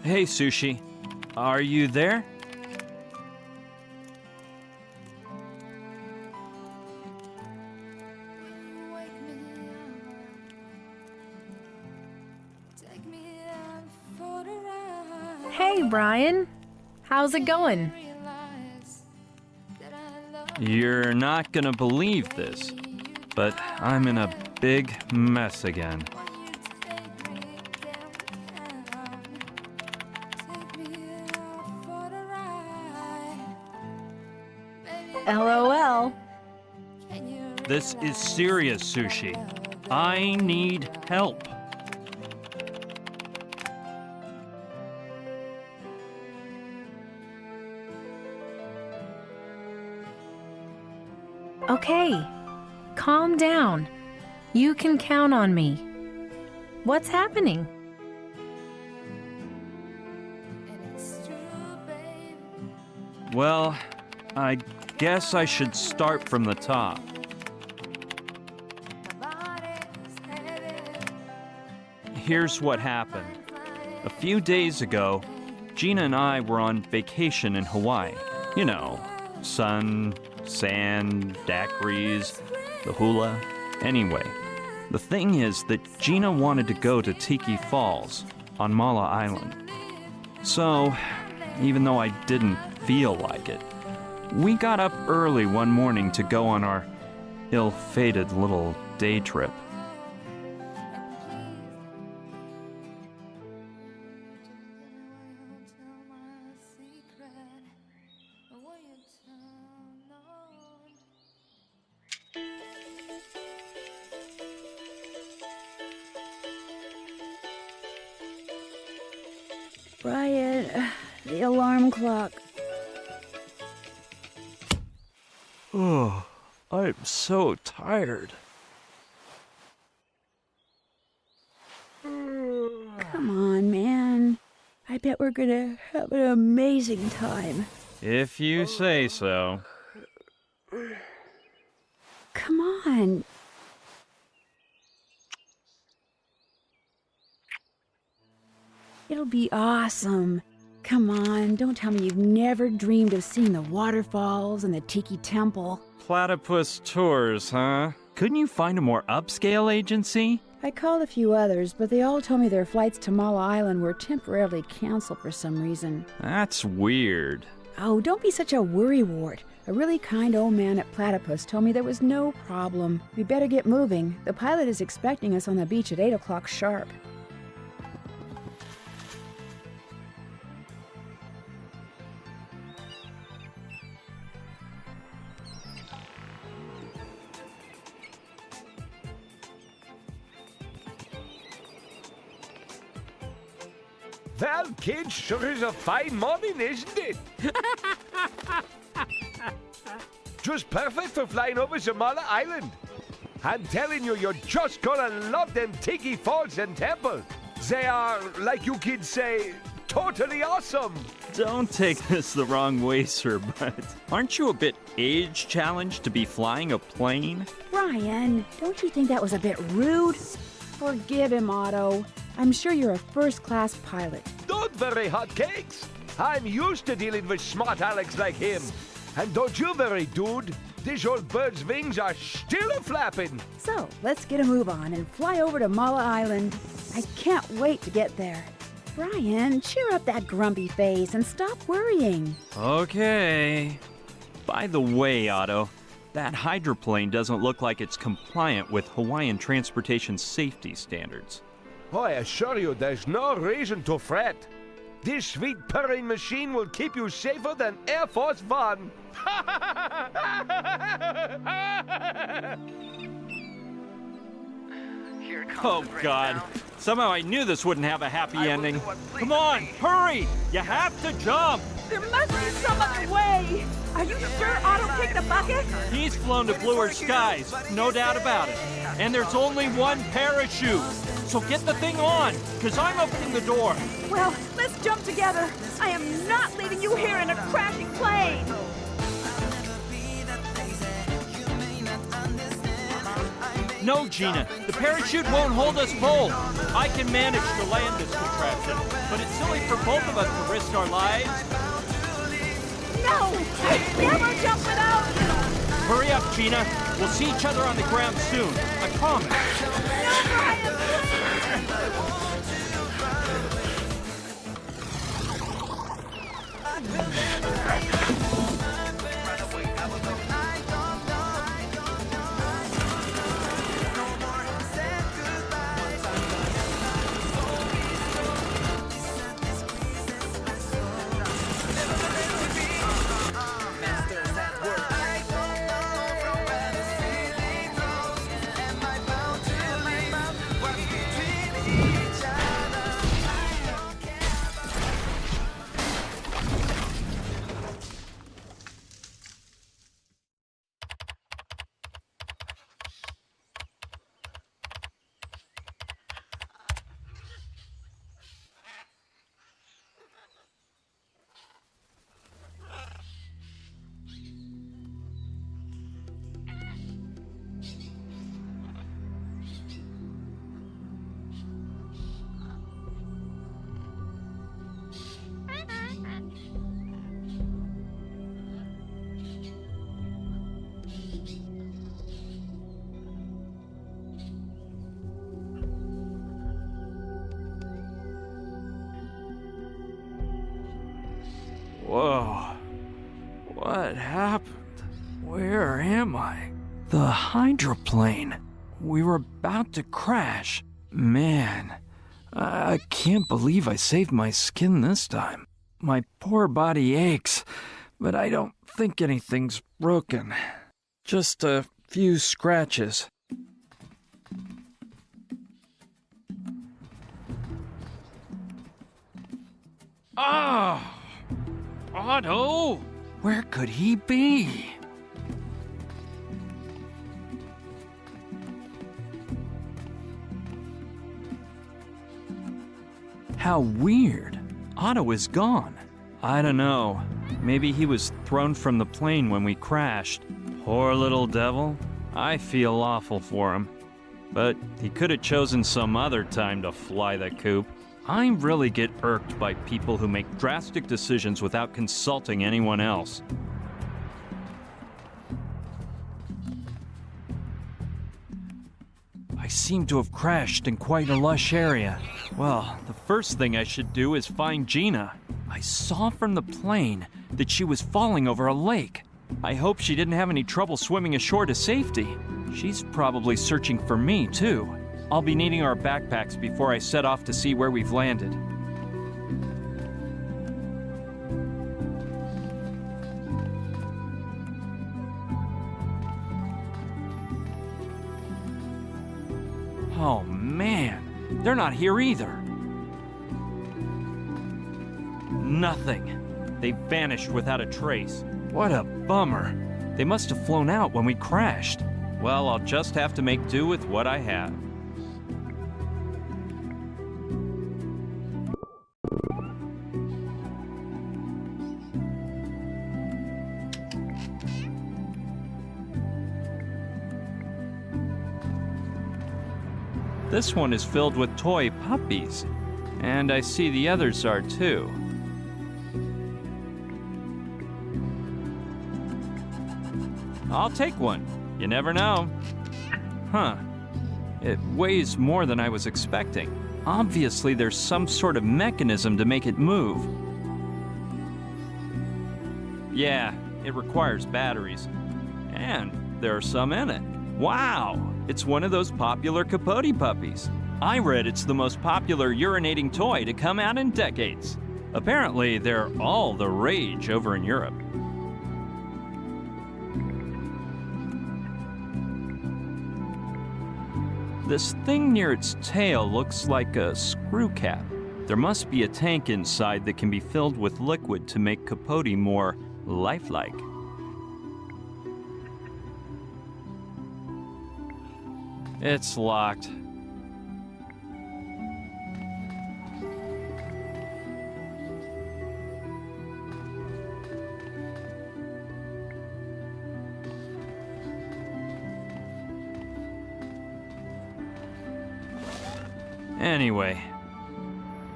Hey, Sushi. Are you there? Hey, Brian. How's it going? You're not gonna believe this, but I'm in a big mess again. LOL. This is serious, Sushi. I need help. Okay, calm down. You can count on me. What's happening? Well, I guess I should start from the top. Here's what happened. A few days ago, Gina and I were on vacation in Hawaii. You know, sun, sand, daiquiris, the hula. Anyway, the thing is that Gina wanted to go to Tiki Falls on Mala Island. So, even though I didn't feel like it, we got up early one morning to go on our ill-fated little day trip. Brian, the alarm clock. Oh, I'm so tired. Come on, man. I bet we're gonna have an amazing time. If you say so. Come on. It'll be awesome. Come on, don't tell me you've never dreamed of seeing the waterfalls and the Tiki Temple. Platypus Tours, huh? Couldn't you find a more upscale agency? I called a few others, but they all told me their flights to Mala Island were temporarily canceled for some reason. That's weird. Oh, don't be such a worrywart. A really kind old man at Platypus told me there was no problem. We better get moving. The pilot is expecting us on the beach at 8 o'clock sharp. Well, kids, sure is a fine morning, isn't it? Just perfect for flying over Zamala Island. I'm telling you, you're just gonna love them Tiki Falls and Temple. They are, like you kids say, totally awesome. Don't take this the wrong way, sir, but aren't you a bit age-challenged to be flying a plane? Ryan, don't you think that was a bit rude? Forgive him, Otto. I'm sure you're a first-class pilot. Don't worry, hotcakes. I'm used to dealing with smart Alex like him. And don't you worry, dude. This old bird's wings are still a-flapping. So, let's get a move on and fly over to Mala Island. I can't wait to get there. Brian, cheer up that grumpy face and stop worrying. Okay. By the way, Otto, that hydroplane doesn't look like it's compliant with Hawaiian transportation safety standards. Oh, I assure you, there's no reason to fret. This sweet purring machine will keep you safer than Air Force One. Oh, God. Somehow I knew this wouldn't have a happy ending. Come on, hurry! You have to jump! There must be some other way! Are you sure Otto picked a bucket? He's flown to bluer skies, no doubt about it. And there's only one parachute. So get the thing on, because I'm opening the door. Well, let's jump together. I am not leaving you here in a crashing plane. No, Gina, the parachute won't hold us both. I can manage to land this contraption, but it's silly for both of us to risk our lives. No! I never jump without you! Hurry up, Gina. We'll see each other on the ground soon. I promise. No, Brian! Whoa. What happened? Where am I? The hydroplane. We were about to crash. Man, I can't believe I saved my skin this time. My poor body aches, but I don't think anything's broken. Just a few scratches. Ah! Otto! Where could he be? How weird. Otto is gone. I don't know. Maybe he was thrown from the plane when we crashed. Poor little devil. I feel awful for him. But he could have chosen some other time to fly the coop. I really get irked by people who make drastic decisions without consulting anyone else. I seem to have crashed in quite a lush area. Well, the first thing I should do is find Gina. I saw from the plane that she was falling over a lake. I hope she didn't have any trouble swimming ashore to safety. She's probably searching for me, too. I'll be needing our backpacks before I set off to see where we've landed. Oh man, they're not here either. Nothing. They vanished without a trace. What a bummer. They must have flown out when we crashed. Well, I'll just have to make do with what I have. This one is filled with toy puppies, and I see the others are too. I'll take one. You never know. Huh. It weighs more than I was expecting. Obviously, there's some sort of mechanism to make it move. Yeah, it requires batteries. And there are some in it. Wow! It's one of those popular Capote puppies. I read it's the most popular urinating toy to come out in decades. Apparently, they're all the rage over in Europe. This thing near its tail looks like a screw cap. There must be a tank inside that can be filled with liquid to make Capote more lifelike. It's locked. Anyway,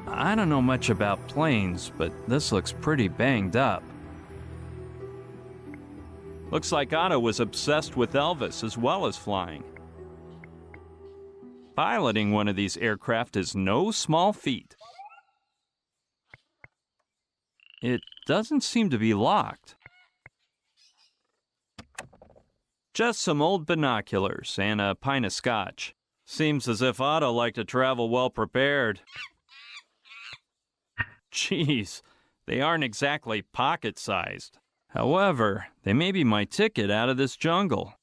I don't know much about planes, but this looks pretty banged up. Looks like Otto was obsessed with Elvis as well as flying. Piloting one of these aircraft is no small feat. It doesn't seem to be locked. Just some old binoculars and a pint of scotch. Seems as if Otto liked to travel well prepared. Geez, they aren't exactly pocket-sized. However, they may be my ticket out of this jungle.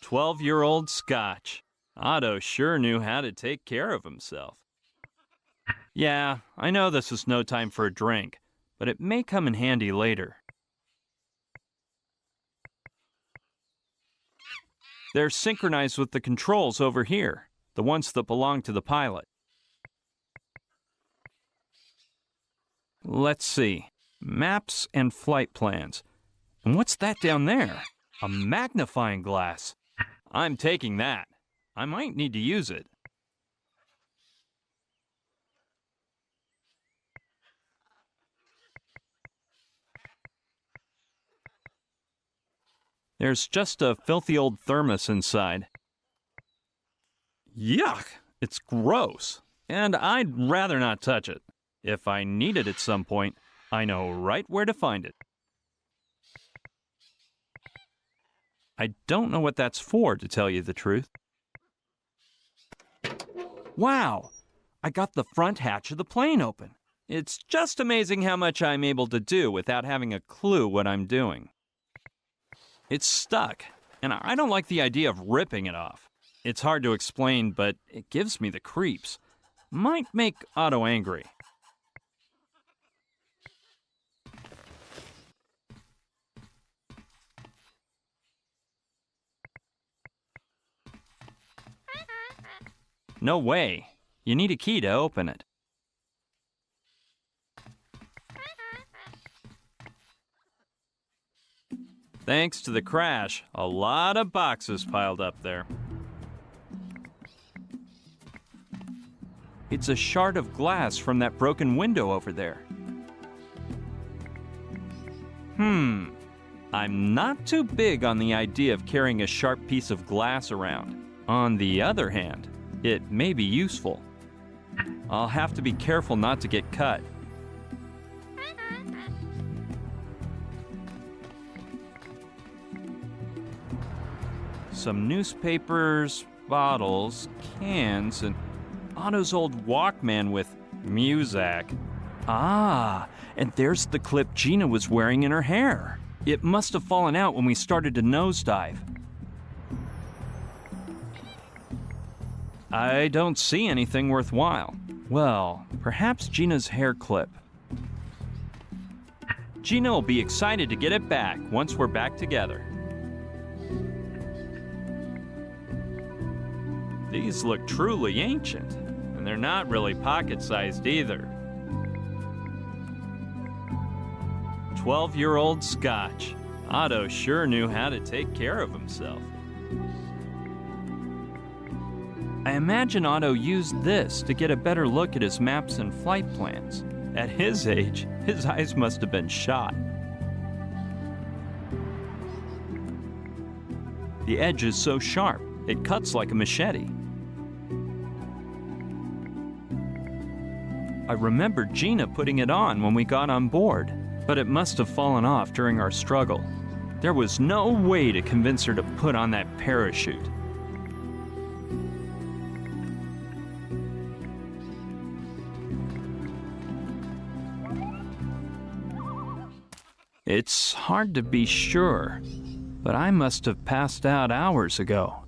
"12-year-old scotch. Otto sure knew how to take care of himself." Yeah, I know this is no time for a drink, but it may come in handy later. They're synchronized with the controls over here, the ones that belong to the pilot. Let's see. Maps and flight plans. And what's that down there? A magnifying glass. I'm taking that. I might need to use it. There's just a filthy old thermos inside. Yuck! It's gross, and I'd rather not touch it. If I need it at some point, I know right where to find it. I don't know what that's for, to tell you the truth. Wow! I got the front hatch of the plane open. It's just amazing how much I'm able to do without having a clue what I'm doing. It's stuck, and I don't like the idea of ripping it off. It's hard to explain, but it gives me the creeps. Might make Otto angry. No way. You need a key to open it. Thanks to the crash, a lot of boxes piled up there. It's a shard of glass from that broken window over there. I'm not too big on the idea of carrying a sharp piece of glass around. On the other hand, it may be useful. I'll have to be careful not to get cut. Some newspapers, bottles, cans, and Otto's old Walkman with music. Ah, and there's the clip Gina was wearing in her hair. It must have fallen out when we started to nosedive. I don't see anything worthwhile. Well, perhaps Gina's hair clip. Gina will be excited to get it back once we're back together. These look truly ancient, and they're not really pocket-sized either. 12-year-old scotch. Otto sure knew how to take care of himself. I imagine Otto used this to get a better look at his maps and flight plans. At his age, his eyes must have been shot. The edge is so sharp, it cuts like a machete. I remember Gina putting it on when we got on board, but it must have fallen off during our struggle. There was no way to convince her to put on that parachute. It's hard to be sure, but I must have passed out hours ago.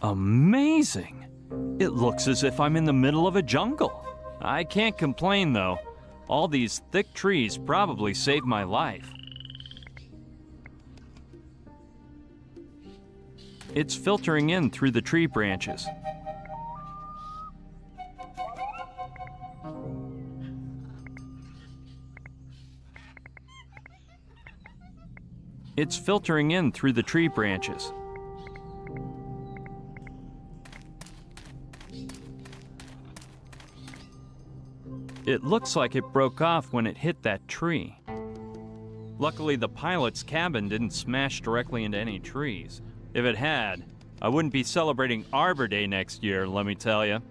Amazing! It looks as if I'm in the middle of a jungle. I can't complain though. All these thick trees probably saved my life. It's filtering in through the tree branches. It's filtering in through the tree branches. It looks like it broke off when it hit that tree. Luckily, the pilot's cabin didn't smash directly into any trees. If it had, I wouldn't be celebrating Arbor Day next year, let me tell you.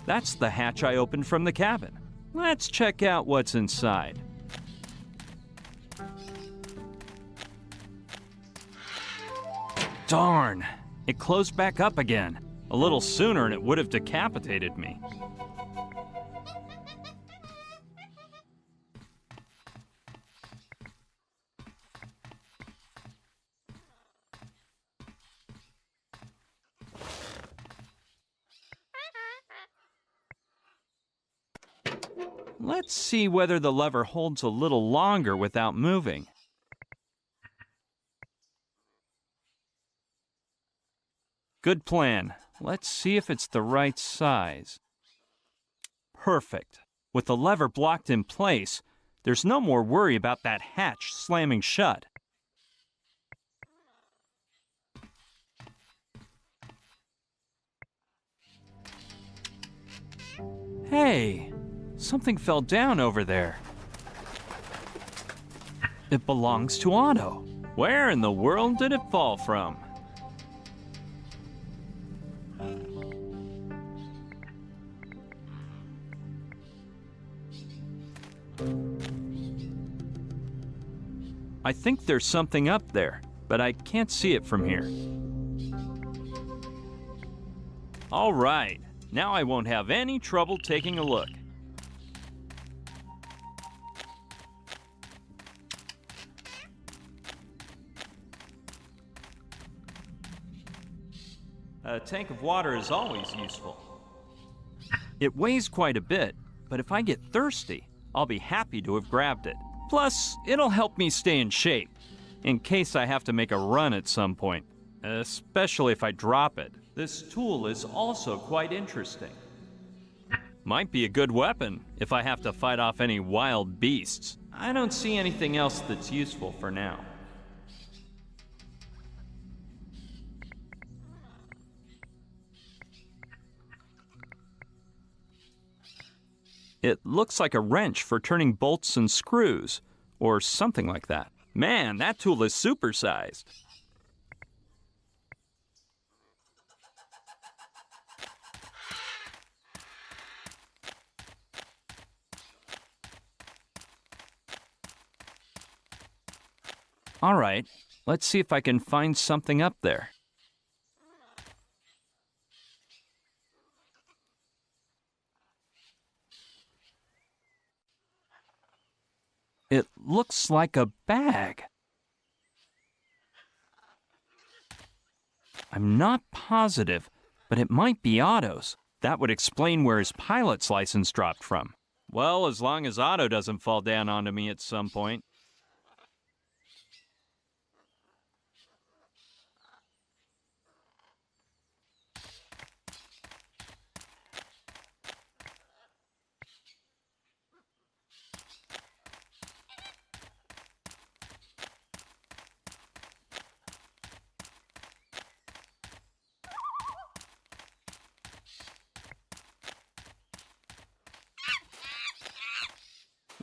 That's the hatch I opened from the cabin. Let's check out what's inside. Darn, it closed back up again. A little sooner and it would have decapitated me. Let's see whether the lever holds a little longer without moving. Good plan. Let's see if it's the right size. Perfect. With the lever blocked in place, there's no more worry about that hatch slamming shut. Hey, something fell down over there. It belongs to Otto. Where in the world did it fall from? I think there's something up there, but I can't see it from here. All right, now I won't have any trouble taking a look. A tank of water is always useful. It weighs quite a bit, but if I get thirsty, I'll be happy to have grabbed it. Plus, it'll help me stay in shape, in case I have to make a run at some point, especially if I drop it. This tool is also quite interesting. Might be a good weapon if I have to fight off any wild beasts. I don't see anything else that's useful for now. It looks like a wrench for turning bolts and screws, or something like that. Man, that tool is supersized. All right, let's see if I can find something up there. It looks like a bag. I'm not positive, but it might be Otto's. That would explain where his pilot's license dropped from. Well, as long as Otto doesn't fall down onto me at some point.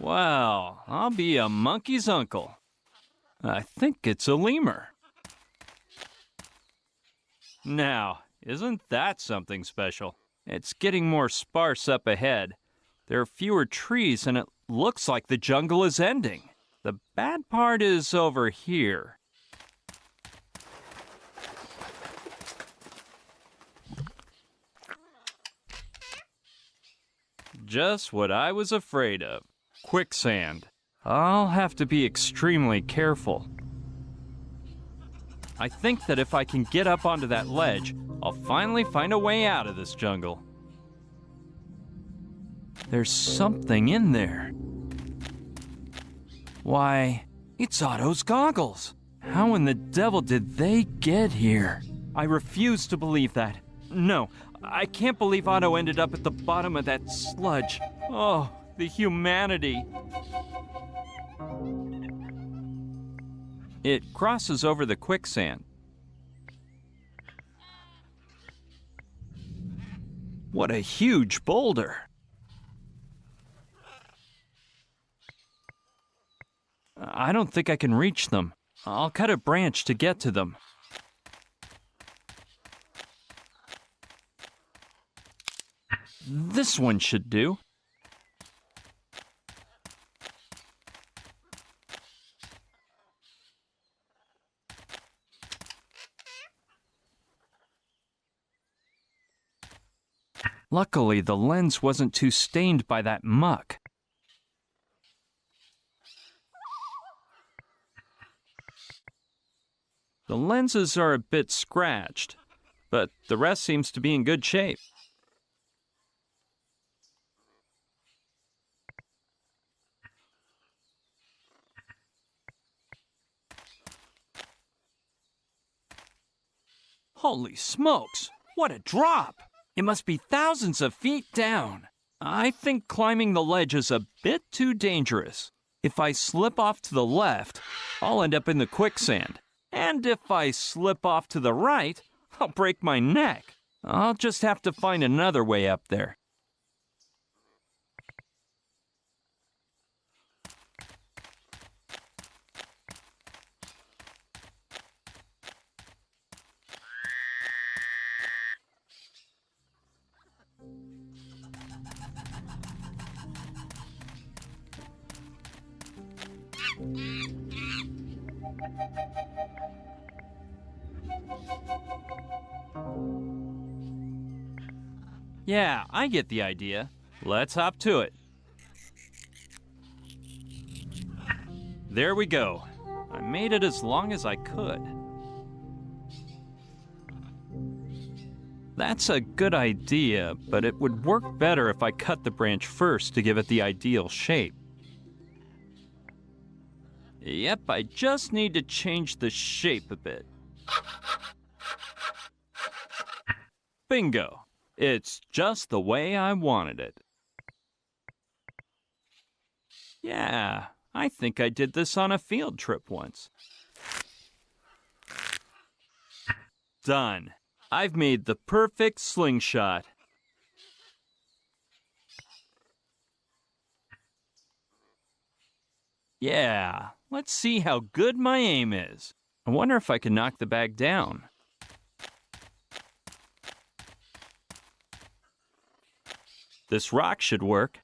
Well, I'll be a monkey's uncle. I think it's a lemur. Now, isn't that something special? It's getting more sparse up ahead. There are fewer trees and it looks like the jungle is ending. The bad part is over here. Just what I was afraid of. Quicksand. I'll have to be extremely careful. I think that if I can get up onto that ledge, I'll finally find a way out of this jungle. There's something in there. Why, it's Otto's goggles. How in the devil did they get here? I refuse to believe that. No, I can't believe Otto ended up at the bottom of that sludge. Oh, the humanity. It crosses over the quicksand. What a huge boulder. I don't think I can reach them. I'll cut a branch to get to them. This one should do. Luckily, the lens wasn't too stained by that muck. The lenses are a bit scratched, but the rest seems to be in good shape. Holy smokes! What a drop! It must be thousands of feet down. I think climbing the ledge is a bit too dangerous. If I slip off to the left, I'll end up in the quicksand. And if I slip off to the right, I'll break my neck. I'll just have to find another way up there. Yeah, I get the idea. Let's hop to it. There we go. I made it as long as I could. That's a good idea, but it would work better if I cut the branch first to give it the ideal shape. Yep, I just need to change the shape a bit. Bingo! It's just the way I wanted it. Yeah, I think I did this on a field trip once. Done. I've made the perfect slingshot. Yeah, let's see how good my aim is. I wonder if I can knock the bag down. This rock should work.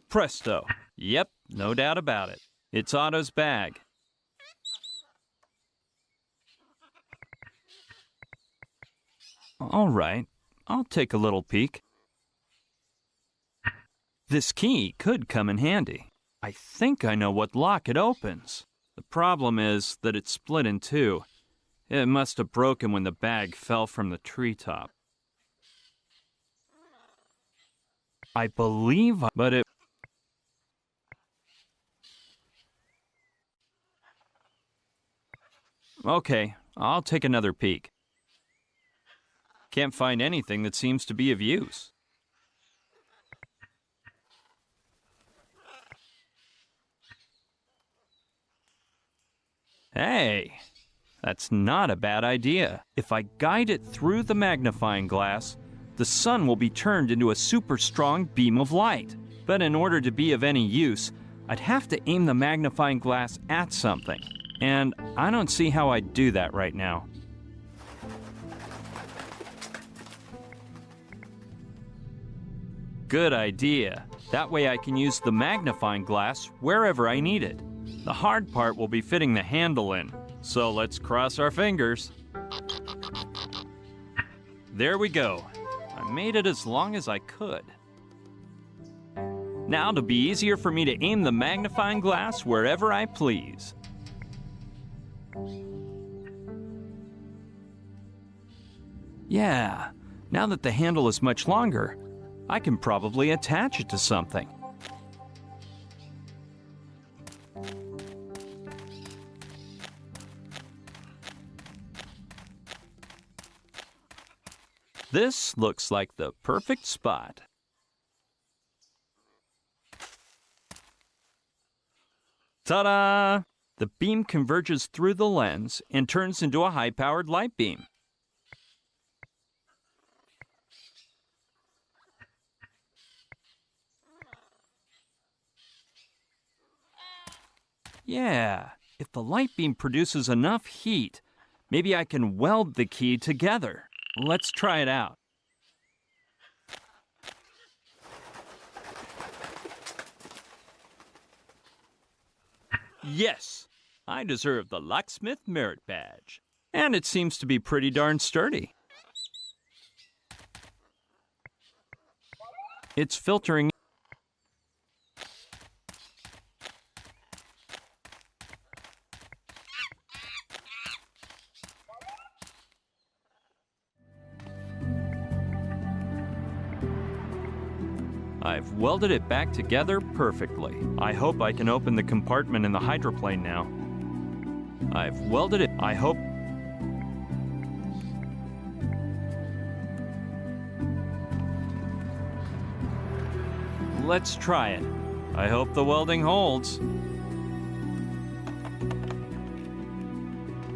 Presto. Yep, no doubt about it. It's Otto's bag. All right, I'll take a little peek. This key could come in handy. I think I know what lock it opens. The problem is that it's split in two. It must have broken when the bag fell from the treetop. I believe, but it... Okay, I'll take another peek. Can't find anything that seems to be of use. Hey, that's not a bad idea. If I guide it through the magnifying glass, the sun will be turned into a super strong beam of light. But in order to be of any use, I'd have to aim the magnifying glass at something. And I don't see how I'd do that right now. Good idea. That way I can use the magnifying glass wherever I need it. The hard part will be fitting the handle in, so let's cross our fingers. There we go. I made it as long as I could. Now it'll be easier for me to aim the magnifying glass wherever I please. Yeah, now that the handle is much longer, I can probably attach it to something. This looks like the perfect spot. Ta-da! The beam converges through the lens and turns into a high-powered light beam. Yeah, if the light beam produces enough heat, maybe I can weld the key together. Let's try it out. Yes, I deserve the locksmith merit badge. And it seems to be pretty darn sturdy. It's filtering. I've welded it back together perfectly. I hope I can open the compartment in the hydroplane now. I've welded it. I hope. Let's try it. I hope the welding holds.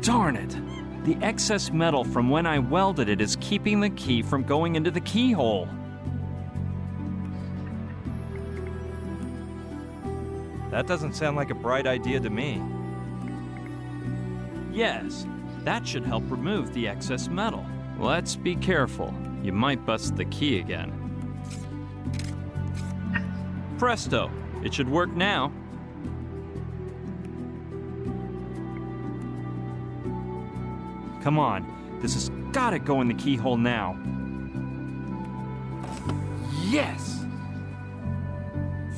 Darn it! The excess metal from when I welded it is keeping the key from going into the keyhole. That doesn't sound like a bright idea to me. Yes, that should help remove the excess metal. Let's be careful. You might bust the key again. Presto! It should work now. Come on, this has gotta go in the keyhole now. Yes!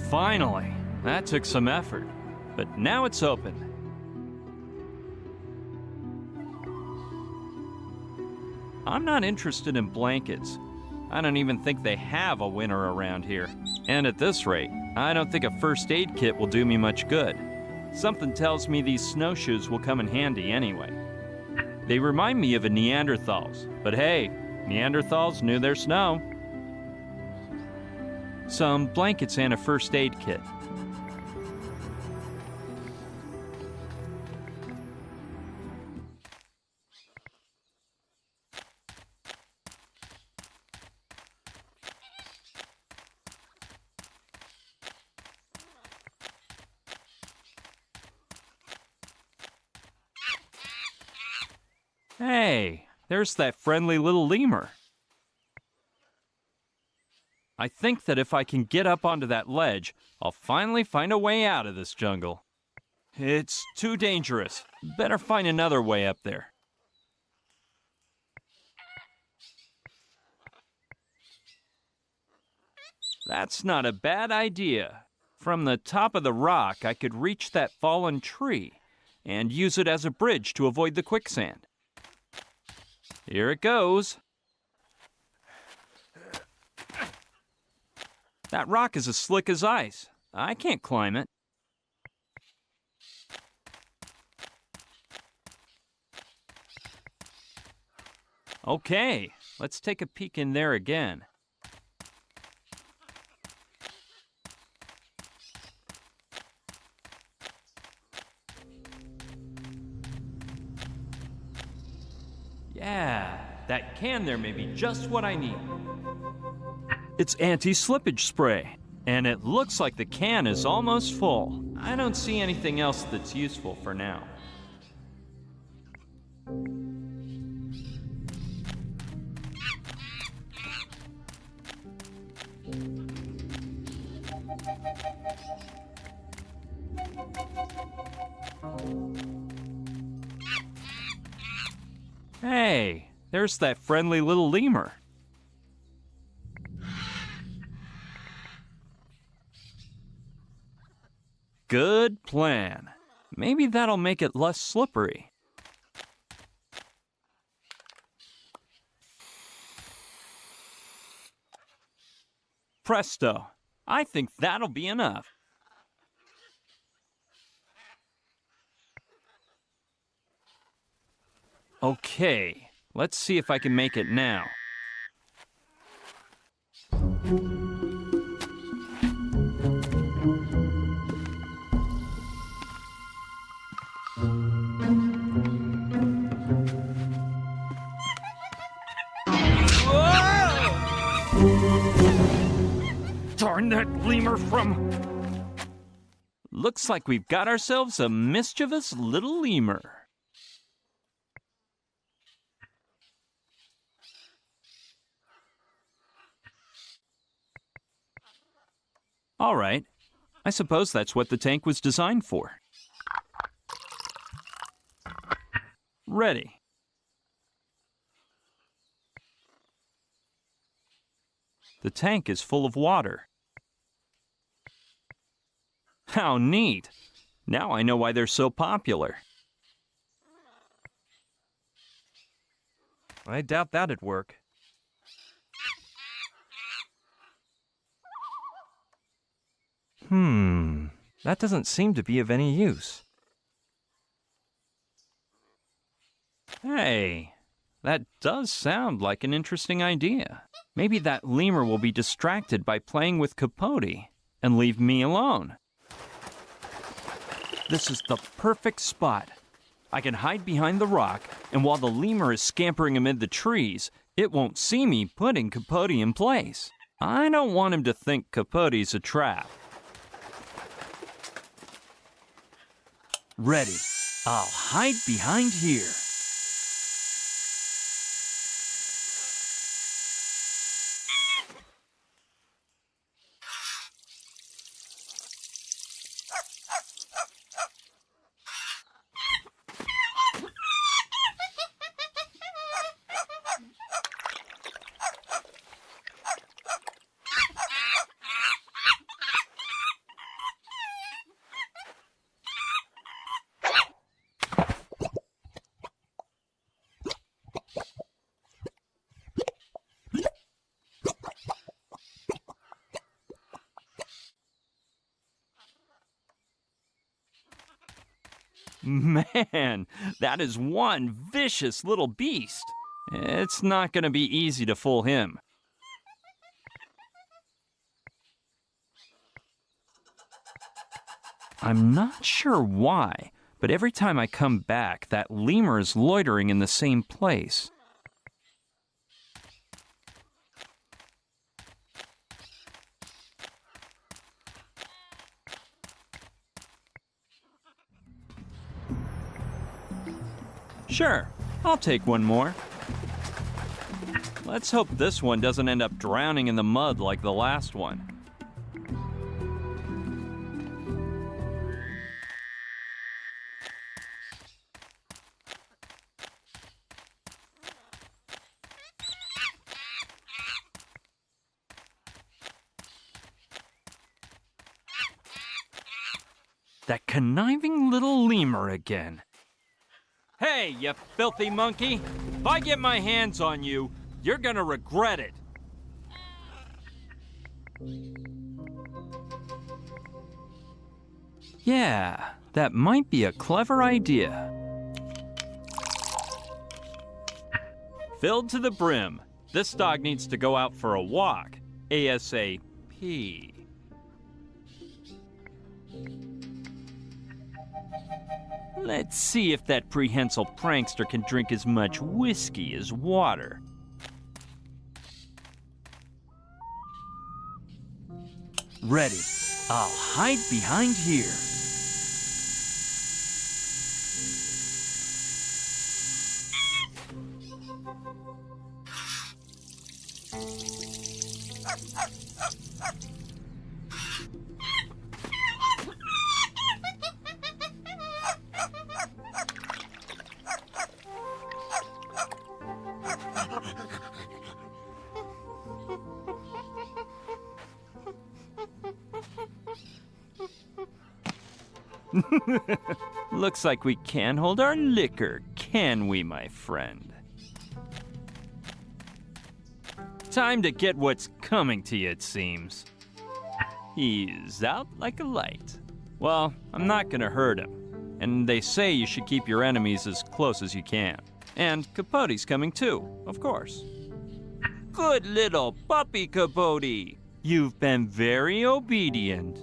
Finally! That took some effort, but now it's open. I'm not interested in blankets. I don't even think they have a winter around here. And at this rate, I don't think a first aid kit will do me much good. Something tells me these snowshoes will come in handy anyway. They remind me of the Neanderthals, but hey, Neanderthals knew their snow. Some blankets and a first aid kit. Hey, there's that friendly little lemur. I think that if I can get up onto that ledge, I'll finally find a way out of this jungle. It's too dangerous. Better find another way up there. That's not a bad idea. From the top of the rock, I could reach that fallen tree and use it as a bridge to avoid the quicksand. Here it goes. That rock is as slick as ice. I can't climb it. Okay, let's take a peek in there again. Yeah, that can there may be just what I need. It's anti-slippage spray, and it looks like the can is almost full. I don't see anything else that's useful for now. Hey, there's that friendly little lemur. Good plan. Maybe that'll make it less slippery. Presto. I think that'll be enough. Okay, let's see if I can make it now. Darn that lemur from... Looks like we've got ourselves a mischievous little lemur. All right, I suppose that's what the tank was designed for. Ready. The tank is full of water. How neat! Now I know why they're so popular. I doubt that'd work. That doesn't seem to be of any use. Hey, that does sound like an interesting idea. Maybe that lemur will be distracted by playing with Capote and leave me alone. This is the perfect spot. I can hide behind the rock, and while the lemur is scampering amid the trees, it won't see me putting Capote in place. I don't want him to think Capote's a trap. Ready. I'll hide behind here. Man, that is one vicious little beast. It's not going to be easy to fool him. I'm not sure why, but every time I come back, that lemur is loitering in the same place. Sure, I'll take one more. Let's hope this one doesn't end up drowning in the mud like the last one. That conniving little lemur again. Hey, you filthy monkey! If I get my hands on you, you're gonna regret it. Yeah, that might be a clever idea. Filled to the brim. This dog needs to go out for a walk. ASAP. Let's see if that prehensile prankster can drink as much whiskey as water. Ready. I'll hide behind here. Looks like we can't hold our liquor, can we, my friend? Time to get what's coming to you, it seems. He's out like a light. Well, I'm not gonna hurt him. And they say you should keep your enemies as close as you can. And Capote's coming too, of course. Good little puppy, Capote. You've been very obedient.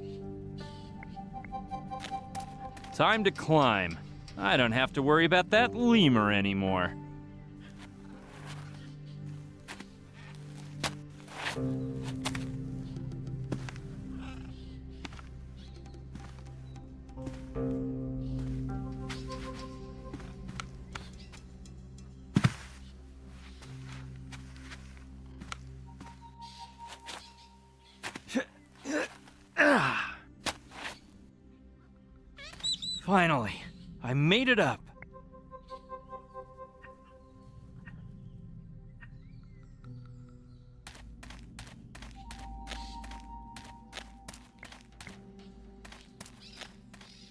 Time to climb. I don't have to worry about that lemur anymore. Finally, I made it up.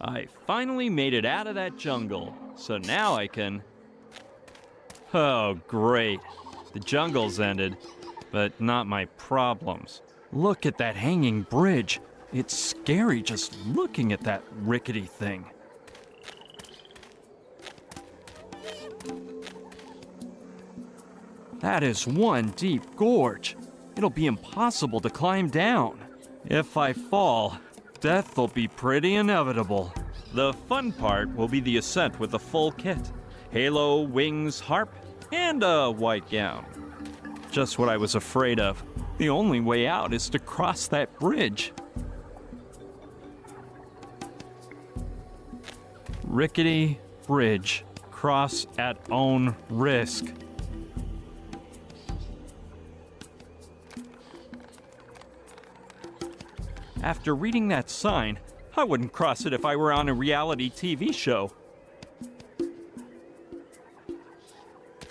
I finally made it out of that jungle, so now I can... Oh, great. The jungle's ended, but not my problems. Look at that hanging bridge. It's scary just looking at that rickety thing. That is one deep gorge. It'll be impossible to climb down. If I fall, death will be pretty inevitable. The fun part will be the ascent with the full kit. Halo, wings, harp, and a white gown. Just what I was afraid of. The only way out is to cross that bridge. Rickety bridge. Cross at own risk. After reading that sign, I wouldn't cross it if I were on a reality TV show.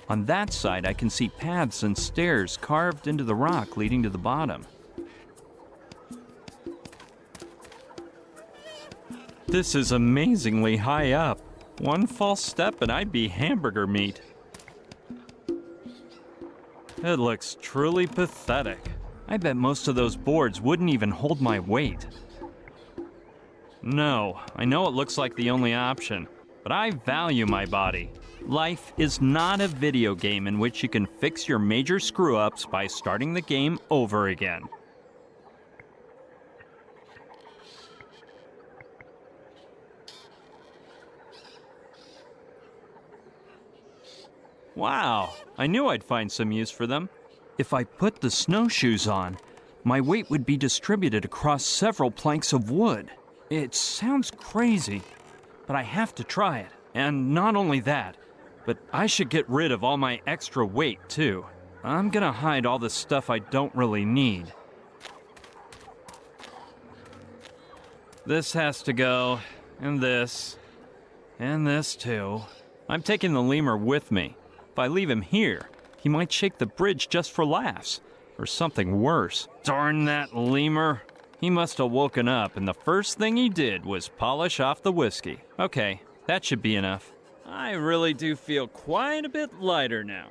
On that side, I can see paths and stairs carved into the rock leading to the bottom. This is amazingly high up. One false step and I'd be hamburger meat. It looks truly pathetic. I bet most of those boards wouldn't even hold my weight. No, I know it looks like the only option, but I value my body. Life is not a video game in which you can fix your major screw-ups by starting the game over again. Wow, I knew I'd find some use for them. If I put the snowshoes on, my weight would be distributed across several planks of wood. It sounds crazy, but I have to try it. And not only that, but I should get rid of all my extra weight too. I'm gonna hide all the stuff I don't really need. This has to go, and this too. I'm taking the lemur with me. If I leave him here, he might shake the bridge just for laughs, or something worse. Darn that lemur. He must have woken up, and the first thing he did was polish off the whiskey. Okay, that should be enough. I really do feel quite a bit lighter now.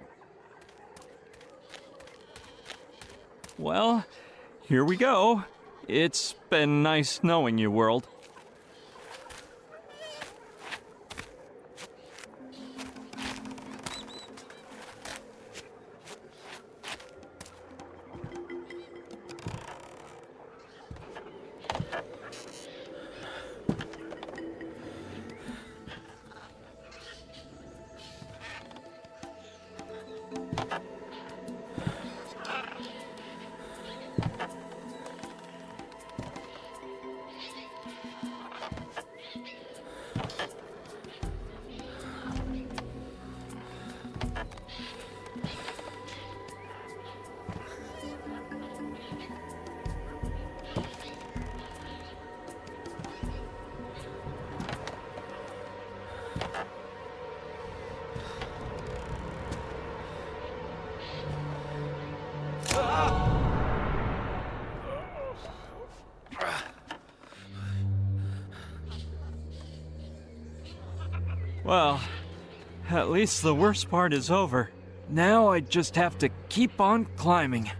Well, here we go. It's been nice knowing you, world. Well, at least the worst part is over. Now I just have to keep on climbing.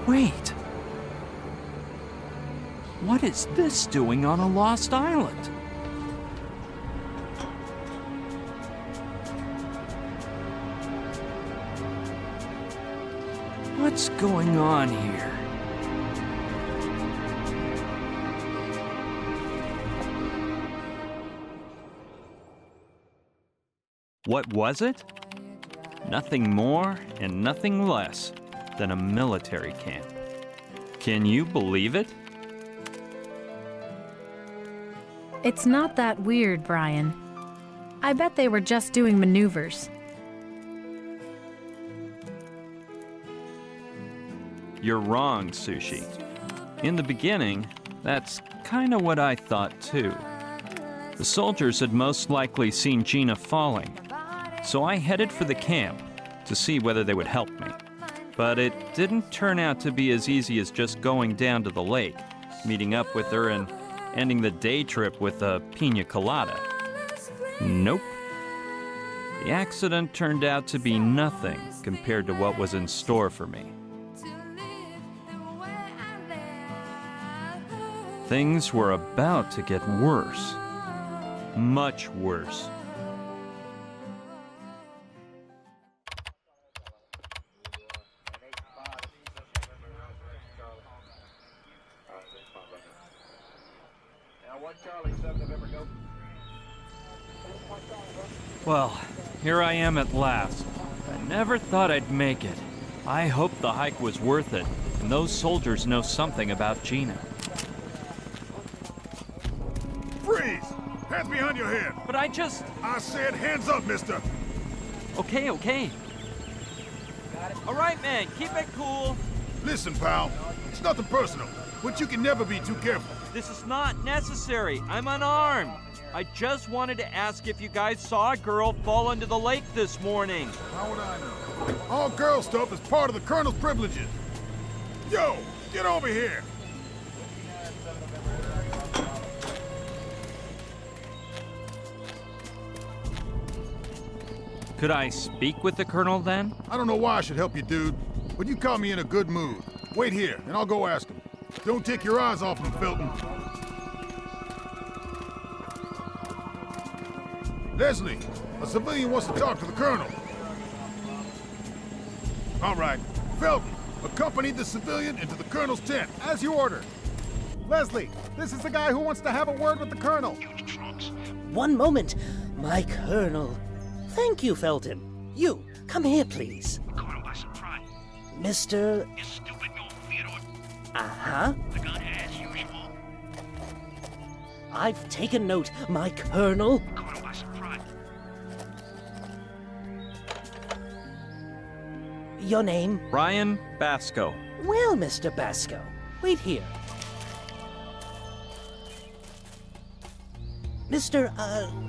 Wait. What is this doing on a lost island? What's going on here? What was it? Nothing more and nothing less than a military camp. Can you believe it? It's not that weird, Brian. I bet they were just doing maneuvers. You're wrong, Sushi. In the beginning, that's kind of what I thought too. The soldiers had most likely seen Gina falling, so I headed for the camp to see whether they would help me. But it didn't turn out to be as easy as just going down to the lake, meeting up with her, and ending the day trip with a pina colada. Nope. The accident turned out to be nothing compared to what was in store for me. Things were about to get worse. Much worse. Well, here I am at last. I never thought I'd make it. I hope the hike was worth it, and those soldiers know something about Gina. Freeze! Hands behind your head! But I said hands up, mister! Okay. All right, man, keep it cool. Listen, pal, it's nothing personal, but you can never be too careful. This is not necessary. I'm unarmed. I just wanted to ask if you guys saw a girl fall into the lake this morning. How would I know? All girl stuff is part of the Colonel's privileges. Yo, get over here! Could I speak with the Colonel then? I don't know why I should help you, dude, but you caught me in a good mood. Wait here, and I'll go ask him. Don't take your eyes off him, Felton. Leslie, a civilian wants to talk to the Colonel. All right, Felton, accompany the civilian into the Colonel's tent. As you order. Leslie, this is the guy who wants to have a word with the Colonel. One moment, my Colonel. Thank you, Felton. You, come here, please. Caught him by surprise. Mr. You stupid old Theodore. Uh-huh. The gun as usual. I've taken note, my Colonel. Caught him by surprise. Your name? Brian Basco. Well, Mr. Basco, wait here. Mr.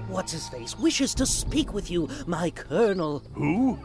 What's-his-face wishes to speak with you, my Colonel. Who?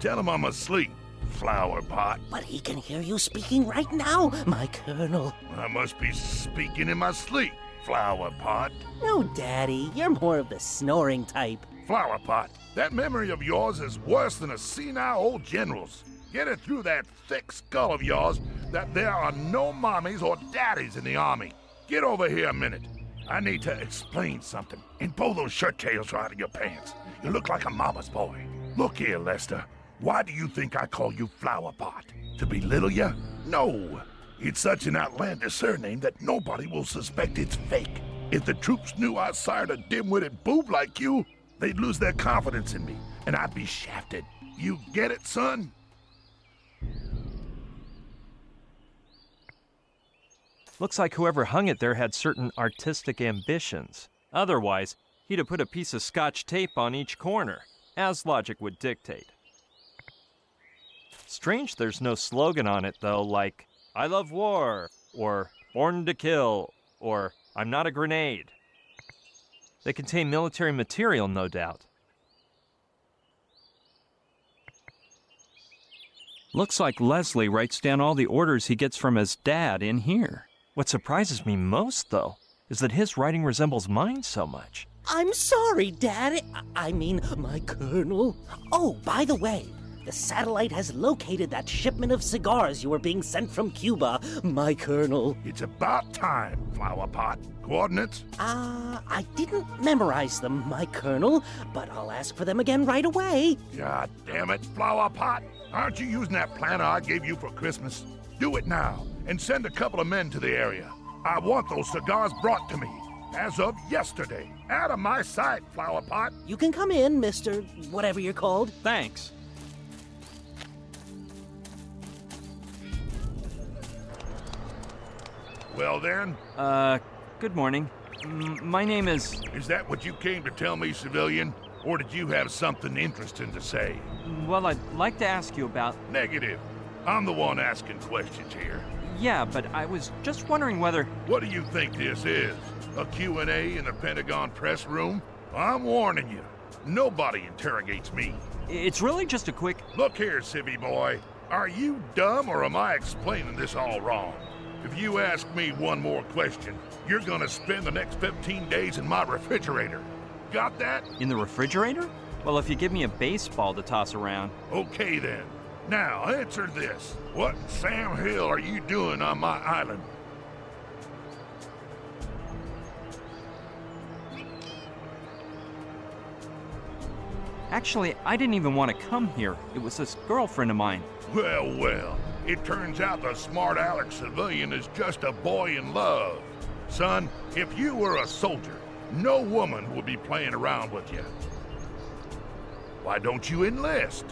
Tell him I'm asleep, flower pot. But he can hear you speaking right now, my Colonel. I must be speaking in my sleep, flower pot. No, Daddy, you're more of the snoring type. Flower pot, that memory of yours is worse than a senile old general's. Get it through that thick skull of yours that there are no mommies or daddies in the army. Get over here a minute. I need to explain something. And pull those shirt tails right out of your pants. You look like a mama's boy. Look here, Lester. Why do you think I call you Flower Pot? To belittle you? No. It's such an outlandish surname that nobody will suspect it's fake. If the troops knew I sired a dim-witted boob like you, they'd lose their confidence in me, and I'd be shafted. You get it, son? Looks like whoever hung it there had certain artistic ambitions. Otherwise, he'd have put a piece of Scotch tape on each corner, as logic would dictate. Strange there's no slogan on it, though, like, I love war, or Born to kill, or I'm not a grenade. They contain military material, no doubt. Looks like Leslie writes down all the orders he gets from his dad in here. What surprises me most, though, is that his writing resembles mine so much. I'm sorry, Daddy. I mean, my Colonel. Oh, by the way, The satellite has located that shipment of cigars you were being sent from Cuba, my colonel. It's about time, Flower Pot. Coordinates? I didn't memorize them, my colonel, but I'll ask for them again right away. God damn it, Flower Pot. Aren't you using that planner I gave you for Christmas? Do it now, and send a couple of men to the area. I want those cigars brought to me, as of yesterday. Out of my sight, Flower Pot. You can come in, Mr. whatever you're called. Thanks. Well then, Good morning. My name is... is that what you came to tell me, civilian? Or did you have something interesting to say? Well, I'd like to ask you about... Negative. I'm the one asking questions here. Yeah, but I was just wondering whether... What do you think this is? A Q&A in the Pentagon press room? I'm warning you, nobody interrogates me. It's really just a quick... Look here, civvy boy. Are you dumb or am I explaining this all wrong? If you ask me one more question, you're gonna spend the next 15 days in my refrigerator. Got that? In the refrigerator? Well, if you give me a baseball to toss around... Okay then. Now, answer this. What in Sam Hill are you doing on my island? Actually, I didn't even want to come here. It was this girlfriend of mine. Well, well. It turns out the smart aleck civilian is just a boy in love. Son, if you were a soldier, no woman would be playing around with you. Why don't you enlist?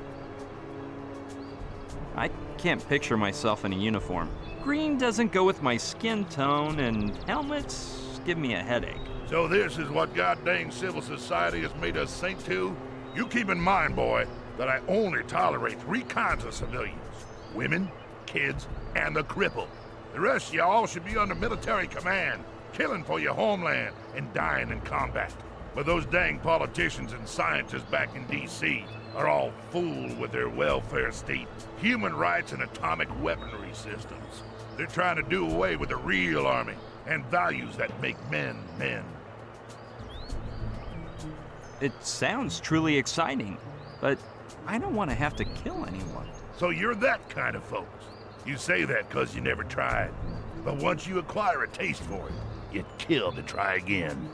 I can't picture myself in a uniform. Green doesn't go with my skin tone, and helmets give me a headache. So this is what goddamn civil society has made us sink to? You keep in mind, boy, that I only tolerate 3 kinds of civilians. Women, kids, and the cripple. The rest of y'all should be under military command, killing for your homeland and dying in combat. But those dang politicians and scientists back in D.C. are all fooled with their welfare state, human rights, and atomic weaponry systems. They're trying to do away with the real army and values that make men men. It sounds truly exciting, but I don't want to have to kill anyone. So you're that kind of folks. You say that because you never tried. But once you acquire a taste for it, you'd kill to try again.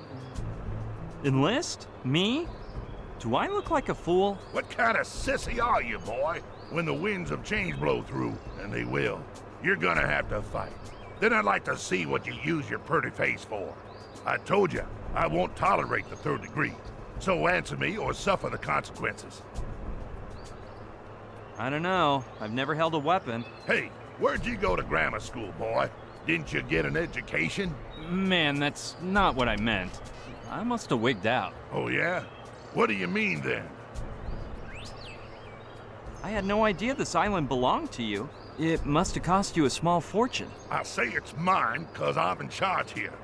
Enlist? Me? Do I look like a fool? What kind of sissy are you, boy? When the winds of change blow through, and they will, you're gonna have to fight. Then I'd like to see what you use your pretty face for. I told you, I won't tolerate the 3rd degree. So answer me or suffer the consequences. I don't know. I've never held a weapon. Hey, where'd you go to grammar school, boy? Didn't you get an education? Man, that's not what I meant. I must have wigged out. Oh, yeah? What do you mean, then? I had no idea this island belonged to you. It must have cost you a small fortune. I say it's mine because I'm in charge here.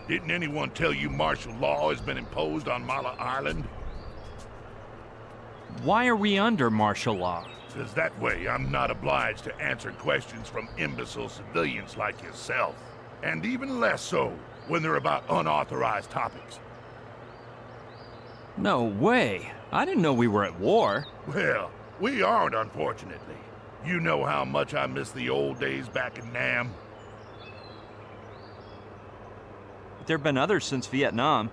Didn't anyone tell you martial law has been imposed on Mala Island? Why are we under martial law? Because that way I'm not obliged to answer questions from imbecile civilians like yourself. And even less so when they're about unauthorized topics. No way. I didn't know we were at war. Well, we aren't, unfortunately. You know how much I miss the old days back in Nam. There have been others since Vietnam.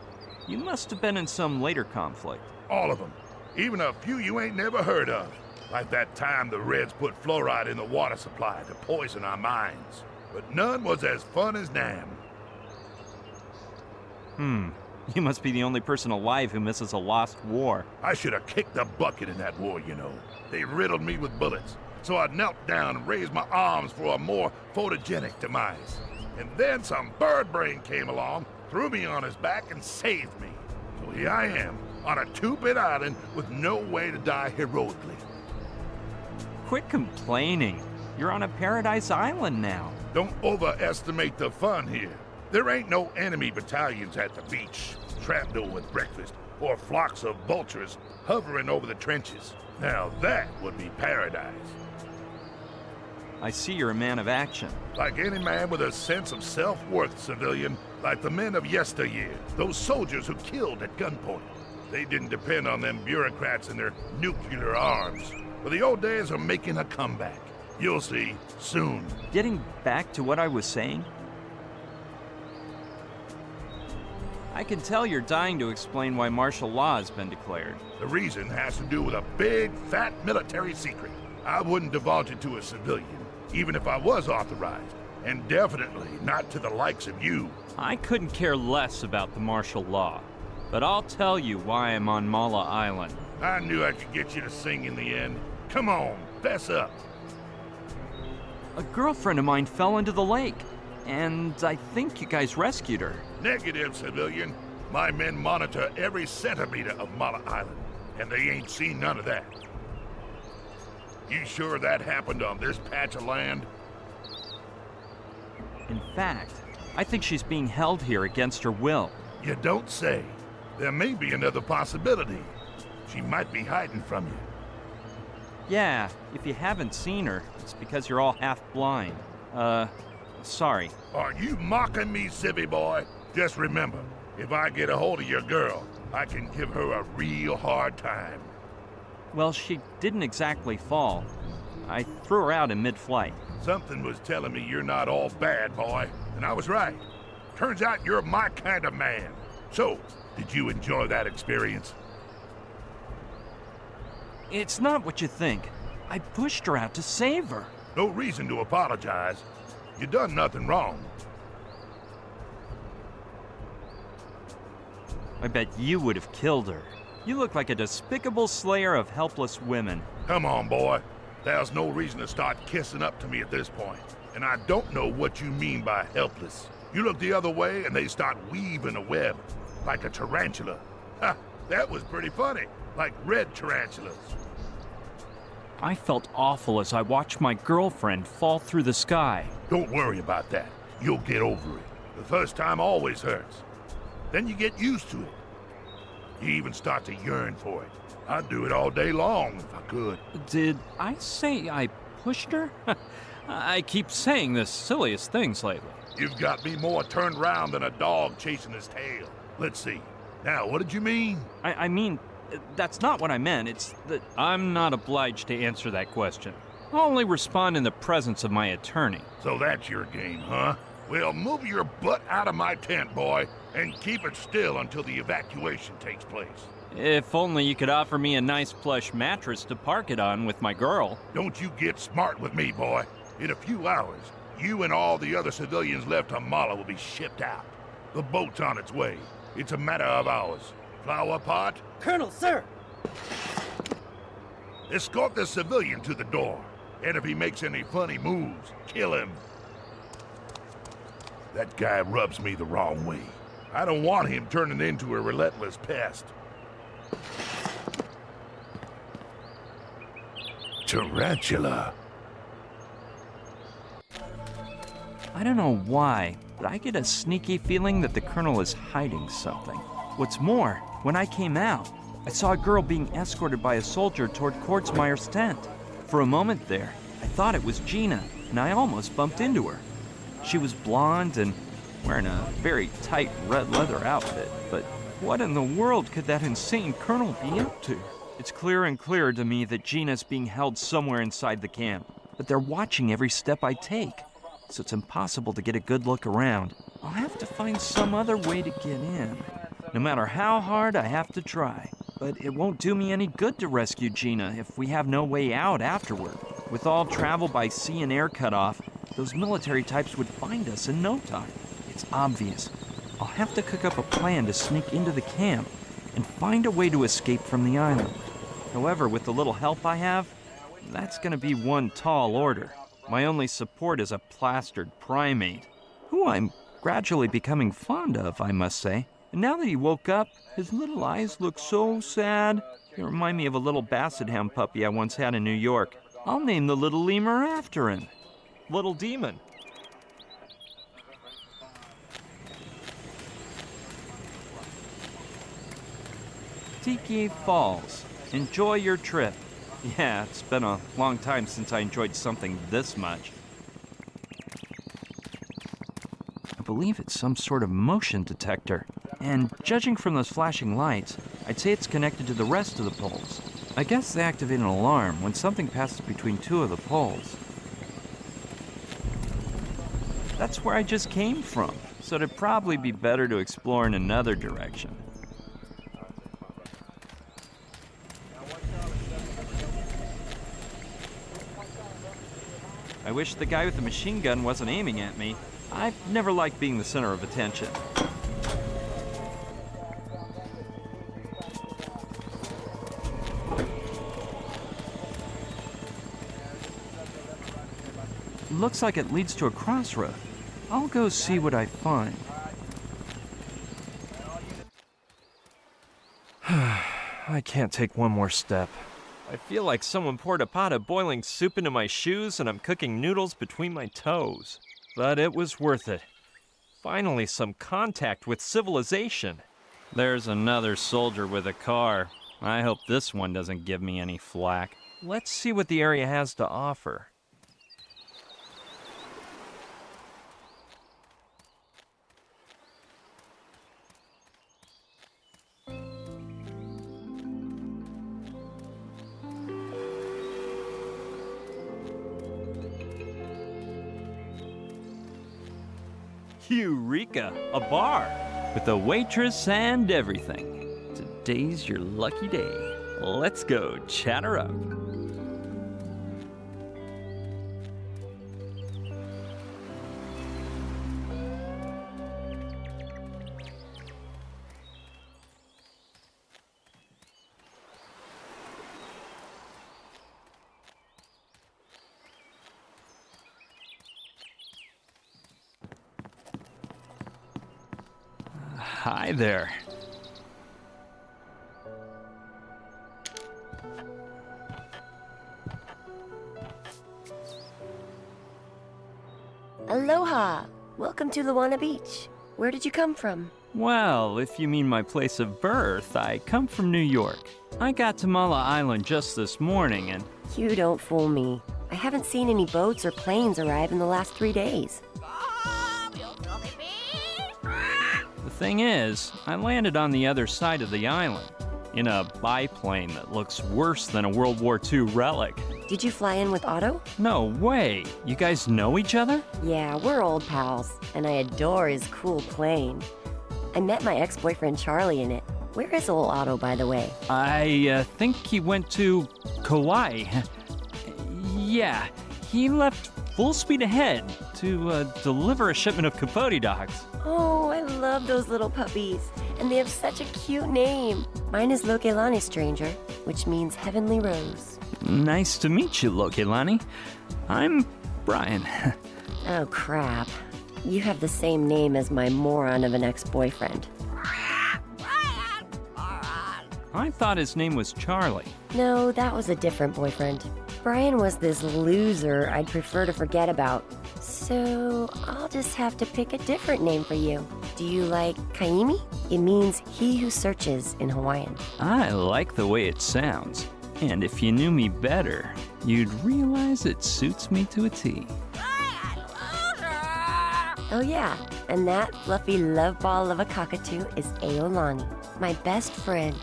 You must have been in some later conflict. All of them. Even a few you ain't never heard of. Like that time the Reds put fluoride in the water supply to poison our minds. But none was as fun as Nam. You must be the only person alive who misses a lost war. I should have kicked the bucket in that war, you know. They riddled me with bullets. So I knelt down and raised my arms for a more photogenic demise. And then some bird brain came along, threw me on his back, and saved me. So here I am, on a 2-bit island with no way to die heroically. Quit complaining. You're on a paradise island now. Don't overestimate the fun here. There ain't no enemy battalions at the beach, shrapnel with breakfast, or flocks of vultures hovering over the trenches. Now that would be paradise. I see you're a man of action. Like any man with a sense of self-worth, civilian, like the men of yesteryear, those soldiers who killed at gunpoint. They didn't depend on them bureaucrats and their nuclear arms. But the old days are making a comeback. You'll see, soon. Getting back to what I was saying, I can tell you're dying to explain why martial law has been declared. The reason has to do with a big, fat military secret. I wouldn't divulge it to a civilian, even if I was authorized. And definitely not to the likes of you. I couldn't care less about the martial law, but I'll tell you why I'm on Mala Island. I knew I could get you to sing in the end. Come on, fess up. A girlfriend of mine fell into the lake, and I think you guys rescued her. Negative, civilian. My men monitor every centimeter of Mala Island, and they ain't seen none of that. You sure that happened on this patch of land? In fact, I think she's being held here against her will. You don't say. There may be another possibility. She might be hiding from you. Yeah, if you haven't seen her, it's because you're all half blind. Sorry. Are you mocking me, civvy boy? Just remember, if I get a hold of your girl, I can give her a real hard time. Well, she didn't exactly fall. I threw her out in mid-flight. Something was telling me you're not all bad, boy, and I was right. Turns out you're my kind of man. So, did you enjoy that experience? It's not what you think. I pushed her out to save her. No reason to apologize. You done nothing wrong. I bet you would have killed her. You look like a despicable slayer of helpless women. Come on, boy. There's no reason to start kissing up to me at this point. And I don't know what you mean by helpless. You look the other way and they start weaving a web, like a tarantula. Ha! That was pretty funny, like red tarantulas. I felt awful as I watched my girlfriend fall through the sky. Don't worry about that. You'll get over it. The first time always hurts. Then you get used to it. You even start to yearn for it. I'd do it all day long if I could. Did I say I pushed her? I keep saying the silliest things lately. You've got me more turned round than a dog chasing his tail. Let's see. Now, what did you mean? I mean, that's not what I meant. It's that I'm not obliged to answer that question. I'll only respond in the presence of my attorney. So that's your game, huh? Well, move your butt out of my tent, boy, and keep it still until the evacuation takes place. If only you could offer me a nice plush mattress to park it on with my girl. Don't you get smart with me, boy. In a few hours, you and all the other civilians left on Mala will be shipped out. The boat's on its way. It's a matter of hours. Flower pot? Colonel, sir! Escort the civilian to the door. And if he makes any funny moves, kill him. That guy rubs me the wrong way. I don't want him turning into a relentless pest. Tarantula. I don't know why, but I get a sneaky feeling that the Colonel is hiding something. What's more, when I came out, I saw a girl being escorted by a soldier toward Kortzmeyer's tent. For a moment there, I thought it was Gina, and I almost bumped into her. She was blonde and wearing a very tight red leather outfit, but what in the world could that insane Colonel be up to? It's clearer and clearer to me that Gina's being held somewhere inside the camp, but they're watching every step I take, so it's impossible to get a good look around. I'll have to find some other way to get in, no matter how hard I have to try. But it won't do me any good to rescue Gina if we have no way out afterward. With all travel by sea and air cut off, those military types would find us in no time. It's obvious. I'll have to cook up a plan to sneak into the camp and find a way to escape from the island. However, with the little help I have, that's gonna be one tall order. My only support is a plastered primate, who I'm gradually becoming fond of, I must say. And now that he woke up, his little eyes look so sad. They remind me of a little basset hound puppy I once had in New York. I'll name the little lemur after him. Little Demon. Tiki Falls. Enjoy your trip. Yeah, it's been a long time since I enjoyed something this much. I believe it's some sort of motion detector. And judging from those flashing lights, I'd say it's connected to the rest of the poles. I guess they activate an alarm when something passes between two of the poles. That's where I just came from, so it'd probably be better to explore in another direction. I wish the guy with the machine gun wasn't aiming at me. I've never liked being the center of attention. Looks like it leads to a crossroad. I'll go see what I find. I can't take one more step. I feel like someone poured a pot of boiling soup into my shoes and I'm cooking noodles between my toes. But it was worth it. Finally, some contact with civilization. There's another soldier with a car. I hope this one doesn't give me any flack. Let's see what the area has to offer. Eureka! A bar! With a waitress and everything. Today's your lucky day. Let's go chatter up. Hi there. Aloha! Welcome to Luana Beach. Where did you come from? Well, if you mean my place of birth, I come from New York. I got to Mala Island just this morning and... You don't fool me. I haven't seen any boats or planes arrive in the last 3 days. The thing is, I landed on the other side of the island, in a biplane that looks worse than a World War II relic. Did you fly in with Otto? No way! You guys know each other? Yeah, we're old pals, and I adore his cool plane. I met my ex-boyfriend Charlie in it. Where is old Otto, by the way? I think he went to Kauai. Yeah, he left full speed ahead to deliver a shipment of Capote dogs. Oh, I love those little puppies. And they have such a cute name. Mine is Lokelani Stranger, which means Heavenly Rose. Nice to meet you, Lokelani. I'm Brian. Oh, crap. You have the same name as my moron of an ex-boyfriend. I thought his name was Charlie. No, that was a different boyfriend. Brian was this loser I'd prefer to forget about. So I'll just have to pick a different name for you. Do you like Kaimi? It means he who searches in Hawaiian. I like the way it sounds. And if you knew me better, you'd realize it suits me to a T. Oh yeah, and that fluffy love ball of a cockatoo is Aolani, my best friend,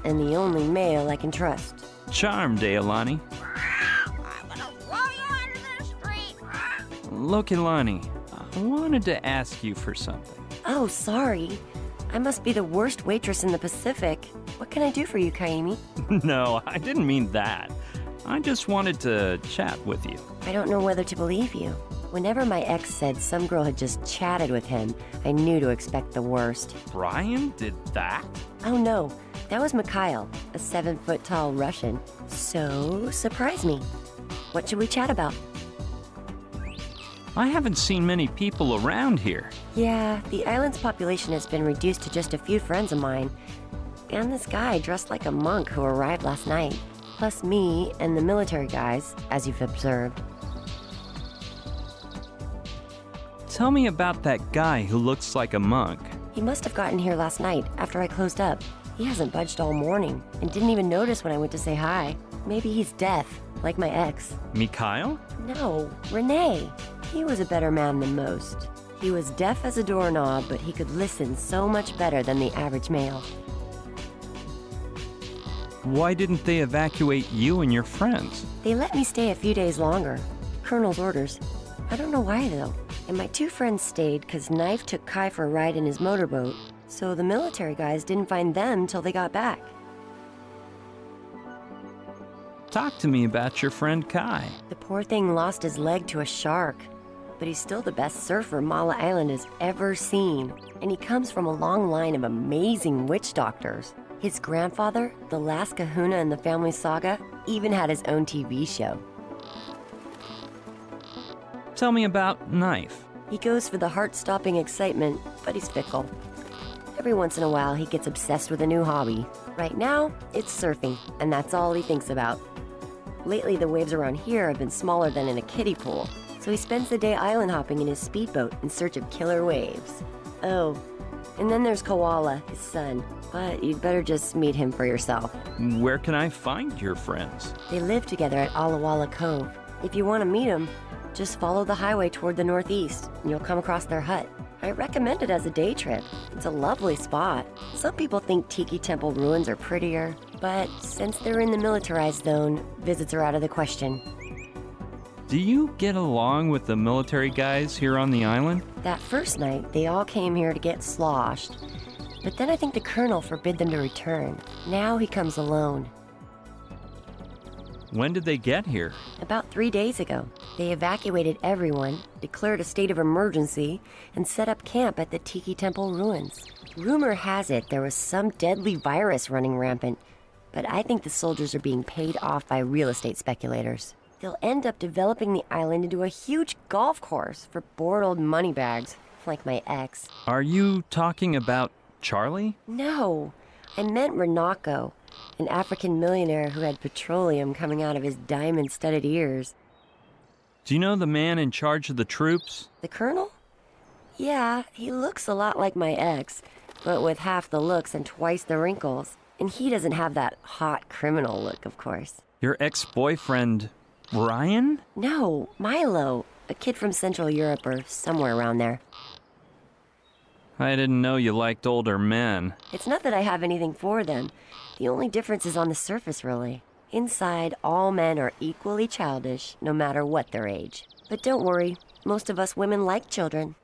and the only male I can trust. Charmed, Aolani. Lokelani, I wanted to ask you for something. Oh, sorry. I must be the worst waitress in the Pacific. What can I do for you, Kaimi? No, I didn't mean that. I just wanted to chat with you. I don't know whether to believe you. Whenever my ex said some girl had just chatted with him, I knew to expect the worst. Brian did that? Oh no, that was Mikhail, a 7-foot-tall Russian. So, surprise me. What should we chat about? I haven't seen many people around here. Yeah, the island's population has been reduced to just a few friends of mine. And this guy dressed like a monk who arrived last night. Plus me and the military guys, as you've observed. Tell me about that guy who looks like a monk. He must have gotten here last night, after I closed up. He hasn't budged all morning, and didn't even notice when I went to say hi. Maybe he's deaf, like my ex. Mikhail? No, Renee. He was a better man than most. He was deaf as a doorknob, but he could listen so much better than the average male. Why didn't they evacuate you and your friends? They let me stay a few days longer. Colonel's orders. I don't know why, though. And my two friends stayed because Knife took Kai for a ride in his motorboat, so the military guys didn't find them till they got back. Talk to me about your friend Kai. The poor thing lost his leg to a shark, but he's still the best surfer Mala Island has ever seen. And he comes from a long line of amazing witch doctors. His grandfather, the last kahuna in the family saga, even had his own TV show. Tell me about Knife. He goes for the heart-stopping excitement, but he's fickle. Every once in a while, he gets obsessed with a new hobby. Right now, it's surfing, and that's all he thinks about. Lately, the waves around here have been smaller than in a kiddie pool, so he spends the day island hopping in his speedboat in search of killer waves. Oh, and then there's Koala, his son, but you'd better just meet him for yourself. Where can I find your friends? They live together at Alawala Cove. If you want to meet them, just follow the highway toward the northeast, and you'll come across their hut. I recommend it as a day trip. It's a lovely spot. Some people think Tiki Temple ruins are prettier, but since they're in the militarized zone, visits are out of the question. Do you get along with the military guys here on the island? That first night, they all came here to get sloshed. But then I think the colonel forbid them to return. Now he comes alone. When did they get here? About 3 days ago. They evacuated everyone, declared a state of emergency, and set up camp at the Tiki Temple ruins. Rumor has it there was some deadly virus running rampant, but I think the soldiers are being paid off by real estate speculators. They'll end up developing the island into a huge golf course for bored old moneybags, like my ex. Are you talking about Charlie? No, I meant Renako, an African millionaire who had petroleum coming out of his diamond-studded ears. Do you know the man in charge of the troops? The colonel? Yeah, he looks a lot like my ex, but with half the looks and twice the wrinkles. And he doesn't have that hot criminal look, of course. Your ex-boyfriend, Ryan? No, Milo, a kid from Central Europe or somewhere around there. I didn't know you liked older men. It's not that I have anything for them. The only difference is on the surface, really. Inside, all men are equally childish, no matter what their age. But don't worry, most of us women like children.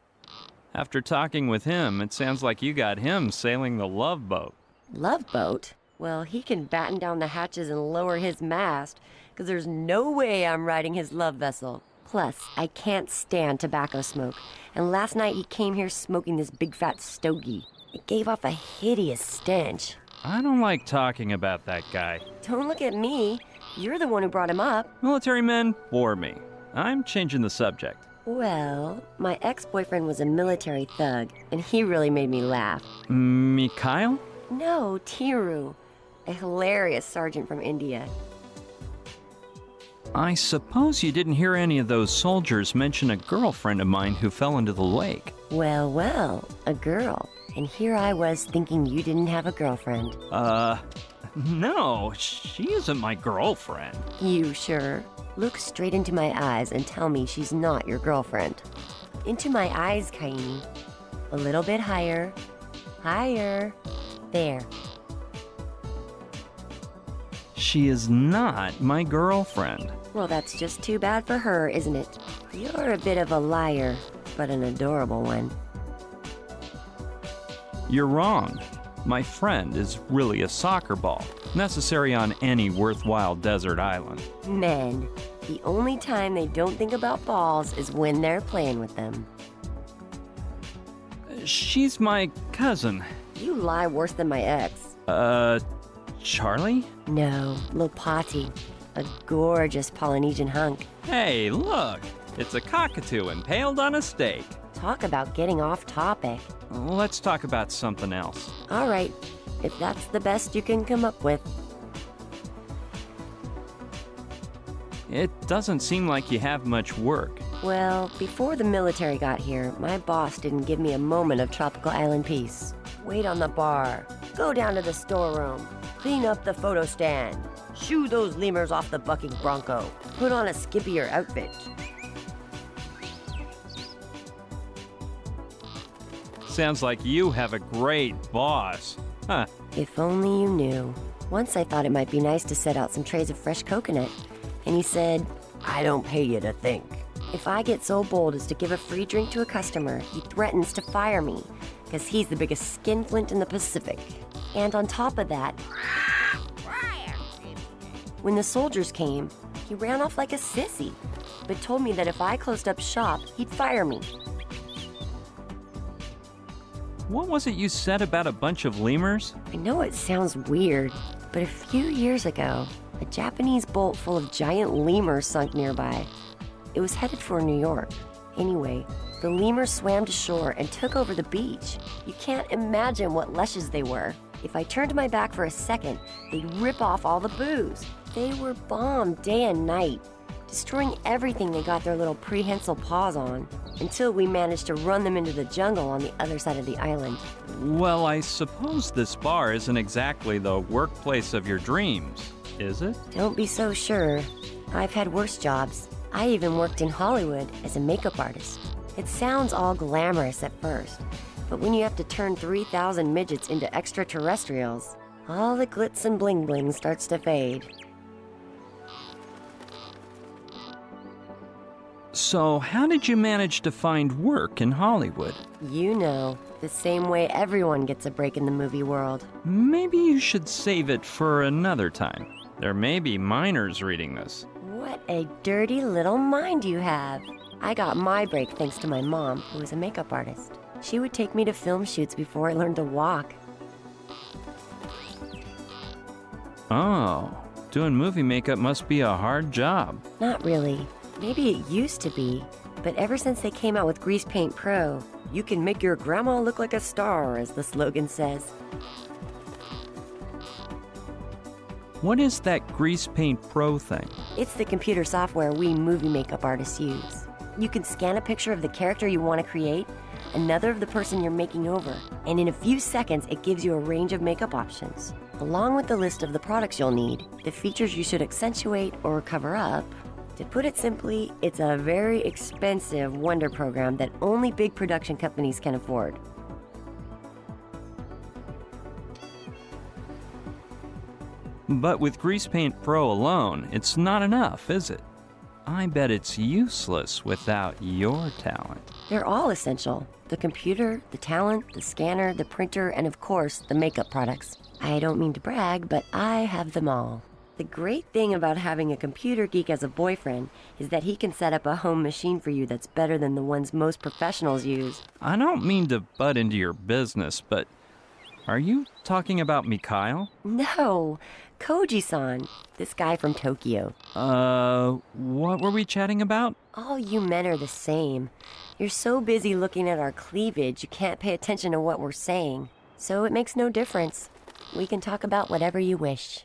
After talking with him, it sounds like you got him sailing the Love Boat. Love Boat? Well, he can batten down the hatches and lower his mast, because there's no way I'm riding his love vessel. Plus, I can't stand tobacco smoke, and last night he came here smoking this big fat stogie. It gave off a hideous stench. I don't like talking about that guy. Don't look at me. You're the one who brought him up. Military men bore me. I'm changing the subject. Well, my ex-boyfriend was a military thug, and he really made me laugh. Mikhail? No, Tiru, a hilarious sergeant from India. I suppose you didn't hear any of those soldiers mention a girlfriend of mine who fell into the lake. Well, well, a girl. And here I was thinking you didn't have a girlfriend. No, she isn't my girlfriend. You sure? Look straight into my eyes and tell me she's not your girlfriend. Into my eyes, Kaini. A little bit higher. Higher. There. She is not my girlfriend. Well, that's just too bad for her, isn't it? You're a bit of a liar, but an adorable one. You're wrong. My friend is really a soccer ball, necessary on any worthwhile desert island. Men, the only time they don't think about balls is when they're playing with them. She's my cousin. You lie worse than my ex. Charlie? No, Lopati, a gorgeous Polynesian hunk. Hey, look! It's a cockatoo impaled on a stake. Talk about getting off topic. Let's talk about something else. All right, if that's the best you can come up with. It doesn't seem like you have much work. Well, before the military got here, my boss didn't give me a moment of tropical island peace. Wait on the bar. Go down to the storeroom. Clean up the photo stand. Shoo those lemurs off the bucking bronco. Put on a skippier outfit. Sounds like you have a great boss. Huh. If only you knew. Once I thought it might be nice to set out some trays of fresh coconut, and he said, "I don't pay you to think." If I get so bold as to give a free drink to a customer, he threatens to fire me, because he's the biggest skinflint in the Pacific. And on top of that, when the soldiers came, he ran off like a sissy, but told me that if I closed up shop, he'd fire me. What was it you said about a bunch of lemurs? I know it sounds weird, but a few years ago, a Japanese boat full of giant lemurs sunk nearby. It was headed for New York. Anyway, the lemurs swam to shore and took over the beach. You can't imagine what lushes they were. If I turned my back for a second, they'd rip off all the booze. They were bombed day and night, destroying everything they got their little prehensile paws on, until we managed to run them into the jungle on the other side of the island. Well, I suppose this bar isn't exactly the workplace of your dreams, is it? Don't be so sure. I've had worse jobs. I even worked in Hollywood as a makeup artist. It sounds all glamorous at first, but when you have to turn 3,000 midgets into extraterrestrials, all the glitz and bling bling starts to fade. So, how did you manage to find work in Hollywood? You know, the same way everyone gets a break in the movie world. Maybe you should save it for another time. There may be minors reading this. What a dirty little mind you have. I got my break thanks to my mom, who was a makeup artist. She would take me to film shoots before I learned to walk. Oh, doing movie makeup must be a hard job. Not really. Maybe it used to be, but ever since they came out with Grease Paint Pro, you can make your grandma look like a star, as the slogan says. What is that Grease Paint Pro thing? It's the computer software we movie makeup artists use. You can scan a picture of the character you want to create, another of the person you're making over, and in a few seconds it gives you a range of makeup options. Along with the list of the products you'll need, the features you should accentuate or cover up. To put it simply, it's a very expensive wonder program that only big production companies can afford. But with Grease Paint Pro alone, it's not enough, is it? I bet it's useless without your talent. They're all essential. The computer, the talent, the scanner, the printer, and of course, the makeup products. I don't mean to brag, but I have them all. The great thing about having a computer geek as a boyfriend is that he can set up a home machine for you that's better than the ones most professionals use. I don't mean to butt into your business, but are you talking about Mikhail? No, Koji-san, this guy from Tokyo. What were we chatting about? All you men are the same. You're so busy looking at our cleavage, you can't pay attention to what we're saying. So it makes no difference. We can talk about whatever you wish.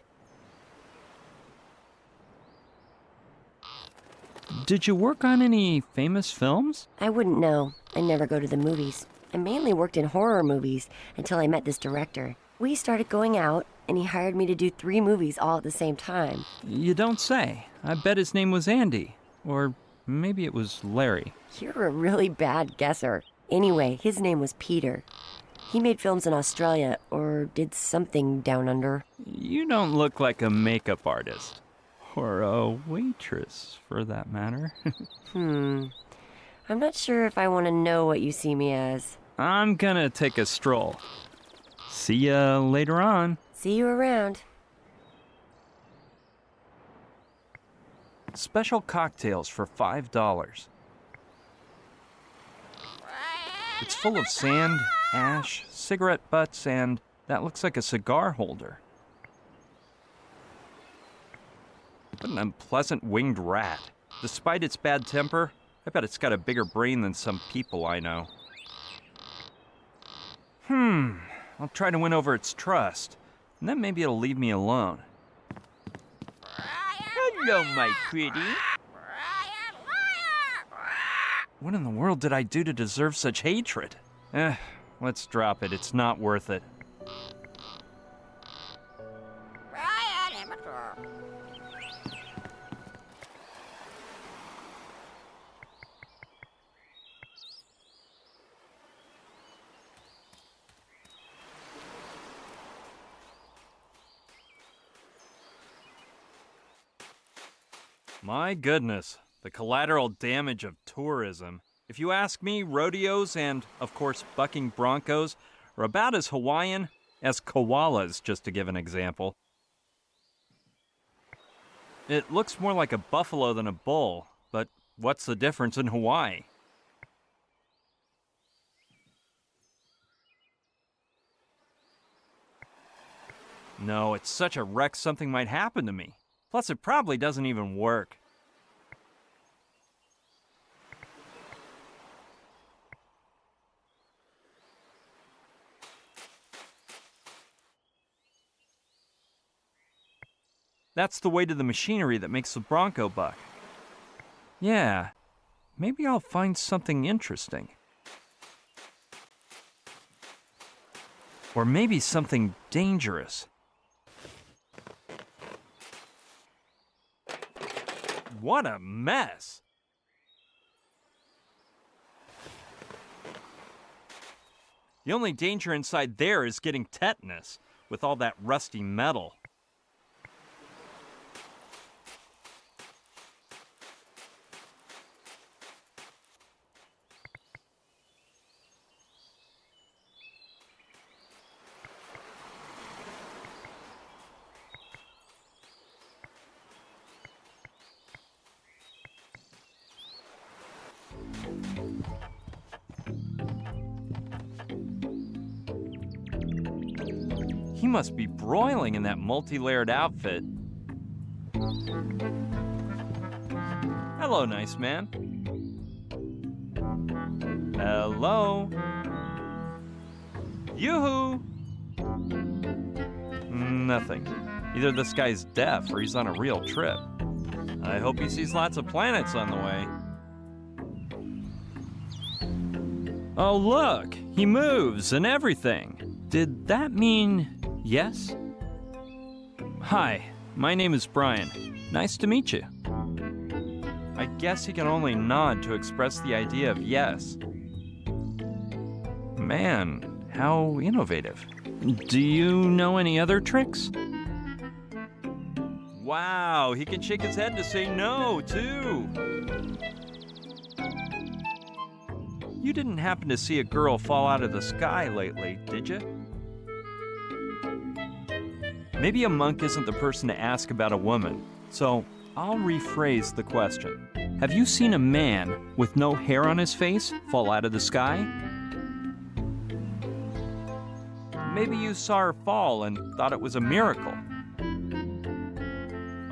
Did you work on any famous films? I wouldn't know. I never go to the movies. I mainly worked in horror movies until I met this director. We started going out, and he hired me to do 3 movies all at the same time. You don't say. I bet his name was Andy. Or maybe it was Larry. You're a really bad guesser. Anyway, his name was Peter. He made films in Australia, or did something down under. You don't look like a makeup artist. Or a waitress, for that matter. I'm not sure if I want to know what you see me as. I'm gonna take a stroll. See ya later on. See you around. Special cocktails for $5. It's full of sand, ash, cigarette butts, and that looks like a cigar holder. What an unpleasant winged rat. Despite its bad temper, I bet it's got a bigger brain than some people I know. I'll try to win over its trust, and then maybe it'll leave me alone. Hello, my pretty. What in the world did I do to deserve such hatred? Let's drop it. It's not worth it. My goodness, the collateral damage of tourism. If you ask me, rodeos and, of course, bucking broncos are about as Hawaiian as koalas, just to give an example. It looks more like a buffalo than a bull, but what's the difference in Hawaii? No, it's such a wreck something might happen to me. Plus, it probably doesn't even work. That's the weight of the machinery that makes the Bronco buck. Yeah, maybe I'll find something interesting. Or maybe something dangerous. What a mess! The only danger inside there is getting tetanus with all that rusty metal. He must be broiling in that multi-layered outfit. Hello, nice man. Hello? Yoo-hoo! Nothing. Either this guy's deaf or he's on a real trip. I hope he sees lots of planets on the way. Oh, look! He moves and everything. Did that mean yes? Hi, my name is Brian. Nice to meet you. I guess he can only nod to express the idea of yes. Man, how innovative. Do you know any other tricks? Wow, he can shake his head to say no, too. You didn't happen to see a girl fall out of the sky lately, did you? Maybe a monk isn't the person to ask about a woman, so I'll rephrase the question. Have you seen a man with no hair on his face fall out of the sky? Maybe you saw her fall and thought it was a miracle.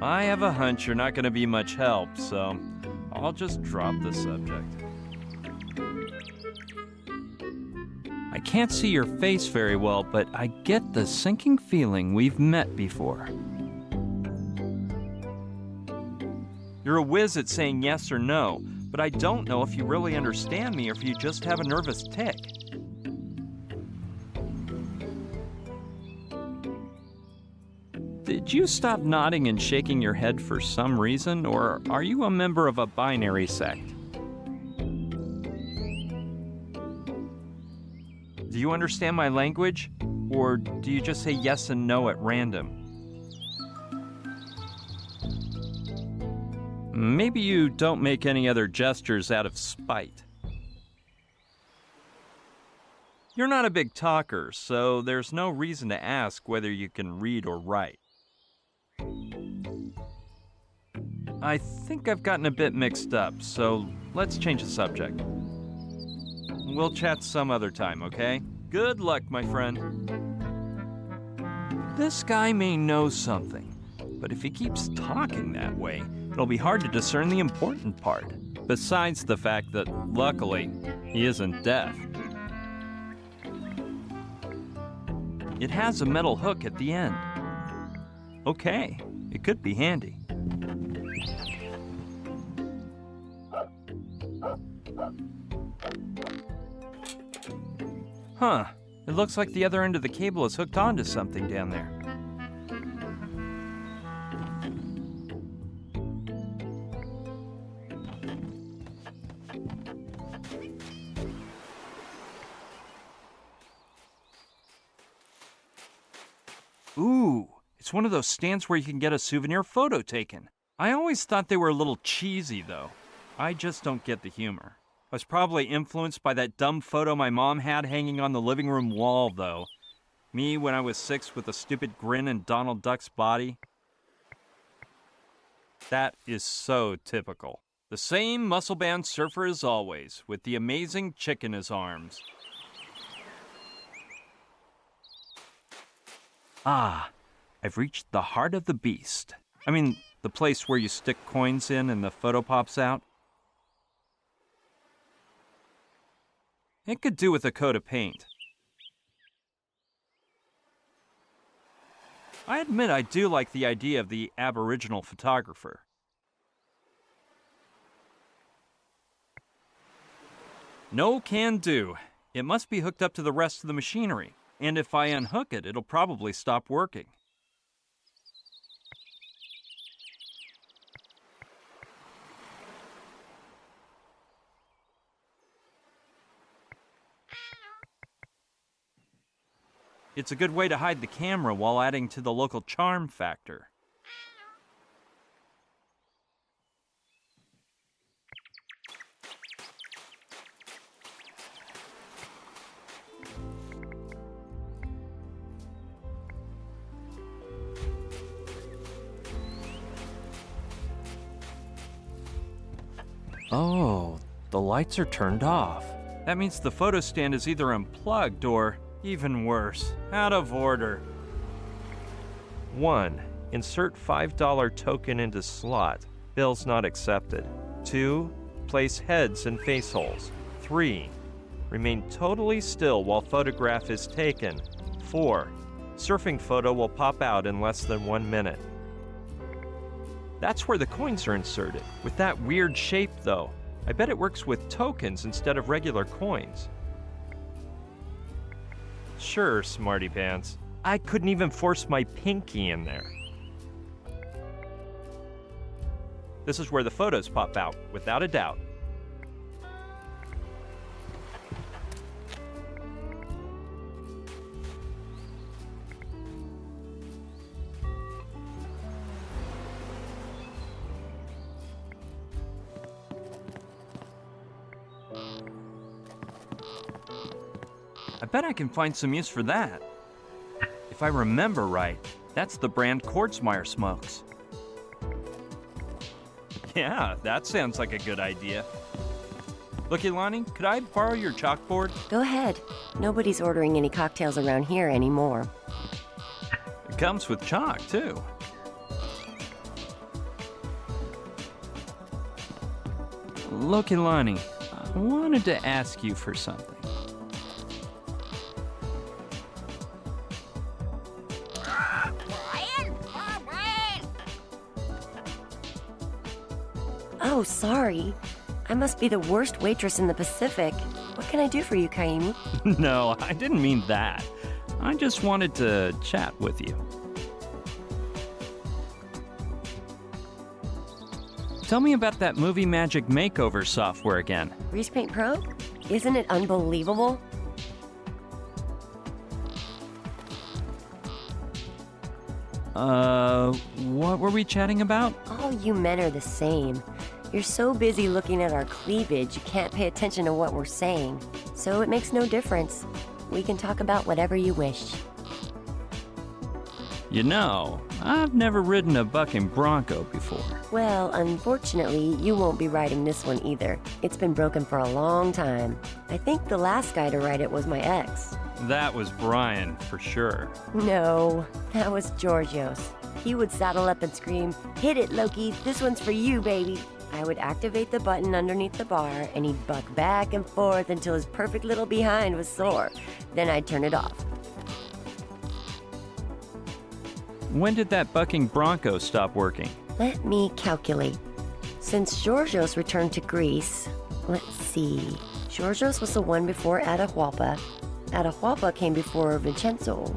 I have a hunch you're not going to be much help, so I'll just drop the subject. I can't see your face very well, but I get the sinking feeling we've met before. You're a whiz at saying yes or no, but I don't know if you really understand me or if you just have a nervous tick. Did you stop nodding and shaking your head for some reason, or are you a member of a binary sect? Do you understand my language, or do you just say yes and no at random? Maybe you don't make any other gestures out of spite. You're not a big talker, so there's no reason to ask whether you can read or write. I think I've gotten a bit mixed up, so let's change the subject. We'll chat some other time, okay? Good luck, my friend. This guy may know something, but if he keeps talking that way, it'll be hard to discern the important part, besides the fact that, luckily, he isn't deaf. It has a metal hook at the end. Okay, it could be handy. Huh, it looks like the other end of the cable is hooked onto something down there. Ooh, it's one of those stands where you can get a souvenir photo taken. I always thought they were a little cheesy, though. I just don't get the humor. I was probably influenced by that dumb photo my mom had hanging on the living room wall, though. Me when I was 6 with a stupid grin and Donald Duck's body. That is so typical. The same muscle-bound surfer as always, with the amazing chick in his arms. Ah, I've reached the heart of the beast. I mean, the place where you stick coins in and the photo pops out. It could do with a coat of paint. I admit I do like the idea of the Aboriginal photographer. No can do. It must be hooked up to the rest of the machinery, and if I unhook it, it'll probably stop working. It's a good way to hide the camera while adding to the local charm factor. Oh, the lights are turned off. That means the photo stand is either unplugged or, even worse, out of order. 1. Insert $5 token into slot. Bills not accepted. 2. Place heads in face holes. 3. Remain totally still while photograph is taken. 4. Surfing photo will pop out in less than 1 minute. That's where the coins are inserted. With that weird shape, though. I bet it works with tokens instead of regular coins. Sure, smarty pants. I couldn't even force my pinky in there. This is where the photos pop out, without a doubt. I bet I can find some use for that. If I remember right, that's the brand Kordsmeyer smokes. Yeah, that sounds like a good idea. Look, Ilani, could I borrow your chalkboard? Go ahead. Nobody's ordering any cocktails around here anymore. It comes with chalk, too. Look, Ilani, I wanted to ask you for something. Oh, sorry. I must be the worst waitress in the Pacific. What can I do for you, Kaimi? No, I didn't mean that. I just wanted to chat with you. Tell me about that Movie Magic makeover software again. Grease Paint Pro? Isn't it unbelievable? What were we chatting about? All you men are the same. You're so busy looking at our cleavage, you can't pay attention to what we're saying. So it makes no difference. We can talk about whatever you wish. You know, I've never ridden a bucking bronco before. Well, unfortunately, you won't be riding this one either. It's been broken for a long time. I think the last guy to ride it was my ex. That was Brian, for sure. No, that was Georgios. He would saddle up and scream, "Hit it, Loki, this one's for you, baby." I would activate the button underneath the bar, and he'd buck back and forth until his perfect little behind was sore. Then I'd turn it off. When did that bucking bronco stop working? Let me calculate. Since Georgios returned to Greece, let's see. Georgios was the one before Atahualpa. Atahualpa came before Vincenzo.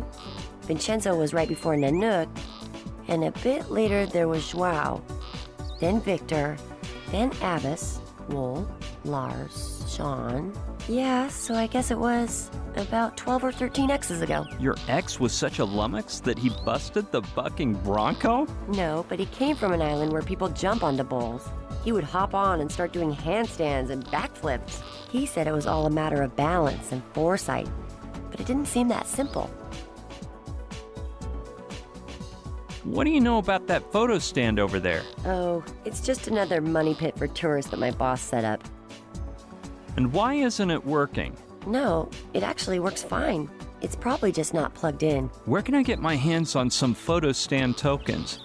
Vincenzo was right before Nanook. And a bit later there was Joao. Then Victor. Then Abbas, Wool, Lars, Sean. Yeah, so I guess it was about 12 or 13 X's ago. Your ex was such a lummox that he busted the bucking bronco? No, but he came from an island where people jump onto bulls. He would hop on and start doing handstands and backflips. He said it was all a matter of balance and foresight, but it didn't seem that simple. What do you know about that photo stand over there? Oh, it's just another money pit for tourists that my boss set up. And why isn't it working? No, it actually works fine. It's probably just not plugged in. Where can I get my hands on some photo stand tokens?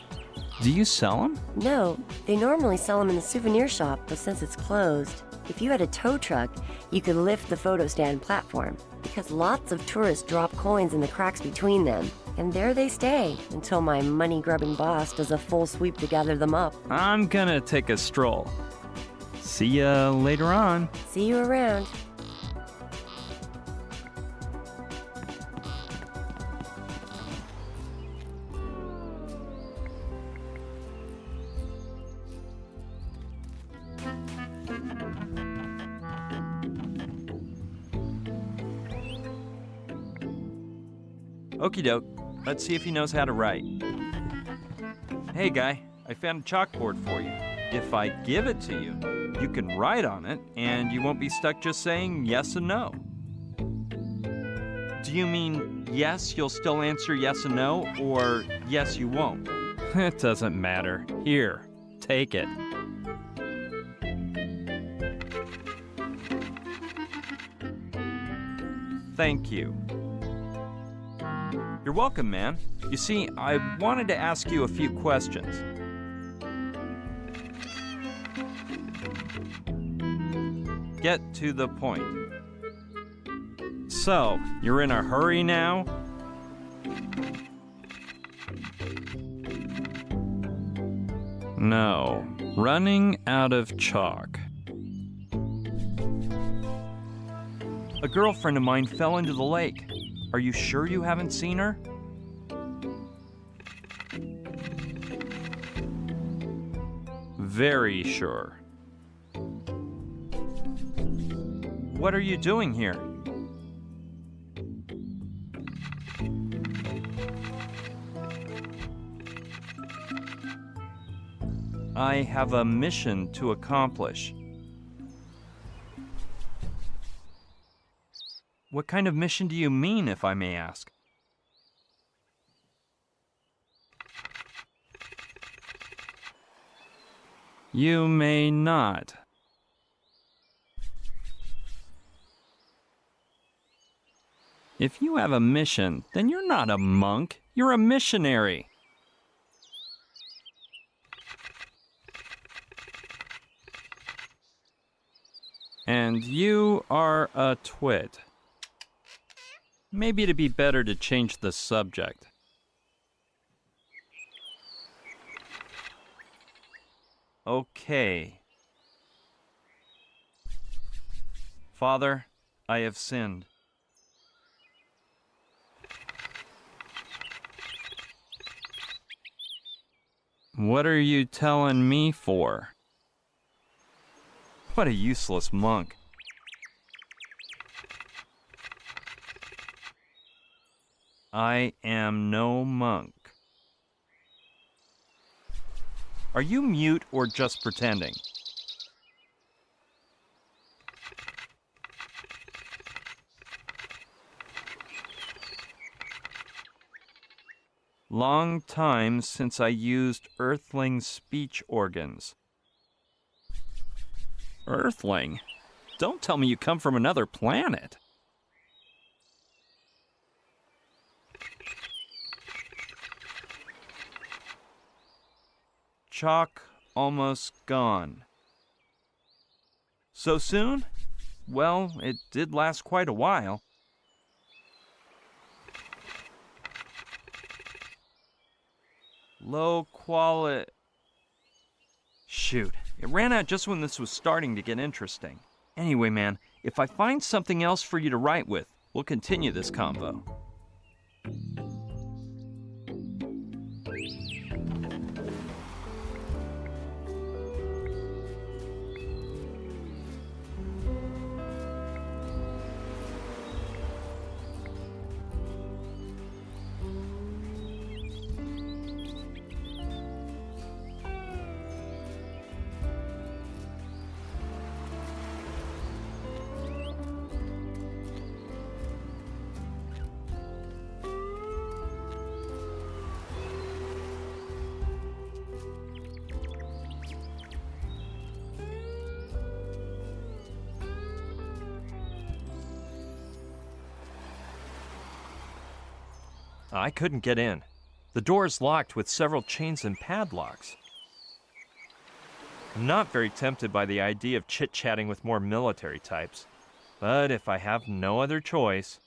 Do you sell them? No, they normally sell them in the souvenir shop, but since it's closed, if you had a tow truck, you could lift the photo stand platform, because lots of tourists drop coins in the cracks between them, and there they stay until my money-grubbing boss does a full sweep to gather them up. I'm gonna take a stroll. See ya later on. See you around. Okie doke. Let's see if he knows how to write. Hey guy, I found a chalkboard for you. If I give it to you, you can write on it and you won't be stuck just saying yes and no. Do you mean yes, you'll still answer yes and no, or yes, you won't? It doesn't matter. Here, take it. Thank you. You're welcome, man. You see, I wanted to ask you a few questions. Get to the point. So, you're in a hurry now? No. Running out of chalk. A girlfriend of mine fell into the lake. Are you sure you haven't seen her? Very sure. What are you doing here? I have a mission to accomplish. What kind of mission do you mean, if I may ask? You may not. If you have a mission, then you're not a monk, you're a missionary. And you are a twit. Maybe it'd be better to change the subject. Okay. Father, I have sinned. What are you telling me for? What a useless monk. I am no monk. Are you mute or just pretending? Long time since I used Earthling speech organs. Earthling? Don't tell me you come from another planet. Chalk almost gone. So soon? Well, it did last quite a while. Low quality. Shoot, it ran out just when this was starting to get interesting. Anyway, man, if I find something else for you to write with, we'll continue this convo. I couldn't get in. The door's locked with several chains and padlocks. I'm not very tempted by the idea of chit-chatting with more military types, but if I have no other choice...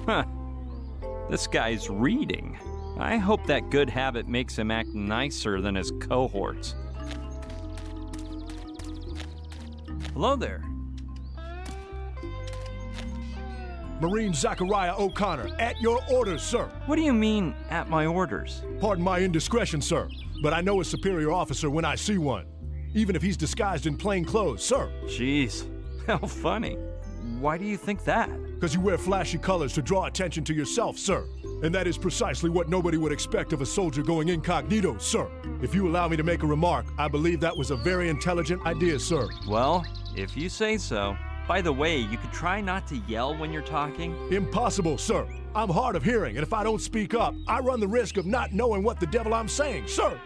Huh. This guy's reading. I hope that good habit makes him act nicer than his cohorts. Hello there. Marine Zachariah O'Connor, at your orders, sir. What do you mean, at my orders? Pardon my indiscretion, sir, but I know a superior officer when I see one, even if he's disguised in plain clothes, sir. Jeez, how funny. Why do you think that? Because you wear flashy colors to draw attention to yourself, sir. And that is precisely what nobody would expect of a soldier going incognito, sir. If you allow me to make a remark, I believe that was a very intelligent idea, sir. Well, if you say so. By the way, you could try not to yell when you're talking. Impossible, sir. I'm hard of hearing, and if I don't speak up, I run the risk of not knowing what the devil I'm saying, sir.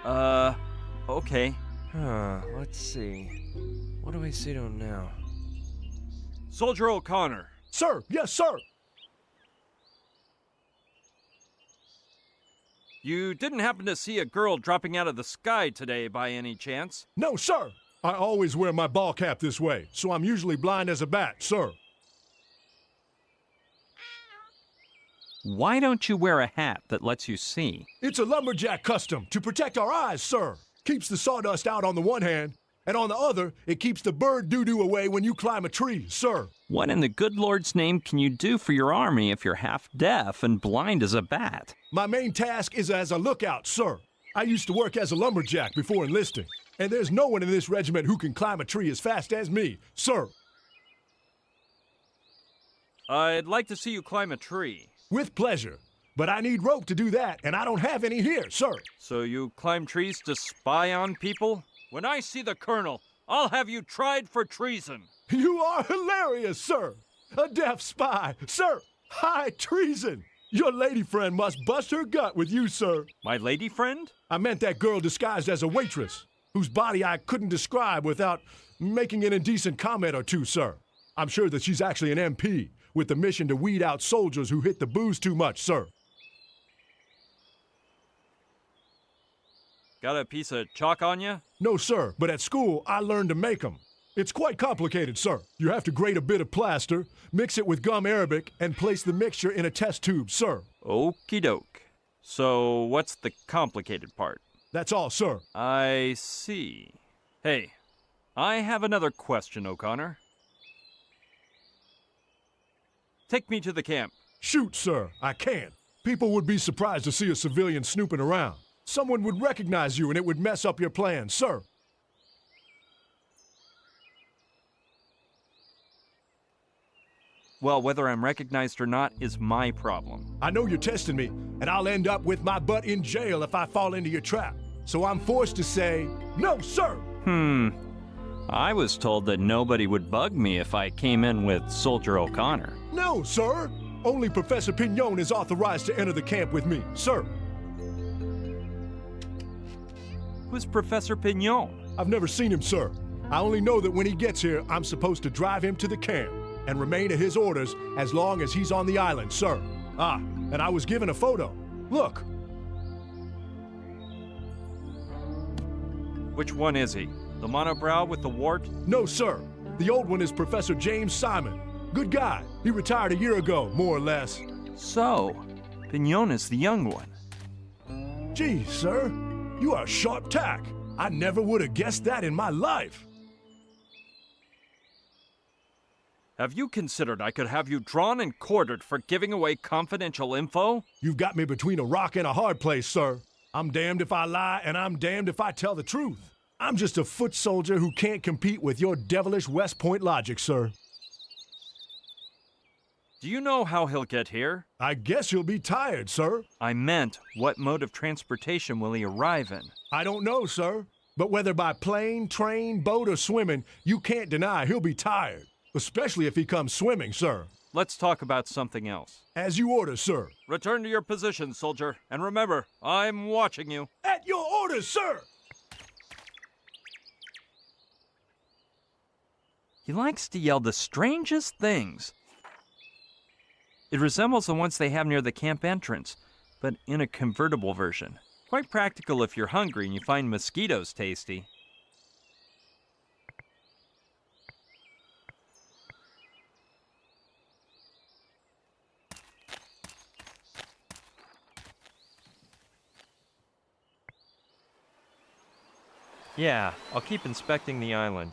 Okay. Let's see. What do I say to him now? Soldier O'Connor. Sir, yes, sir. You didn't happen to see a girl dropping out of the sky today by any chance? No, sir. I always wear my ball cap this way, so I'm usually blind as a bat, sir. Why don't you wear a hat that lets you see? It's a lumberjack custom to protect our eyes, sir. Keeps the sawdust out on the one hand, and on the other, it keeps the bird doo-doo away when you climb a tree, sir. What in the good Lord's name can you do for your army if you're half deaf and blind as a bat? My main task is as a lookout, sir. I used to work as a lumberjack before enlisting, and there's no one in this regiment who can climb a tree as fast as me, sir. I'd like to see you climb a tree. With pleasure. But I need rope to do that, and I don't have any here, sir. So you climb trees to spy on people? When I see the colonel, I'll have you tried for treason. You are hilarious, sir. A deaf spy. Sir, high treason. Your lady friend must bust her gut with you, sir. My lady friend? I meant that girl disguised as a waitress, whose body I couldn't describe without making an indecent comment or two, sir. I'm sure that she's actually an MP, with the mission to weed out soldiers who hit the booze too much, sir. Got a piece of chalk on you? No, sir, but at school, I learned to make them. It's quite complicated, sir. You have to grate a bit of plaster, mix it with gum arabic, and place the mixture in a test tube, sir. Okie doke. So what's the complicated part? That's all, sir. I see. Hey, I have another question, O'Connor. Take me to the camp. Shoot, sir, I can't. People would be surprised to see a civilian snooping around. Someone would recognize you and it would mess up your plans, sir. Well, whether I'm recognized or not is my problem. I know you're testing me, and I'll end up with my butt in jail if I fall into your trap. So I'm forced to say, no, sir. I was told that nobody would bug me if I came in with Soldier O'Connor. No, sir. Only Professor Pignon is authorized to enter the camp with me, sir. Who's Professor Pignon? I've never seen him, sir. I only know that when he gets here, I'm supposed to drive him to the camp and remain at his orders as long as he's on the island, sir. Ah, and I was given a photo. Look. Which one is he? The monobrow with the wart? No, sir. The old one is Professor James Simon. Good guy. He retired a year ago, more or less. So, Pignon is the young one. Gee, sir. You are sharp tack. I never would have guessed that in my life. Have you considered I could have you drawn and quartered for giving away confidential info? You've got me between a rock and a hard place, sir. I'm damned if I lie, and I'm damned if I tell the truth. I'm just a foot soldier who can't compete with your devilish West Point logic, sir. Do you know how he'll get here? I guess he'll be tired, sir. I meant, what mode of transportation will he arrive in? I don't know, sir. But whether by plane, train, boat, or swimming, you can't deny he'll be tired. Especially if he comes swimming, sir. Let's talk about something else. As you order, sir. Return to your position, soldier. And remember, I'm watching you. At your orders, sir! He likes to yell the strangest things. It resembles the ones they have near the camp entrance, but in a convertible version. Quite practical if you're hungry and you find mosquitoes tasty. Yeah, I'll keep inspecting the island.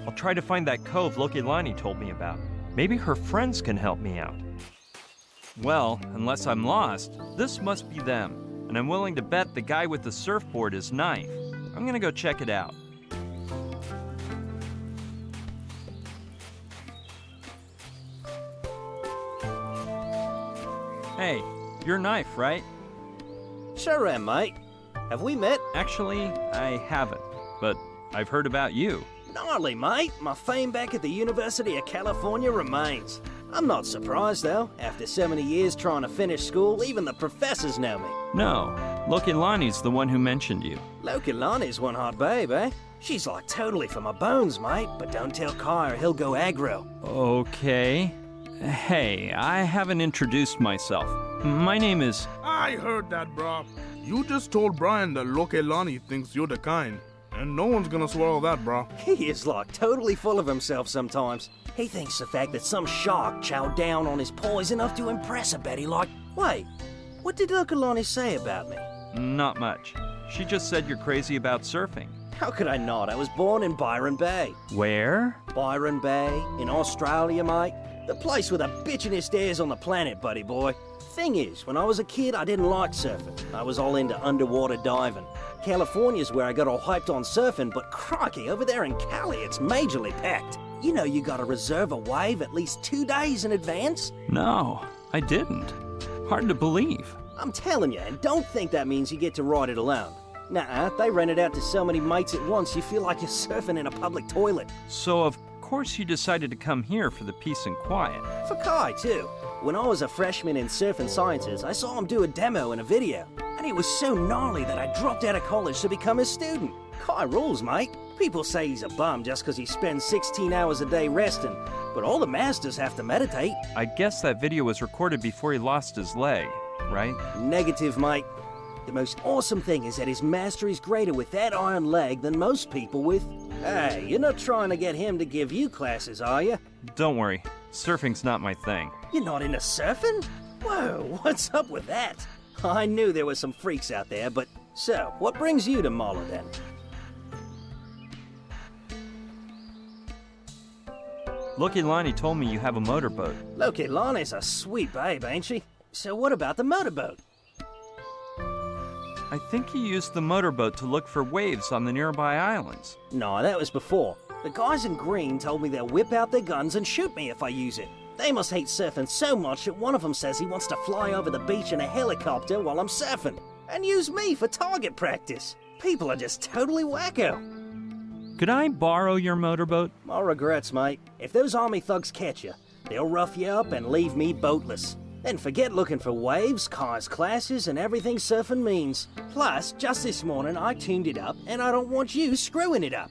I'll try to find that cove Lokilani told me about. Maybe her friends can help me out. Well, unless I'm lost, this must be them, and I'm willing to bet the guy with the surfboard is Knife. I'm gonna go check it out. Hey, you're Knife, right? Sure am, mate. Have we met? Actually, I haven't, but I've heard about you. Gnarly, mate. My fame back at the University of California remains. I'm not surprised, though. After so many years trying to finish school, even the professors know me. No, Lokilani's the one who mentioned you. Lokilani's one hot babe, eh? She's like totally for my bones, mate. But don't tell Kai or he'll go aggro. Okay. Hey, I haven't introduced myself. My name is... I heard that, bro. You just told Brian that Lokilani thinks you're the kind. And no one's gonna swallow that, bro. He is like totally full of himself sometimes. He thinks the fact that some shark chowed down on his paw is enough to impress a Betty like... Wait, what did Lokilani say about me? Not much. She just said you're crazy about surfing. How could I not? I was born in Byron Bay. Where? Byron Bay, in Australia, mate. The place with the bitchinest airs on the planet, buddy boy. Thing is, when I was a kid, I didn't like surfing. I was all into underwater diving. California's where I got all hyped on surfing, but crikey, over there in Cali, it's majorly packed. You know you gotta reserve a wave at least 2 days in advance? No, I didn't. Hard to believe. I'm telling you, and don't think that means you get to ride it alone. Nah, they rent it out to so many mates at once you feel like you're surfing in a public toilet. So of course you decided to come here for the peace and quiet. For Kai, too. When I was a freshman in Surfin' Sciences, I saw him do a demo in a video. And it was so gnarly that I dropped out of college to become his student. Kai rules, mate. People say he's a bum just because he spends 16 hours a day resting. But all the masters have to meditate. I guess that video was recorded before he lost his leg, right? Negative, mate. The most awesome thing is that his mastery is greater with that iron leg than most people with... Hey, you're not trying to get him to give you classes, are you? Don't worry. Surfing's not my thing. You're not into surfing? Whoa, what's up with that? I knew there were some freaks out there, but... So, what brings you to Mala, then? Lokilani told me you have a motorboat. Lokilani's a sweet babe, ain't she? So what about the motorboat? I think he used the motorboat to look for waves on the nearby islands. No, that was before. The guys in green told me they'll whip out their guns and shoot me if I use it. They must hate surfing so much that one of them says he wants to fly over the beach in a helicopter while I'm surfing. And use me for target practice. People are just totally wacko. Could I borrow your motorboat? My regrets, mate. If those army thugs catch you, they'll rough you up and leave me boatless. Then forget looking for waves, cars, classes, and everything surfing means. Plus, just this morning I tuned it up, and I don't want you screwing it up.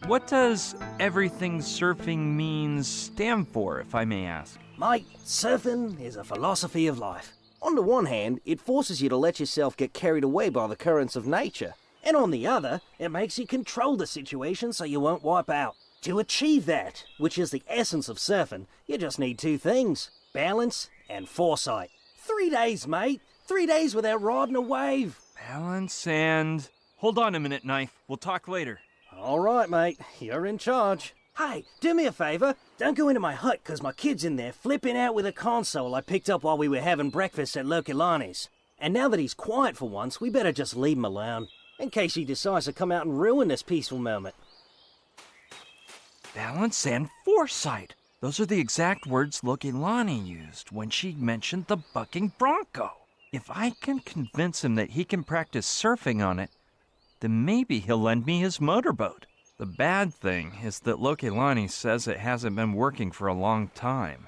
What does everything surfing means stand for, if I may ask? Mate, surfing is a philosophy of life. On the one hand, it forces you to let yourself get carried away by the currents of nature. And on the other, it makes you control the situation so you won't wipe out. To achieve that, which is the essence of surfing, you just need two things: balance and foresight. 3 days, mate. 3 days without riding a wave. Balance and... Hold on a minute, Knife. We'll talk later. All right, mate. You're in charge. Hey, do me a favor. Don't go into my hut, 'cause my kid's in there flipping out with a console I picked up while we were having breakfast at Lokelani's. And now that he's quiet for once, we better just leave him alone, in case he decides to come out and ruin this peaceful moment. Balance and foresight. Those are the exact words Lokelani used when she mentioned the bucking bronco. If I can convince him that he can practice surfing on it, then maybe he'll lend me his motorboat. The bad thing is that Lokelani says it hasn't been working for a long time.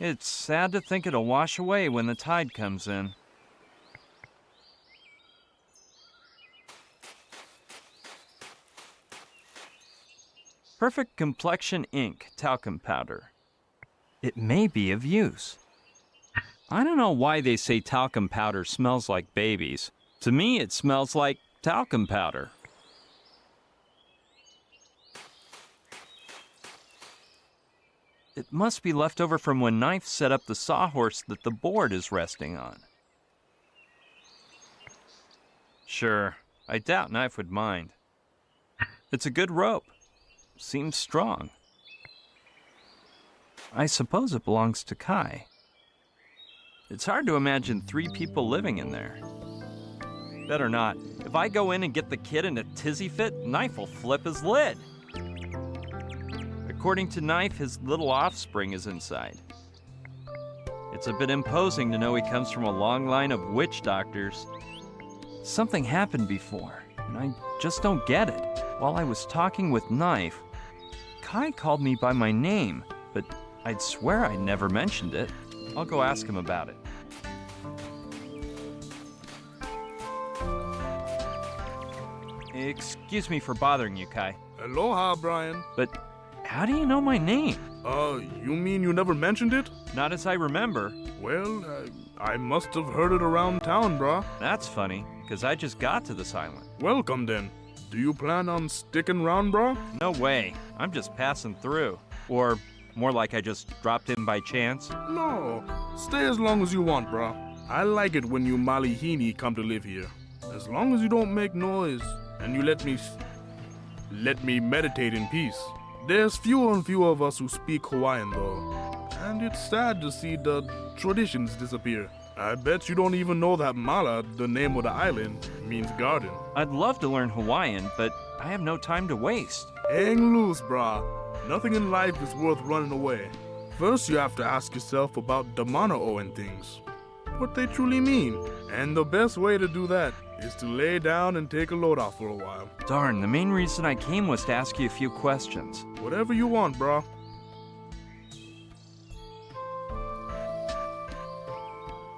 It's sad to think it'll wash away when the tide comes in. Perfect Complexion Ink talcum powder. It may be of use. I don't know why they say talcum powder smells like babies. To me, it smells like talcum powder. It must be left over from when Knife set up the sawhorse that the board is resting on. Sure, I doubt Knife would mind. It's a good rope. Seems strong. I suppose it belongs to Kai. It's hard to imagine 3 people living in there. Better not. If I go in and get the kid in a tizzy fit, Knife will flip his lid. According to Knife, his little offspring is inside. It's a bit imposing to know he comes from a long line of witch doctors. Something happened before, and I just don't get it. While I was talking with Knife, Kai called me by my name, but I'd swear I never mentioned it. I'll go ask him about it. Excuse me for bothering you, Kai. Aloha, Brian. But how do you know my name? You mean you never mentioned it? Not as I remember. Well, I must have heard it around town, brah. That's funny, because I just got to this island. Welcome, then. Do you plan on sticking around, brah? No way. I'm just passing through. Or more like I just dropped in by chance. No. Stay as long as you want, brah. I like it when you Malihini come to live here. As long as you don't make noise and you let me meditate in peace. There's fewer and fewer of us who speak Hawaiian, though. And it's sad to see the traditions disappear. I bet you don't even know that Mala, the name of the island, means garden. I'd love to learn Hawaiian, but I have no time to waste. Hang loose, brah. Nothing in life is worth running away. First, you have to ask yourself about the mana'o and things. What they truly mean. And the best way to do that is to lay down and take a load off for a while. Darn, the main reason I came was to ask you a few questions. Whatever you want, brah.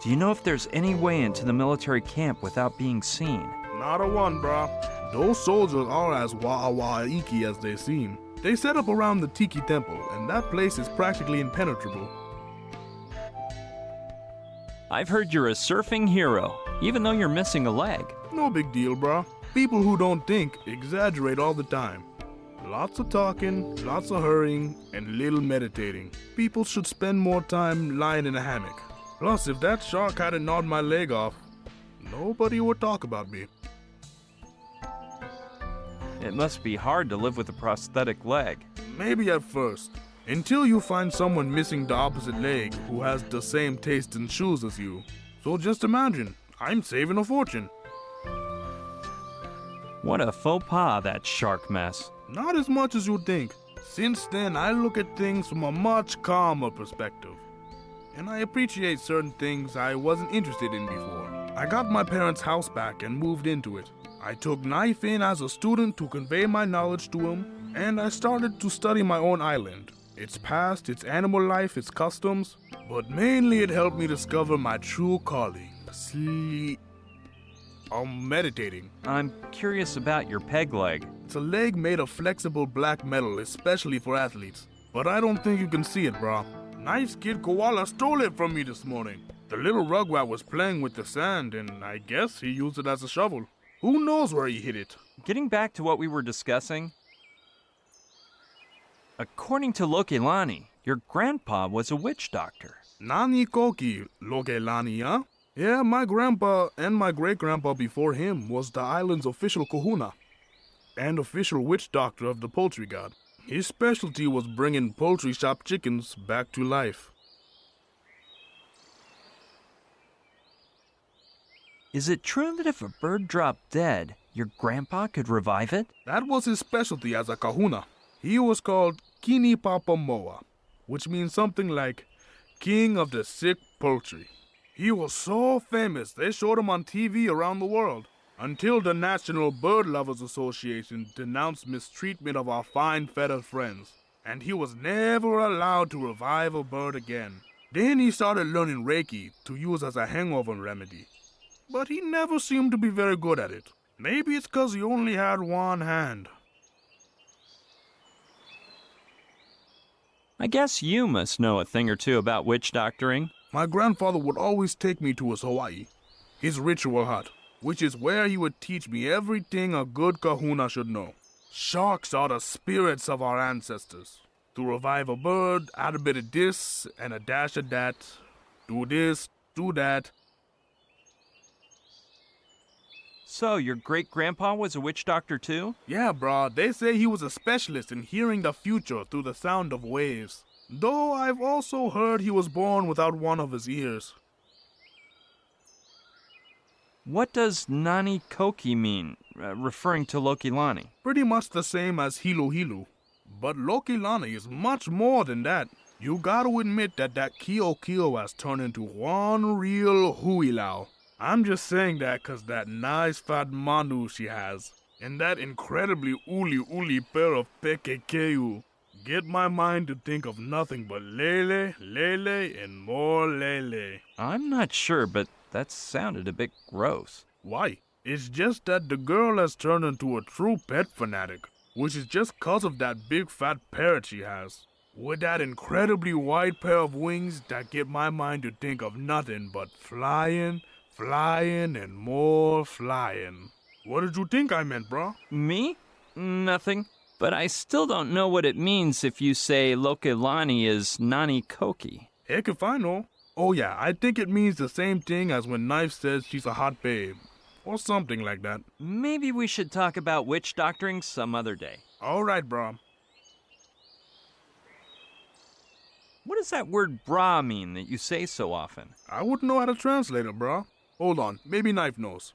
Do you know if there's any way into the military camp without being seen? Not a one, brah. Those soldiers are as wa'awa'iki as they seem. They set up around the Tiki Temple, and that place is practically impenetrable. I've heard you're a surfing hero, even though you're missing a leg. No big deal, brah. People who don't think exaggerate all the time. Lots of talking, lots of hurrying, and little meditating. People should spend more time lying in a hammock. Plus, if that shark hadn't gnawed my leg off, nobody would talk about me. It must be hard to live with a prosthetic leg. Maybe at first. Until you find someone missing the opposite leg who has the same taste in shoes as you. So just imagine, I'm saving a fortune. What a faux pas, that shark mess. Not as much as you think. Since then, I look at things from a much calmer perspective. And I appreciate certain things I wasn't interested in before. I got my parents' house back and moved into it. I took Knife in as a student to convey my knowledge to him, and I started to study my own island. Its past, its animal life, its customs, but mainly it helped me discover my true calling. Meditating. I'm curious about your peg leg. It's a leg made of flexible black metal, especially for athletes. But I don't think you can see it, brah. Knife's kid Koala stole it from me this morning. The little rugrat was playing with the sand, and I guess he used it as a shovel. Who knows where he hid it? Getting back to what we were discussing, according to Lokelani, your grandpa was a witch doctor. Nani Koki, Lokelani, huh? Yeah, my grandpa and my great-grandpa before him was the island's official kahuna and official witch doctor of the poultry god. His specialty was bringing poultry shop chickens back to life. Is it true that if a bird dropped dead, your grandpa could revive it? That was his specialty as a kahuna. He was called Kini Papa Moa, which means something like King of the Sick Poultry. He was so famous they showed him on TV around the world, until the National Bird Lovers Association denounced mistreatment of our fine feathered friends, and he was never allowed to revive a bird again. Then he started learning Reiki to use as a hangover remedy, but he never seemed to be very good at it. Maybe it's 'cause he only had one hand. I guess you must know a thing or two about witch doctoring. My grandfather would always take me to his Hawaii, his ritual hut, which is where he would teach me everything a good kahuna should know. Sharks are the spirits of our ancestors. To revive a bird, add a bit of this and a dash of that. Do this, do that. So, your great-grandpa was a witch doctor too? Yeah, brah, they say he was a specialist in hearing the future through the sound of waves. Though I've also heard he was born without one of his ears. What does Nani Koki mean, referring to Lokelani? Pretty much the same as Hilu Hilu. But Lokelani is much more than that. You gotta admit that Kio Kio has turned into one real huilau. I'm just saying that 'cause that nice fat manu she has, and that incredibly uli pair of pekekeu, get my mind to think of nothing but lele, lele, and more lele. I'm not sure, but that sounded a bit gross. Why? It's just that the girl has turned into a true pet fanatic, which is just 'cause of that big fat parrot she has. With that incredibly wide pair of wings that get my mind to think of nothing but flying, and more flying. What did you think I meant, brah? Me? Nothing. But I still don't know what it means if you say Lokelani is Nani Koki. Heck if I know. Oh yeah, I think it means the same thing as when Knife says she's a hot babe. Or something like that. Maybe we should talk about witch doctoring some other day. Alright, brah. What does that word bra mean that you say so often? I wouldn't know how to translate it, brah. Hold on, maybe Knife knows.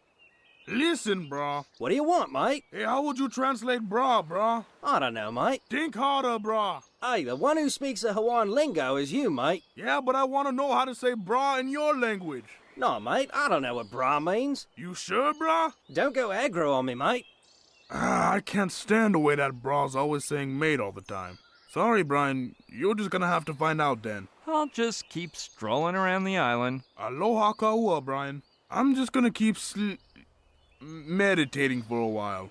Listen, brah. What do you want, mate? Hey, how would you translate bra, brah? I don't know, mate. Think harder, brah. Hey, the one who speaks the Hawaiian lingo is you, mate. Yeah, but I want to know how to say bra in your language. No, mate, I don't know what bra means. You sure, brah? Don't go aggro on me, mate. I can't stand the way that bra's always saying mate all the time. Sorry, Brian, you're just gonna have to find out then. I'll just keep strolling around the island. Aloha kaua, Brian. I'm just gonna keep meditating for a while.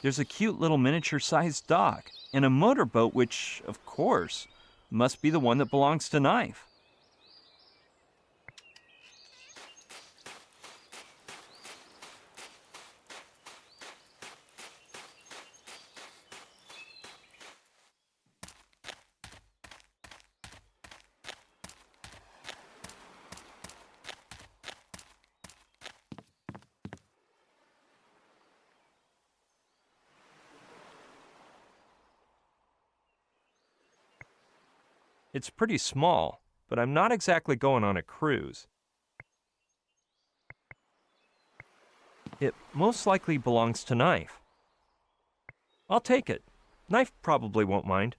There's a cute little miniature-sized dock and a motorboat which, of course, must be the one that belongs to Knife. It's pretty small, but I'm not exactly going on a cruise. It most likely belongs to Knife. I'll take it. Knife probably won't mind.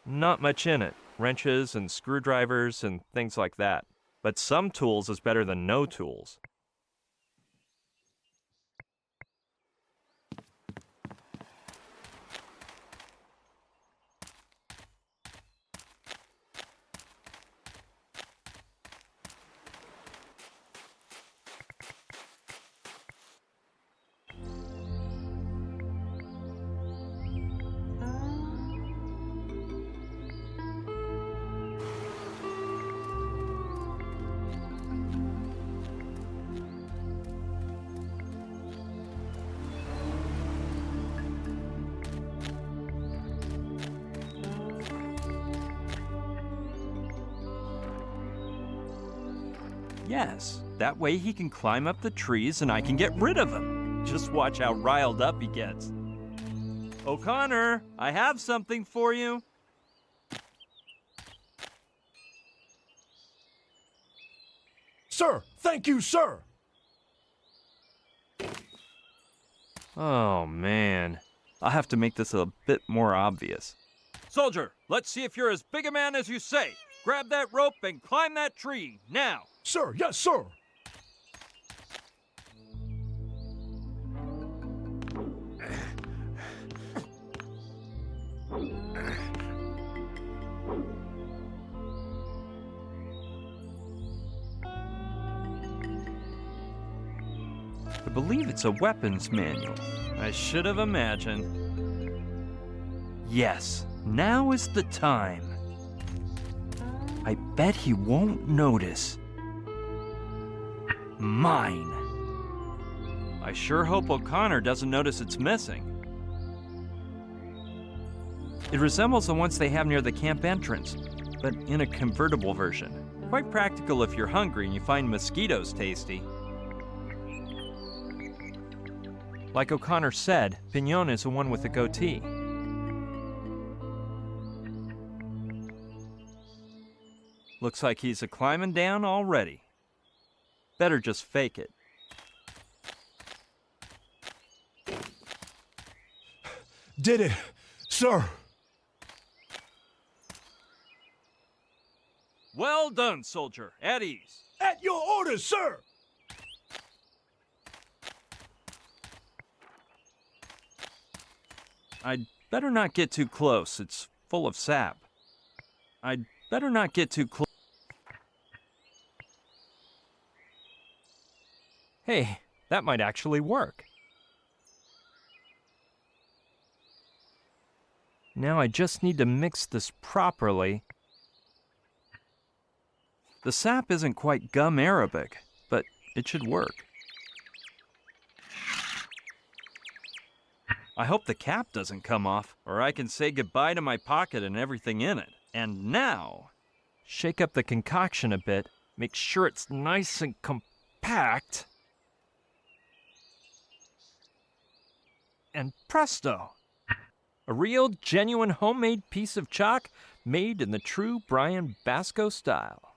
Not much in it. Wrenches and screwdrivers and things like that. But some tools is better than no tools. Yes, that way he can climb up the trees and I can get rid of him. Just watch how riled up he gets. O'Connor, I have something for you. Sir, thank you, sir. Oh, man. I'll have to make this a bit more obvious. Soldier, let's see if you're as big a man as you say. Grab that rope and climb that tree, now. Sir, yes, sir. I believe it's a weapons manual. I should have imagined. Yes, now is the time. I bet he won't notice. Mine. I sure hope O'Connor doesn't notice it's missing. It resembles the ones they have near the camp entrance, but in a convertible version. Quite practical if you're hungry and you find mosquitoes tasty. Like O'Connor said, Pignon is the one with the goatee. Looks like he's a-climbing down already. Better just fake it. Did it, sir. Well done, soldier. At ease. At your orders, sir. I'd better not get too close. It's full of sap. I'd better not get too close. Hey, that might actually work. Now I just need to mix this properly. The sap isn't quite gum Arabic, but it should work. I hope the cap doesn't come off, or I can say goodbye to my pocket and everything in it. And now, shake up the concoction a bit, make sure it's nice and compact. And presto! A real, genuine, homemade piece of chalk made in the true Brian Basco style.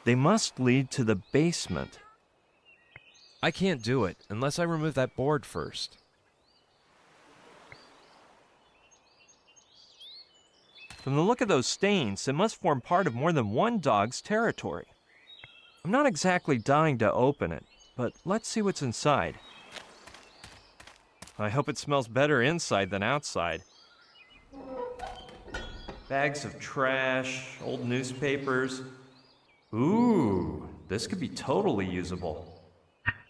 They must lead to the basement. I can't do it unless I remove that board first. From the look of those stains, it must form part of more than one dog's territory. I'm not exactly dying to open it, but let's see what's inside. I hope it smells better inside than outside. Bags of trash, old newspapers. Ooh, this could be totally usable.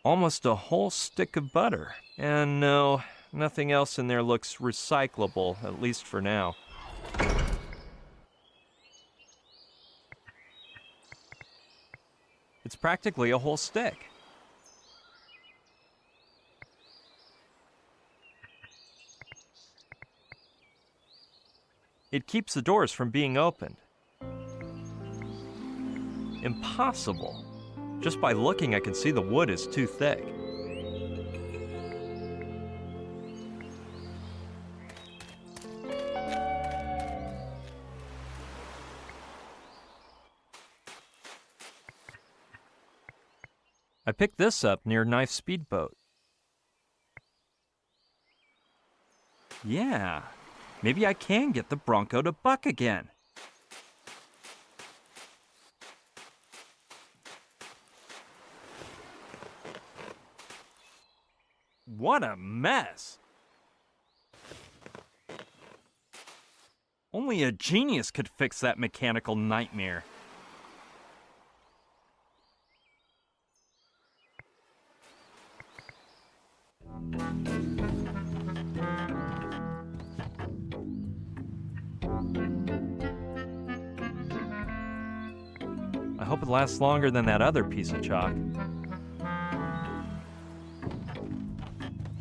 Almost a whole stick of butter. And no, nothing else in there looks recyclable, at least for now. It's practically a whole stick. It keeps the doors from being opened. Impossible. Just by looking, I can see the wood is too thick. I picked this up near Knife Speedboat. Yeah, maybe I can get the Bronco to buck again. What a mess! Only a genius could fix that mechanical nightmare. I hope it lasts longer than that other piece of chalk.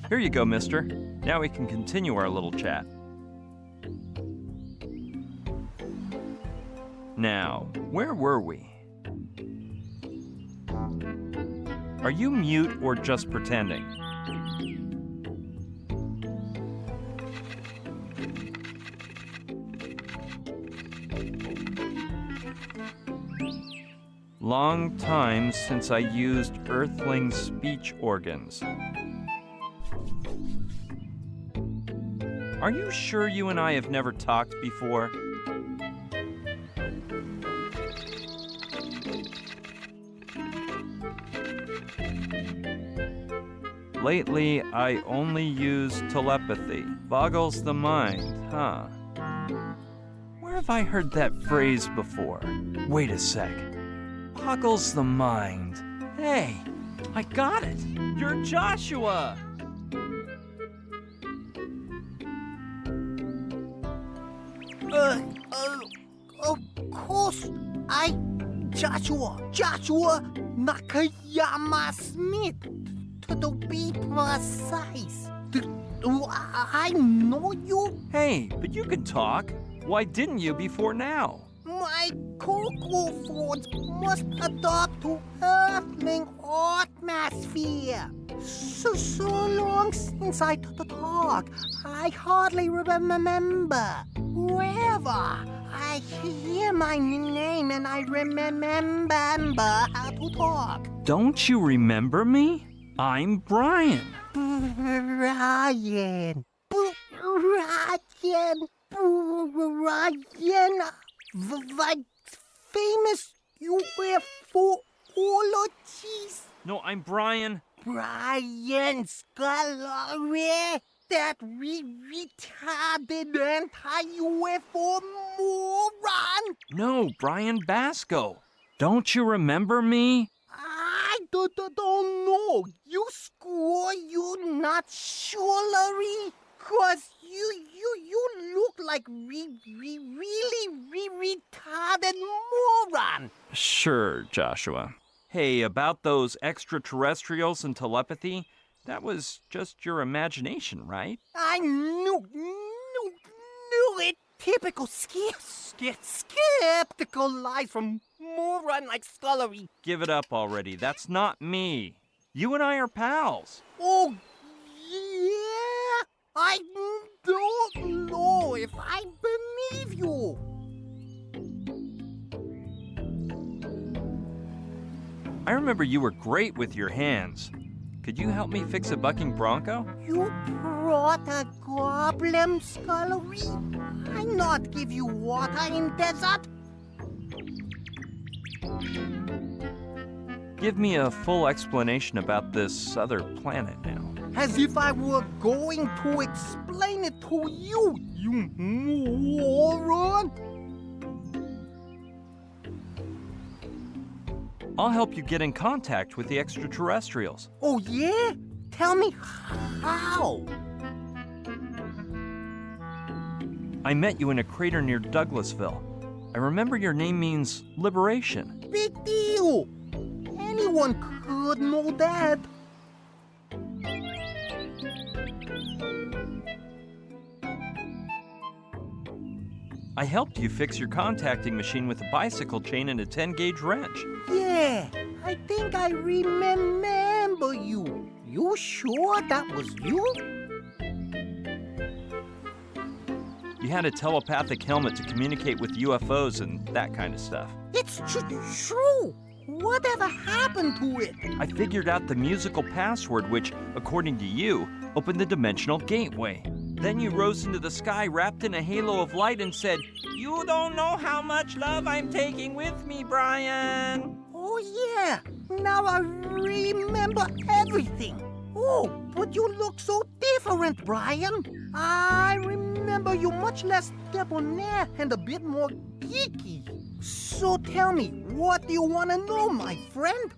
Here you go, mister. Now we can continue our little chat. Now, where were we? Are you mute or just pretending? Long time since I used earthling speech organs. Are you sure you and I have never talked before? Lately, I only use telepathy. Boggles the mind, huh? Where have I heard that phrase before? Wait a sec. Boggles the mind. Hey, I got it. You're Joshua. Of course, Joshua Nakayama Smith, to be precise. I know you. Hey, but you can talk. Why didn't you before now? My cocoa forge must adapt to earthling atmosphere. So long since I talk, I hardly remember. Wherever I hear my name and I remember how to talk. Don't you remember me? I'm Brian. Brian. The famous ufologies. No, I'm Brian. Brian Scolari, that retarded anti-UFO moron. No, Brian Basco. Don't you remember me? I don't know. You score you not surely? Cause you look like really retarded moron. Sure, Joshua. Hey, about those extraterrestrials and telepathy, that was just your imagination, right? I knew it. Typical skeptical lies from moron like Scullery. Give it up already. That's not me. You and I are pals. Oh, yeah? I don't know if I believe you. I remember you were great with your hands. Could you help me fix a bucking bronco? You brought a goblin, Scullery? I not give you water in desert? Give me a full explanation about this other planet now. As if I were going to explain it to you, you moron! I'll help you get in contact with the extraterrestrials. Oh, yeah? Tell me how. I met you in a crater near Douglasville. I remember your name means liberation. Big deal. Anyone could know that. I helped you fix your contacting machine with a bicycle chain and a 10-gauge wrench. Yeah, I think I remember you. You sure that was you? You had a telepathic helmet to communicate with UFOs and that kind of stuff. It's true. Whatever happened to it? I figured out the musical password which, according to you, opened the dimensional gateway. Then you rose into the sky wrapped in a halo of light and said, "You don't know how much love I'm taking with me, Brian." Oh, yeah. Now I remember everything. Oh, but you look so different, Brian. I remember remember you much less debonair and a bit more geeky. So tell me, what do you want to know, my friend?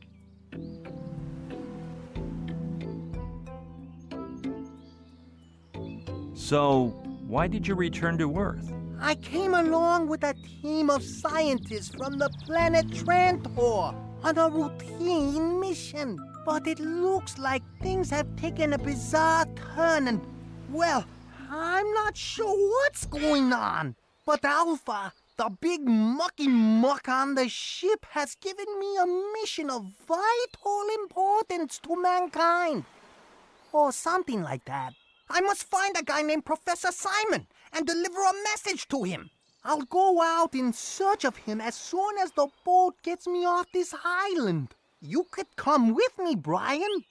So, why did you return to Earth? I came along with a team of scientists from the planet Trantor on a routine mission. But it looks like things have taken a bizarre turn and, well, I'm not sure what's going on. But Alpha, the big mucky muck on the ship, has given me a mission of vital importance to mankind. Or something like that. I must find a guy named Professor Simon and deliver a message to him. I'll go out in search of him as soon as the boat gets me off this island. You could come with me, Brian.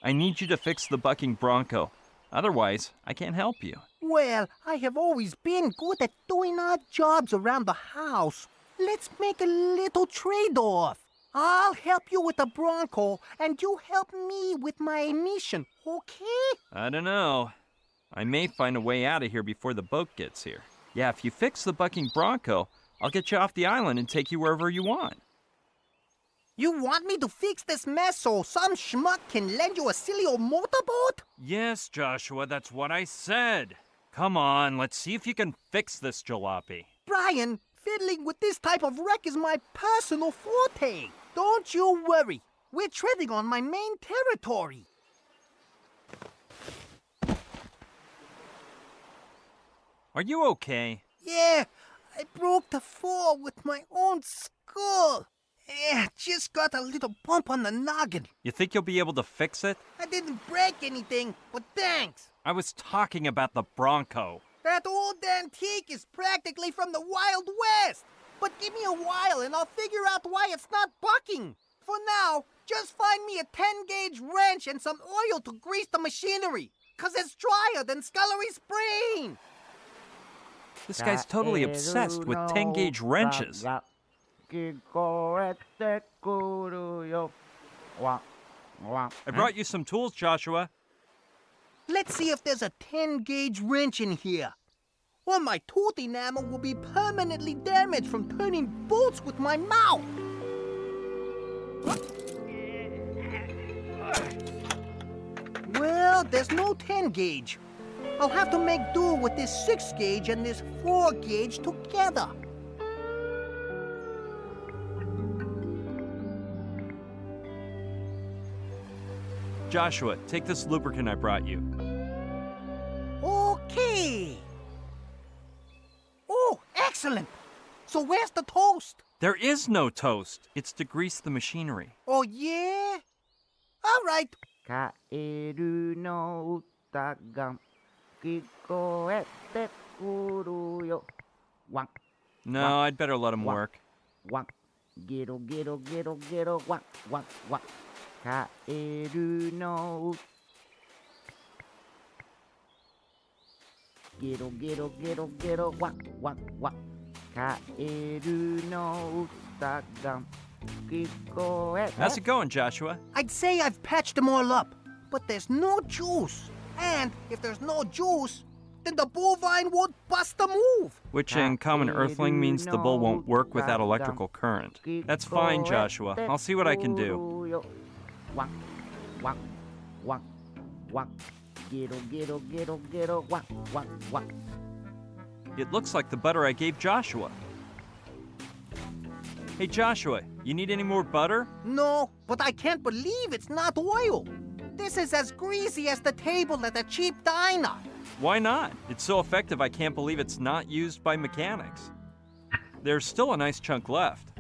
I need you to fix the bucking bronco. Otherwise, I can't help you. Well, I have always been good at doing odd jobs around the house. Let's make a little trade-off. I'll help you with the bronco, and you help me with my mission, okay? I don't know. I may find a way out of here before the boat gets here. Yeah, if you fix the bucking bronco, I'll get you off the island and take you wherever you want. You want me to fix this mess so some schmuck can lend you a silly old motorboat? Yes, Joshua, that's what I said. Come on, let's see if you can fix this jalopy. Brian, fiddling with this type of wreck is my personal forte. Don't you worry. We're treading on my main territory. Are you okay? Yeah, I broke the fall with my own skull. Yeah, just got a little bump on the noggin. You think you'll be able to fix it? I didn't break anything, but thanks. I was talking about the Bronco. That old antique is practically from the Wild West. But give me a while and I'll figure out why it's not bucking. For now, just find me a 10-gauge wrench and some oil to grease the machinery. 'Cause it's drier than Scullery's brain. This guy's totally obsessed with 10-gauge wrenches. I brought you some tools, Joshua. Let's see if there's a 10-gauge wrench in here. Or my tooth enamel will be permanently damaged from turning bolts with my mouth. Well, there's no 10-gauge. I'll have to make do with this 6-gauge and this 4-gauge together. Joshua, take this lubricant I brought you. Okay. Oh, excellent. So where's the toast? There is no toast. It's to grease the machinery. Oh, yeah? All right. No, I'd better let him work. How's it going, Joshua? I'd say I've patched them all up, but there's no juice. And if there's no juice, then the bovine won't bust a move. Which in common earthling means the bull won't work without electrical current. That's fine, Joshua. I'll see what I can do. It looks like the butter I gave Joshua. Hey, Joshua, you need any more butter? No, but I can't believe it's not oil. This is as greasy as the table at a cheap diner. Why not? It's so effective I can't believe it's not used by mechanics. There's still a nice chunk left.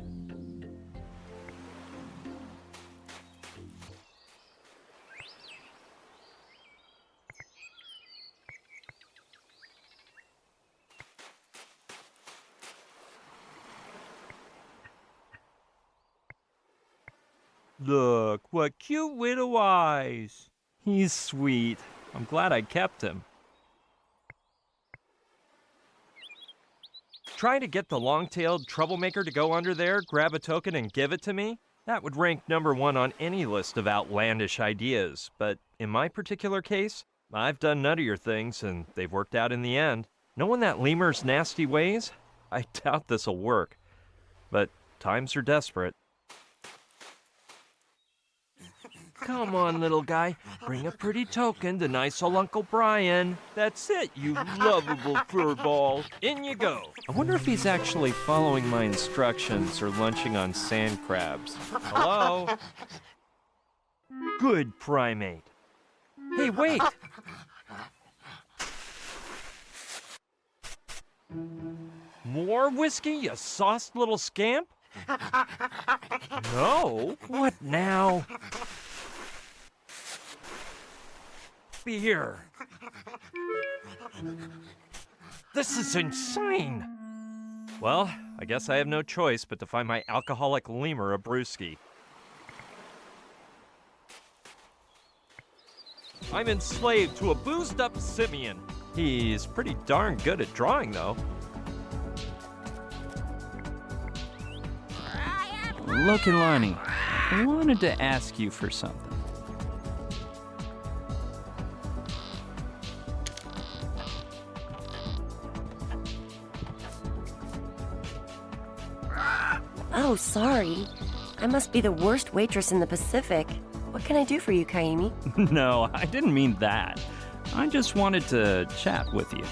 Look, what cute little eyes. He's sweet. I'm glad I kept him. Try to get the long-tailed troublemaker to go under there, grab a token, and give it to me? That would rank #1 on any list of outlandish ideas, but In my particular case, I've done nuttier things, and they've worked out in the end. Knowing that lemur's nasty ways, I doubt this'll work. But times are desperate. Come on, little guy. Bring a pretty token to nice old Uncle Brian. That's it, you lovable furball. In you go. I wonder if he's actually following my instructions or lunching on sand crabs. Hello? Good primate. Hey, wait! More whiskey, you sauced little scamp? No? What now? Beer. This is insane. Well, I guess I have no choice but to find my alcoholic lemur a brewski. I'm enslaved to a boozed-up simian. He's pretty darn good at drawing, though. Lokilani, I wanted to ask you for something. Oh, sorry. I must be the worst waitress in the Pacific. What can I do for you, Kaimi? No, I didn't mean that. I just wanted to chat with you.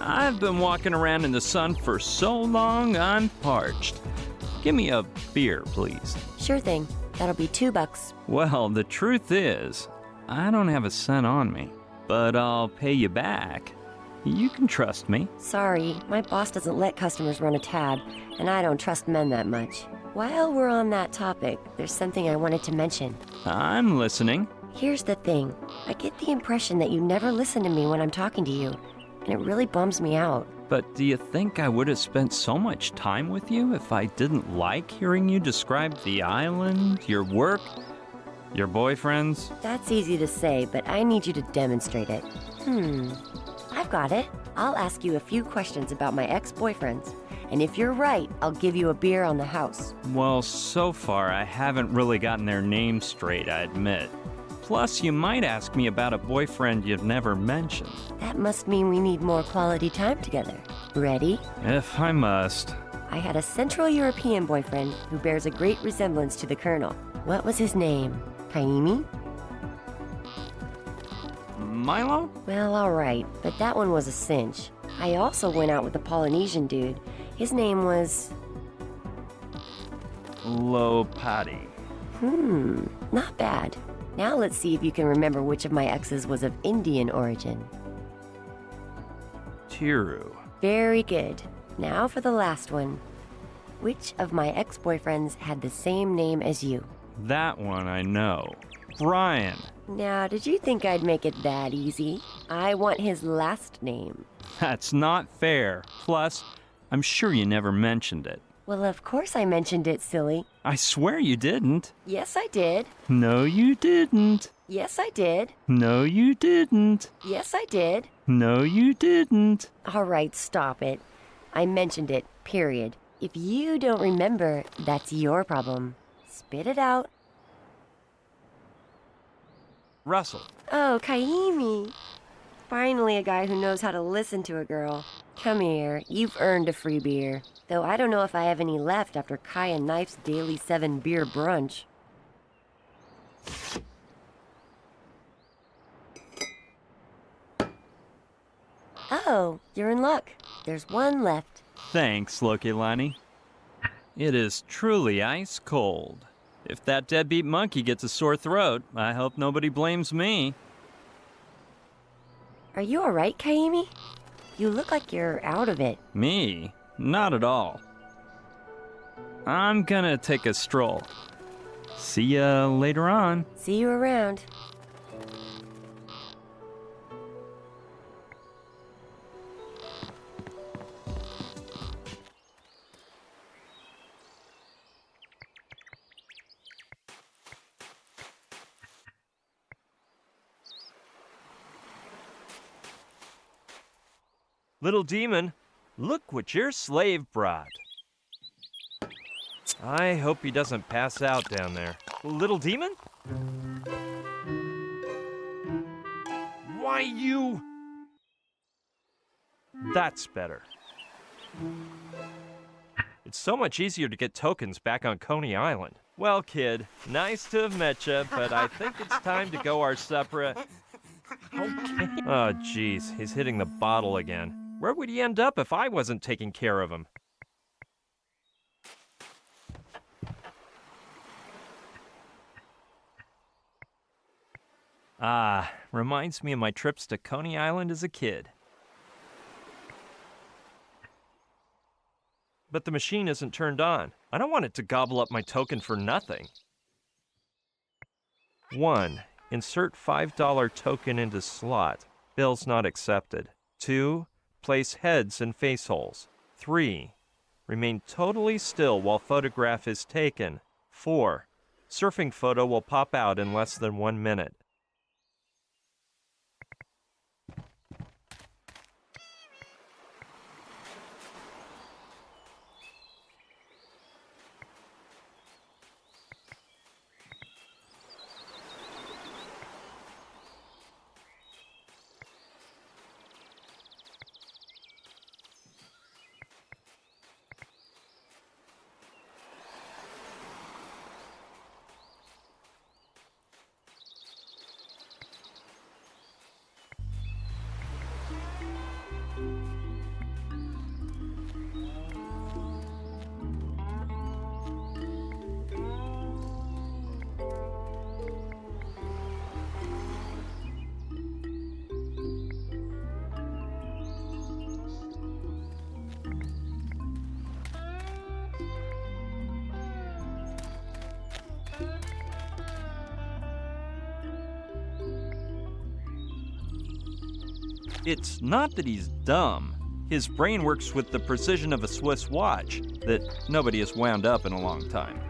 I've been walking around in the sun for so long, I'm parched. Give me a beer, please. Sure thing. That'll be $2. Well, the truth is, I don't have a cent on me, but I'll pay you back. You can trust me. Sorry, my boss doesn't let customers run a tab, and I don't trust men that much. While we're on that topic, there's something I wanted to mention. I'm listening. Here's the thing. I get the impression that you never listen to me when I'm talking to you, and it really bums me out. But do you think I would have spent so much time with you if I didn't like hearing you describe the island, your work, your boyfriends? That's easy to say, but I need you to demonstrate it. I've got it. I'll ask you a few questions about my ex-boyfriends, and if you're right, I'll give you a beer on the house. Well, so far I haven't really gotten their names straight, I admit. Plus, you might ask me about a boyfriend you've never mentioned. That must mean we need more quality time together. Ready? If I must. I had a Central European boyfriend who bears a great resemblance to the Colonel. What was his name? Kaimi? Milo? Well, all right, but that one was a cinch. I also went out with a Polynesian dude. His name was... Lopati. Not bad. Now let's see if you can remember which of my exes was of Indian origin. Tiru. Very good. Now for the last one. Which of my ex-boyfriends had the same name as you? That one I know. Brian. Now, did you think I'd make it that easy? I want his last name. That's not fair. Plus, I'm sure you never mentioned it. Well, of course I mentioned it, silly. I swear you didn't. Yes, I did. No, you didn't. Yes, I did. No, you didn't. Yes, I did. No, you didn't. All right, stop it. I mentioned it, period. If you don't remember, that's your problem. Spit it out. Russell. Oh, Kaimi. Finally a guy who knows how to listen to a girl. Come here, you've earned a free beer. Though I don't know if I have any left after Kai and Knife's daily 7-beer brunch. Oh, you're in luck. There's one left. Thanks, Lokilani. It is truly ice cold. If that deadbeat monkey gets a sore throat, I hope nobody blames me. Are you alright, Kaimi? You look like you're out of it. Me? Not at all. I'm gonna take a stroll. See ya later on. See you around. Little demon, look what your slave brought. I hope he doesn't pass out down there. Little demon? Why, you... That's better. It's so much easier to get tokens back on Coney Island. Well, kid, nice to have met you, but I think it's time to go our separate... Okay. Oh, jeez, he's hitting the bottle again. Where would he end up if I wasn't taking care of him? Ah, reminds me of my trips to Coney Island as a kid. But the machine isn't turned on. I don't want it to gobble up my token for nothing. 1. Insert $5 token into slot. Bills not accepted. 2. Place heads in face holes. 3. Remain totally still while photograph is taken. 4. Surfing photo will pop out in less than 1 minute. It's not that he's dumb. His brain works with the precision of a Swiss watch that nobody has wound up in a long time.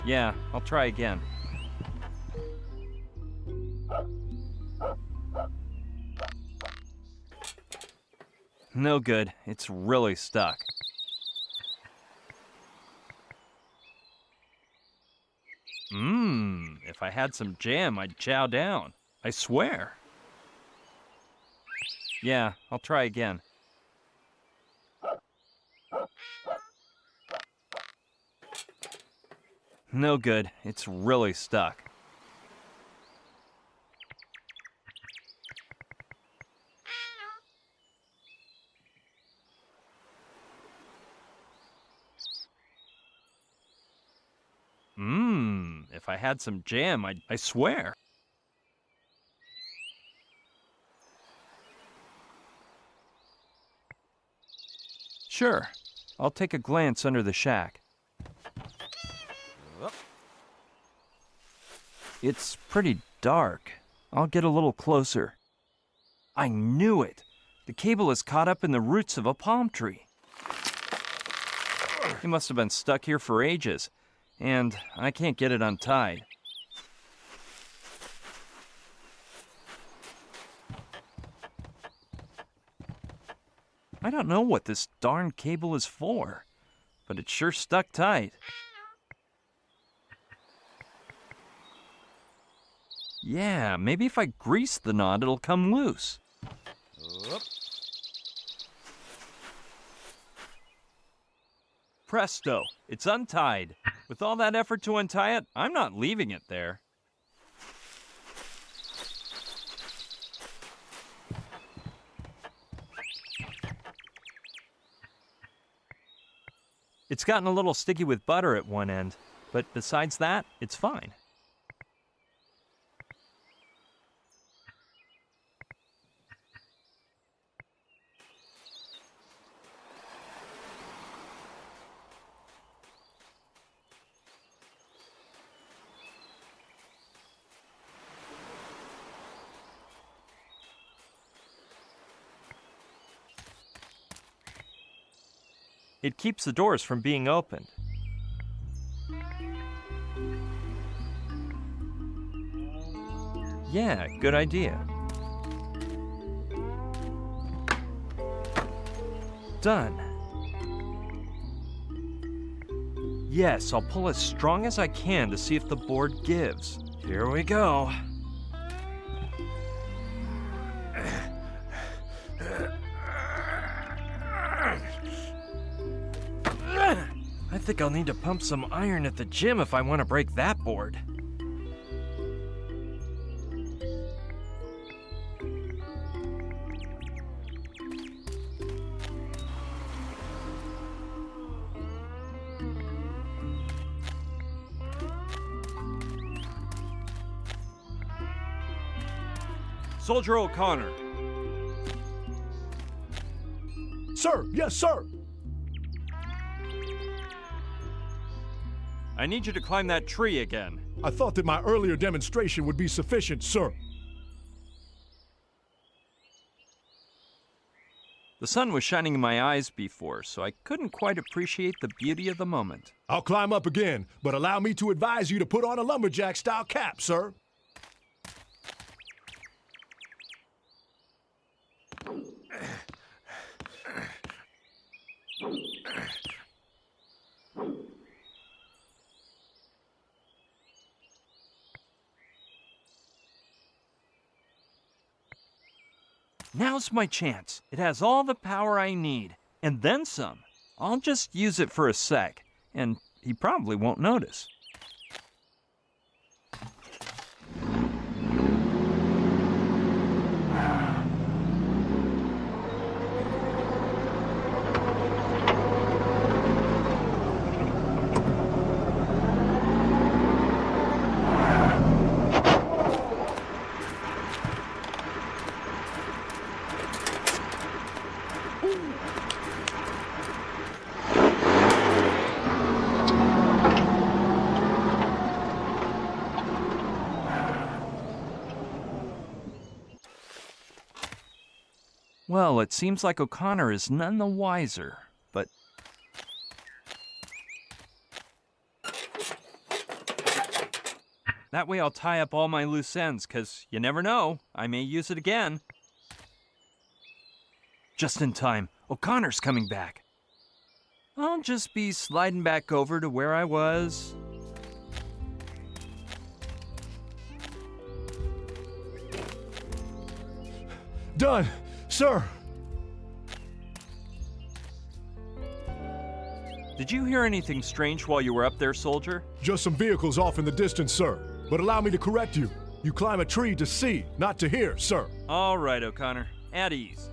Yeah, I'll try again. No good. It's really stuck. If I had some jam, I'd chow down. I swear. Yeah, I'll try again. No good. It's really stuck. If I had some jam, I swear. Sure. I'll take a glance under the shack. It's pretty dark. I'll get a little closer. I knew it! The cable is caught up in the roots of a palm tree. He must have been stuck here for ages, and I can't get it untied. I don't know what this darn cable is for, but it's sure stuck tight. Yeah, maybe if I grease the knot, it'll come loose. Presto, it's untied. With all that effort to untie it, I'm not leaving it there. It's gotten a little sticky with butter at one end, but besides that, it's fine. It keeps the doors from being opened. Yeah, good idea. Done. Yes, I'll pull as strong as I can to see if the board gives. Here we go. I think I'll need to pump some iron at the gym if I want to break that board. Soldier O'Connor. Sir, yes, sir. I need you to climb that tree again. I thought that my earlier demonstration would be sufficient, sir. The sun was shining in my eyes before, so I couldn't quite appreciate the beauty of the moment. I'll climb up again, but allow me to advise you to put on a lumberjack-style cap, sir. Now's my chance. It has all the power I need, and then some. I'll just use it for a sec, and he probably won't notice. Well, it seems like O'Connor is none the wiser, but... That way I'll tie up all my loose ends, 'cause you never know, I may use it again. Just in time, O'Connor's coming back. I'll just be sliding back over to where I was. Done, sir. Did you hear anything strange while you were up there, soldier? Just some vehicles off in the distance, sir. But allow me to correct you. You climb a tree to see, not to hear, sir. All right, O'Connor. At ease.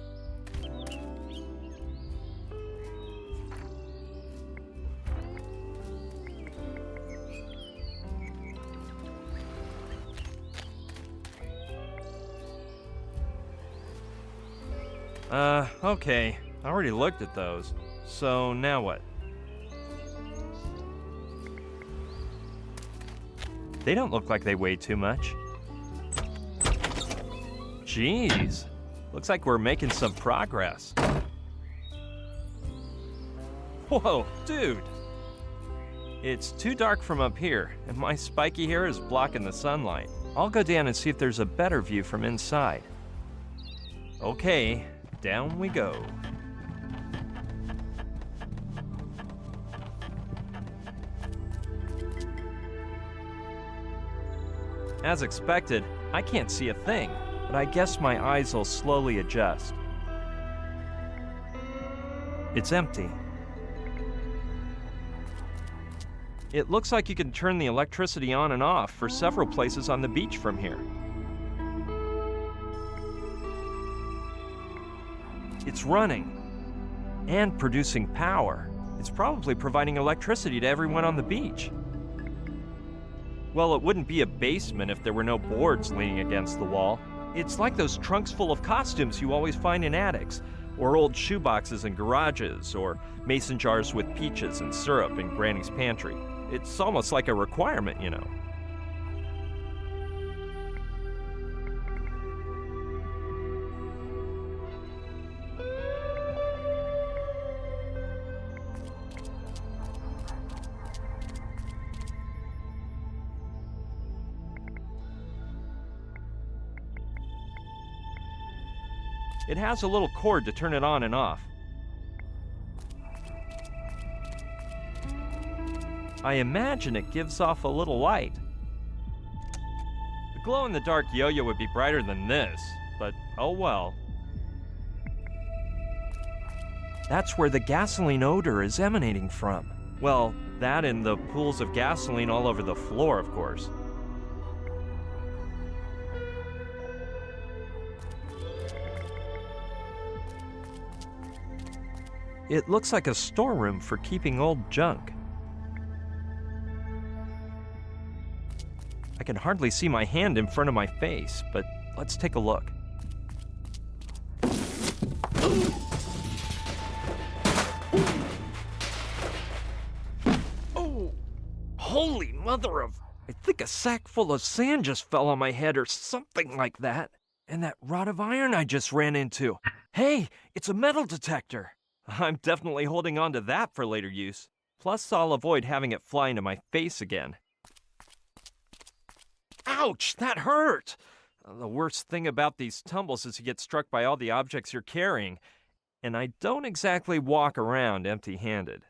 Okay. I already looked at those. So now what? They don't look like they weigh too much. Jeez. Looks like we're making some progress. Whoa, dude. It's too dark from up here, and my spiky hair is blocking the sunlight. I'll go down and see if there's a better view from inside. Okay, down we go. As expected, I can't see a thing, but I guess my eyes will slowly adjust. It's empty. It looks like you can turn the electricity on and off for several places on the beach from here. It's running and producing power. It's probably providing electricity to everyone on the beach. Well, it wouldn't be a basement if there were no boards leaning against the wall. It's like those trunks full of costumes you always find in attics, or old shoeboxes in garages, or mason jars with peaches and syrup in Granny's pantry. It's almost like a requirement, you know. It has a little cord to turn it on and off. I imagine it gives off a little light. The glow-in-the-dark yo-yo would be brighter than this, but oh well. That's where the gasoline odor is emanating from. Well, that and the pools of gasoline all over the floor, of course. It looks like a storeroom for keeping old junk. I can hardly see my hand in front of my face, but let's take a look. Oh, holy mother of... I think a sack full of sand just fell on my head or something like that. And that rod of iron I just ran into. Hey, it's a metal detector. I'm definitely holding on to that for later use. Plus, I'll avoid having it fly into my face again. Ouch, that hurt! The worst thing about these tumbles is you get struck by all the objects you're carrying, and I don't exactly walk around empty-handed.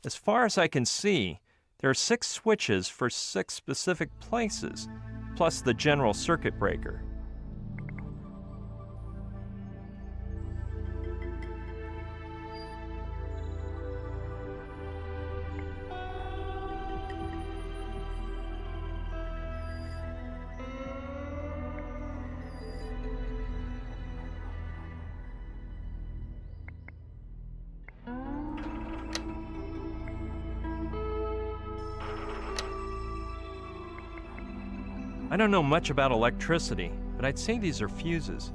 As far as I can see, there are 6 switches for 6 specific places, plus the general circuit breaker. I don't know much about electricity, but I'd say these are fuses.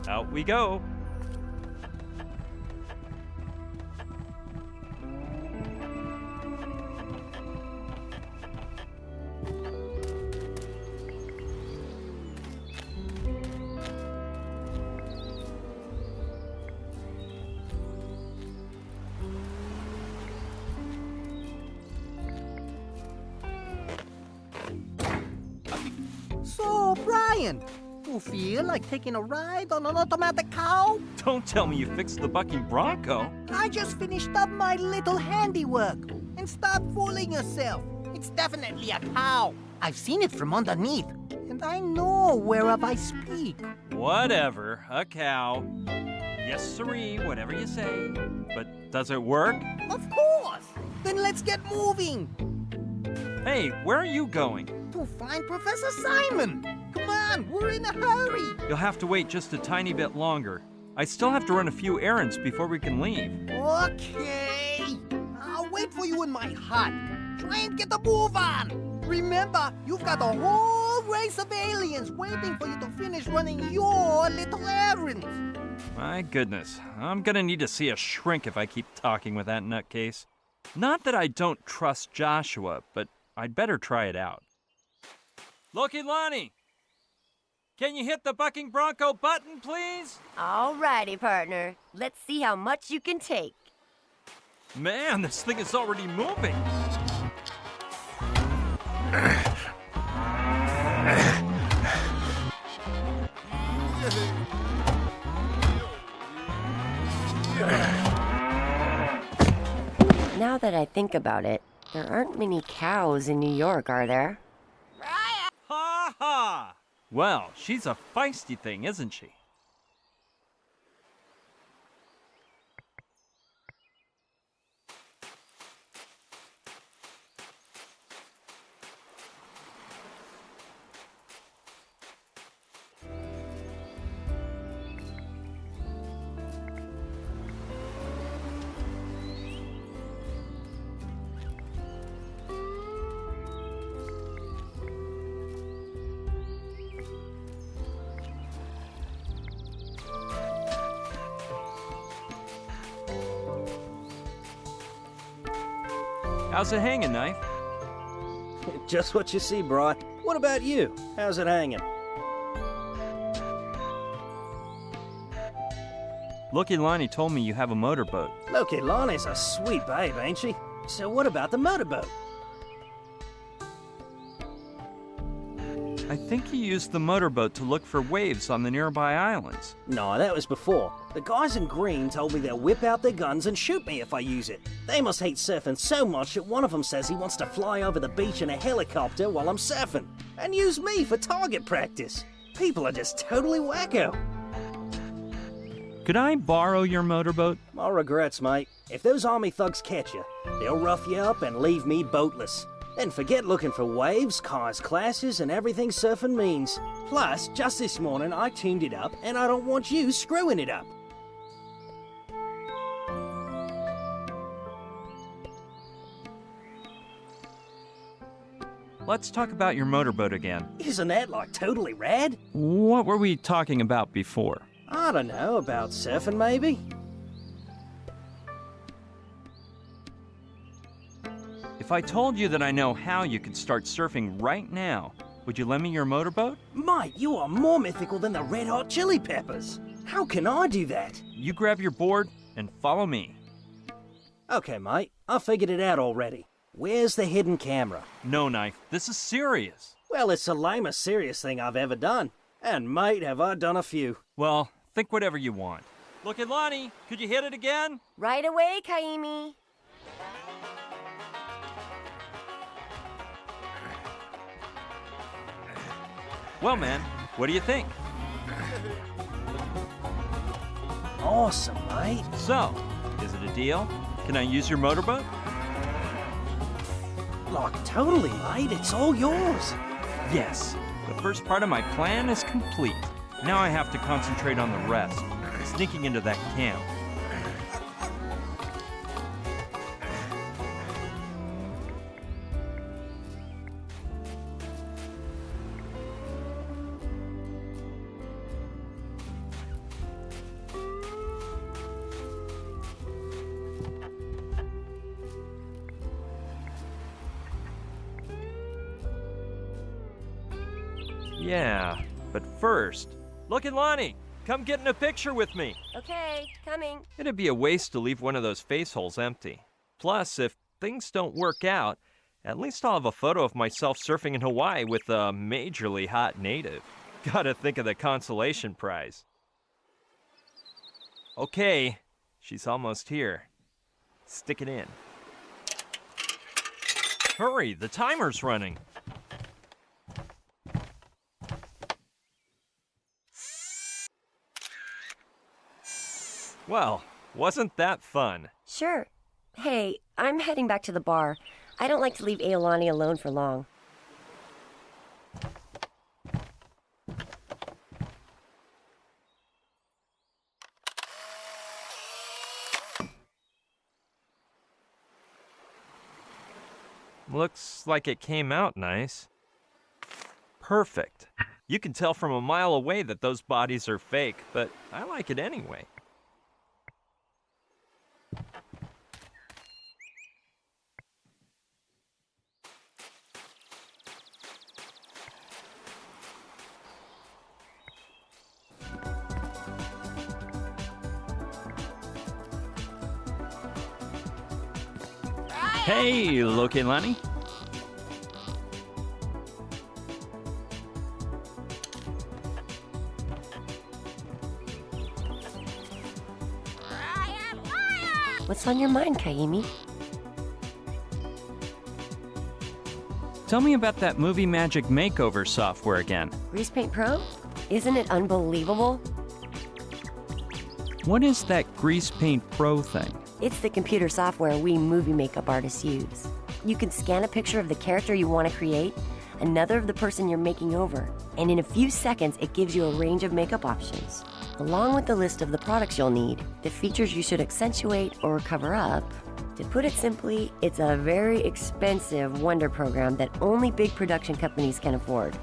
Out we go. So, Brian, you feel like taking a ride on an automatic cow? Don't tell me you fixed the bucking bronco. I just finished up my little handiwork. And stop fooling yourself. It's definitely a cow. I've seen it from underneath. And I know whereof I speak. Whatever, a cow. Yes, sirree, whatever you say. But does it work? Of course! Then let's get moving. Hey, where are you going? To find Professor Simon. Come on, we're in a hurry. You'll have to wait just a tiny bit longer. I still have to run a few errands before we can leave. Okay. I'll wait for you in my hut. Try and get a move on. Remember, you've got a whole race of aliens waiting for you to finish running your little errands. My goodness, I'm gonna need to see a shrink if I keep talking with that nutcase. Not that I don't trust Joshua, but I'd better try it out. Loki Lonnie, can you hit the bucking bronco button, please? Alrighty, partner. Let's see how much you can take. Man, this thing is already moving. Now that I think about it, there aren't many cows in New York, are there? Ha ha! Well, she's a feisty thing, isn't she? How's it hanging, Knife? Just what you see, Bri. What about you? How's it hanging? Loki Lonnie told me you have a motorboat. Loki Lonnie's a sweet babe, ain't she? So what about the motorboat? I think you used the motorboat to look for waves on the nearby islands. No, that was before. The guys in green told me they'll whip out their guns and shoot me if I use it. They must hate surfing so much that one of them says he wants to fly over the beach in a helicopter while I'm surfing, and use me for target practice. People are just totally wacko. Could I borrow your motorboat? My regrets, mate. If those army thugs catch you, they'll rough you up and leave me boatless. Then forget looking for waves, cars, classes, and everything surfing means. Plus, just this morning I tuned it up, and I don't want you screwing it up. Let's talk about your motorboat again. Isn't that like totally rad? What were we talking about before? I don't know, about surfing maybe? If I told you that I know how you could start surfing right now, would you lend me your motorboat? Mate, you are more mythical than the Red Hot Chili Peppers. How can I do that? You grab your board and follow me. Okay, mate, I figured it out already. Where's the hidden camera? No, Knife, this is serious. Well, it's the lamest serious thing I've ever done. And mate, have I done a few. Well, think whatever you want. Look at Lonnie, could you hit it again? Right away, Kaimi. Well, man, what do you think? Awesome, mate. So, is it a deal? Can I use your motorboat? Like, totally, mate. It's all yours. Yes. The first part of my plan is complete. Now I have to concentrate on the rest. Sneaking into that camp. Yeah, but first, look at Lonnie. Come get in a picture with me. Okay, coming. It'd be a waste to leave one of those face holes empty. Plus, if things don't work out, at least I'll have a photo of myself surfing in Hawaii with a majorly hot native. Gotta think of the consolation prize. Okay, she's almost here. Stick it in. Hurry, the timer's running. Well, wasn't that fun? Sure. Hey, I'm heading back to the bar. I don't like to leave Aolani alone for long. Looks like it came out nice. Perfect. You can tell from a mile away that those bodies are fake, but I like it anyway. Hey, Loki Lonnie. What's on your mind, Kaimi? Tell me about that movie magic makeover software again. Grease Paint Pro? Isn't it unbelievable? What is that Grease Paint Pro thing? It's the computer software we movie makeup artists use. You can scan a picture of the character you want to create, another of the person you're making over, and in a few seconds it gives you a range of makeup options, along with the list of the products you'll need, the features you should accentuate or cover up. To put it simply, it's a very expensive wonder program that only big production companies can afford.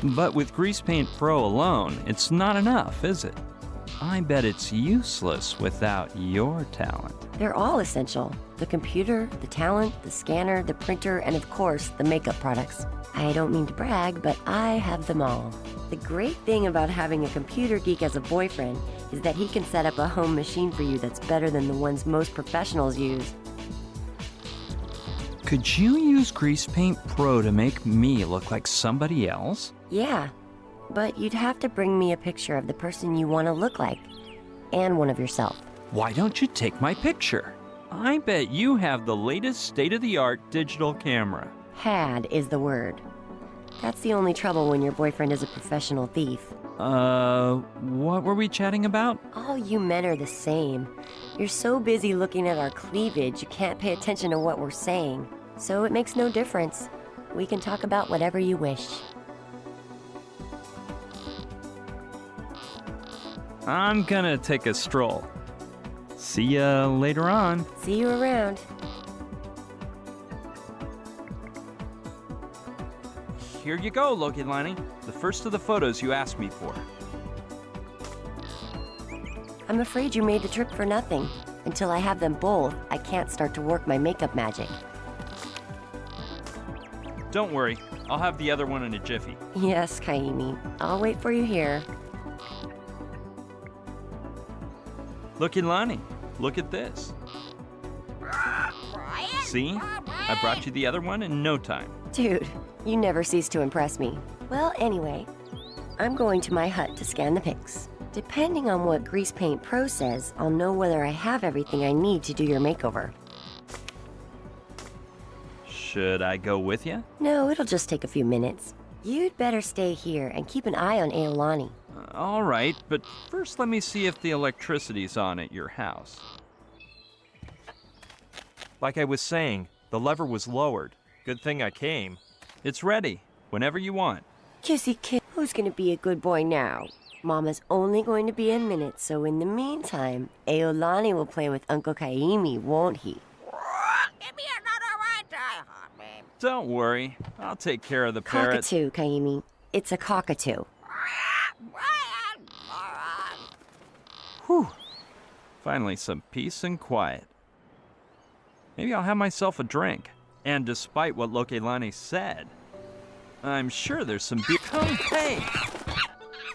But with Grease Paint Pro alone, it's not enough, is it? I bet it's useless without your talent. They're all essential. The computer, the talent, the scanner, the printer, and of course, the makeup products. I don't mean to brag, but I have them all. The great thing about having a computer geek as a boyfriend is that he can set up a home machine for you that's better than the ones most professionals use. Could you use Grease Paint Pro to make me look like somebody else? Yeah, but you'd have to bring me a picture of the person you want to look like, and one of yourself. Why don't you take my picture? I bet you have the latest state-of-the-art digital camera. Had is the word. That's the only trouble when your boyfriend is a professional thief. What were we chatting about? All you men are the same. You're so busy looking at our cleavage, you can't pay attention to what we're saying. So it makes no difference. We can talk about whatever you wish. I'm gonna take a stroll. See ya later on. See you around. Here you go, Loki-Lani. The first of the photos you asked me for. I'm afraid you made the trip for nothing. Until I have them both, I can't start to work my makeup magic. Don't worry, I'll have the other one in a jiffy. Yes, Kaimi. I'll wait for you here. Loki-Lani, look at this. See? I brought you the other one in no time. Dude, you never cease to impress me. Well, anyway, I'm going to my hut to scan the pics. Depending on what Grease Paint Pro says, I'll know whether I have everything I need to do your makeover. Should I go with you? No, it'll just take a few minutes. You'd better stay here and keep an eye on Aolani. All right, but first let me see if the electricity's on at your house. Like I was saying, the lever was lowered. Good thing I came. It's ready, whenever you want. Kissy kiss, who's gonna be a good boy now? Mama's only going to be in minutes, so in the meantime, Aolani will play with Uncle Kaimi, won't he? Give me another ride, hot babe. Don't worry, I'll take care of the parrot. Cockatoo, Kaimi. It's a cockatoo. Whew. Finally, some peace and quiet. Maybe I'll have myself a drink. And despite what Loki-Lani said, I'm sure there's some beer. Come, hey!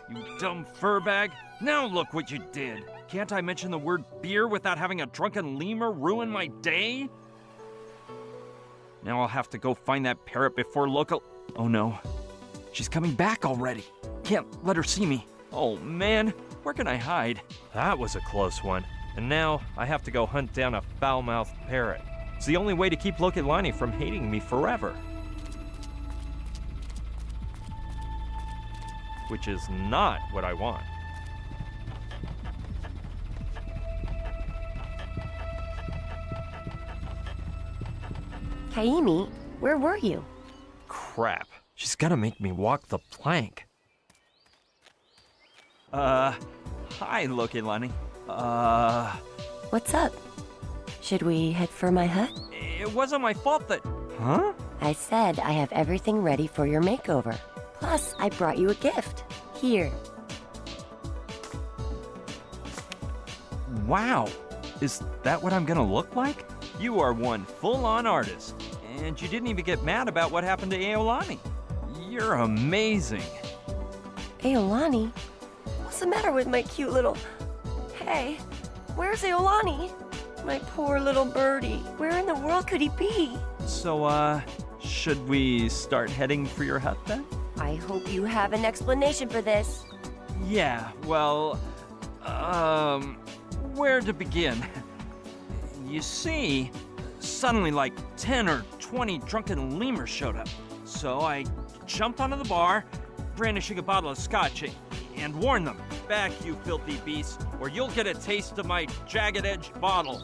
You dumb furbag. Now look what you did. Can't I mention the word beer without having a drunken lemur ruin my day? Now I'll have to go find that parrot before local... Oh no. She's coming back already. Can't let her see me. Oh man, where can I hide? That was a close one. And now I have to go hunt down a foul-mouthed parrot. It's the only way to keep Loki-Lani from hating me forever. Which is not what I want. Kaimi, where were you? Crap. She's gonna make me walk the plank. Hi, Loki-Lani. What's up? Should we head for my hut? It wasn't my fault that... Huh? I said I have everything ready for your makeover. Plus, I brought you a gift. Here. Wow. Is that what I'm gonna look like? You are one full-on artist. And you didn't even get mad about what happened to Aolani. You're amazing. Aolani? What's the matter with my cute little... Hey, where's Aolani? My poor little birdie. Where in the world could he be? So, should we start heading for your hut then? I hope you have an explanation for this. Yeah, well, where to begin? You see, suddenly like 10 or 20 drunken lemurs showed up. So I jumped onto the bar, brandishing a bottle of scotch, and warned them, "Back, you filthy beasts, or you'll get a taste of my jagged-edged bottle."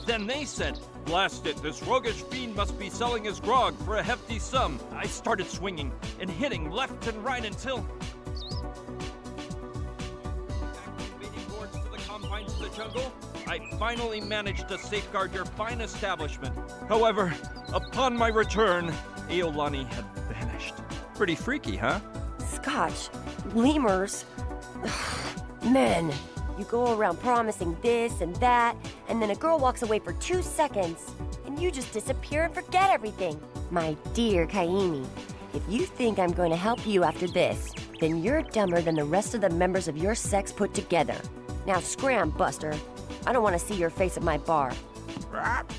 Then they said, "Blast it, this roguish fiend must be selling his grog for a hefty sum." I started swinging and hitting left and right until... Activating boards to the confines of the jungle, I finally managed to safeguard your fine establishment. However, upon my return, Aolani had vanished. Pretty freaky, huh? Scotch, lemurs. Men, You go around promising this and that, and then a girl walks away for 2 seconds, and you just disappear and forget everything. My dear Kaimi, if you think I'm going to help you after this, then you're dumber than the rest of the members of your sex put together. Now scram, Buster. I don't want to see your face at my bar.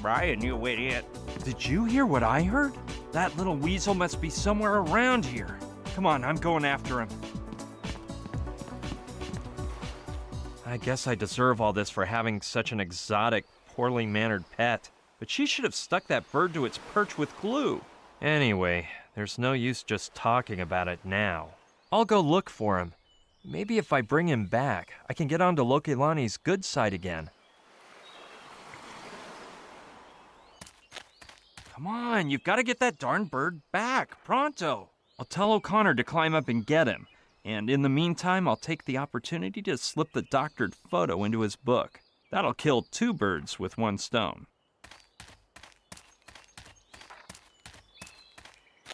Brian, you idiot. Did you hear what I heard? That little weasel must be somewhere around here. Come on, I'm going after him. I guess I deserve all this for having such an exotic, poorly mannered pet. But she should have stuck that bird to its perch with glue. Anyway, there's no use just talking about it now. I'll go look for him. Maybe if I bring him back, I can get onto Lokilani's good side again. Come on, you've got to get that darn bird back, pronto. I'll tell O'Connor to climb up and get him. And in the meantime, I'll take the opportunity to slip the doctored photo into his book. That'll kill 2 birds with 1 stone.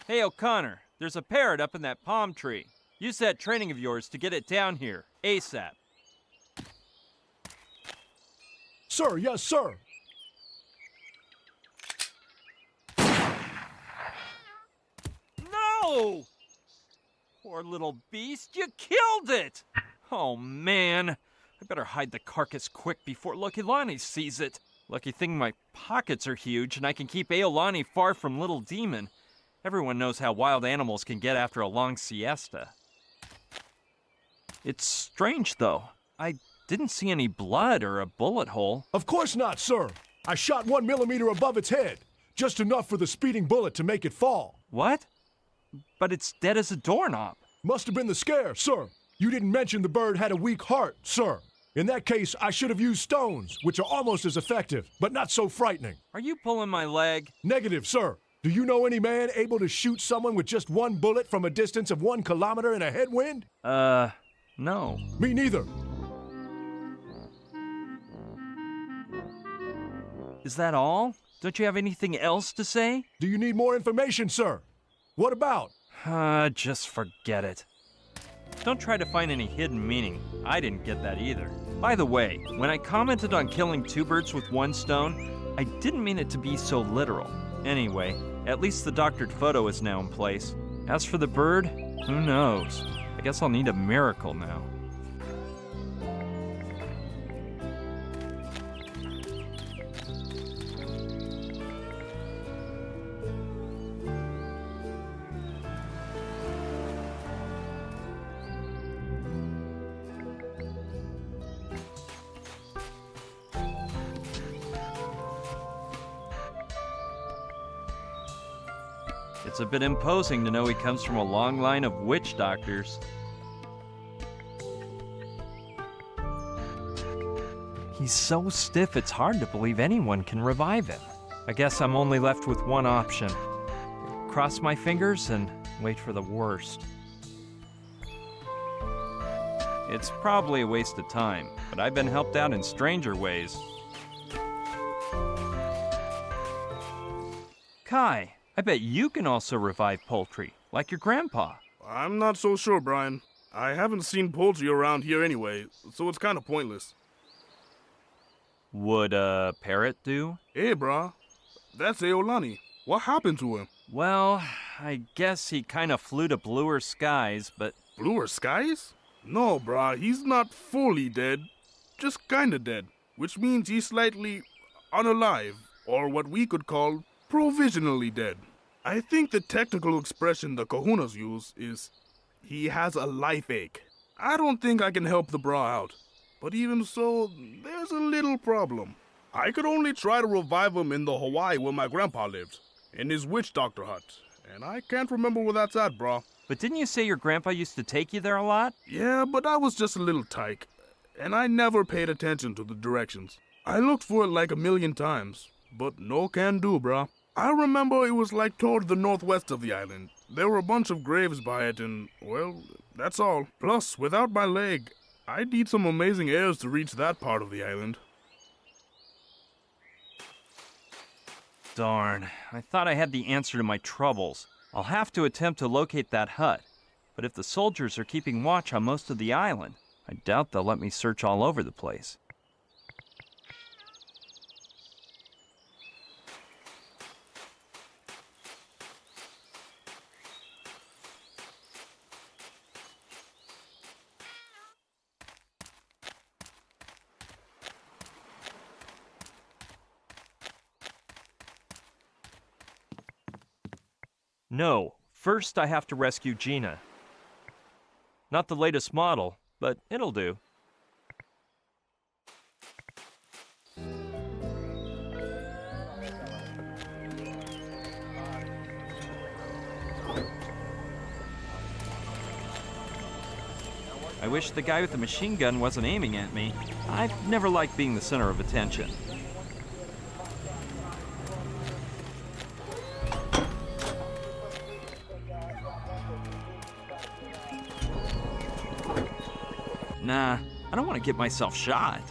Hey, O'Connor, there's a parrot up in that palm tree. Use that training of yours to get it down here, ASAP. Sir, yes, sir. No! Poor little beast, you killed it! Oh, man. I better hide the carcass quick before Lokilani sees it. Lucky thing my pockets are huge and I can keep Aolani far from Little Demon. Everyone knows how wild animals can get after a long siesta. It's strange, though. I didn't see any blood or a bullet hole. Of course not, sir. I shot 1 millimeter above its head. Just enough for the speeding bullet to make it fall. What? But it's dead as a doorknob. Must have been the scare, sir. You didn't mention the bird had a weak heart, sir. In that case, I should have used stones, which are almost as effective, but not so frightening. Are you pulling my leg? Negative, sir. Do you know any man able to shoot someone with just 1 bullet from a distance of 1 kilometer in a headwind? No. Me neither. Is that all? Don't you have anything else to say? Do you need more information, sir? What about? Just forget it. Don't try to find any hidden meaning. I didn't get that either. By the way, when I commented on killing 2 birds with 1 stone, I didn't mean it to be so literal. Anyway, at least the doctored photo is now in place. As for the bird, who knows? I guess I'll need a miracle now. It's a bit imposing to know he comes from a long line of witch doctors. He's so stiff it's hard to believe anyone can revive him. I guess I'm only left with one option. Cross my fingers and wait for the worst. It's probably a waste of time, but I've been helped out in stranger ways. Kai, I bet you can also revive poultry, like your grandpa. I'm not so sure, Brian. I haven't seen poultry around here anyway, so it's kind of pointless. Would a parrot do? Hey, brah. That's Aolani. What happened to him? Well, I guess he kind of flew to bluer skies, but... Bluer skies? No, brah. He's not fully dead. Just kinda dead. Which means he's slightly unalive, or what we could call provisionally dead. I think the technical expression the kahunas use is, he has a life ache. I don't think I can help the bra out. But even so, there's a little problem. I could only try to revive him in the Hawaii where my grandpa lived, in his witch doctor hut. And I can't remember where that's at, brah. But didn't you say your grandpa used to take you there a lot? Yeah, but I was just a little tyke, and I never paid attention to the directions. I looked for it like 1,000,000 times, but no can do, brah. I remember it was like toward the northwest of the island. There were a bunch of graves by it and, well, that's all. Plus, without my leg, I'd need some amazing airs to reach that part of the island. Darn, I thought I had the answer to my troubles. I'll have to attempt to locate that hut. But if the soldiers are keeping watch on most of the island, I doubt they'll let me search all over the place. No, first I have to rescue Gina. Not the latest model, but it'll do. I wish the guy with the machine gun wasn't aiming at me. I've never liked being the center of attention. Nah, I don't want to get myself shot.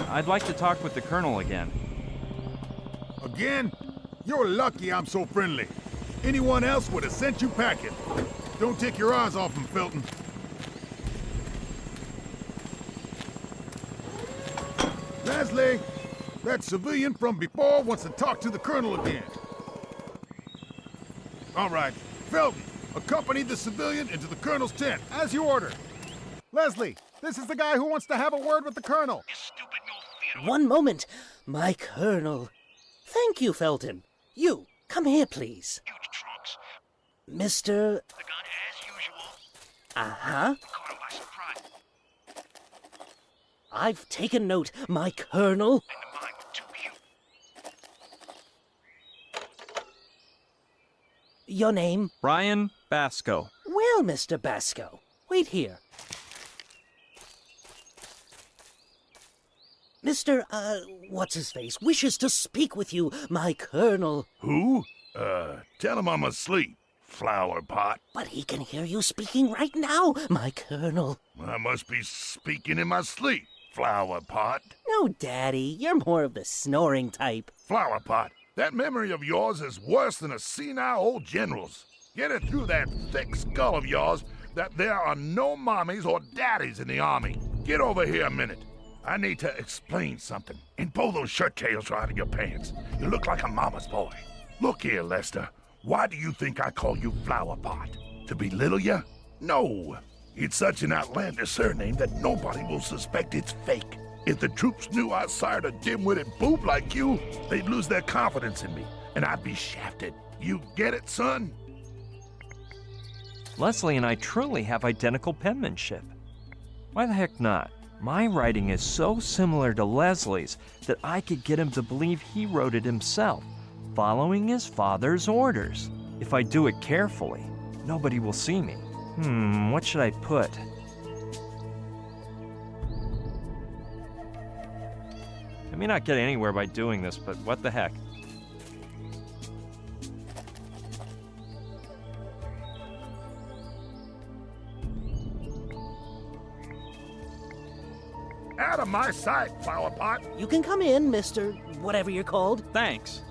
I'd like to talk with the Colonel again. Again? You're lucky I'm so friendly. Anyone else would have sent you packing. Don't take your eyes off him, Felton. Leslie, that civilian from before wants to talk to the Colonel again. All right, Felton, accompany the civilian into the Colonel's tent. As you order. Leslie, this is the guy who wants to have a word with the Colonel. One moment, my Colonel. Thank you, Felton. You, come here, please. Huge trunks. Mr. The gun as usual. Uh-huh. Caught him by surprise. I've taken note, my Colonel. And the mine was too cute. Your name? Brian Basco. Well, Mr. Basco, wait here. Mr. What's-his-face wishes to speak with you, my Colonel. Who? Tell him I'm asleep, flower pot. But he can hear you speaking right now, my Colonel. I must be speaking in my sleep, flower pot. No, Daddy, you're more of the snoring type. Flower pot, that memory of yours is worse than a senile old general's. Get it through that thick skull of yours that there are no mommies or daddies in the army. Get over here a minute. I need to explain something. And pull those shirt tails right out of your pants. You look like a mama's boy. Look here, Lester. Why do you think I call you Flower Pot? To belittle you? No. It's such an outlandish surname that nobody will suspect it's fake. If the troops knew I sired a dim-witted boob like you, they'd lose their confidence in me, and I'd be shafted. You get it, son? Leslie and I truly have identical penmanship. Why the heck not? My writing is so similar to Leslie's that I could get him to believe he wrote it himself, following his father's orders. If I do it carefully, nobody will see me. What should I put? I may not get anywhere by doing this, but what the heck? Out of my sight, Flower Pot. You can come in, Mr. whatever you're called. Thanks.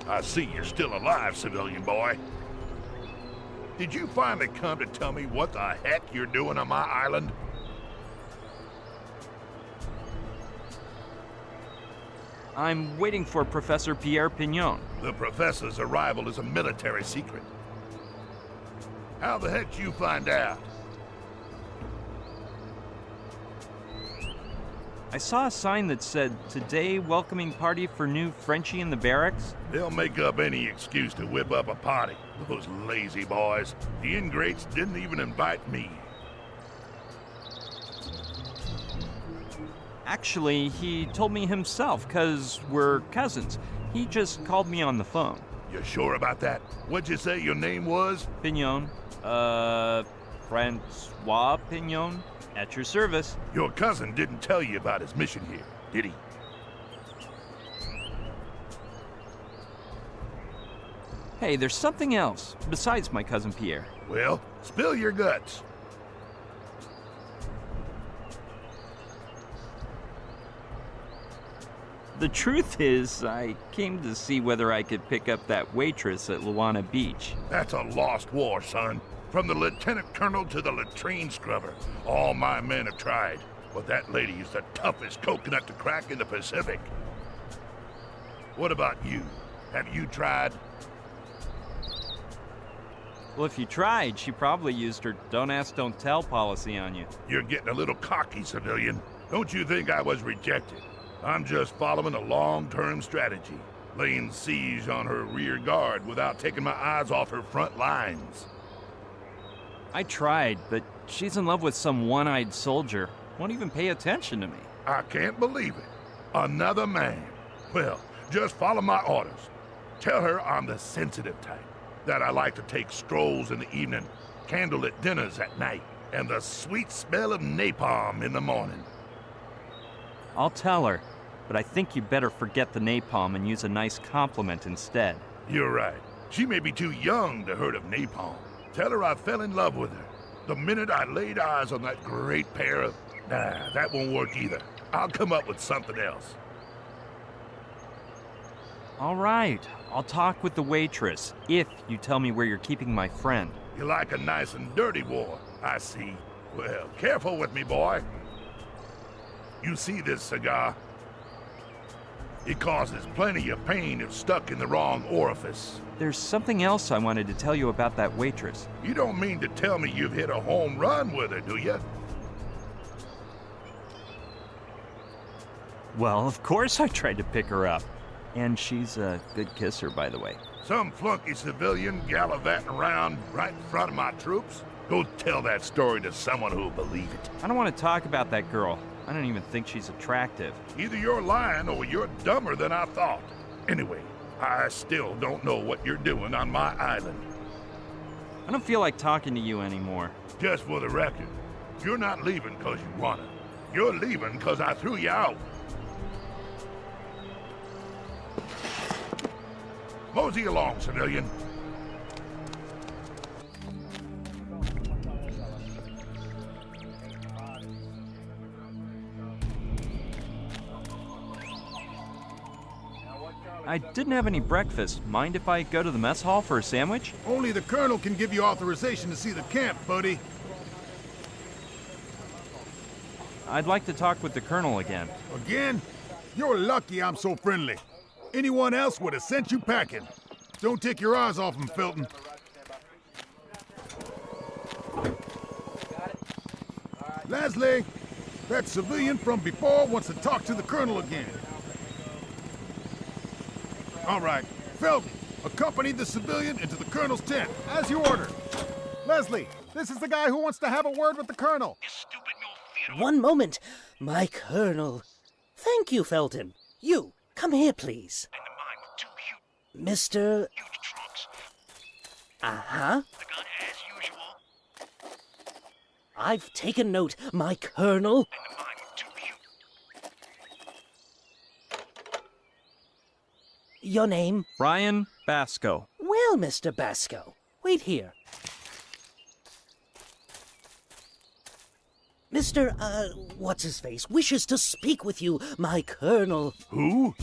I see you're still alive, civilian boy. Did you finally come to tell me what the heck you're doing on my island? I'm waiting for Professor Pierre Pignon. The professor's arrival is a military secret. How the heck did you find out? I saw a sign that said, "Today welcoming party for new Frenchie in the barracks." They'll make up any excuse to whip up a party, those lazy boys. The ingrates didn't even invite me. Actually, he told me himself, 'cause we're cousins. He just called me on the phone. You sure about that? What'd you say your name was? Pignon. Francois Pignon. At your service. Your cousin didn't tell you about his mission here, did he? Hey, there's something else besides my cousin Pierre. Well, spill your guts. The truth is, I came to see whether I could pick up that waitress at Luana Beach. That's a lost war, son. From the lieutenant colonel to the latrine scrubber, all my men have tried. But that lady is the toughest coconut to crack in the Pacific. What about you? Have you tried? Well, if you tried, she probably used her don't ask, don't tell policy on you. You're getting a little cocky, civilian. Don't you think I was rejected? I'm just following a long-term strategy, laying siege on her rear guard without taking my eyes off her front lines. I tried, but she's in love with some one-eyed soldier. Won't even pay attention to me. I can't believe it. Another man. Well, just follow my orders. Tell her I'm the sensitive type, that I like to take strolls in the evening, candlelit dinners at night, and the sweet smell of napalm in the morning. I'll tell her, but I think you better forget the napalm and use a nice compliment instead. You're right. She may be too young to heard of napalm. Tell her I fell in love with her. The minute I laid eyes on that great pair of... Nah, that won't work either. I'll come up with something else. All right, I'll talk with the waitress, if you tell me where you're keeping my friend. You like a nice and dirty war, I see. Well, careful with me, boy. You see this cigar? It causes plenty of pain if stuck in the wrong orifice. There's something else I wanted to tell you about that waitress. You don't mean to tell me you've hit a home run with her, do you? Well, of course I tried to pick her up. And she's a good kisser, by the way. Some flunky civilian gallivanting around right in front of my troops? Go tell that story to someone who'll believe it. I don't want to talk about that girl. I don't even think she's attractive. Either you're lying or you're dumber than I thought. Anyway, I still don't know what you're doing on my island. I don't feel like talking to you anymore. Just for the record, you're not leaving because you want to. You're leaving because I threw you out. Mosey along, civilian. I didn't have any breakfast. Mind if I go to the mess hall for a sandwich? Only the colonel can give you authorization to see the camp, buddy. I'd like to talk with the colonel again. Again? You're lucky I'm so friendly. Anyone else would have sent you packing. Don't take your eyes off him, Felton. Leslie, that civilian from before wants to talk to the colonel again. All right, Felton, accompany the civilian into the colonel's tent, as you ordered. Leslie, this is the guy who wants to have a word with the colonel. One moment, my colonel. Thank you, Felton. You, come here, please. Mr. Uh-huh. The gun as usual. I've taken note, my colonel. Your name? Brian Basco. Well, Mr. Basco, wait here. Mr. What's-his-face wishes to speak with you, my colonel. Who?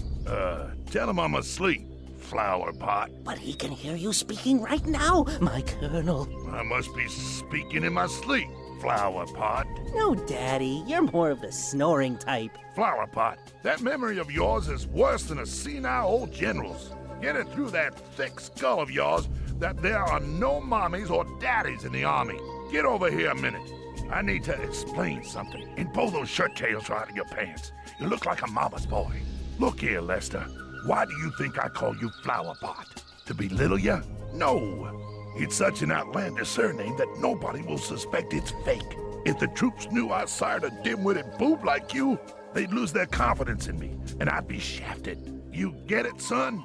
Tell him I'm asleep, flower pot. But he can hear you speaking right now, my colonel. I must be speaking in my sleep, flower pot. No, Daddy, you're more of the snoring type. Flower pot, that memory of yours is worse than a senile old general's. Get it through that thick skull of yours that there are no mommies or daddies in the army. Get over here a minute. I need to explain something. And pull those shirt tails right out of your pants. You look like a mama's boy. Look here, Lester. Why do you think I call you Flower Pot? To belittle you? No. It's such an outlandish surname that nobody will suspect it's fake. If the troops knew I sired a dim-witted boob like you, they'd lose their confidence in me, and I'd be shafted. You get it, son?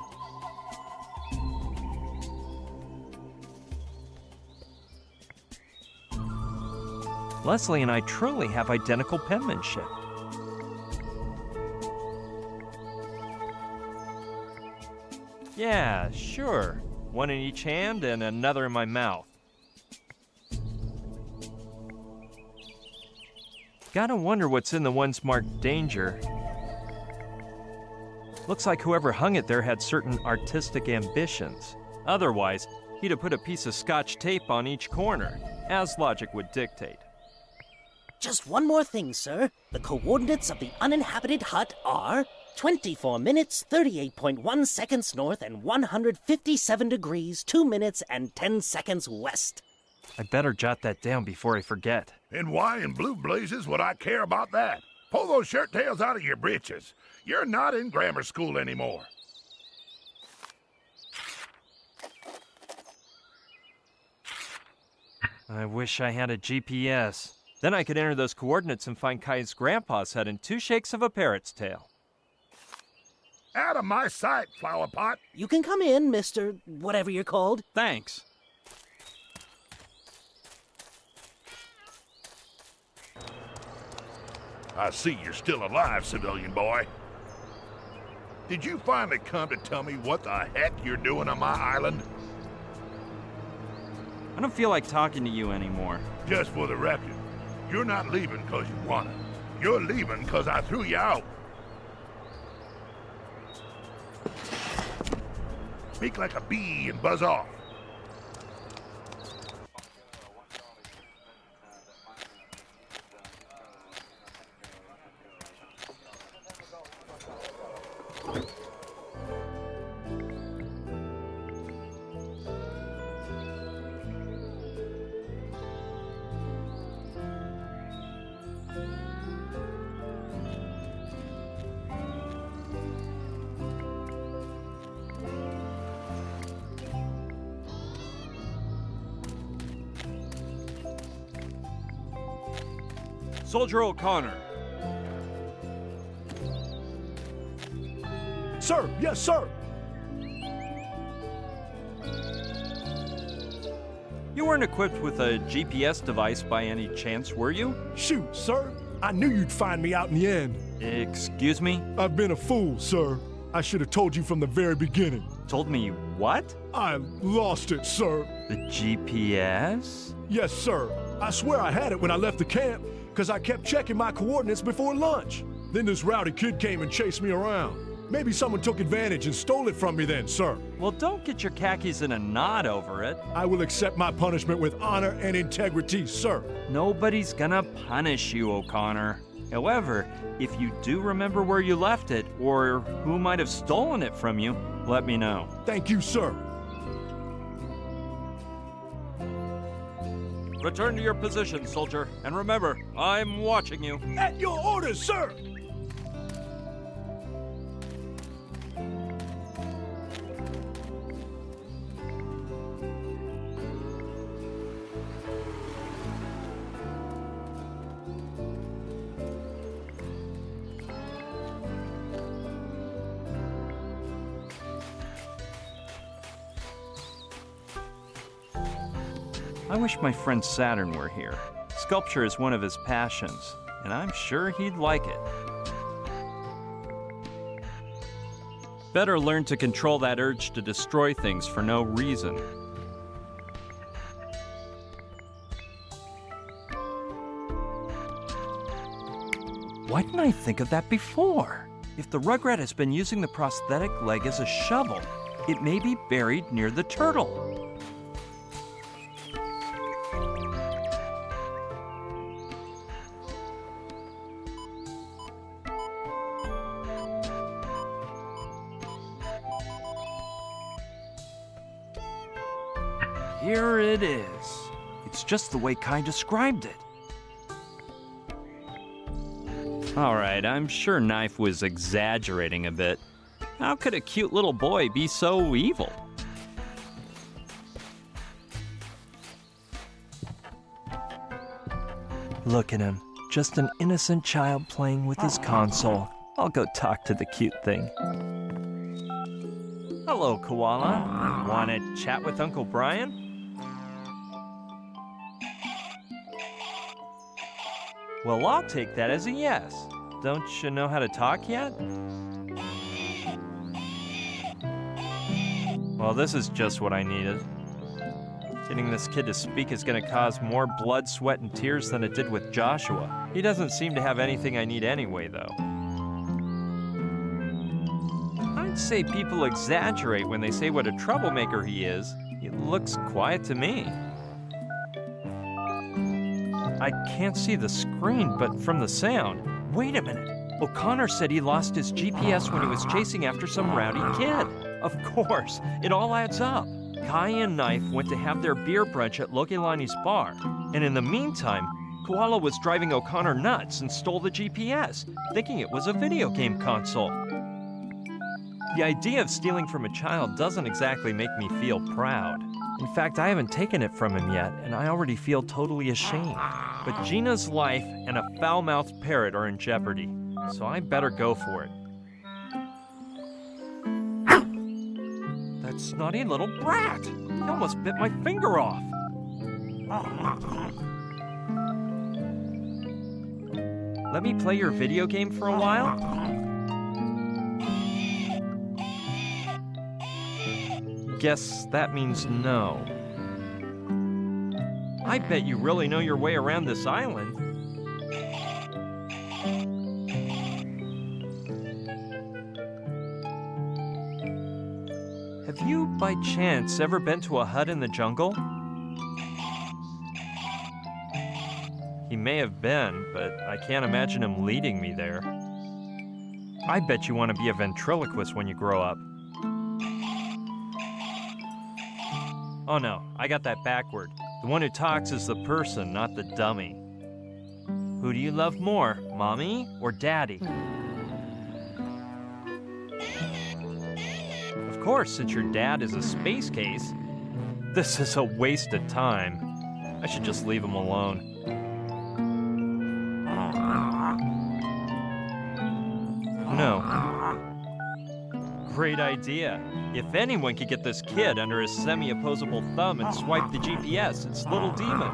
Leslie and I truly have identical penmanship. Yeah, sure. One in each hand and another in my mouth. Gotta wonder what's in the ones marked danger. Looks like whoever hung it there had certain artistic ambitions. Otherwise, he'd have put a piece of scotch tape on each corner, as logic would dictate. Just one more thing, sir. The coordinates of the uninhabited hut are 24 minutes, 38.1 seconds north, and 157 degrees, 2 minutes, and 10 seconds west. I better jot that down before I forget. And why in blue blazes would I care about that? Pull those shirt tails out of your britches. You're not in grammar school anymore. I wish I had a GPS. Then I could enter those coordinates and find Kai's grandpa's hut in 2 shakes of a parrot's tail. Out of my sight, flower pot. You can come in, Mr. whatever you're called. Thanks. I see you're still alive, civilian boy. Did you finally come to tell me what the heck you're doing on my island? I don't feel like talking to you anymore. Just for the record, you're not leaving because you want to. You're leaving because I threw you out. Speak like a bee and buzz off. Soldier O'Connor. Sir, yes, sir. You weren't equipped with a GPS device by any chance, were you? Shoot, sir. I knew you'd find me out in the end. Excuse me? I've been a fool, sir. I should have told you from the very beginning. Told me what? I lost it, sir. The GPS? Yes, sir. I swear I had it when I left the camp, because I kept checking my coordinates before lunch. Then this rowdy kid came and chased me around. Maybe someone took advantage and stole it from me then, sir. Well, don't get your khakis in a knot over it. I will accept my punishment with honor and integrity, sir. Nobody's gonna punish you, O'Connor. However, if you do remember where you left it, or who might have stolen it from you, let me know. Thank you, sir. Return to your position, soldier, and remember, I'm watching you. At your orders, sir! I wish my friend Saturn were here. Sculpture is one of his passions, and I'm sure he'd like it. Better learn to control that urge to destroy things for no reason. Why didn't I think of that before? If the Rugrat has been using the prosthetic leg as a shovel, it may be buried near the turtle. Here it is. It's just the way Kai described it. Alright, I'm sure Knife was exaggerating a bit. How could a cute little boy be so evil? Look at him. Just an innocent child playing with his console. I'll go talk to the cute thing. Hello, Koala. Wanna chat with Uncle Brian? Well, I'll take that as a yes. Don't you know how to talk yet? Well, this is just what I needed. Getting this kid to speak is gonna cause more blood, sweat, and tears than it did with Joshua. He doesn't seem to have anything I need anyway, though. I'd say people exaggerate when they say what a troublemaker he is. He looks quiet to me. I can't see the screen, but from the sound. Wait a minute. O'Connor said he lost his GPS when he was chasing after some rowdy kid. Of course, it all adds up. Kai and Knife went to have their beer brunch at Lokelani's bar, and in the meantime, Koala was driving O'Connor nuts and stole the GPS, thinking it was a video game console. The idea of stealing from a child doesn't exactly make me feel proud. In fact, I haven't taken it from him yet, and I already feel totally ashamed. But Gina's life and a foul-mouthed parrot are in jeopardy, so I better go for it. That snotty little brat! He almost bit my finger off! Let me play your video game for a while? Guess that means no. I bet you really know your way around this island. Have you, by chance, ever been to a hut in the jungle? He may have been, but I can't imagine him leading me there. I bet you want to be a ventriloquist when you grow up. Oh no, I got that backward. The one who talks is the person, not the dummy. Who do you love more, Mommy or Daddy? Of course, since your dad is a space case, this is a waste of time. I should just leave him alone. No. Great idea. If anyone could get this kid under his semi-opposable thumb and swipe the GPS, it's Little Demon.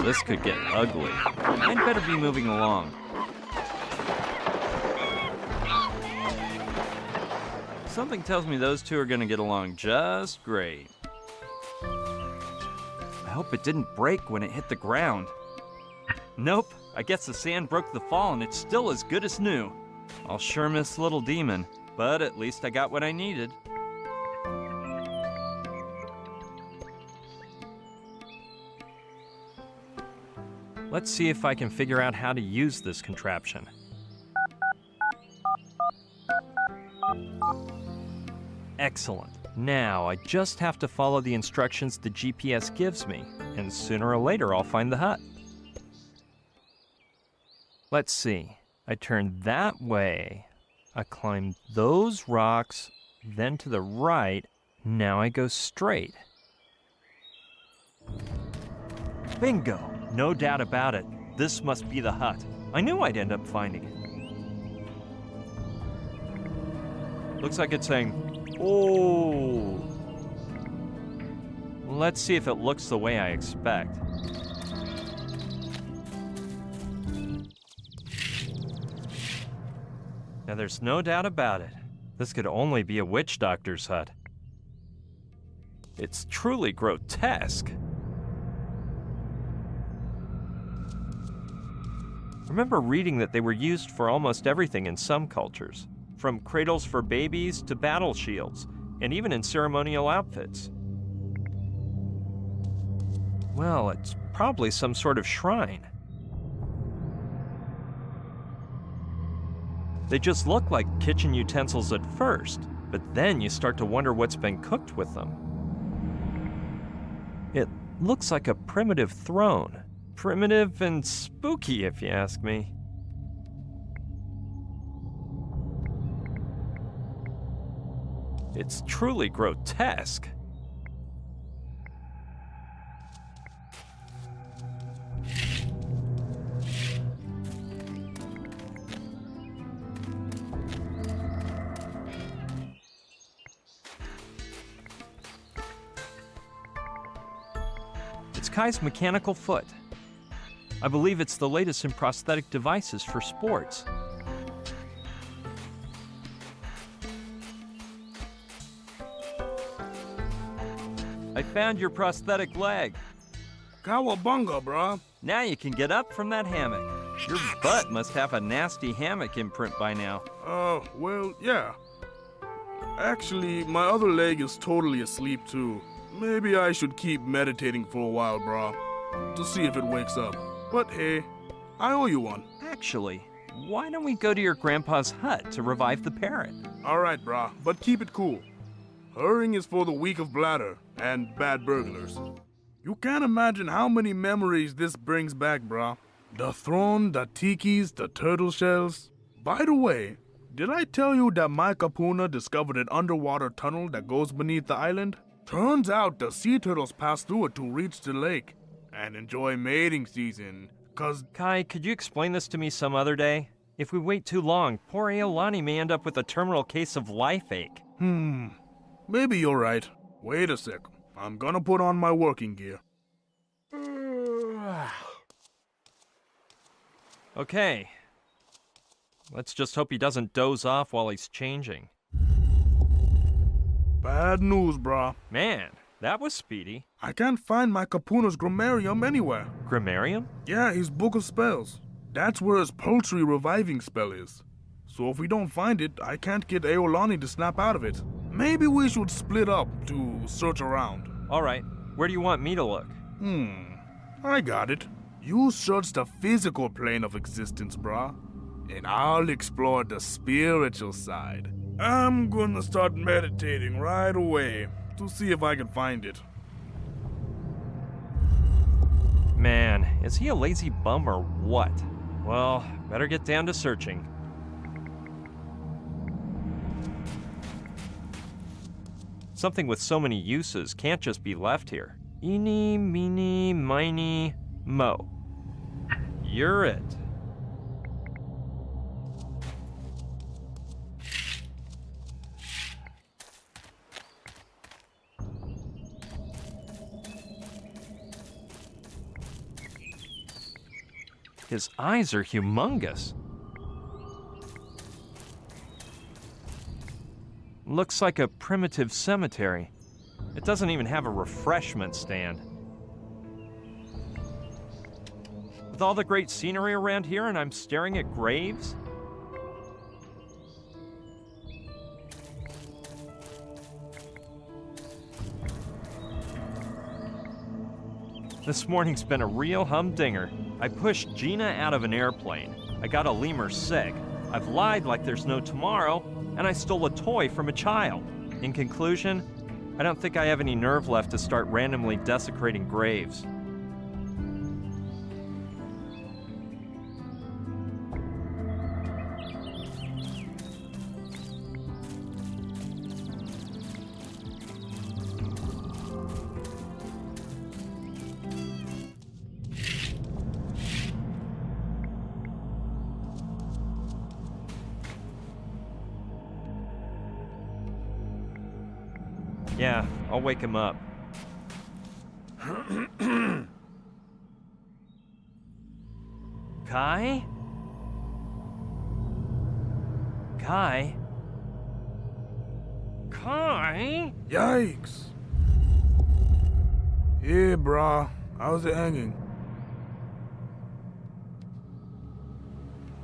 This could get ugly. I'd better be moving along. Something tells me those two are gonna get along just great. I hope it didn't break when it hit the ground. Nope, I guess the sand broke the fall and it's still as good as new. I'll sure miss Little Demon, but at least I got what I needed. Let's see if I can figure out how to use this contraption. Excellent. Now I just have to follow the instructions the GPS gives me, and sooner or later I'll find the hut. Let's see. I turn that way. I climb those rocks, then to the right. Now I go straight. Bingo! No doubt about it. This must be the hut. I knew I'd end up finding it. Looks like it's saying, "Oh." Let's see if it looks the way I expect. Now there's no doubt about it. This could only be a witch doctor's hut. It's truly grotesque. Remember reading that they were used for almost everything in some cultures, from cradles for babies to battle shields, and even in ceremonial outfits. Well, it's probably some sort of shrine. They just look like kitchen utensils at first, but then you start to wonder what's been cooked with them. It looks like a primitive throne. Primitive and spooky, if you ask me. It's truly grotesque. Kai's mechanical foot. I believe it's the latest in prosthetic devices for sports. I found your prosthetic leg. Cowabunga, bruh. Now you can get up from that hammock. Your butt must have a nasty hammock imprint by now. Well, yeah. Actually, my other leg is totally asleep too. Maybe I should keep meditating for a while, brah, to see if it wakes up. But hey, I owe you one. Actually, why don't we go to your grandpa's hut to revive the parrot? Alright, brah, but keep it cool. Hurrying is for the weak of bladder and bad burglars. You can't imagine how many memories this brings back, brah. The throne, the tikis, the turtle shells. By the way, did I tell you that my kapuna discovered an underwater tunnel that goes beneath the island? Turns out the sea turtles pass through it to reach the lake and enjoy mating season, cause... Kai, could you explain this to me some other day? If we wait too long, poor Aolani may end up with a terminal case of life ache. Maybe you're right. Wait a sec. I'm gonna put on my working gear. Okay. Let's just hope he doesn't doze off while he's changing. Bad news, brah. Man, that was speedy. I can't find my kapuna's grammarium anywhere. Grammarium? Yeah, his book of spells. That's where his poultry reviving spell is. So if we don't find it, I can't get Aolani to snap out of it. Maybe we should split up to search around. Alright, where do you want me to look? I got it. You search the physical plane of existence, brah. And I'll explore the spiritual side. I'm gonna start meditating right away to see if I can find it. Man, is he a lazy bum or what? Well, better get down to searching. Something with so many uses can't just be left here. Eeny, meeny, miny, mo. You're it. His eyes are humongous. Looks like a primitive cemetery. It doesn't even have a refreshment stand. With all the great scenery around here and I'm staring at graves? This morning's been a real humdinger. I pushed Gina out of an airplane. I got a lemur sick. I've lied like there's no tomorrow, and I stole a toy from a child. In conclusion, I don't think I have any nerve left to start randomly desecrating graves. Yeah, I'll wake him up. Kai? Kai? Kai? Yikes! Hey, brah. How's it hanging?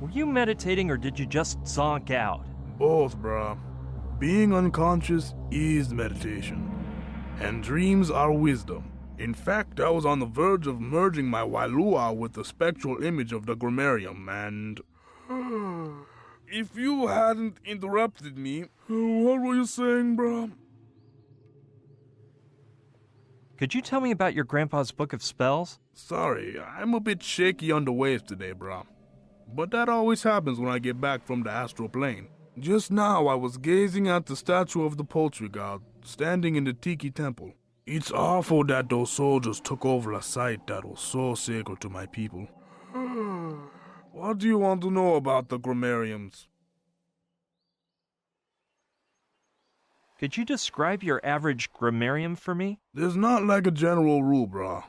Were you meditating or did you just zonk out? Both, brah. Being unconscious is meditation, and dreams are wisdom. In fact, I was on the verge of merging my Wailua with the spectral image of the grammarium, and... if you hadn't interrupted me, what were you saying, bro? Could you tell me about your grandpa's book of spells? Sorry, I'm a bit shaky on the waves today, bro. But that always happens when I get back from the astral plane. Just now, I was gazing at the statue of the poultry god, standing in the Tiki temple. It's awful that those soldiers took over a site that was so sacred to my people. What do you want to know about the grammariums? Could you describe your average grammarium for me? There's not like a general rule, brah.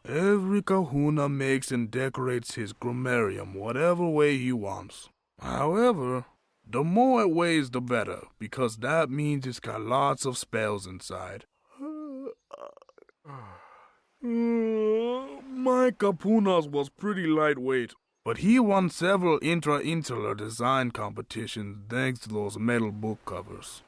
Every kahuna makes and decorates his grammarium whatever way he wants. However, the more it weighs the better, because that means it's got lots of spells inside. My kapunas was pretty lightweight, but he won several intra-insular design competitions thanks to those metal book covers.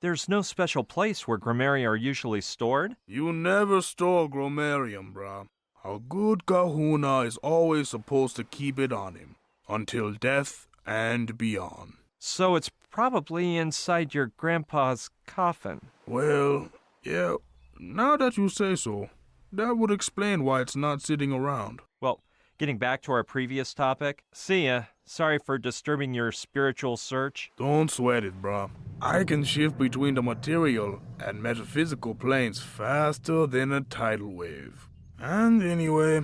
There's no special place where gramaria are usually stored? You never store grammarium, brah. A good kahuna is always supposed to keep it on him, until death and beyond. So it's probably inside your grandpa's coffin. Well, yeah, now that you say so, that would explain why it's not sitting around. Well, getting back to our previous topic, see ya. Sorry for disturbing your spiritual search. Don't sweat it, brah. I can shift between the material and metaphysical planes faster than a tidal wave. And anyway...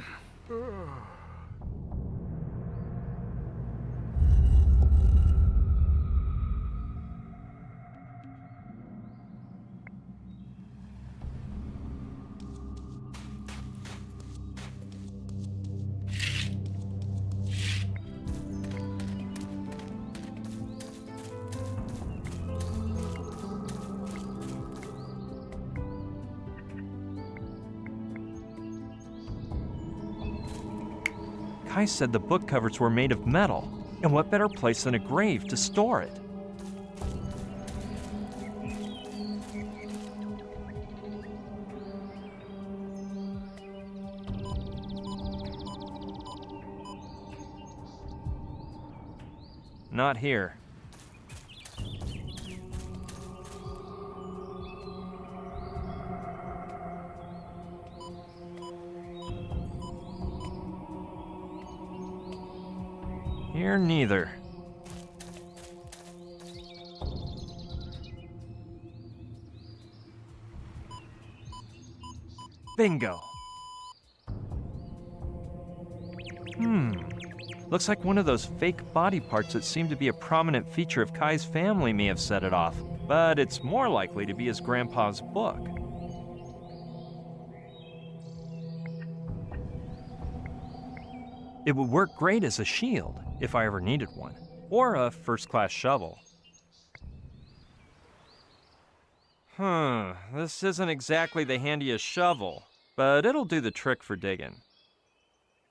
Kai said the book covers were made of metal, and what better place than a grave to store it? Not here. Here neither. Bingo. Looks like one of those fake body parts that seem to be a prominent feature of Kai's family may have set it off, but it's more likely to be his grandpa's book. It would work great as a shield, if I ever needed one, or a first-class shovel. This isn't exactly the handiest shovel, but it'll do the trick for digging.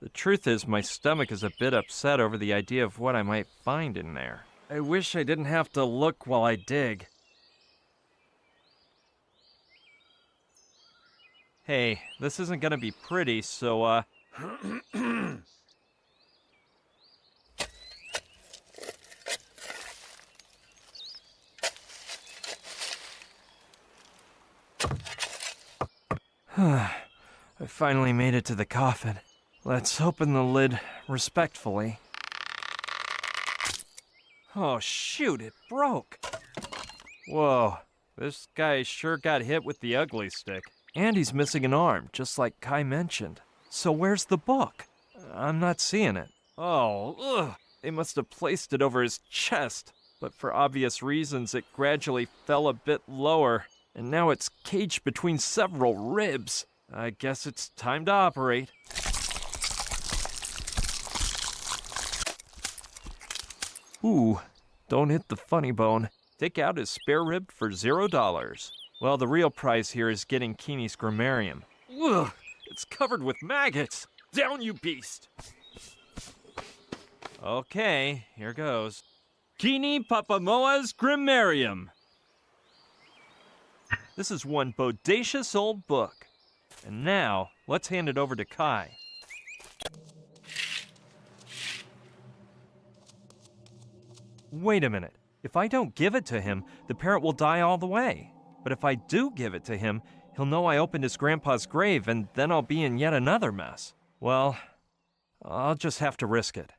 The truth is, my stomach is a bit upset over the idea of what I might find in there. I wish I didn't have to look while I dig. Hey, this isn't gonna be pretty, so, I finally made it to the coffin. Let's open the lid respectfully. Oh shoot, it broke. Whoa, this guy sure got hit with the ugly stick. And he's missing an arm, just like Kai mentioned. So where's the book? I'm not seeing it. Oh, ugh. They must have placed it over his chest. But for obvious reasons, it gradually fell a bit lower. And now it's caged between several ribs. I guess it's time to operate. Ooh, don't hit the funny bone. Take out his spare rib for $0. Well, the real prize here is getting Keeney's grammarium. Ugh, it's covered with maggots. Down, you beast! Okay, here goes. Keeney Papamoa's grammarium. This is one bodacious old book. And now, let's hand it over to Kai. Wait a minute. If I don't give it to him, the parrot will die all the way. But if I do give it to him, he'll know I opened his grandpa's grave, and then I'll be in yet another mess. Well, I'll just have to risk it.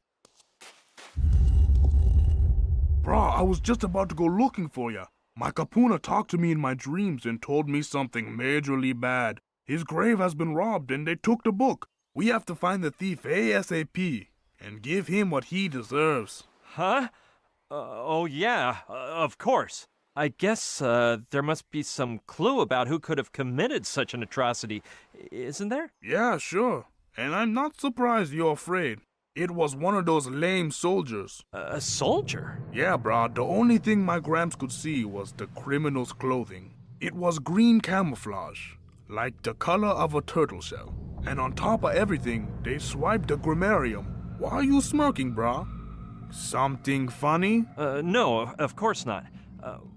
Brah, I was just about to go looking for ya. My kapuna talked to me in my dreams and told me something majorly bad. His grave has been robbed and they took the book. We have to find the thief ASAP and give him what he deserves. Huh? Oh yeah, of course. I guess there must be some clue about who could have committed such an atrocity, isn't there? Yeah, sure. And I'm not surprised you're afraid. It was one of those lame soldiers. A soldier? Yeah, brah. The only thing my gramps could see was the criminal's clothing. It was green camouflage, like the color of a turtle shell. And on top of everything, they swiped the grammarium. Why are you smirking, brah? Something funny? No, of course not.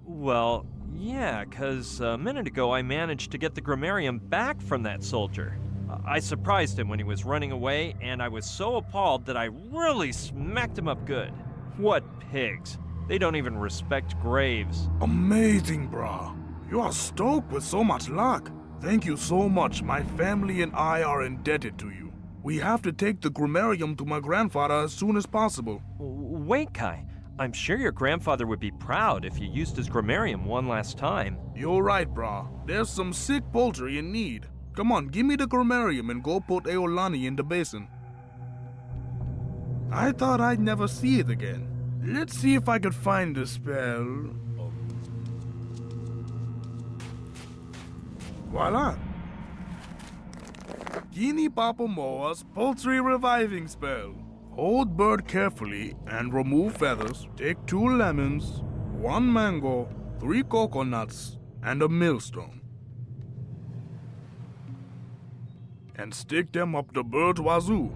Well, yeah, 'cause a minute ago I managed to get the grammarium back from that soldier. I surprised him when he was running away, and I was so appalled that I really smacked him up good. What pigs. They don't even respect graves. Amazing, brah. You are stoked with so much luck. Thank you so much. My family and I are indebted to you. We have to take the grammarium to my grandfather as soon as possible. Wait, Kai. I'm sure your grandfather would be proud if you used his grammarium one last time. You're right, brah. There's some sick poultry in need. Come on, give me the grammarium and go put Eolani in the basin. I thought I'd never see it again. Let's see if I could find the spell. Voila! Guinea Papamoa's poultry reviving spell. Hold bird carefully and remove feathers. Take 2 lemons, 1 mango, 3 coconuts, and a millstone. And stick them up the bird's wazoo.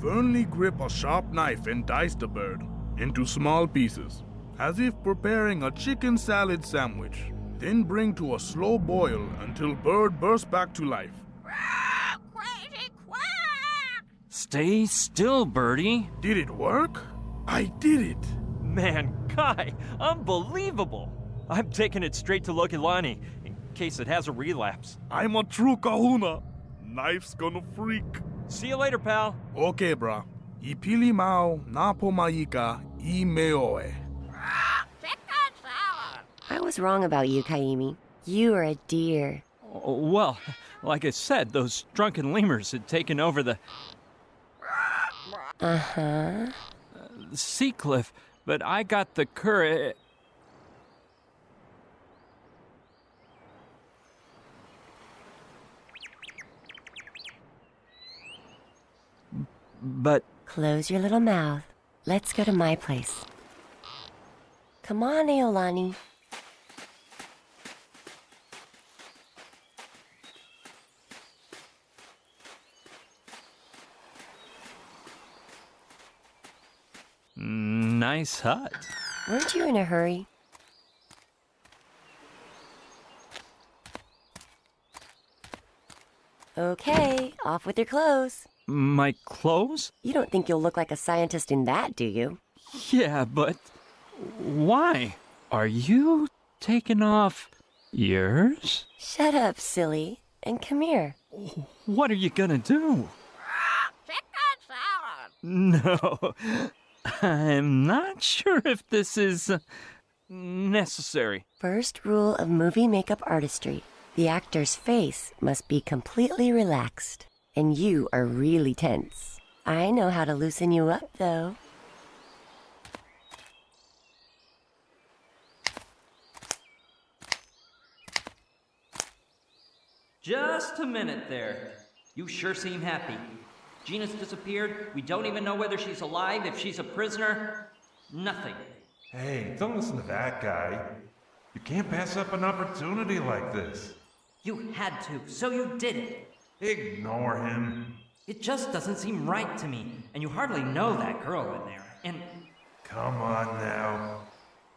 Firmly grip a sharp knife and dice the bird into small pieces, as if preparing a chicken salad sandwich. Then bring to a slow boil until bird bursts back to life. Crazy quack! Stay still, Birdie. Did it work? I did it! Man, Kai, unbelievable! I'm taking it straight to Lokilani in case it has a relapse. I'm a true kahuna. Knife's gonna freak. See you later, pal. Okay, brah. Ipili mau napo maika I meoe. I was wrong about you, Kaimi. You are a dear. Well, like I said, those drunken lemurs had taken over the sea cliff, but I got the courage. But close your little mouth. Let's go to my place. Come on, Eolani. Nice hut. Weren't you in a hurry? Okay, off with your clothes. My clothes? You don't think you'll look like a scientist in that, do you? Yeah, but why? Are you taking off yours? Shut up, silly, and come here. What are you gonna do? Chicken salad! No, I'm not sure if this is necessary. First rule of movie makeup artistry. The actor's face must be completely relaxed, and you are really tense. I know how to loosen you up, though. Just a minute there. You sure seem happy. Gina's disappeared. We don't even know whether she's alive, if she's a prisoner. Nothing. Hey, don't listen to that guy. You can't pass up an opportunity like this. You had to, so you did it. Ignore him. It just doesn't seem right to me, and you hardly know that girl in there, and... Come on now.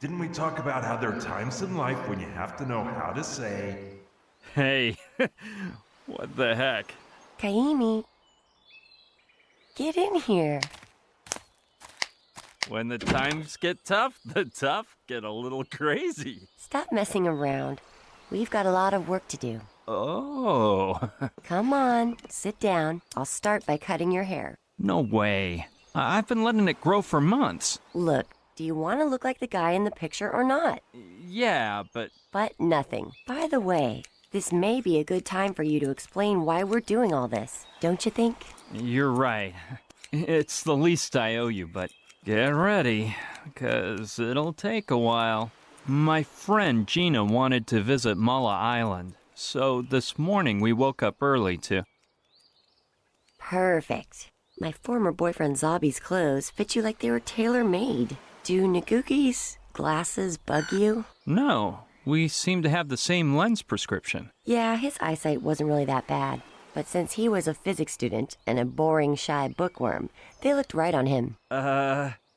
Didn't we talk about how there are times in life when you have to know how to say... Hey, what the heck? Kaimi, get in here. When the times get tough, the tough get a little crazy. Stop messing around. We've got a lot of work to do. Oh. Come on, sit down. I'll start by cutting your hair. No way. I've been letting it grow for months. Look, do you want to look like the guy in the picture or not? Yeah, but... But nothing. By the way, this may be a good time for you to explain why we're doing all this, don't you think? You're right. It's the least I owe you, but get ready, 'cause it'll take a while. My friend Gina wanted to visit Mala Island, so this morning we woke up early to... Perfect. My former boyfriend Zabi's clothes fit you like they were tailor-made. Do Naguki's glasses bug you? No, we seem to have the same lens prescription. Yeah, his eyesight wasn't really that bad. But since he was a physics student and a boring, shy bookworm, they looked right on him.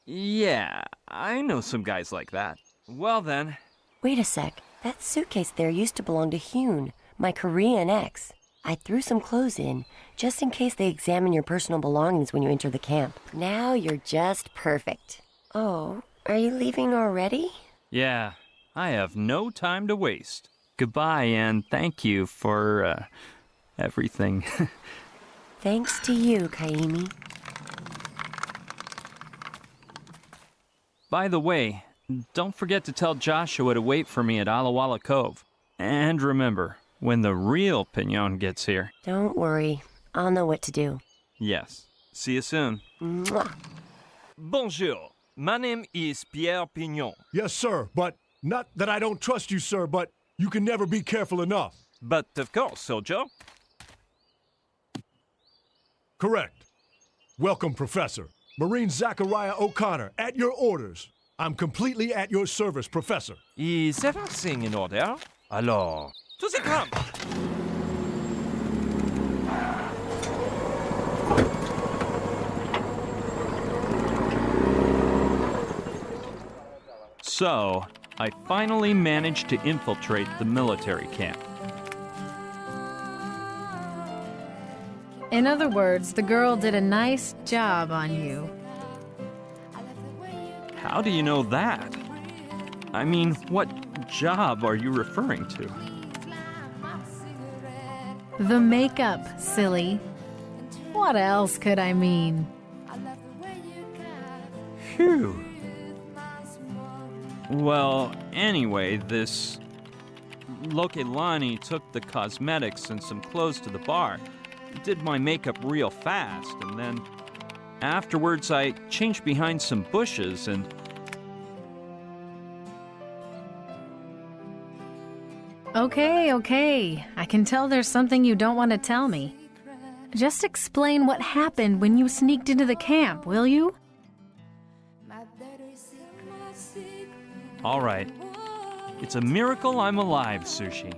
Yeah, I know some guys like that. Well then. Wait a sec. That suitcase there used to belong to Hyun, my Korean ex. I threw some clothes in, just in case they examine your personal belongings when you enter the camp. Now you're just perfect. Oh, are you leaving already? Yeah, I have no time to waste. Goodbye and thank you for, everything. Thanks to you, Kaimi. By the way, don't forget to tell Joshua to wait for me at Alawala Cove. And remember, when the real Pignon gets here... Don't worry. I'll know what to do. Yes. See you soon. Mwah. Bonjour. My name is Pierre Pignon. Yes, sir, but not that I don't trust you, sir, but you can never be careful enough. But of course, soldier. Correct. Welcome, Professor. Marine Zachariah O'Connor, at your orders. I'm completely at your service, Professor. Is everything in order? Alors, to the camp! So, I finally managed to infiltrate the military camp. In other words, the girl did a nice job on you. How do you know that? I mean, what job are you referring to? The makeup, silly. What else could I mean? Phew. Well, anyway, this Lokelani took the cosmetics and some clothes to the bar, did my makeup real fast, and then afterwards I changed behind some bushes and... Okay. I can tell there's something you don't want to tell me. Just explain what happened when you sneaked into the camp, will you? All right. It's a miracle I'm alive, Sushi.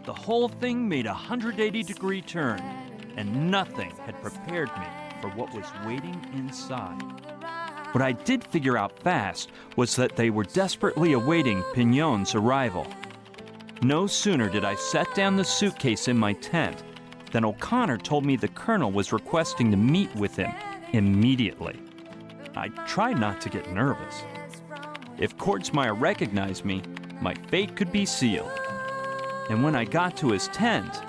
The whole thing made a 180-degree turn, and nothing had prepared me for what was waiting inside. What I did figure out fast was that they were desperately awaiting Pignon's arrival. No sooner did I set down the suitcase in my tent than O'Connor told me the colonel was requesting to meet with him immediately. I tried not to get nervous. If Kordsmeyer recognized me, my fate could be sealed. And when I got to his tent...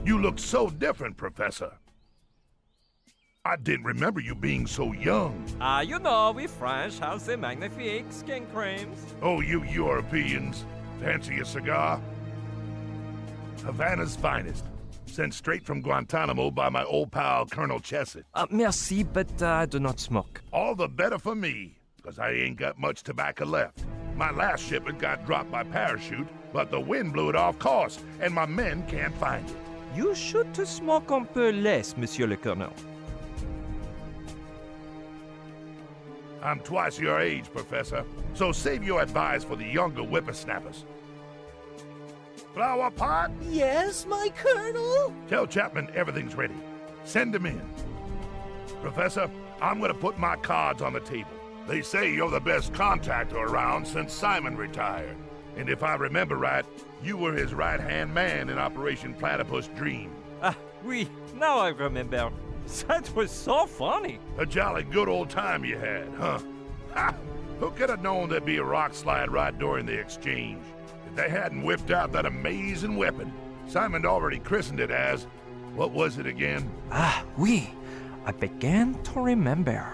You look so different, Professor. I didn't remember you being so young. You know, we French have the magnifique skin creams. Oh, you Europeans. Fancy a cigar? Havana's finest. Sent straight from Guantanamo by my old pal, Colonel Chesed. Merci, but I do not smoke. All the better for me, because I ain't got much tobacco left. My last shipment got dropped by parachute, but the wind blew it off course, and my men can't find it. You should to smoke un peu less, Monsieur le Colonel. I'm twice your age, Professor, so save your advice for the younger whippersnappers. Flower pot? Yes, my Colonel? Tell Chapman everything's ready. Send him in. Professor, I'm gonna put my cards on the table. They say you're the best contactor around since Simon retired. And if I remember right, you were his right-hand man in Operation Platypus Dream. Oui, now I remember. That was so funny. A jolly good old time you had, huh? Ha! Who could have known there'd be a rock slide right during the exchange? If they hadn't whipped out that amazing weapon, Simon'd already christened it as... What was it again? Oui. I began to remember.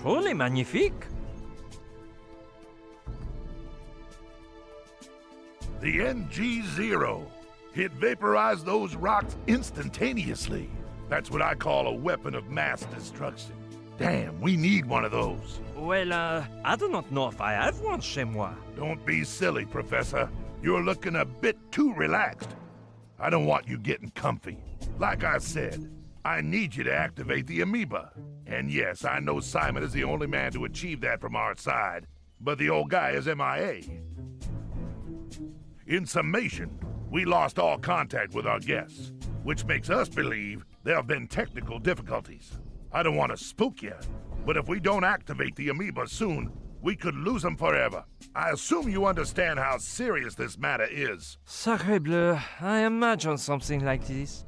Truly magnifique. The NG-0. It vaporized those rocks instantaneously. That's what I call a weapon of mass destruction. Damn, we need one of those. Well, I do not know if I have one chez moi. Don't be silly, Professor. You're looking a bit too relaxed. I don't want you getting comfy. Like I said, I need you to activate the Ameba. And yes, I know Simon is the only man to achieve that from our side, but the old guy is MIA. In summation, we lost all contact with our guests, which makes us believe there have been technical difficulties. I don't want to spook you, but if we don't activate the Ameba soon, we could lose them forever. I assume you understand how serious this matter is. Sacre bleu, I imagine something like this.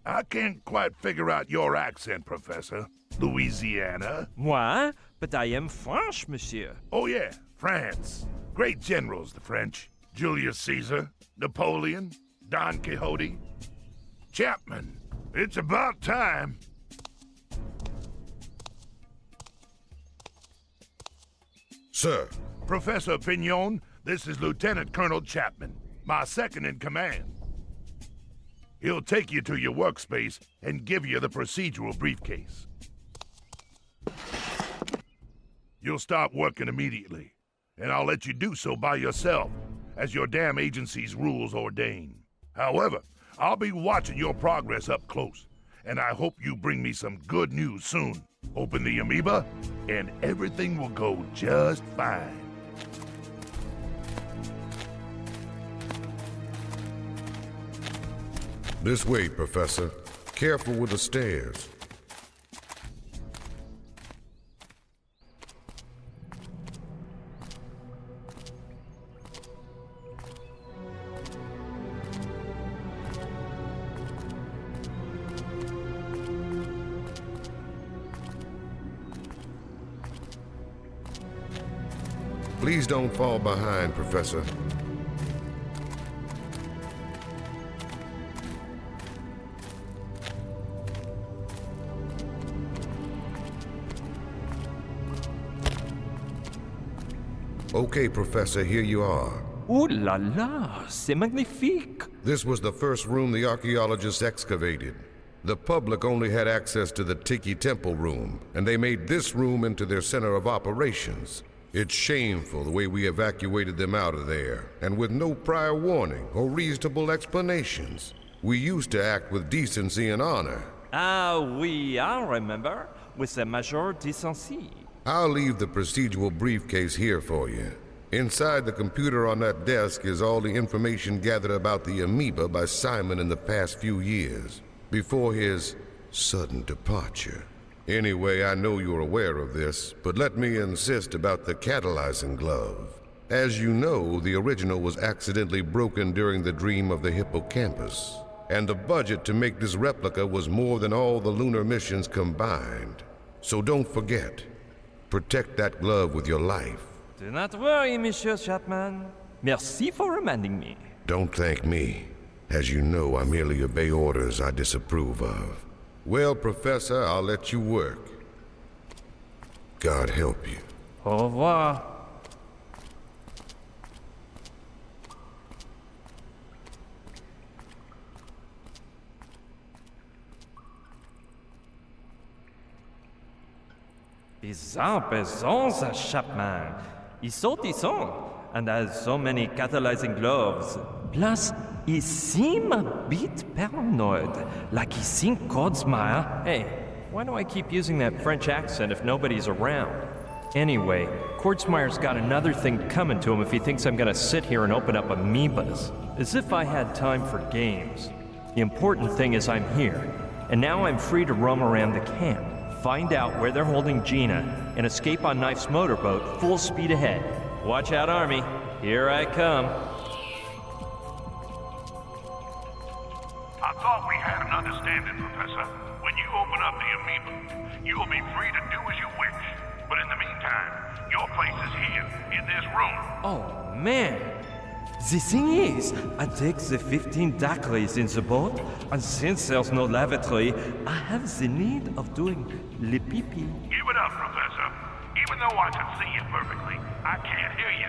I can't quite figure out your accent, Professor. Louisiana? Moi? But I am French, monsieur. Oh yeah, France. Great generals, the French. Julius Caesar, Napoleon, Don Quixote. Chapman, it's about time. Sir. Professor Pignon, this is Lieutenant Colonel Chapman, my second in command. He'll take you to your workspace and give you the procedural briefcase. You'll start working immediately, and I'll let you do so by yourself, as your damn agency's rules ordain. However, I'll be watching your progress up close, and I hope you bring me some good news soon. Open the Ameba, and everything will go just fine. This way, Professor. Careful with the stairs. Please don't fall behind, Professor. Okay, Professor, here you are. Ooh la la, c'est magnifique. This was the first room the archaeologists excavated. The public only had access to the Tiki Temple room, and they made this room into their center of operations. It's shameful the way we evacuated them out of there, and with no prior warning or reasonable explanations. We used to act with decency and honor. Ah oui, I remember, with the major decency. I'll leave the procedural briefcase here for you. Inside the computer on that desk is all the information gathered about the Ameba by Simon in the past few years, before his sudden departure. Anyway, I know you're aware of this, but let me insist about the catalyzing glove. As you know, the original was accidentally broken during the dream of the hippocampus, and the budget to make this replica was more than all the lunar missions combined. So don't forget, protect that glove with your life. Do not worry, Monsieur Chapman. Merci for reminding me. Don't thank me. As you know, I merely obey orders I disapprove of. Well, Professor, I'll let you work. God help you. Au revoir. Bizarre peasants, Chapman. Ils sont, and has so many catalyzing gloves. Plus, he seem a bit paranoid, like he think Codsmire. Hey, why do I keep using that French accent if nobody's around? Anyway, Codsmire's got another thing coming to him if he thinks I'm gonna sit here and open up Amebas. As if I had time for games. The important thing is I'm here, and now I'm free to roam around the camp, find out where they're holding Gina, and escape on Knife's motorboat full speed ahead. Watch out, Army. Here I come. I thought we had an understanding, Professor. When you open up the Amoeba, you'll be free to do as you wish. But in the meantime, your place is here, in this room. Oh, man. The thing is, I take the 15 daiquiris in the boat, and since there's no lavatory, I have the need of doing le pee-pee. Give it up, Professor. Even Even though I can see you perfectly, I can't hear you.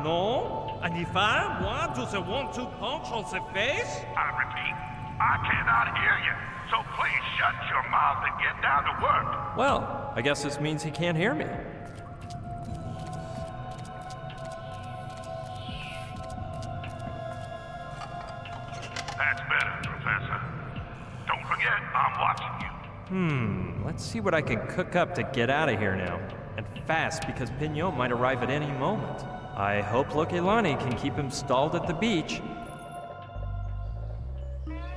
No? And if I want to the 1-2 punch on the face? I repeat, I cannot hear you. So please shut your mouth and get down to work. Well, I guess this means he can't hear me. That's better, Professor. Don't forget, I'm watching you. Let's see what I can cook up to get out of here now. And fast, because Pignot might arrive at any moment. I hope Lokelani can keep him stalled at the beach.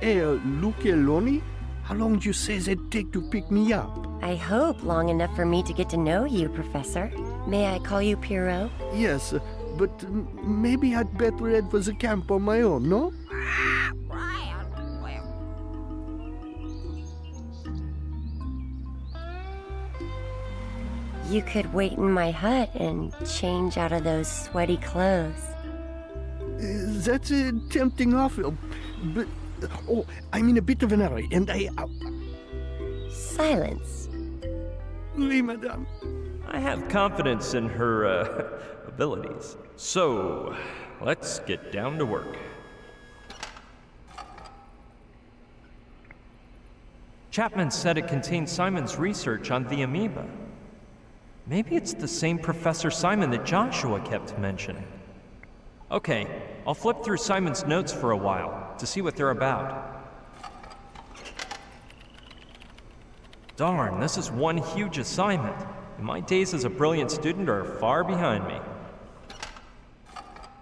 Hey, Lukeloni? How long do you say it'd take to pick me up? I hope long enough for me to get to know you, Professor. May I call you Pierrot? Yes, but maybe I'd better head for the camp on my own, no? You could wait in my hut and change out of those sweaty clothes. That's a tempting offer, but... Oh, I'm in a bit of an hurry, and Silence. Oui, madame. I have confidence in her, abilities. So, let's get down to work. Chapman said it contained Simon's research on the amoeba. Maybe it's the same Professor Simon that Joshua kept mentioning. Okay, I'll flip through Simon's notes for a while to see what they're about. Darn, this is one huge assignment, and my days as a brilliant student are far behind me.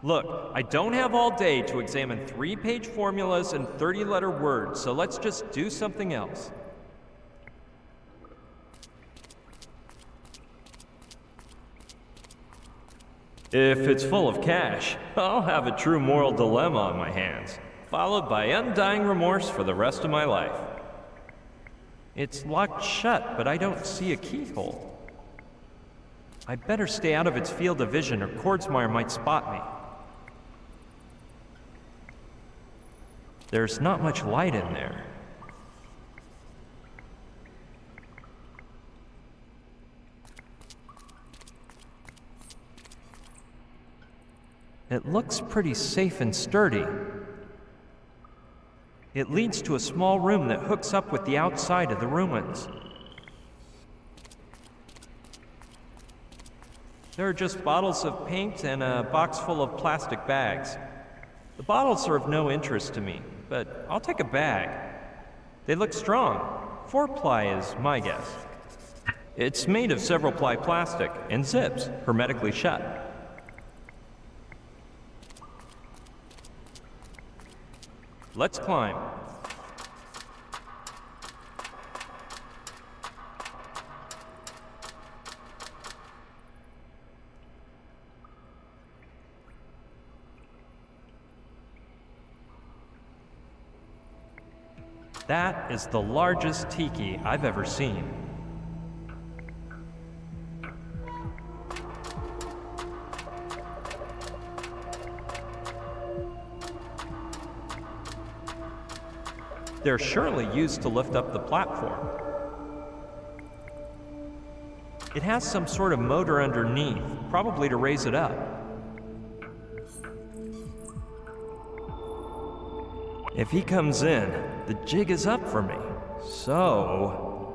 Look, I don't have all day to examine 3-page formulas and 30-letter words, so let's just do something else. If it's full of cash, I'll have a true moral dilemma on my hands, followed by undying remorse for the rest of my life. It's locked shut, but I don't see a keyhole. I'd better stay out of its field of vision or Kordsmeyer might spot me. There's not much light in there. It looks pretty safe and sturdy. It leads to a small room that hooks up with the outside of the ruins. There are just bottles of paint and a box full of plastic bags. The bottles are of no interest to me, but I'll take a bag. They look strong. 4-ply is my guess. It's made of several-ply plastic and zips, hermetically shut. Let's climb. That is the largest tiki I've ever seen. They're surely used to lift up the platform. It has some sort of motor underneath, probably to raise it up. If he comes in, the jig is up for me. So...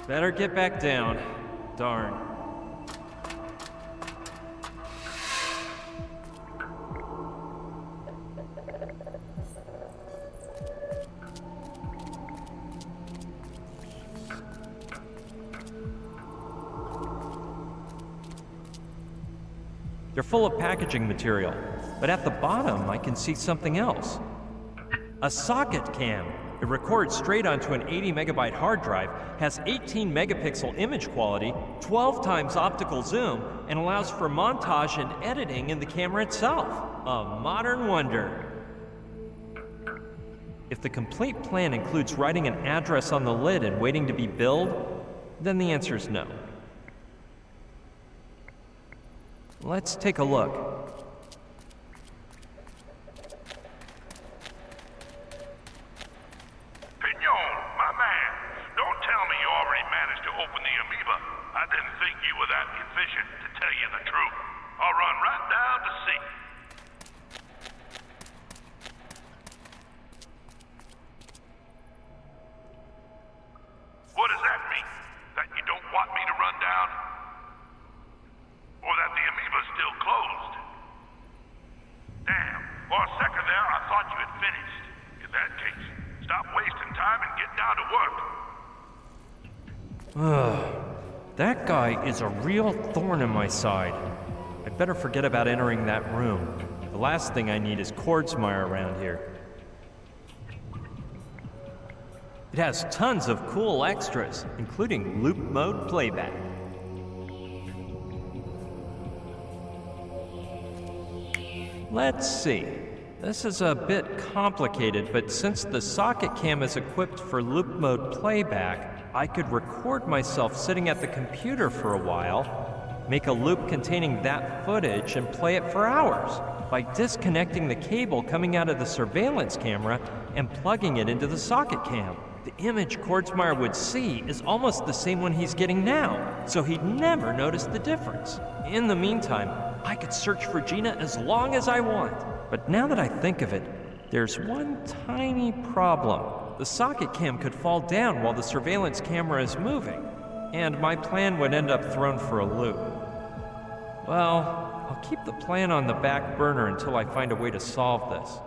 better get back down. Darn. They're full of packaging material, but at the bottom I can see something else. A socket cam. It records straight onto an 80 megabyte hard drive, has 18 megapixel image quality, 12 times optical zoom, and allows for montage and editing in the camera itself. A modern wonder. If the complete plan includes writing an address on the lid and waiting to be billed, then the answer is no. Let's take a look. it finished. In that case, stop wasting time and get down to work. That guy is a real thorn in my side. I'd better forget about entering that room. The last thing I need is Kordsmeyer around here. It has tons of cool extras, including loop mode playback. Let's see. This is a bit complicated, but since the socket cam is equipped for loop mode playback, I could record myself sitting at the computer for a while, make a loop containing that footage, and play it for hours by disconnecting the cable coming out of the surveillance camera and plugging it into the socket cam. The image Kordsmeyer would see is almost the same one he's getting now, so he'd never notice the difference. In the meantime, I could search for Gina as long as I want. But now that I think of it, there's one tiny problem. The socket cam could fall down while the surveillance camera is moving, and my plan would end up thrown for a loop. Well, I'll keep the plan on the back burner until I find a way to solve this.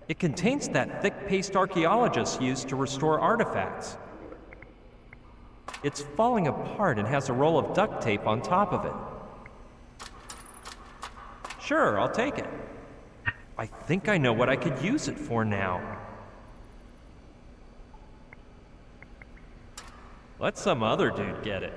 It contains that thick paste archaeologists use to restore artifacts. It's falling apart and has a roll of duct tape on top of it. Sure, I'll take it. I think I know what I could use it for now. Let some other dude get it.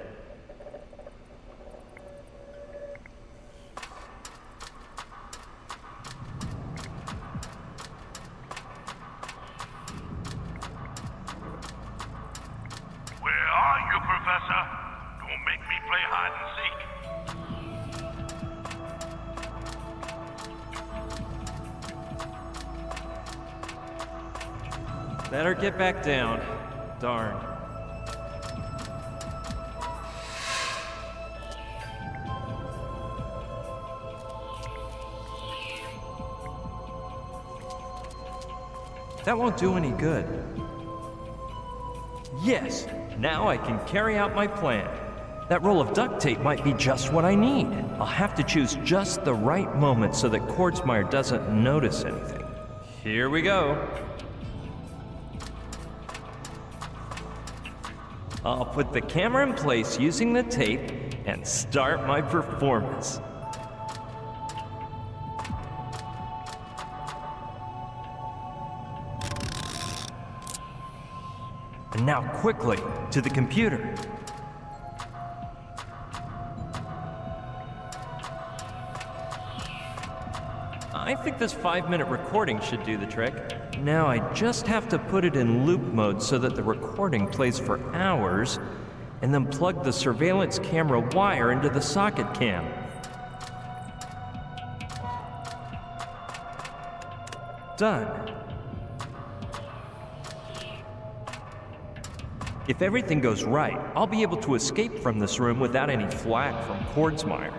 Better get back down. Darn. That won't do any good. Yes, now I can carry out my plan. That roll of duct tape might be just what I need. I'll have to choose just the right moment so that Kordsmeyer doesn't notice anything. Here we go. I'll put the camera in place using the tape and start my performance. And now quickly to the computer. I think this 5-minute recording should do the trick. Now I just have to put it in loop mode so that the recording plays for hours, and then plug the surveillance camera wire into the socket cam. Done. If everything goes right, I'll be able to escape from this room without any flack from Kordsmeyer.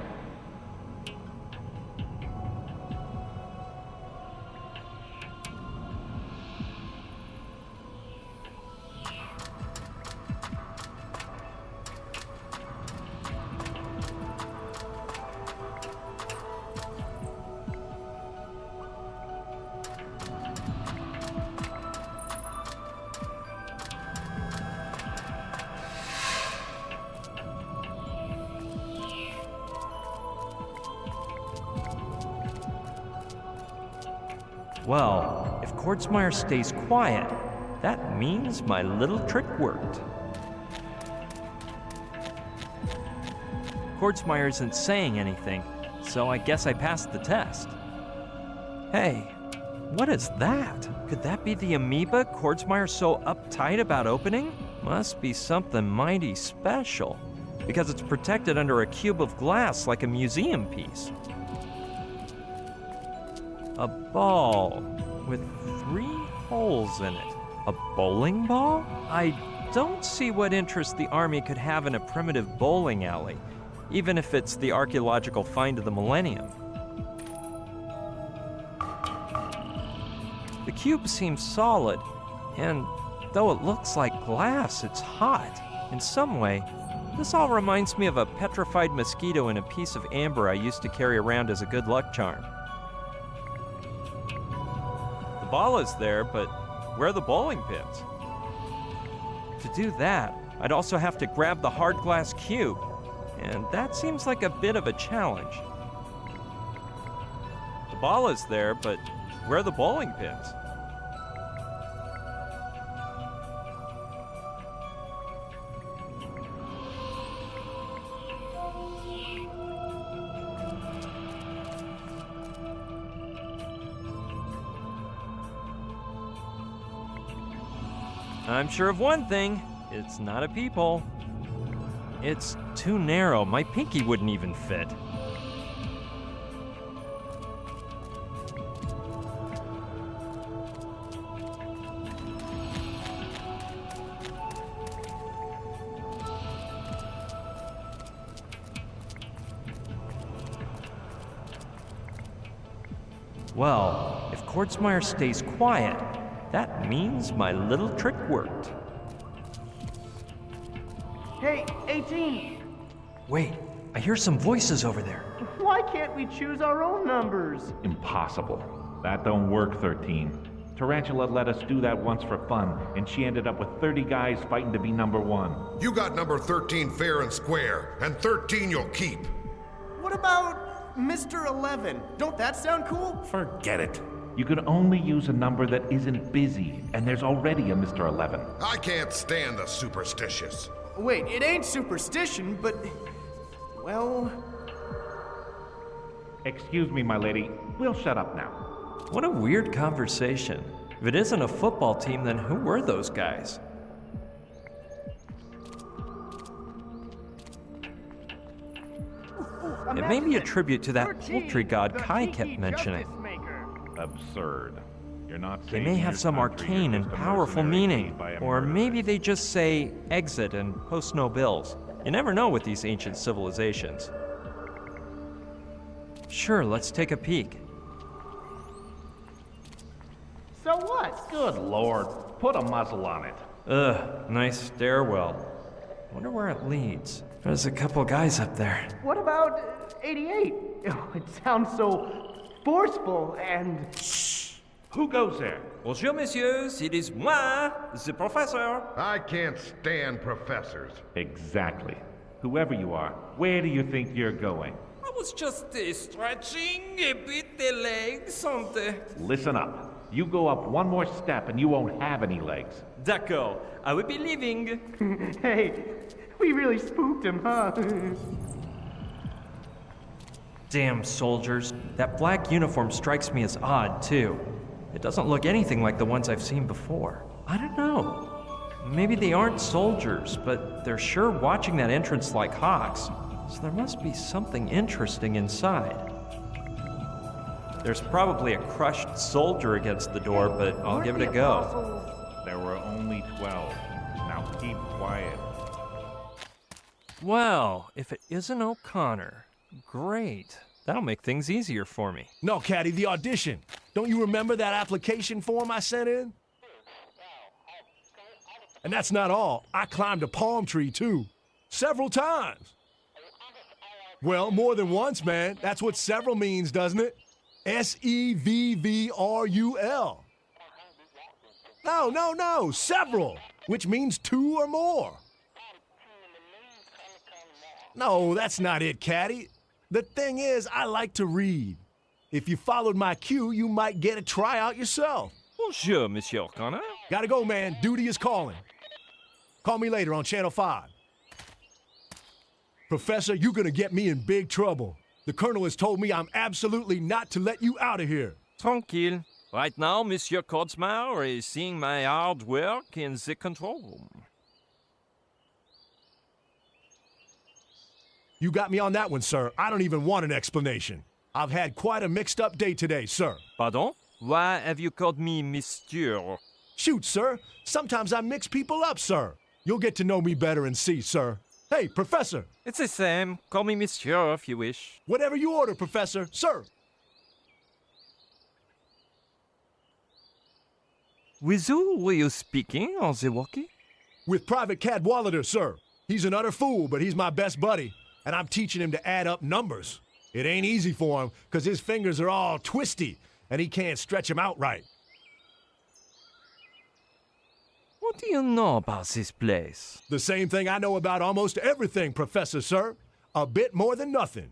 Well, if Kordsmeyer stays quiet, that means my little trick worked. Kordsmeyer isn't saying anything, so I guess I passed the test. Hey, what is that? Could that be the amoeba Kordsmeyer's so uptight about opening? Must be something mighty special, because it's protected under a cube of glass like a museum piece. A ball with 3 holes in it. A bowling ball? I don't see what interest the Army could have in a primitive bowling alley, even if it's the archaeological find of the millennium. The cube seems solid, and though it looks like glass, it's hot. In some way, this all reminds me of a petrified mosquito in a piece of amber I used to carry around as a good luck charm. The ball is there, but where are the bowling pins? To do that, I'd also have to grab the hard glass cube, and that seems like a bit of a challenge. The ball is there, but where are the bowling pins? I'm sure of one thing, it's not a peephole. It's too narrow, my pinky wouldn't even fit. Well, if Kortzmeyer stays quiet, that means my little trick worked. Hey, 18! Wait, I hear some voices over there. Why can't we choose our own numbers? Impossible. That don't work, 13. Tarantula let us do that once for fun, and she ended up with 30 guys fighting to be number 1. You got number 13 fair and square, and 13 you'll keep. What about Mr. 11? Don't that sound cool? Forget it. You can only use a number that isn't busy, and there's already a Mr. 11. I can't stand the superstitious. Wait, it ain't superstition, but... well... Excuse me, my lady. We'll shut up now. What a weird conversation. If it isn't a football team, then who were those guys? It may be a tribute to that poultry god Kai kept mentioning. Absurd. You're not They may have some arcane and powerful meaning, or maybe they just say exit and post no bills. You never know with these ancient civilizations. Sure, let's take a peek. So what? Good Lord. Put a muzzle on it. Ugh, nice stairwell. Wonder where it leads. There's a couple guys up there. What about 88? Oh, it sounds so forceful and... Shh! Who goes there? Bonjour, messieurs. It is moi, the professor. I can't stand professors. Exactly. Whoever you are, where do you think you're going? I was just stretching a bit the legs on the... Listen up. You go up one more step and you won't have any legs. D'accord. I will be leaving. Hey, we really spooked him, huh? Damn soldiers. That black uniform strikes me as odd, too. It doesn't look anything like the ones I've seen before. I don't know. Maybe they aren't soldiers, but they're sure watching that entrance like hawks. So there must be something interesting inside. There's probably a crushed soldier against the door, but I'll give it a go. There were only 12. Now keep quiet. Well, if it isn't O'Connor, great. That'll make things easier for me. No, Caddy, the audition. Don't you remember that application form I sent in? And that's not all. I climbed a palm tree, too. Several times. Well, more than once, man. That's what several means, doesn't it? S-E-V-V-R-U-L. No, several, which means 2 or more. No, that's not it, Caddy. The thing is, I like to read. If you followed my cue, you might get a tryout yourself. Bonjour, Monsieur O'Connor. Gotta go, man. Duty is calling. Call me later on Channel 5. Professor, you're gonna get me in big trouble. The Colonel has told me I'm absolutely not to let you out of here. Tranquille. Right now, Monsieur Kortzmeyer is seeing my hard work in the control room. You got me on that one, sir. I don't even want an explanation. I've had quite a mixed-up day today, sir. Pardon? Why have you called me Monsieur? Shoot, sir. Sometimes I mix people up, sir. You'll get to know me better and see, sir. Hey, Professor. It's the same. Call me Monsieur if you wish. Whatever you order, Professor. Sir. With who were you speaking on the walkie? With Private Cadwallader, sir. He's an utter fool, but he's my best buddy, and I'm teaching him to add up numbers. It ain't easy for him, 'cause his fingers are all twisty, and he can't stretch them out right. What do you know about this place? The same thing I know about almost everything, Professor, sir. A bit more than nothing.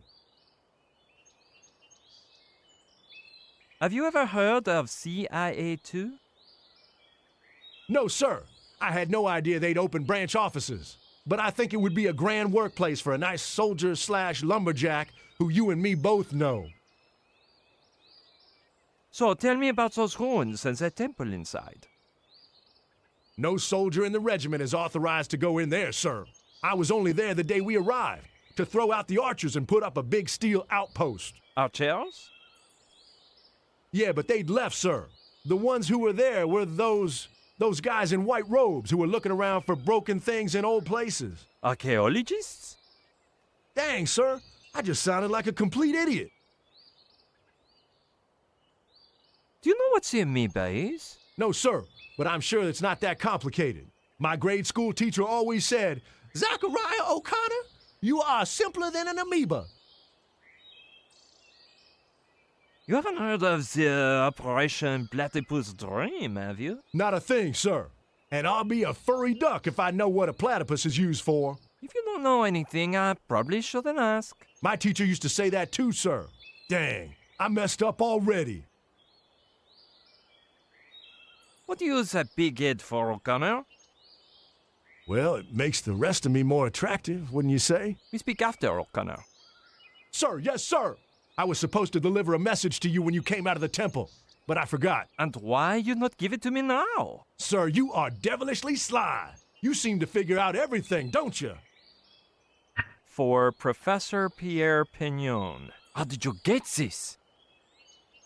Have you ever heard of CIA2? No, sir. I had no idea they'd open branch offices. But I think it would be a grand workplace for a nice soldier/lumberjack who you and me both know. So tell me about those ruins and that temple inside. No soldier in the regiment is authorized to go in there, sir. I was only there the day we arrived, to throw out the archers and put up a big steel outpost. Archers? Yeah, but they'd left, sir. The ones who were there were those guys in white robes who were looking around for broken things in old places. Archaeologists? Dang, sir. I just sounded like a complete idiot. Do you know what the Ameba is? No, sir, but I'm sure it's not that complicated. My grade school teacher always said, "Zachariah O'Connor, you are simpler than an amoeba." You haven't heard of the Operation Platypus Dream, have you? Not a thing, sir. And I'll be a furry duck if I know what a platypus is used for. If you don't know anything, I probably shouldn't ask. My teacher used to say that too, sir. Dang, I messed up already. What do you use that big head for, O'Connor? Well, it makes the rest of me more attractive, wouldn't you say? We speak after, O'Connor. Sir, yes, sir. I was supposed to deliver a message to you when you came out of the temple, but I forgot. And why you not give it to me now? Sir, you are devilishly sly. You seem to figure out everything, don't you? For Professor Pierre Pignon. How did you get this?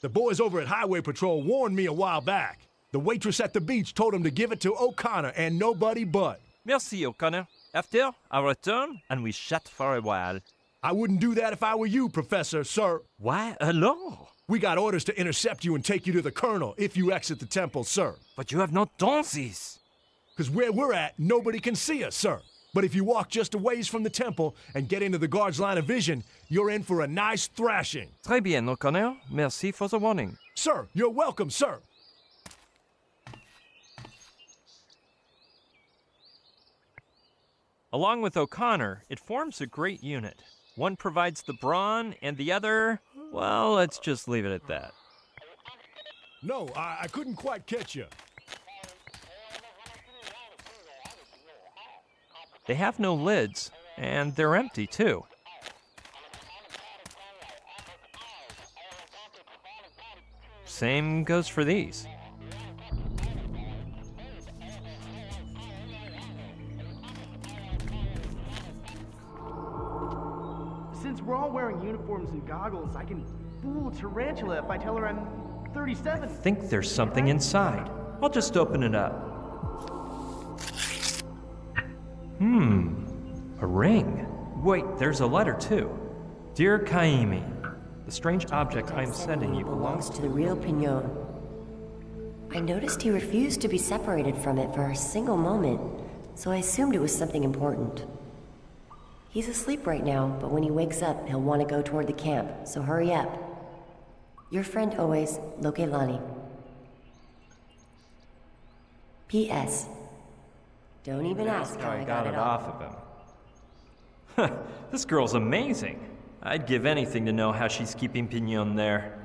The boys over at Highway Patrol warned me a while back. The waitress at the beach told him to give it to O'Connor and nobody but. Merci, O'Connor. After, I return and we chat for a while. I wouldn't do that if I were you, Professor, sir. Why alors? We got orders to intercept you and take you to the Colonel if you exit the temple, sir. But you have not done this. 'Cause where we're at, nobody can see us, sir. But if you walk just a ways from the temple and get into the guard's line of vision, you're in for a nice thrashing. Très bien, O'Connor. Merci for the warning. Sir, you're welcome, sir. Along with O'Connor, it forms a great unit. One provides the brawn, and the other, well, let's just leave it at that. No, I couldn't quite catch you. They have no lids, and they're empty, too. Same goes for these. Since we're all wearing uniforms and goggles, I can fool Tarantula if I tell her I'm 37. I think there's something inside. I'll just open it up. A ring. Wait, there's a letter too. Dear Kaimi, the strange object I'm sending you belongs to the real Pignon. I noticed he refused to be separated from it for a single moment, so I assumed it was something important. He's asleep right now, but when he wakes up, he'll want to go toward the camp, so hurry up. Your friend always, Lokelani. P.S. Don't even ask how I got it off of him. This girl's amazing. I'd give anything to know how she's keeping Pignon there.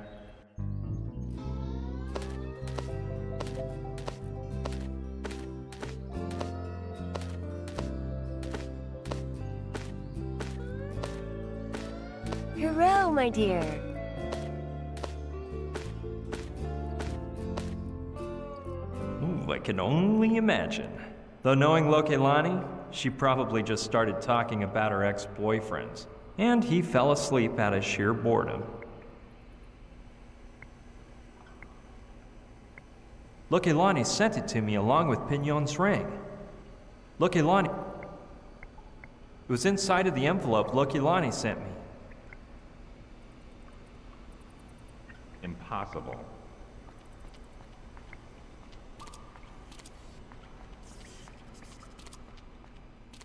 Hello, my dear. Ooh, I can only imagine. Though knowing Lokelani, she probably just started talking about her ex-boyfriends, and he fell asleep out of sheer boredom. Lokilani sent it to me along with Pignon's ring. Lokilani... It was inside of the envelope Lokilani sent me. Impossible.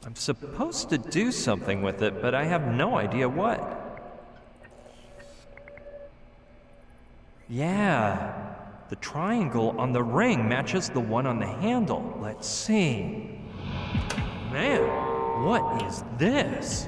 I'm supposed to do something with it, but I have no idea what. Yeah, the triangle on the ring matches the one on the handle. Let's see. Man, what is this?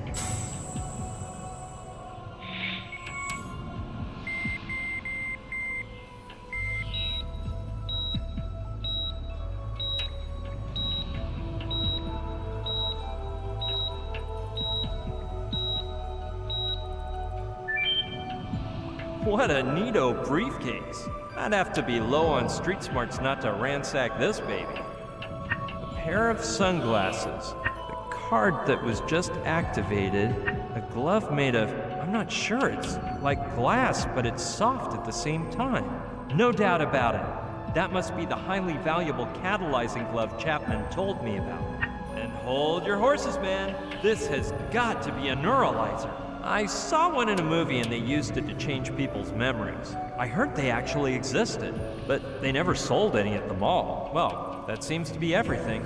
What a neato briefcase. I'd have to be low on street smarts not to ransack this baby. A pair of sunglasses, the card that was just activated, a glove made of, I'm not sure, it's like glass, but it's soft at the same time. No doubt about it. That must be the highly valuable catalyzing glove Chapman told me about. And hold your horses, man. This has got to be a neuralizer. I saw one in a movie and they used it to change people's memories. I heard they actually existed, but they never sold any at the mall. Well, that seems to be everything.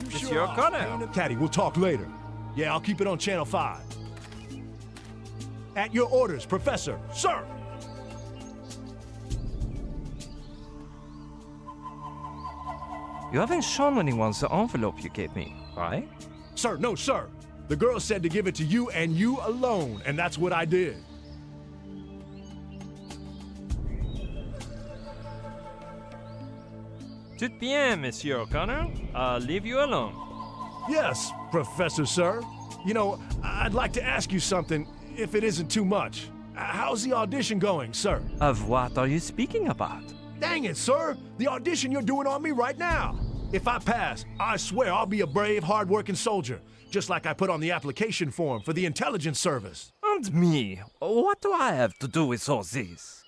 Monsieur O'Connor. Caddy, we'll talk later. Yeah, I'll keep it on Channel 5. At your orders, Professor. Sir! You haven't shown anyone the envelope you gave me, right? Sir, no, sir. The girl said to give it to you and you alone, and that's what I did. Tout bien, Monsieur O'Connor. I'll leave you alone. Yes, Professor, sir. You know, I'd like to ask you something, if it isn't too much. How's the audition going, sir? Of what are you speaking about? Dang it, sir! The audition you're doing on me right now. If I pass, I swear I'll be a brave, hard-working soldier, just like I put on the application form for the intelligence service. And me? What do I have to do with all this?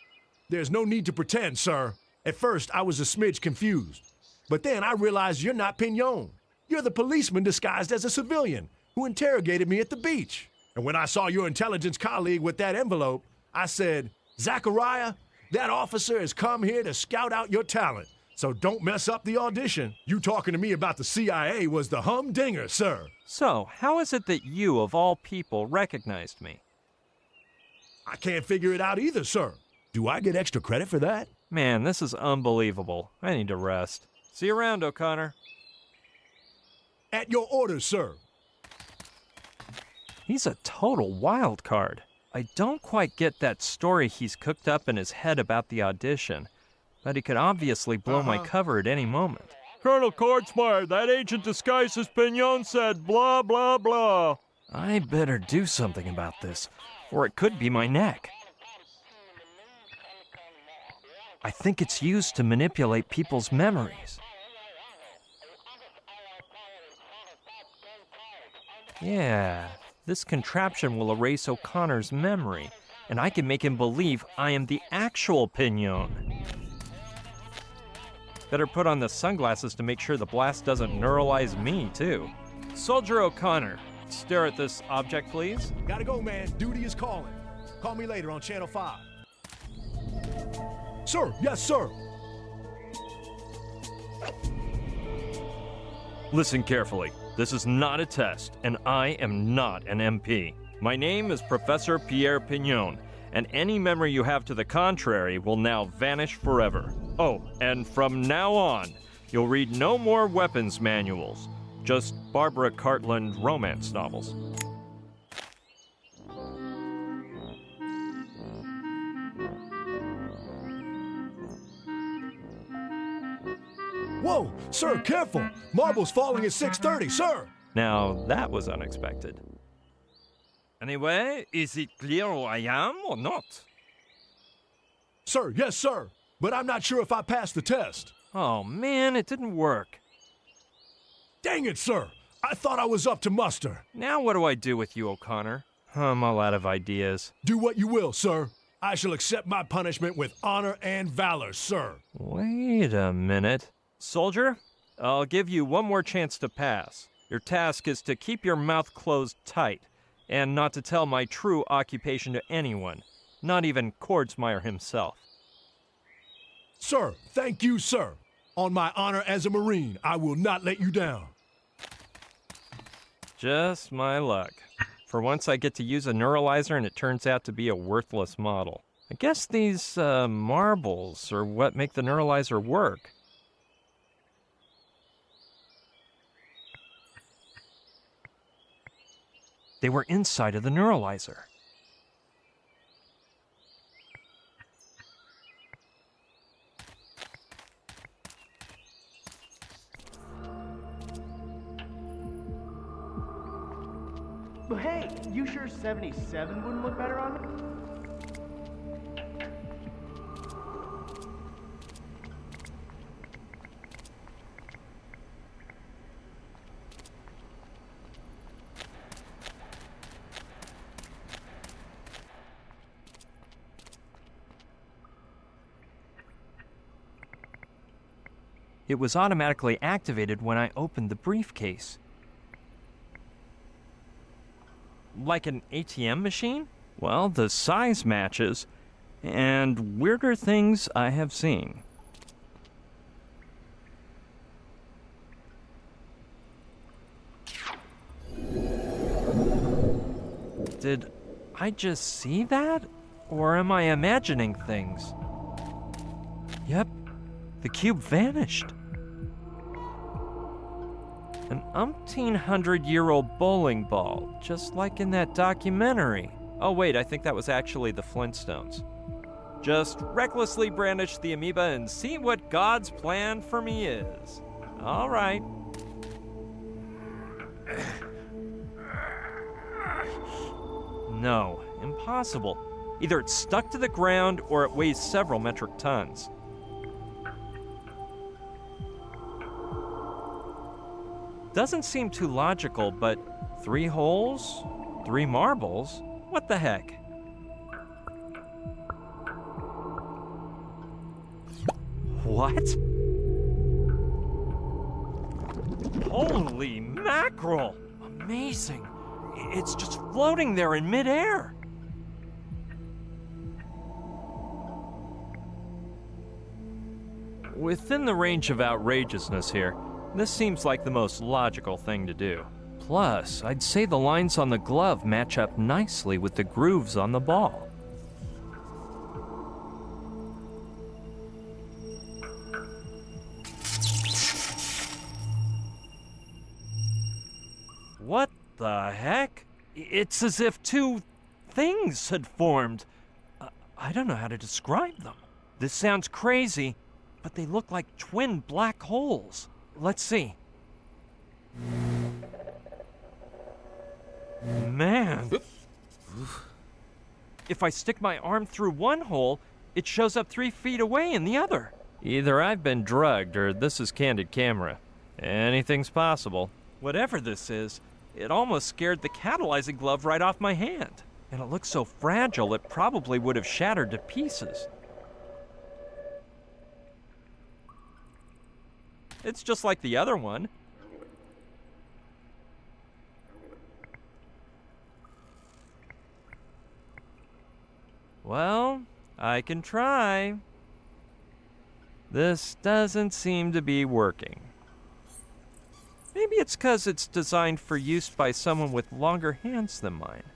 There's no need to pretend, sir. At first, I was a smidge confused. But then I realized you're not Pignon. You're the policeman disguised as a civilian who interrogated me at the beach. And when I saw your intelligence colleague with that envelope, I said, Zachariah, that officer has come here to scout out your talent. So don't mess up the audition. You talking to me about the CIA was the humdinger, sir. So, how is it that you, of all people, recognized me? I can't figure it out either, sir. Do I get extra credit for that? Man, this is unbelievable. I need to rest. See you around, O'Connor. At your orders, sir. He's a total wild card. I don't quite get that story he's cooked up in his head about the audition, but he could obviously blow my cover at any moment. Colonel Kordsmeyer, that agent disguised as Pignon said blah, blah, blah. I better do something about this, or it could be my neck. I think it's used to manipulate people's memories. Yeah, this contraption will erase O'Connor's memory, and I can make him believe I am the actual Pignon. Better put on the sunglasses to make sure the blast doesn't neuralize me, too. Soldier O'Connor, stare at this object, please. Gotta go, man. Duty is calling. Call me later on Channel 5. Sir, yes, sir. Listen carefully. This is not a test, and I am not an MP. My name is Professor Pierre Pignon, and any memory you have to the contrary will now vanish forever. Oh, and from now on, you'll read no more weapons manuals, just Barbara Cartland romance novels. Whoa, sir, careful. Marble's falling at 6:30, sir. Now, that was unexpected. Anyway, is it clear who I am or not? Sir, yes, sir. But I'm not sure if I passed the test. Oh man, it didn't work. Dang it, sir. I thought I was up to muster. Now what do I do with you, O'Connor? I'm all out of ideas. Do what you will, sir. I shall accept my punishment with honor and valor, sir. Wait a minute. Soldier, I'll give you one more chance to pass. Your task is to keep your mouth closed tight, and not to tell my true occupation to anyone, not even Kordsmeyer himself. Sir, thank you, sir. On my honor as a Marine, I will not let you down. Just my luck. For once I get to use a neuralizer and it turns out to be a worthless model. I guess these marbles are what make the neuralizer work. They were inside of the neuralizer. But hey, you sure 77 wouldn't look better on me? It was automatically activated when I opened the briefcase. Like an ATM machine? Well, the size matches, and weirder things I have seen. Did I just see that? Or am I imagining things? Yep, the cube vanished. An umpteen-hundred-year-old bowling ball, just like in that documentary. Oh wait, I think that was actually the Flintstones. Just recklessly brandish the amoeba and see what God's plan for me is. All right. No, impossible. Either it's stuck to the ground or it weighs several metric tons. Doesn't seem too logical, but 3 holes? 3 marbles? What the heck? What? Holy mackerel! Amazing! It's just floating there in midair! Within the range of outrageousness here, this seems like the most logical thing to do. Plus, I'd say the lines on the glove match up nicely with the grooves on the ball. What the heck? It's as if 2 things had formed. I don't know how to describe them. This sounds crazy, but they look like twin black holes. Let's see. Man. If I stick my arm through one hole, it shows up 3 feet away in the other. Either I've been drugged or this is candid camera. Anything's possible. Whatever this is, it almost scared the catalyzing glove right off my hand. And it looks so fragile it probably would have shattered to pieces. It's just like the other one. Well, I can try. This doesn't seem to be working. Maybe it's 'cause it's designed for use by someone with longer hands than mine.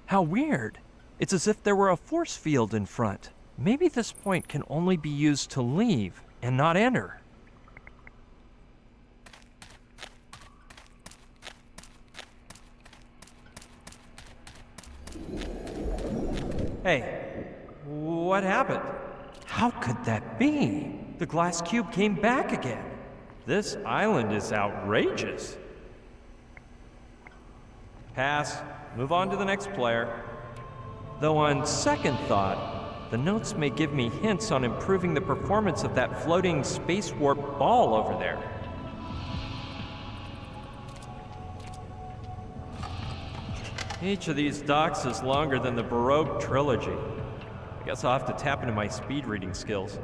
How weird. It's as if there were a force field in front. Maybe this point can only be used to leave and not enter. Hey, what happened? How could that be? The glass cube came back again. This island is outrageous. Pass. Move on to the next player. Though on second thought, the notes may give me hints on improving the performance of that floating space warp ball over there. Each of these docks is longer than the Baroque trilogy. I guess I'll have to tap into my speed reading skills.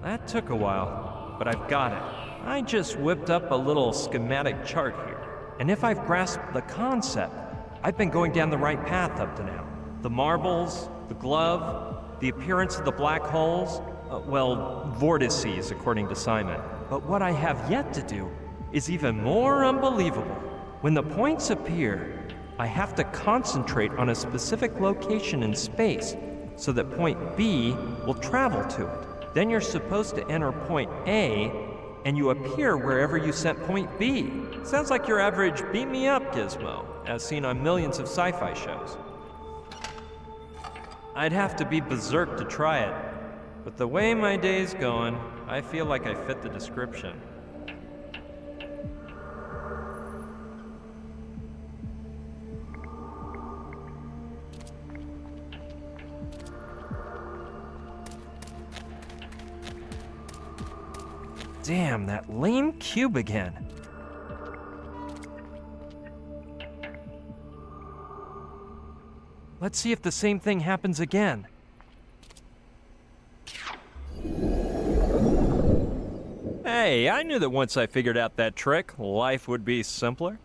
That took a while, but I've got it. I just whipped up a little schematic chart here. And if I've grasped the concept, I've been going down the right path up to now. The marbles, the glove, the appearance of the black holes, vortices according to Simon. But what I have yet to do is even more unbelievable. When the points appear, I have to concentrate on a specific location in space so that point B will travel to it. Then you're supposed to enter point A and you appear wherever you sent point B. Sounds like your average beat me up gizmo, as seen on millions of sci-fi shows. I'd have to be berserk to try it, but the way my day's going, I feel like I fit the description. Damn, that lame cube again. Let's see if the same thing happens again. Hey, I knew that once I figured out that trick, life would be simpler.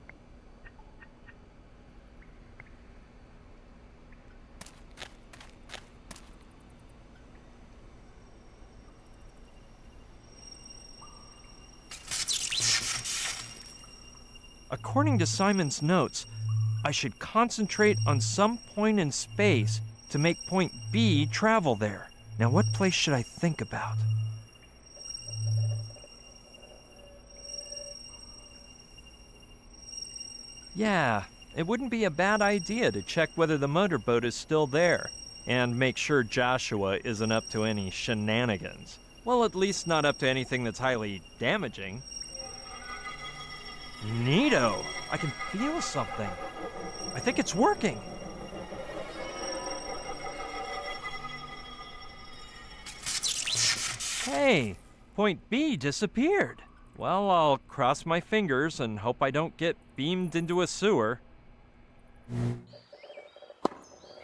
According to Simon's notes, I should concentrate on some point in space to make point B travel there. Now, what place should I think about? Yeah, it wouldn't be a bad idea to check whether the motorboat is still there, and make sure Joshua isn't up to any shenanigans. Well, at least not up to anything that's highly damaging. Neato! I can feel something. I think it's working. Hey, point B disappeared. Well, I'll cross my fingers and hope I don't get beamed into a sewer.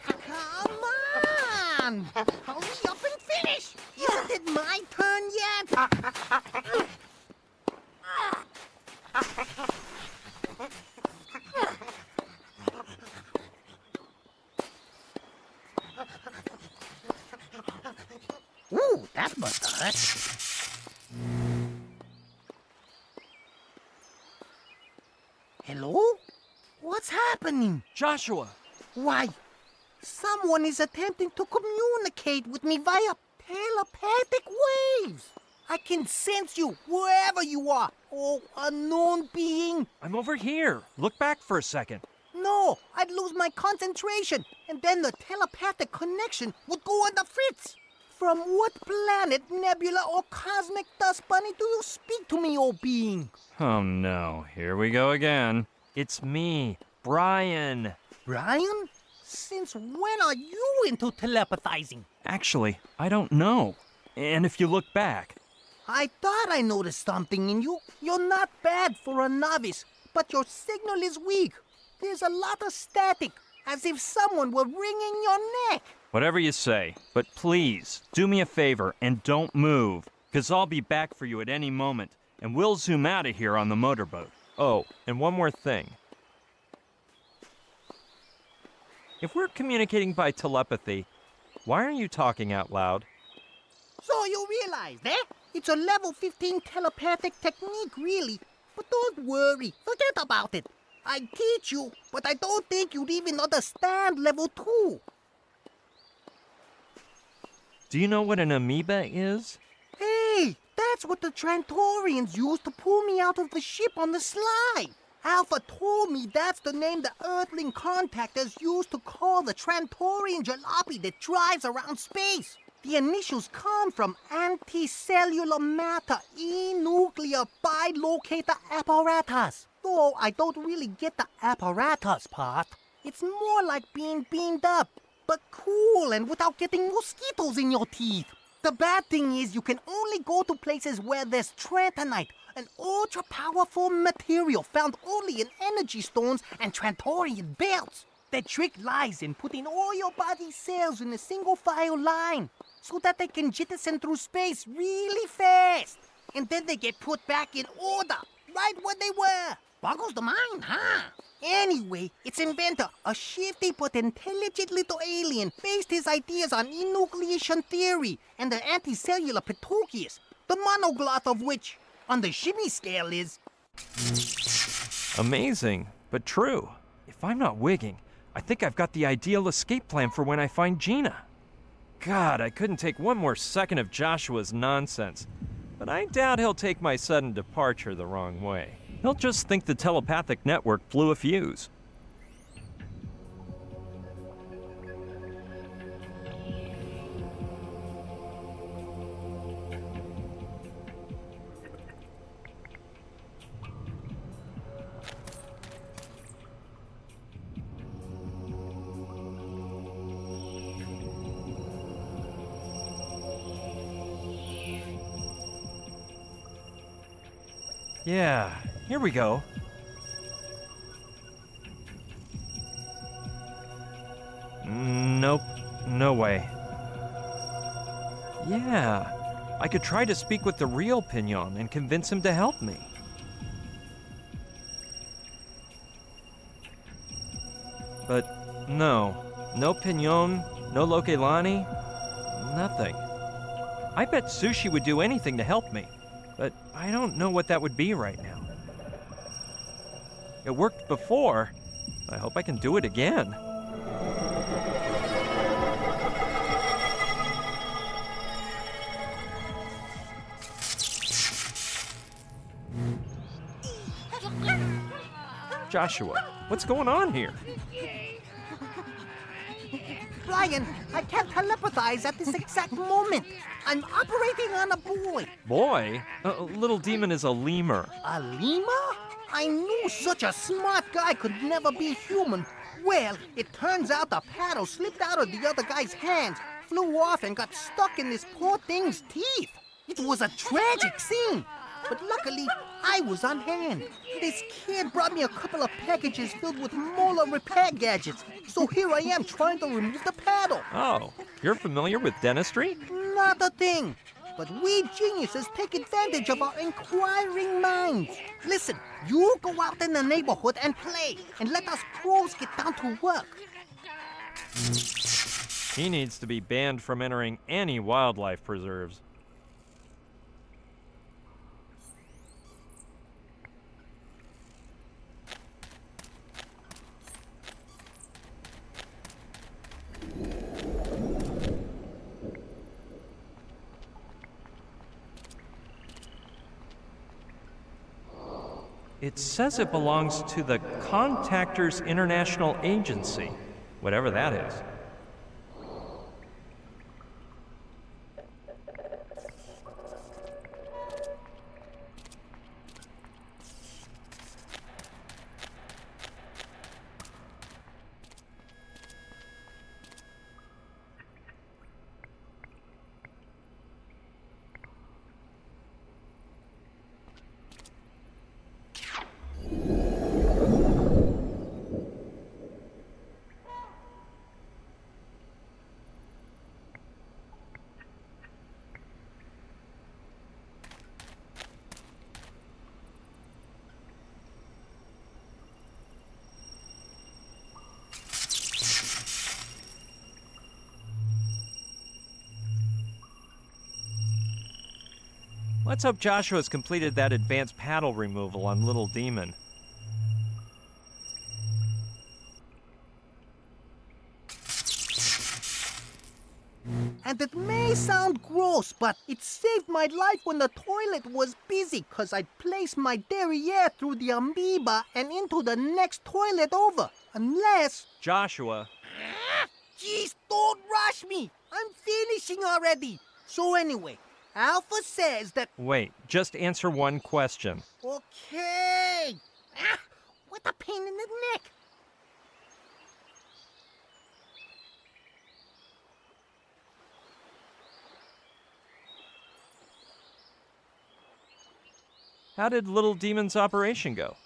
Come on! Hurry up and finish! Isn't it my turn yet? Ooh, that must hurt. Hello? What's happening? Joshua! Why, someone is attempting to communicate with me via telepathic waves. I can sense you wherever you are, oh unknown being. I'm over here. Look back for a second. No, I'd lose my concentration, and then the telepathic connection would go on the fritz. From what planet, nebula, or cosmic dust bunny do you speak to me, oh being? Oh no, here we go again. It's me, Brian. Brian? Since when are you into telepathizing? Actually, I don't know. And if you look back... I thought I noticed something in you. You're not bad for a novice, but your signal is weak. There's a lot of static, as if someone were wringing your neck. Whatever you say, but please, do me a favor and don't move, because I'll be back for you at any moment, and we'll zoom out of here on the motorboat. Oh, and one more thing. If we're communicating by telepathy, why aren't you talking out loud? So you realize, eh? It's a level 15 telepathic technique, really. But don't worry, forget about it. I teach you, but I don't think you'd even understand level 2. Do you know what an amoeba is? Hey, that's what the Trantorians used to pull me out of the ship on the slide. Alpha told me that's the name the Earthling contactors used to call the Trantorian jalopy that drives around space. The initials come from anticellular matter e-nuclear bilocator apparatus. Though I don't really get the apparatus part. It's more like being beamed up, but cool and without getting mosquitoes in your teeth. The bad thing is you can only go to places where there's trantonite, an ultra-powerful material found only in energy stones and Trantorian belts. The trick lies in putting all your body cells in a single file line so that they can jettison through space really fast. And then they get put back in order, right where they were. Boggles the mind, huh? Anyway, its inventor, a shifty but intelligent little alien, based his ideas on enucleation theory and the anticellular Pituchius, the monogloth of which, on the shimmy scale, is... Amazing, but true. If I'm not wigging, I think I've got the ideal escape plan for when I find Gina. God, I couldn't take one more second of Joshua's nonsense. But I doubt he'll take my sudden departure the wrong way. He'll just think the telepathic network blew a fuse. Yeah, here we go. Nope, no way. Yeah, I could try to speak with the real Pignon and convince him to help me. But no Pignon, no Lokelani, nothing. I bet Sushi would do anything to help me. But I don't know what that would be right now. It worked before. I hope I can do it again. Joshua, what's going on here? Brian, I can't telepathize at this exact moment. I'm operating on a boy. Boy? Little demon is a lemur. A lemur? I knew such a smart guy could never be human. Well, it turns out the paddle slipped out of the other guy's hands, flew off, and got stuck in this poor thing's teeth. It was a tragic scene. But luckily, I was on hand. This kid brought me a couple of packages filled with molar repair gadgets. So here I am trying to remove the paddle. Oh, you're familiar with dentistry? Not a thing. But we geniuses take advantage of our inquiring minds. Listen, you go out in the neighborhood and play, and let us pros get down to work. He needs to be banned from entering any wildlife preserves. It says it belongs to the Contactors International Agency, whatever that is. Let's hope Joshua's completed that advanced paddle removal on Little Demon. And it may sound gross, but it saved my life when the toilet was busy, cause I'd place my derriere through the Ameba and into the next toilet over. Unless... Joshua. Jeez, don't rush me! I'm finishing already. So anyway, Alpha says that... Wait, just answer one question. Okay. What a pain in the neck. How did Little Demon's operation go?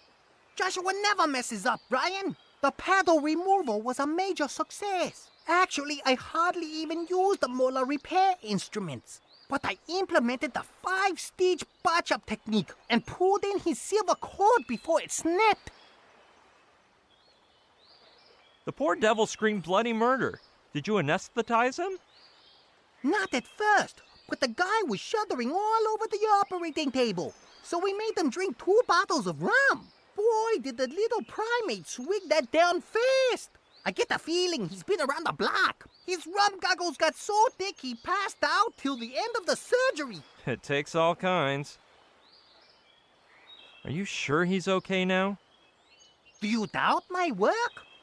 Joshua never messes up, Brian. The paddle removal was a major success. Actually, I hardly even used the molar repair instruments. But I implemented the 5-stage batch-up technique and pulled in his silver cord before it snapped. The poor devil screamed bloody murder. Did you anesthetize him? Not at first, but the guy was shuddering all over the operating table. So we made them drink 2 bottles of rum. Boy, did the little primate swig that down fast. I get the feeling he's been around the block. His rum goggles got so thick he passed out till the end of the surgery. It takes all kinds. Are you sure he's okay now? Do you doubt my work?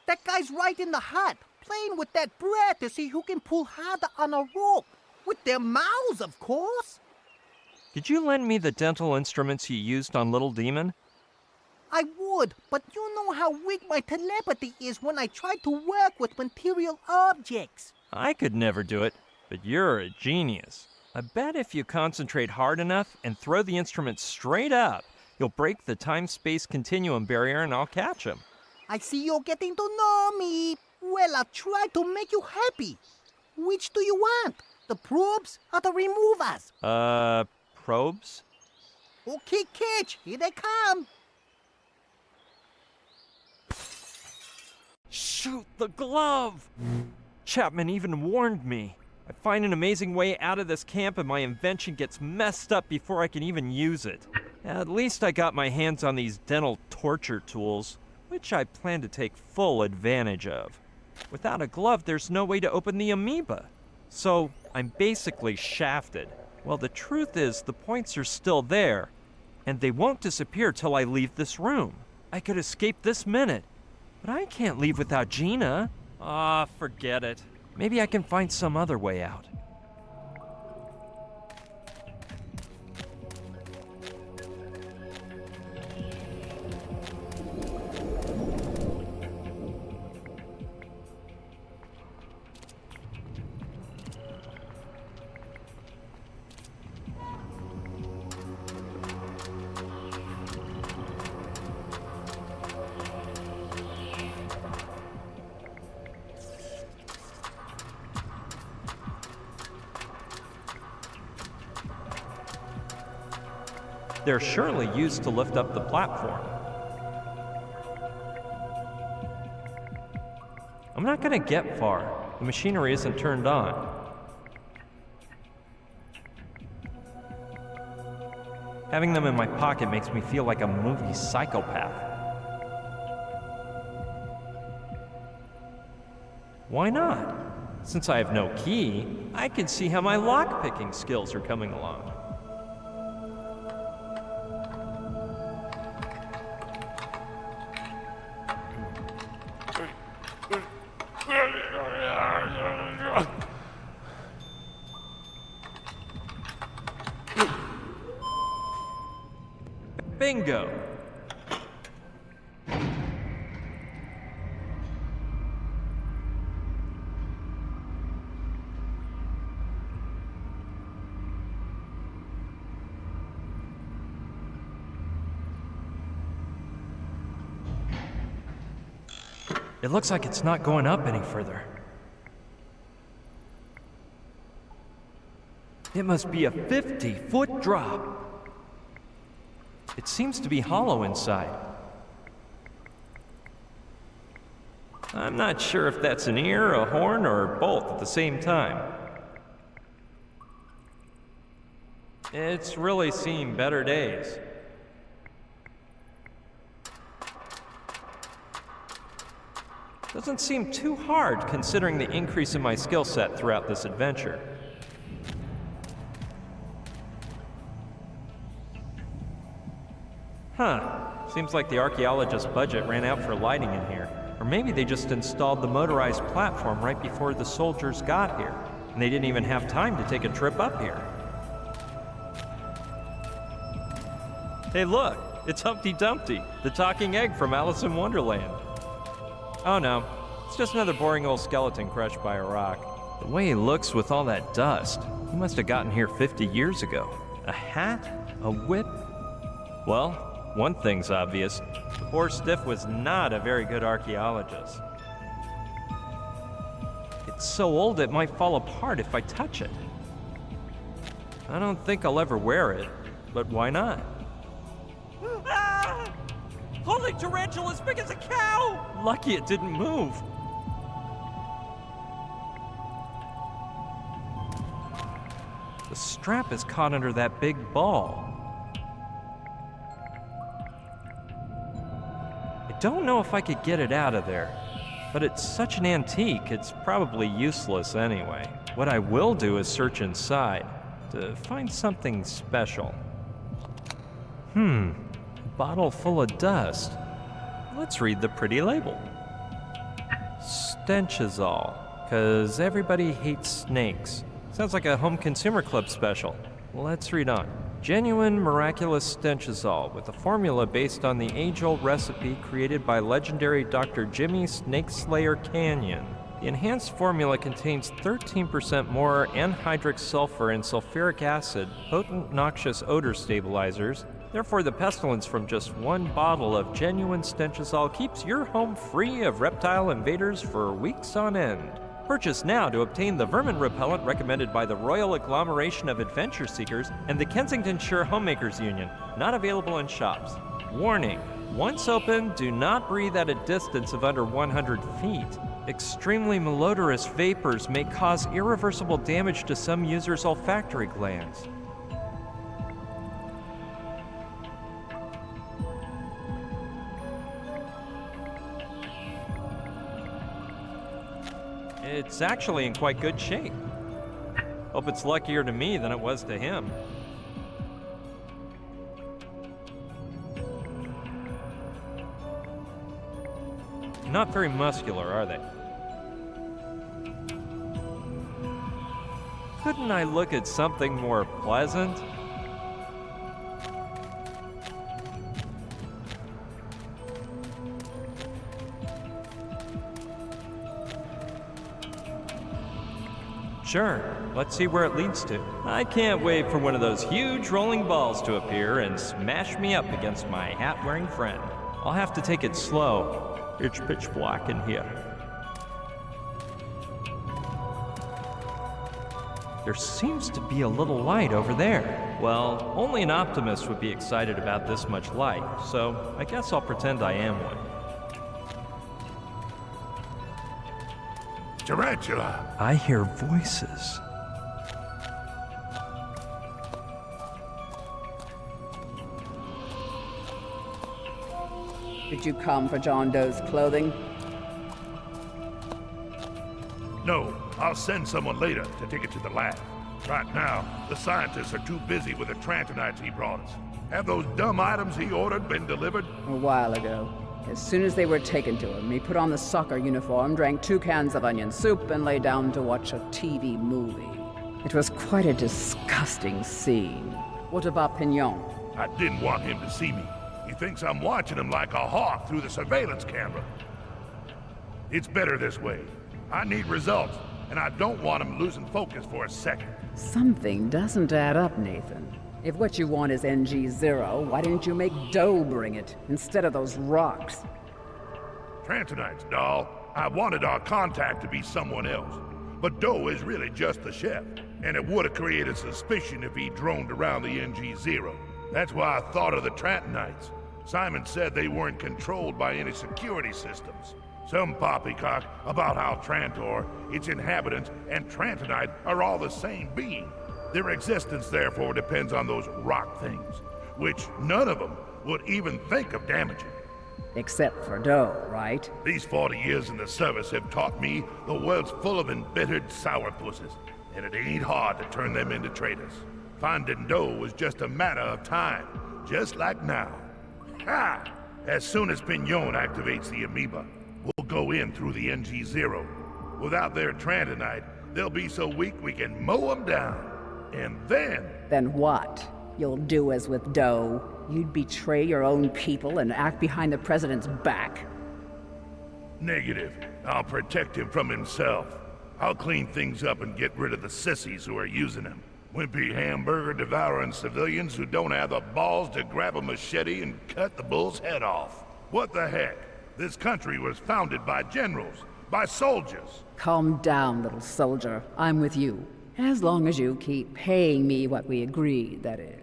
That guy's right in the hut, playing with that brat to see who can pull harder on a rope. With their mouths, of course. Did you lend me the dental instruments you used on Little Demon? I would, but you know how weak my telepathy is when I try to work with material objects. I could never do it, but you're a genius. I bet if you concentrate hard enough and throw the instrument straight up, you'll break the time-space continuum barrier and I'll catch him. I see you're getting to know me. Well, I'll try to make you happy. Which do you want? The probes or the removers? Probes? Okay, catch. Here they come. Shoot the glove! Chapman even warned me. I find an amazing way out of this camp and my invention gets messed up before I can even use it. At least I got my hands on these dental torture tools, which I plan to take full advantage of. Without a glove, there's no way to open the amoeba. So I'm basically shafted. Well, the truth is the points are still there, and they won't disappear till I leave this room. I could escape this minute, but I can't leave without Gina. Forget it. Maybe I can find some other way out. They're surely used to lift up the platform. I'm not gonna get far. The machinery isn't turned on. Having them in my pocket makes me feel like a movie psychopath. Why not? Since I have no key, I can see how my lock-picking skills are coming along. Bingo! It looks like it's not going up any further. It must be a 50-foot drop. It seems to be hollow inside. I'm not sure if that's an ear, a horn, or both at the same time. It's really seen better days. Doesn't seem too hard considering the increase in my skill set throughout this adventure. Huh. Seems like the archaeologist's budget ran out for lighting in here. Or maybe they just installed the motorized platform right before the soldiers got here. and they didn't even have time to take a trip up here. Hey look, it's Humpty Dumpty, the talking egg from Alice in Wonderland. Oh no, it's just another boring old skeleton crushed by a rock. The way he looks with all that dust, he must have gotten here 50 years ago. A hat? A whip? Well, one thing's obvious. The poor stiff was not a very good archaeologist. It's so old it might fall apart if I touch it. I don't think I'll ever wear it, but why not? Ah! Holy tarantula as big as a cow! Lucky it didn't move. The strap is caught under that big ball. I don't know if I could get it out of there, but it's such an antique, it's probably useless anyway. What I will do is search inside to find something special. A bottle full of dust. Let's read the pretty label. Stenchazole, 'cause everybody hates snakes. Sounds like a home consumer club special. Let's read on. Genuine miraculous stenchazole with a formula based on the age-old recipe created by legendary Dr. Jimmy Snake Slayer Canyon. The enhanced formula contains 13% more anhydrous sulfur and sulfuric acid, potent noxious odor stabilizers. Therefore, the pestilence from just one bottle of genuine stenchazole keeps your home free of reptile invaders for weeks on end. Purchase now to obtain the vermin repellent recommended by the Royal Agglomeration of Adventure Seekers and the Kensingtonshire Homemakers Union. Not available in shops. Warning: once open, do not breathe at a distance of under 100 feet. Extremely malodorous vapors may cause irreversible damage to some users' olfactory glands. It's actually in quite good shape. Hope it's luckier to me than it was to him. Not very muscular, are they? Couldn't I look at something more pleasant? Sure, let's see where it leads to. I can't wait for one of those huge rolling balls to appear and smash me up against my hat-wearing friend. I'll have to take it slow. It's pitch black in here. There seems to be a little light over there. Well, only an optimist would be excited about this much light, so I guess I'll pretend I am one. Tarantula! I hear voices. Did you come for John Doe's clothing? No, I'll send someone later to take it to the lab. Right now, the scientists are too busy with the trantonites he brought us. Have those dumb items he ordered been delivered? A while ago. As soon as they were taken to him, he put on the soccer uniform, drank 2 cans of onion soup, and lay down to watch a TV movie. It was quite a disgusting scene. What about Pignon? I didn't want him to see me. He thinks I'm watching him like a hawk through the surveillance camera. It's better this way. I need results, and I don't want him losing focus for a second. Something doesn't add up, Nathan. If what you want is NG0, why didn't you make Doe bring it, instead of those rocks? Trantonites, doll. I wanted our contact to be someone else. But Doe is really just the chef, and it would have created suspicion if he droned around the NG0. That's why I thought of the Trantonites. Simon said they weren't controlled by any security systems. Some poppycock about how Trantor, its inhabitants, and Trantonite are all the same being. Their existence, therefore, depends on those rock things, which none of them would even think of damaging. Except for Doe, right? These 40 years in the service have taught me the world's full of embittered sourpusses, and it ain't hard to turn them into traitors. Finding Doe was just a matter of time, just like now. Ha! As soon as Pignon activates the Ameba, we'll go in through the NG0. Without their Trantonite, They'll be so weak we can mow them down. And then... Then what? You'll do as with Doe. You'd betray your own people and act behind the president's back. Negative. I'll protect him from himself. I'll clean things up and get rid of the sissies who are using him. Wimpy hamburger-devouring civilians who don't have the balls to grab a machete and cut the bull's head off. What the heck? This country was founded by generals, by soldiers. Calm down, little soldier. I'm with you. As long as you keep paying me what we agreed, that is.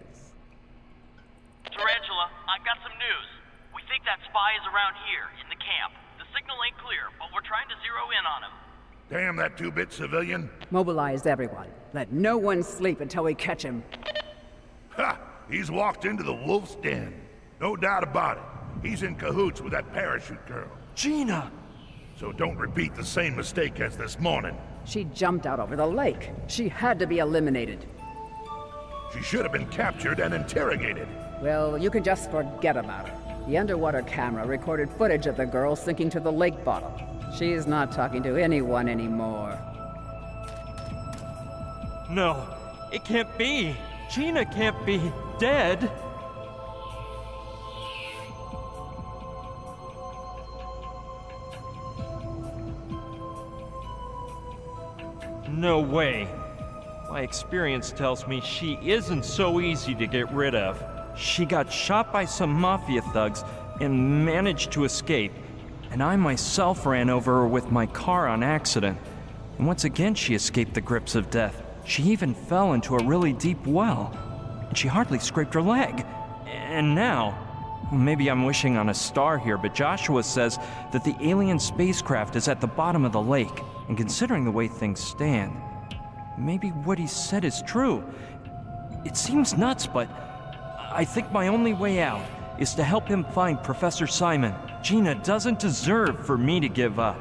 Tarantula, I've got some news. We think that spy is around here, in the camp. The signal ain't clear, but we're trying to zero in on him. Damn that two-bit civilian. Mobilize everyone. Let no one sleep until we catch him. Ha! He's walked into the wolf's den. No doubt about it. He's in cahoots with that parachute girl. Gina! So don't repeat the same mistake as this morning. She jumped out over the lake. She had to be eliminated. She should have been captured and interrogated. Well, you can just forget about her. The underwater camera recorded footage of the girl sinking to the lake bottom. She's not talking to anyone anymore. No, it can't be. Gina can't be dead. No way. My experience tells me she isn't so easy to get rid of. She got shot by some mafia thugs and managed to escape. And I myself ran over her with my car on accident. And once again she escaped the grips of death. She even fell into a really deep well. And she hardly scraped her leg. And now, maybe I'm wishing on a star here, but Joshua says that the alien spacecraft is at the bottom of the lake. And considering the way things stand, maybe what he said is true. It seems nuts, but I think my only way out is to help him find Professor Simon. Gina doesn't deserve for me to give up.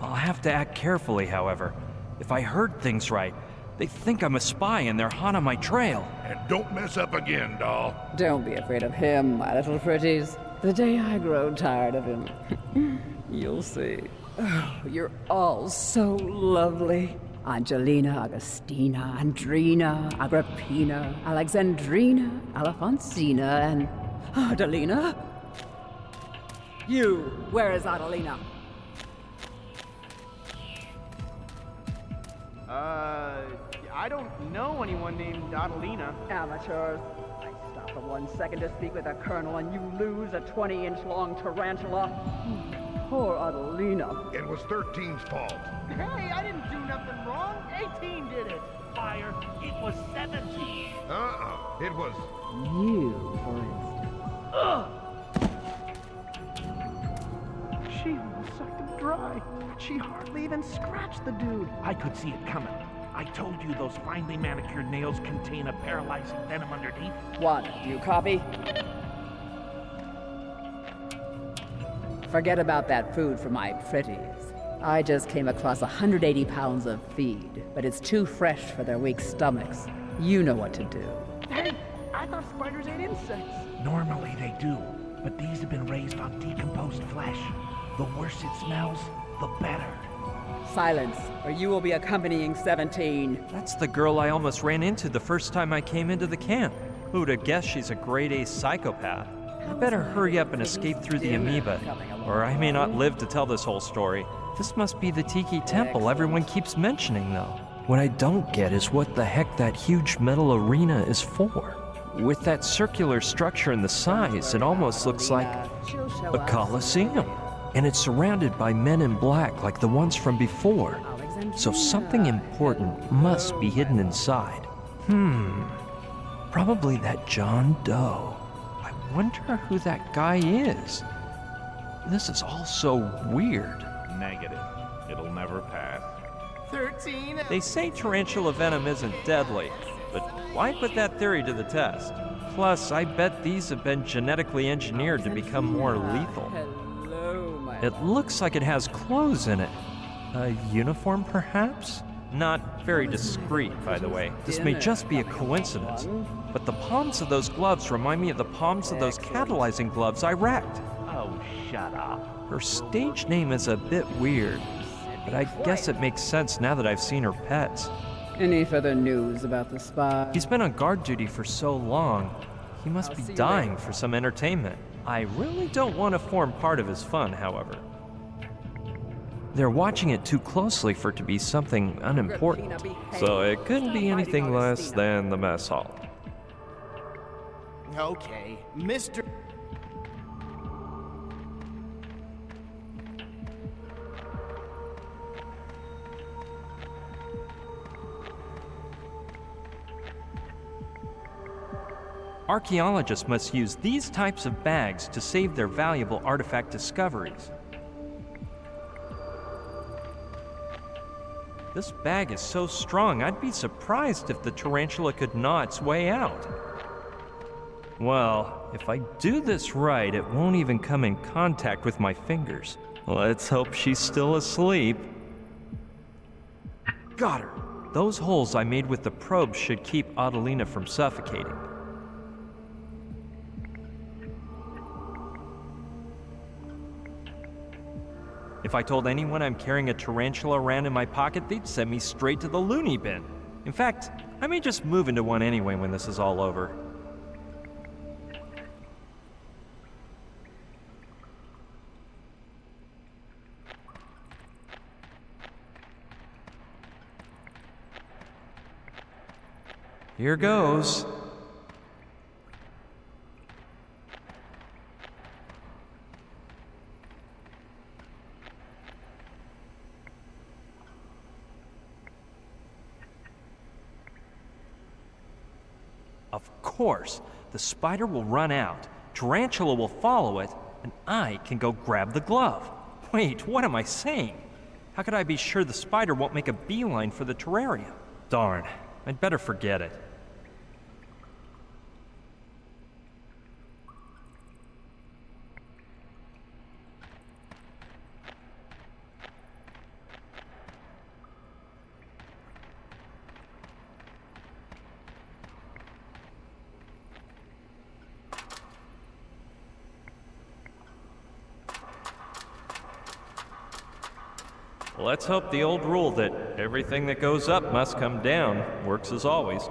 I'll have to act carefully, however. If I heard things right, they think I'm a spy and they're hot on my trail. And don't mess up again, doll. Don't be afraid of him, my little pretties. The day I grow tired of him, you'll see. Oh, you're all so lovely. Angelina, Augustina, Andrina, Agrippina, Alexandrina, Alphonsina, and Adelina. You, where is Adelina? I don't know anyone named Adelina. Amateurs. I stop for 1 second to speak with a colonel and you lose a 20-inch long tarantula. Poor Adelina. It was 13's fault. Hey, I didn't do nothing wrong. 18 did it. Fire, it was 17. It was... You, for instance. Ugh! She almost sucked him dry. She hardly even scratched the dude. I could see it coming. I told you those finely manicured nails contain a paralyzing venom underneath. What, do you copy? Forget about that food for my pretties. I just came across 180 pounds of feed, but it's too fresh for their weak stomachs. You know what to do. Hey, I thought spiders ate insects. Normally they do, but these have been raised on decomposed flesh. The worse it smells, the better. Silence, or you will be accompanying 17. That's the girl I almost ran into the first time I came into the camp. Who'd have guessed she's a grade A psychopath? I better hurry up and escape through the Ameba, or I may not live to tell this whole story. This must be the Tiki Temple everyone keeps mentioning, though. What I don't get is what the heck that huge metal arena is for. With that circular structure and the size, it almost looks like a coliseum. And it's surrounded by men in black like the ones from before. So something important must be hidden inside. Probably that John Doe. I wonder who that guy is. This is all so weird. Negative. It'll never pass. 13. They say tarantula venom isn't deadly, but why put that theory to the test? Plus, I bet these have been genetically engineered to become more lethal. It looks like it has clothes in it. A uniform, perhaps? Not very discreet, by the way. This may just be a coincidence. But the palms of those gloves remind me of the palms of those catalyzing gloves I wrecked. Oh, shut up. Her stage name is a bit weird. but I guess it makes sense now that I've seen her pets. Any further news about the spy? He's been on guard duty for so long. He must be dying for some entertainment. I really don't want to form part of his fun, however. They're watching it too closely for it to be something unimportant, so it couldn't be anything less than the mess hall. Okay, Mr. Archaeologists must use these types of bags to save their valuable artifact discoveries. This bag is so strong, I'd be surprised if the tarantula could gnaw its way out. Well, if I do this right, it won't even come in contact with my fingers. Let's hope she's still asleep. Got her! Those holes I made with the probe should keep Adelina from suffocating. If I told anyone I'm carrying a tarantula around in my pocket, they'd send me straight to the loony bin. In fact, I may just move into one anyway when this is all over. Here goes. Of course, the spider will run out, tarantula will follow it, and I can go grab the glove. Wait, what am I saying? How could I be sure the spider won't make a beeline for the terrarium? Darn, I'd better forget it. Let's hope the old rule that everything that goes up must come down works as always.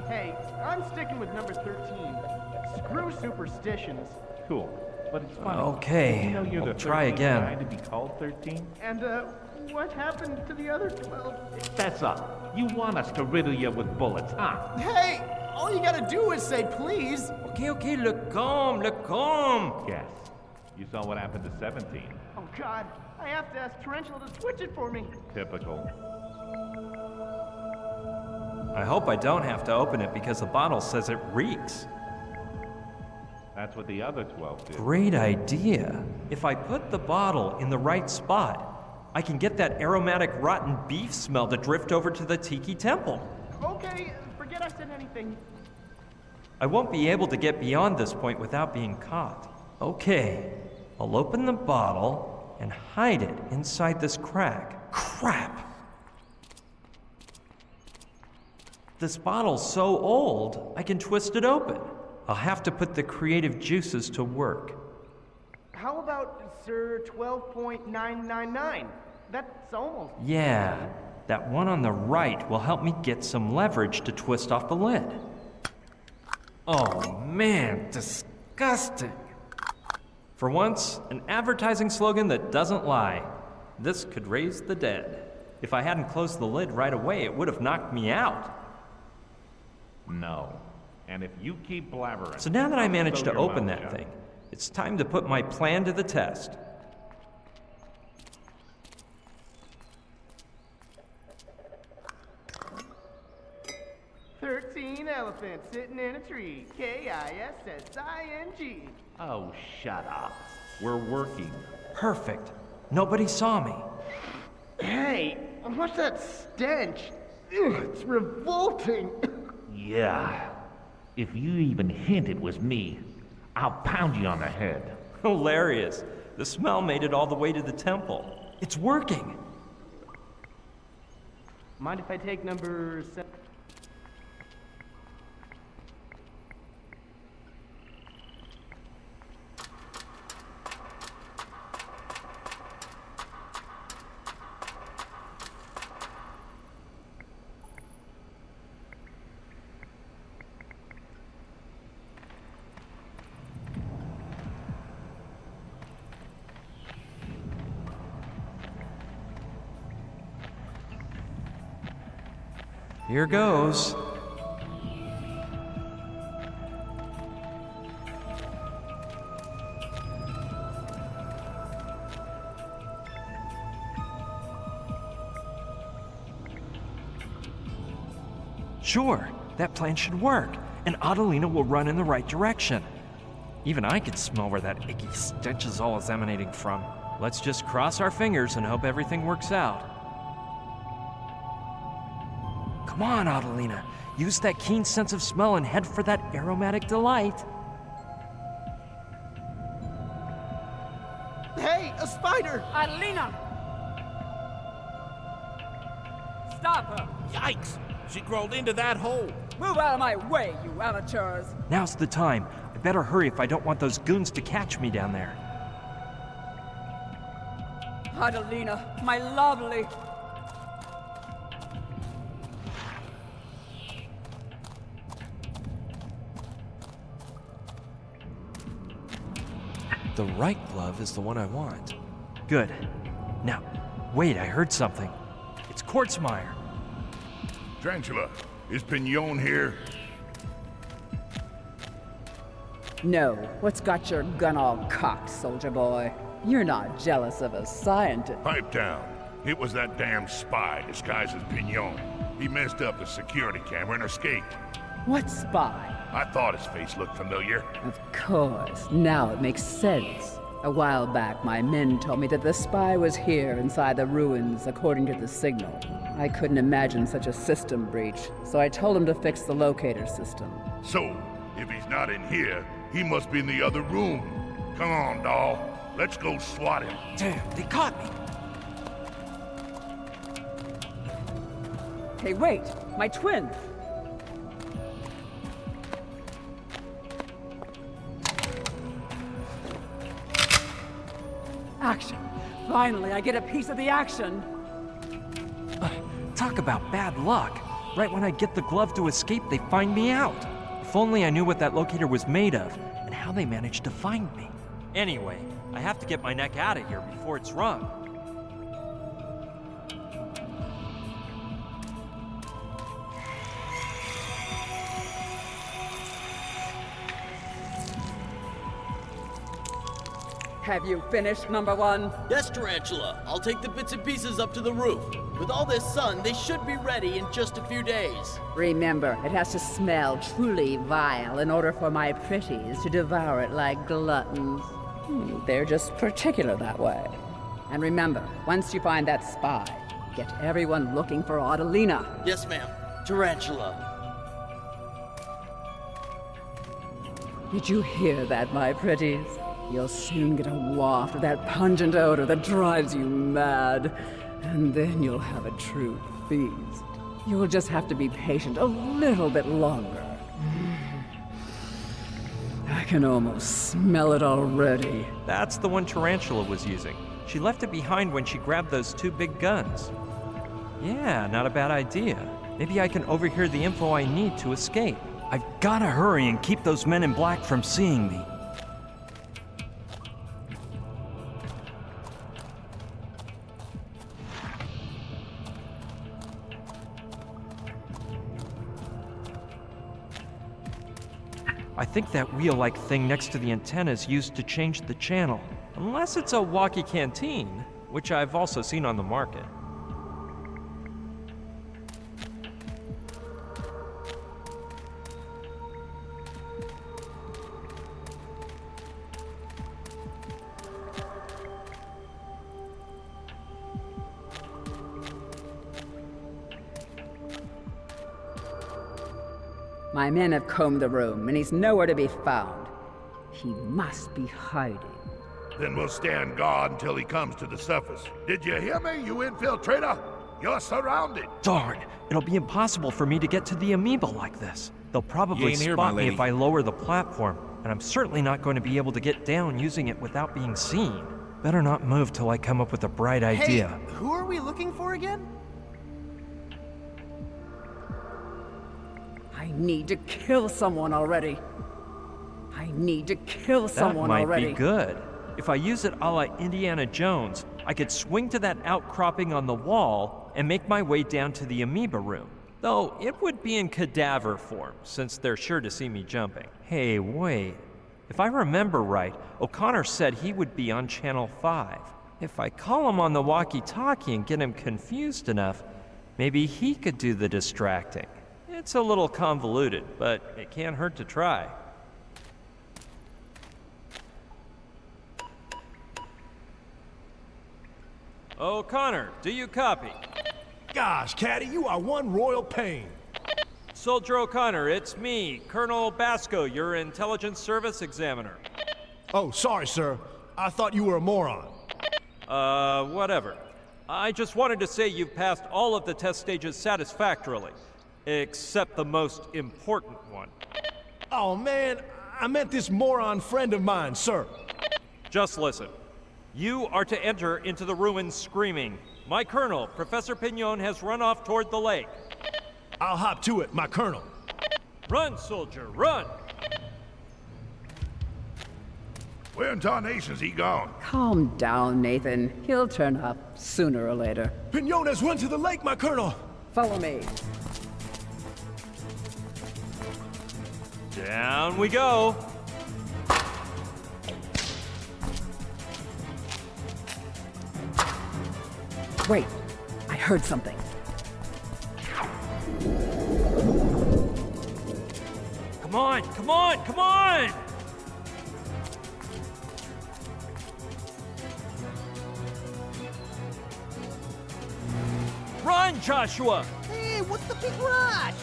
Hey, I'm sticking with number 13. Screw superstitions. Cool, but it's funny. Okay, You know you're I'll the try 13th again. guy to be called 13? And, what happened to the other 12? That's up. You want us to riddle you with bullets, huh? Hey, all you gotta do is say please. Okay, look calm. Yes. You saw what happened to 17. Oh God, I have to ask Tarantula to switch it for me. Typical. I hope I don't have to open it because the bottle says it reeks. That's what the other 12 did. Great idea. If I put the bottle in the right spot, I can get that aromatic rotten beef smell to drift over to the Tiki Temple. Okay, forget I said anything. I won't be able to get beyond this point without being caught. Okay, I'll open the bottle and hide it inside this crack. Crap! This bottle's so old, I can twist it open. I'll have to put the creative juices to work. How about Sir 12.999? That's almost... Yeah, that one on the right will help me get some leverage to twist off the lid. Oh man, disgusting. For once, an advertising slogan that doesn't lie. This could raise the dead. If I hadn't closed the lid right away, it would have knocked me out. No. And if you keep blabbering... So now that I managed to your open mouth that shut. thing, it's time to put my plan to the test. $13 elephant sitting in a tree. Kissing. Oh, shut up. We're working. Perfect. Nobody saw me. Hey, what's that stench? Ugh, it's revolting. Yeah. If you even hint it was me, I'll pound you on the head. Hilarious. The smell made it all the way to the temple. It's working. Mind if I take number 7? Here goes. Sure, that plan should work, and Adelina will run in the right direction. Even I can smell where that icky stench is all emanating from. Let's just cross our fingers and hope everything works out. Come on, Adelina. Use that keen sense of smell and head for that aromatic delight. Hey, a spider! Adelina! Stop her! Yikes! She crawled into that hole. Move out of my way, you amateurs! Now's the time. I better hurry if I don't want those goons to catch me down there. Adelina, my lovely! The right glove is the one I want. Good. Now, wait, I heard something. It's Quartzmeyer. Tarantula, is Pignon here? No. What's got your gun all cocked, soldier boy? You're not jealous of a scientist. Pipe down. It was that damn spy disguised as Pignon. He messed up the security camera and escaped. What spy? I thought his face looked familiar. Of course. Now it makes sense. A while back, my men told me that the spy was here inside the ruins, according to the signal. I couldn't imagine such a system breach, so I told him to fix the locator system. So, if he's not in here, he must be in the other room. Come on, doll. Let's go swat him. Damn, they caught me. Hey, wait! My twin! Action! Finally, I get a piece of the action! Talk about bad luck. Right when I get the glove to escape, they find me out. If only I knew what that locator was made of, and how they managed to find me. Anyway, I have to get my neck out of here before it's rung. Have you finished, number one? Yes, Tarantula. I'll take the bits and pieces up to the roof. With all this sun, they should be ready in just a few days. Remember, it has to smell truly vile in order for my pretties to devour it like gluttons. They're just particular that way. And remember, once you find that spy, get everyone looking for Adelina. Yes, ma'am. Tarantula. Did you hear that, my pretties? You'll soon get a waft of that pungent odor that drives you mad. And then you'll have a true feast. You'll just have to be patient a little bit longer. I can almost smell it already. That's the one Tarantula was using. She left it behind when she grabbed those two big guns. Yeah, not a bad idea. Maybe I can overhear the info I need to escape. I've gotta hurry and keep those men in black from seeing me. I think that wheel-like thing next to the antenna is used to change the channel. Unless it's a walkie canteen, which I've also seen on the market. My men have combed the room, and he's nowhere to be found. He must be hiding. Then we'll stand guard until he comes to the surface. Did you hear me, you infiltrator? You're surrounded. Darn, it'll be impossible for me to get to the Ameba like this. They'll probably spot me if I lower the platform, and I'm certainly not going to be able to get down using it without being seen. Better not move till I come up with a bright idea. Hey, who are we looking for again? I need to kill someone already. I need to kill someone already. That might already. be good. If I use it a la Indiana Jones, I could swing to that outcropping on the wall and make my way down to the Ameba room. Though it would be in cadaver form, since they're sure to see me jumping. Hey, wait. If I remember right, O'Connor said he would be on Channel 5. If I call him on the walkie-talkie and get him confused enough, maybe he could do the distracting. It's a little convoluted, but it can't hurt to try. O'Connor, do you copy? Gosh, Caddy, you are one royal pain. Soldier O'Connor, it's me, Colonel Basco, your intelligence service examiner. Oh, sorry, sir. I thought you were a moron. Whatever. I just wanted to say you've passed all of the test stages satisfactorily, except the most important one. Oh, man, I meant this moron friend of mine, sir. Just listen. You are to enter into the ruins screaming. My colonel, Professor Pignon, has run off toward the lake. I'll hop to it, my colonel. Run, soldier, run! Where in tarnation's he gone? Calm down, Nathan. He'll turn up sooner or later. Pignon has run to the lake, my colonel. Follow me. Down we go. Wait, I heard something. Come on, come on, come on! Run, Joshua! Hey, what's the big rush?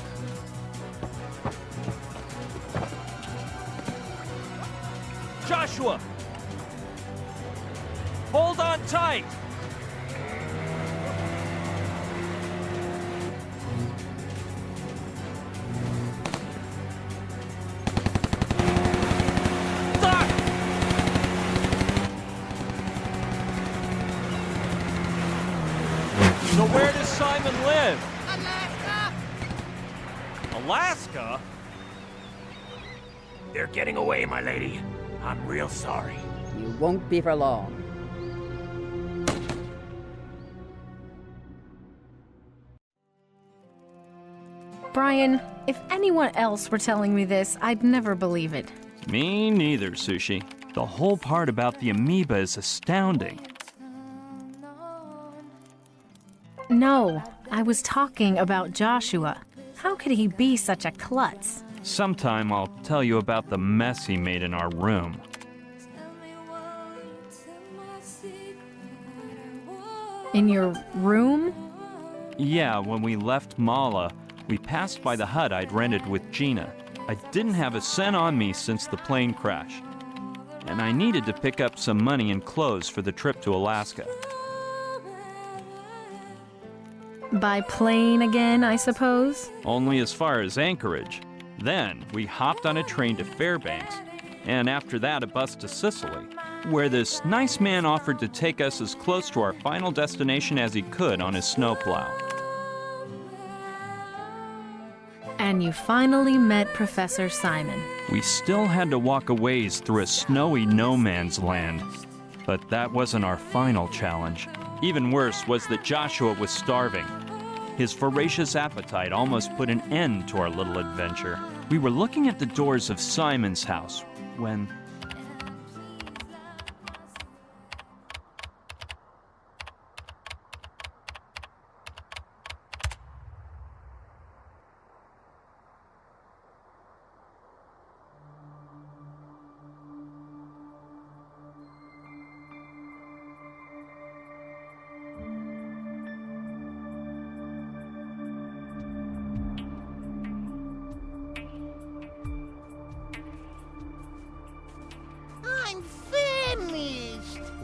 Joshua! Hold on tight! So where does Simon live? Alaska! Alaska? They're getting away, my lady. I'm real sorry. You won't be for long. Brian, if anyone else were telling me this, I'd never believe it. Me neither, Sushi. The whole part about the amoeba is astounding. No, I was talking about Joshua. How could he be such a klutz? Sometime I'll tell you about the mess he made in our room. In your room? Yeah, when we left Mala, we passed by the hut I'd rented with Gina. I didn't have a cent on me since the plane crash, and I needed to pick up some money and clothes for the trip to Alaska. By plane again, I suppose? Only as far as Anchorage. Then we hopped on a train to Fairbanks, and after that a bus to Sicily, where this nice man offered to take us as close to our final destination as he could on his snowplow. And you finally met Professor Simon. We still had to walk a ways through a snowy no-man's land, but that wasn't our final challenge. Even worse was that Joshua was starving. His voracious appetite almost put an end to our little adventure. We were looking at the doors of Simon's house when...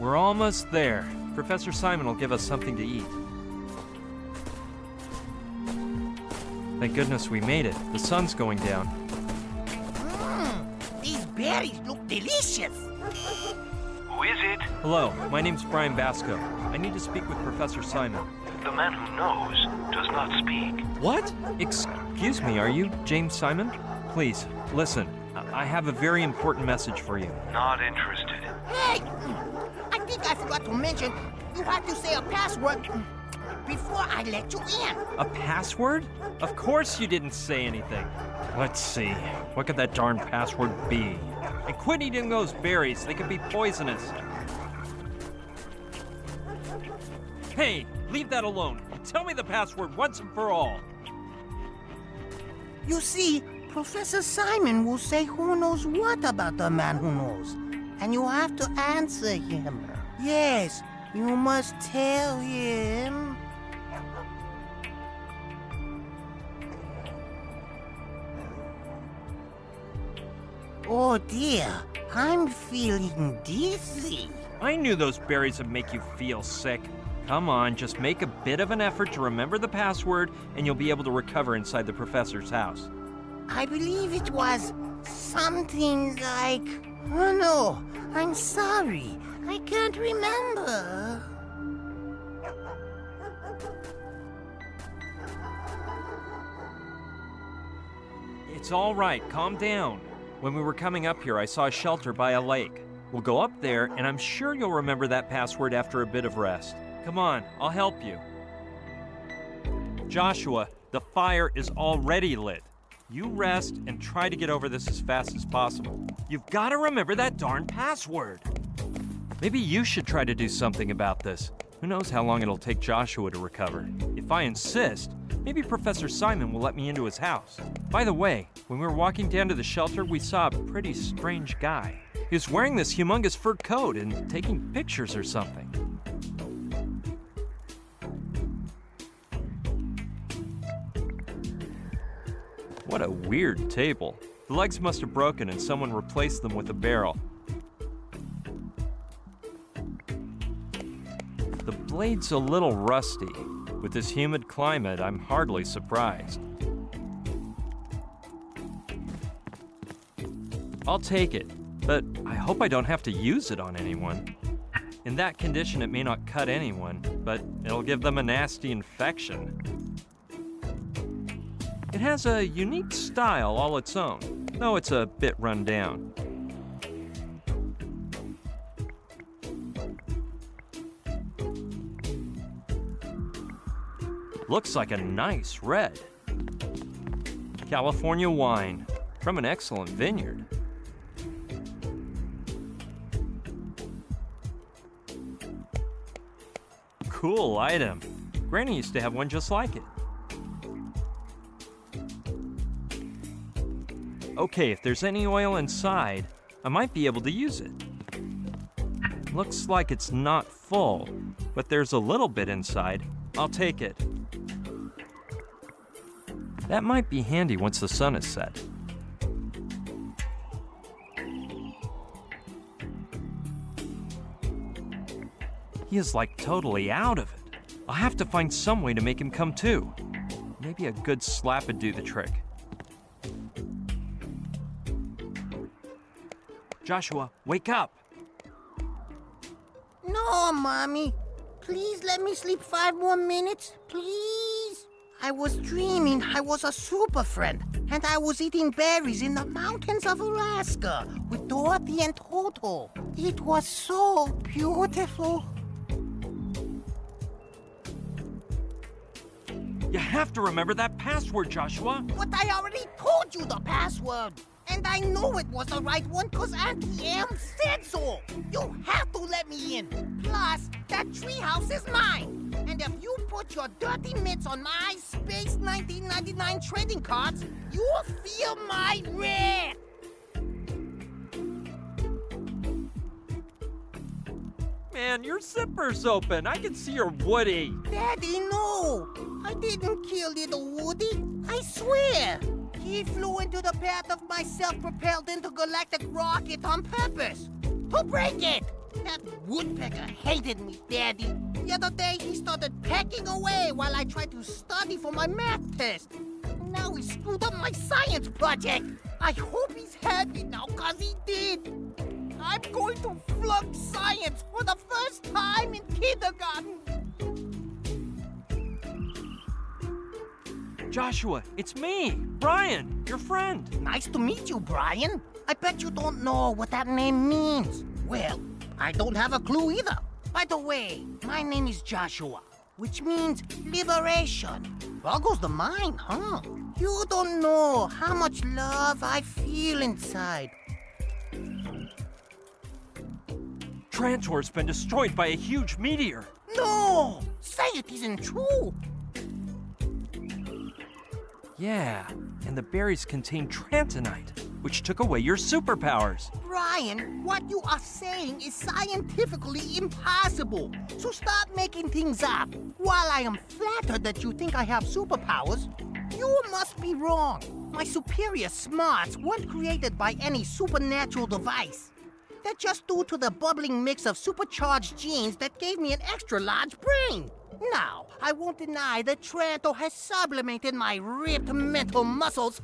We're almost there. Professor Simon will give us something to eat. Thank goodness we made it. The sun's going down. These berries look delicious. Who is it? Hello, my name's Brian Basco. I need to speak with Professor Simon. The man who knows does not speak. What? Excuse me, are you James Simon? Please, listen. I have a very important message for you. Not interested. Hey! I think I forgot to mention, you have to say a password before I let you in. A password? Of course you didn't say anything. Let's see. What could that darn password be? And quit eating those berries. They could be poisonous. Hey, leave that alone. Tell me the password once and for all. You see, Professor Simon will say who knows what about the man who knows. And you have to answer him. Yes, you must tell him. Oh dear, I'm feeling dizzy. I knew those berries would make you feel sick. Come on, just make a bit of an effort to remember the password and you'll be able to recover inside the professor's house. I believe it was something like... Oh no, I'm sorry. I can't remember. It's all right, calm down. When we were coming up here, I saw a shelter by a lake. We'll go up there, and I'm sure you'll remember that password after a bit of rest. Come on, I'll help you. Joshua, the fire is already lit. You rest and try to get over this as fast as possible. You've got to remember that darn password. Maybe you should try to do something about this. Who knows how long it'll take Joshua to recover. If I insist, maybe Professor Simon will let me into his house. By the way, when we were walking down to the shelter, we saw a pretty strange guy. He was wearing this humongous fur coat and taking pictures or something. What a weird table. The legs must have broken and someone replaced them with a barrel. The blade's a little rusty. With this humid climate, I'm hardly surprised. I'll take it, but I hope I don't have to use it on anyone. In that condition, it may not cut anyone, but it'll give them a nasty infection. It has a unique style all its own, though it's a bit run down. Looks like a nice red. California wine from an excellent vineyard. Cool item. Granny used to have one just like it. Okay, if there's any oil inside, I might be able to use it. Looks like it's not full, but there's a little bit inside. I'll take it. That might be handy once the sun is set. He is like totally out of it. I'll have to find some way to make him come to. Maybe a good slap would do the trick. Joshua, wake up! No, Mommy. Please let me sleep 5 more minutes, please. I was dreaming I was a super friend, and I was eating berries in the mountains of Alaska with Dorothy and Toto. It was so beautiful. You have to remember that password, Joshua. But I already told you the password. And I know it was the right one because Auntie Em said so. You have to let me in. Plus, that treehouse is mine. And if you put your dirty mitts on my Space 1999 trading cards, you'll feel my wrath. Man, your zipper's open. I can see your Woody. Daddy, no. I didn't kill little Woody. I swear. He flew into the path of my self-propelled intergalactic rocket on purpose. To break it. That woodpecker hated me, Daddy. The other day, he started pecking away while I tried to study for my math test. Now he screwed up my science project. I hope he's happy now, 'cause he did. I'm going to flunk science for the first time in kindergarten. Joshua, it's me, Brian, your friend. Nice to meet you, Brian. I bet you don't know what that name means. Well, I don't have a clue either. By the way, my name is Joshua, which means liberation. Boggles the mind, huh? You don't know how much love I feel inside. Trantor's been destroyed by a huge meteor. No! Say it isn't true! Yeah, and the berries contain trantonite, which took away your superpowers. Brian, what you are saying is scientifically impossible. So stop making things up. While I am flattered that you think I have superpowers, you must be wrong. My superior smarts weren't created by any supernatural device. They're just due to the bubbling mix of supercharged genes that gave me an extra large brain. Now, I won't deny that Trantor has sublimated my ripped mental muscles,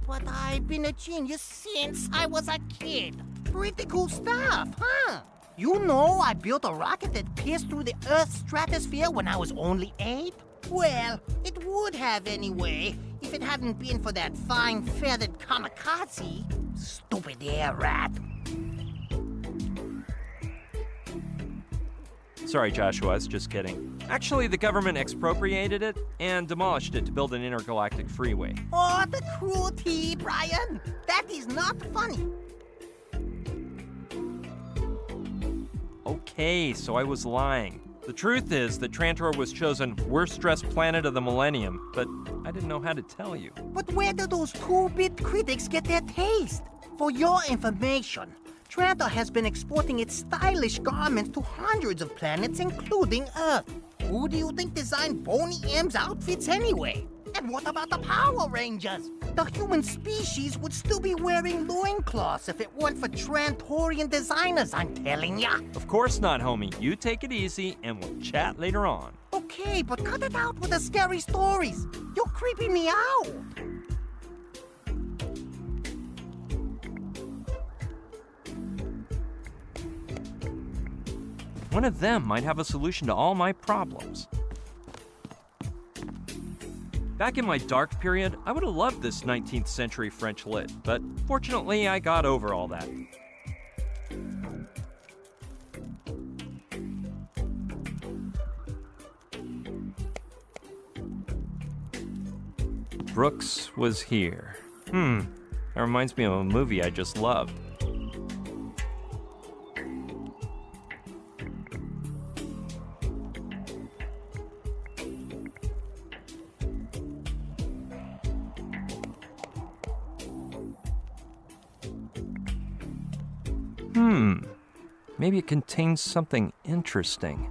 but I've been a genius since I was a kid. Pretty cool stuff, huh? You know I built a rocket that pierced through the Earth's stratosphere when I was only 8? Well, it would have anyway, if it hadn't been for that fine feathered kamikaze. Stupid air rat. Sorry, Joshua, I was just kidding. Actually, the government expropriated it and demolished it to build an intergalactic freeway. Oh, the cruelty, Brian! That is not funny. Okay, so I was lying. The truth is that Trantor was chosen worst dressed planet of the millennium, but I didn't know how to tell you. But where do those 2-bit critics get their taste? For your information, Trantor has been exporting its stylish garments to hundreds of planets, including Earth. Who do you think designed Boney M's outfits anyway? And what about the Power Rangers? The human species would still be wearing loincloths if it weren't for Trantorian designers, I'm telling ya. Of course not, homie. You take it easy, and we'll chat later on. Okay, but cut it out with the scary stories. You're creeping me out. One of them might have a solution to all my problems. Back in my dark period, I would have loved this 19th century French lit, but fortunately I got over all that. Brooks was here. That reminds me of a movie I just loved. Maybe it contains something interesting.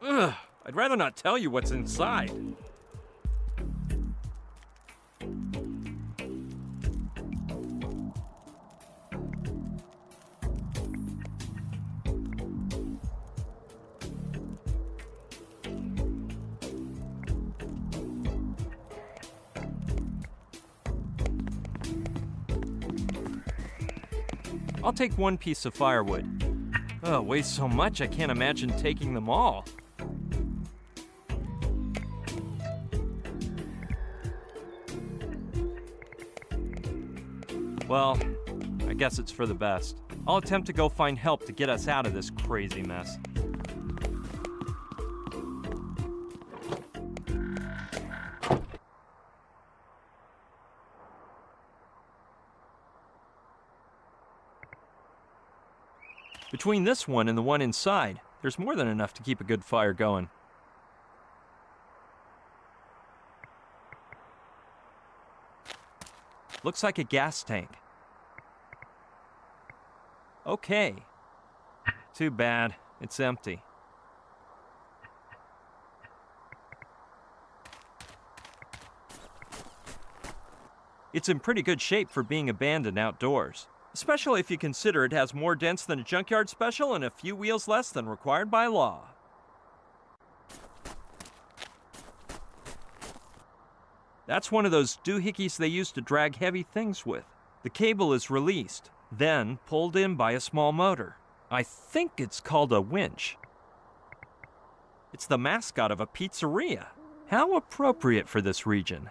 Ugh, I'd rather not tell you what's inside. I'll take one piece of firewood. Oh, it weighs so much I can't imagine taking them all. Well, I guess it's for the best. I'll attempt to go find help to get us out of this crazy mess. Between this one and the one inside, there's more than enough to keep a good fire going. Looks like a gas tank. Okay. Too bad. It's empty. It's in pretty good shape for being abandoned outdoors, especially if you consider it has more dents than a junkyard special and a few wheels less than required by law. That's one of those doohickeys they use to drag heavy things with. The cable is released, then pulled in by a small motor. I think it's called a winch. It's the mascot of a pizzeria. How appropriate for this region.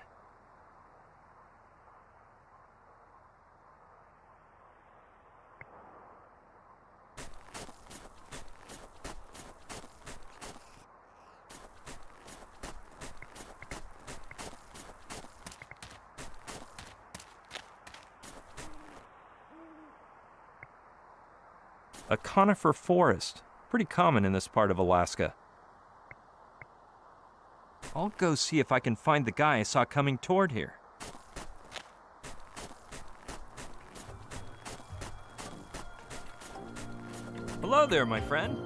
A conifer forest, pretty common in this part of Alaska. I'll go see if I can find the guy I saw coming toward here. Hello there, my friend.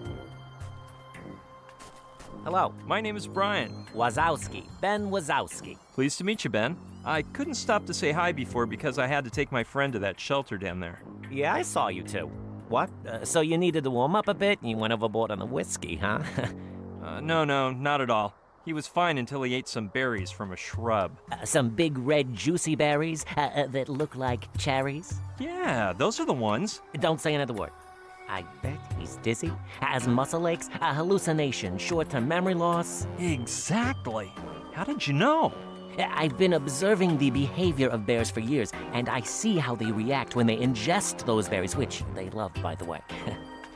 Hello. My name is Brian. Wazowski. Ben Wazowski. Pleased to meet you, Ben. I couldn't stop to say hi before because I had to take my friend to that shelter down there. Yeah, I saw you too. What? So you needed to warm up a bit and you went overboard on the whiskey, huh? No, not at all. He was fine until he ate some berries from a shrub. Some big red juicy berries that look like cherries? Yeah, those are the ones. Don't say another word. I bet he's dizzy, has muscle aches, a hallucination, short-term memory loss. Exactly. How did you know? I've been observing the behavior of bears for years, and I see how they react when they ingest those berries, which they love, by the way.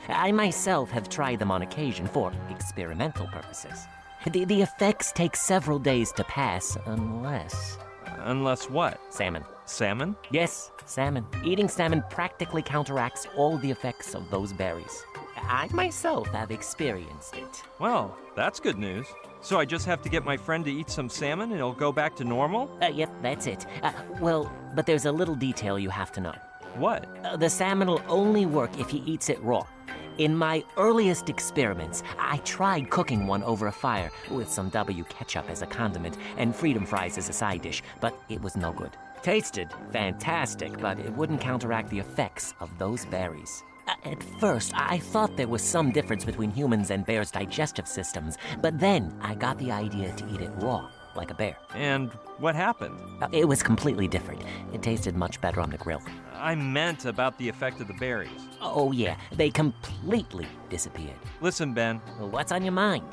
I myself have tried them on occasion for experimental purposes. The effects take several days to pass, unless... Unless what? Salmon. Salmon? Yes, salmon. Eating salmon practically counteracts all the effects of those berries. I myself have experienced it. Well, that's good news. So I just have to get my friend to eat some salmon and he'll go back to normal? Yep, that's it. Well, but there's a little detail you have to know. What? The salmon will only work if he eats it raw. In my earliest experiments, I tried cooking one over a fire with some W ketchup as a condiment and freedom fries as a side dish, but it was no good. Tasted fantastic, but it wouldn't counteract the effects of those berries. At first, I thought there was some difference between humans and bears' digestive systems, but then I got the idea to eat it raw, like a bear. And what happened? It was completely different. It tasted much better on the grill. I meant about the effect of the berries. Oh yeah, they completely disappeared. Listen, Ben. What's on your mind?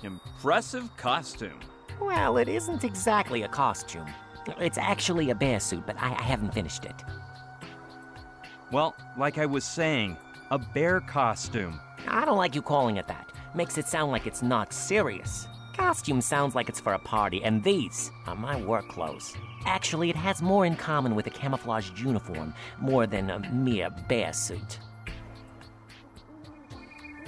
Impressive costume. Well, it isn't exactly a costume. It's actually a bear suit, but I haven't finished it. Well, like I was saying, a bear costume. I don't like you calling it that. Makes it sound like it's not serious. Costume sounds like it's for a party, and these are my work clothes. Actually, it has more in common with a camouflaged uniform, more than a mere bear suit.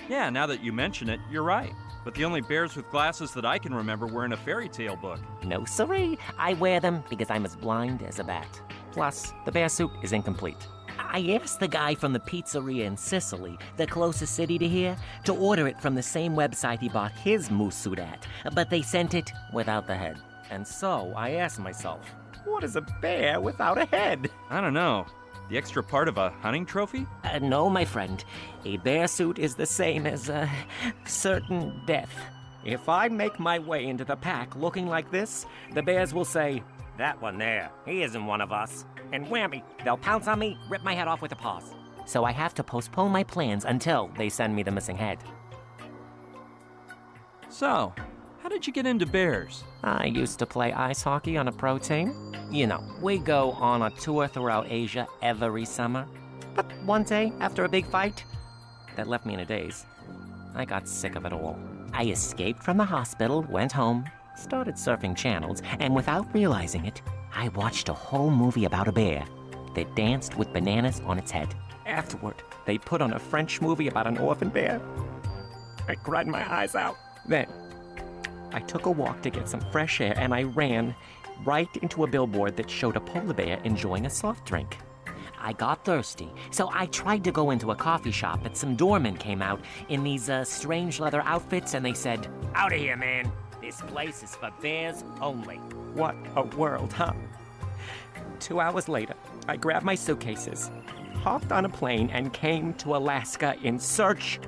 Yeah, now that you mention it, you're right. But the only bears with glasses that I can remember were in a fairy tale book. No siree. I wear them because I'm as blind as a bat. Plus, the bear suit is incomplete. I asked the guy from the pizzeria in Sicily, the closest city to here, to order it from the same website he bought his moose suit at, but they sent it without the head. And so I asked myself, what is a bear without a head? I don't know. The extra part of a hunting trophy? No, my friend. A bear suit is the same as a certain death. If I make my way into the pack looking like this, the bears will say, that one there, he isn't one of us. And whammy, they'll pounce on me, rip my head off with their paws. So I have to postpone my plans until they send me the missing head. So, how did you get into bears? I used to play ice hockey on a pro team. You know, we go on a tour throughout Asia every summer. But one day, after a big fight, that left me in a daze, I got sick of it all. I escaped from the hospital, went home, started surfing channels, and without realizing it, I watched a whole movie about a bear that danced with bananas on its head. Afterward, they put on a French movie about an orphan bear. I cried my eyes out. Then, I took a walk to get some fresh air, and I ran right into a billboard that showed a polar bear enjoying a soft drink. I got thirsty, so I tried to go into a coffee shop, but some doormen came out in these strange leather outfits, and they said, "Out of here, man. This place is for bears only." What a world, huh? 2 hours later, I grabbed my suitcases, hopped on a plane, and came to Alaska in search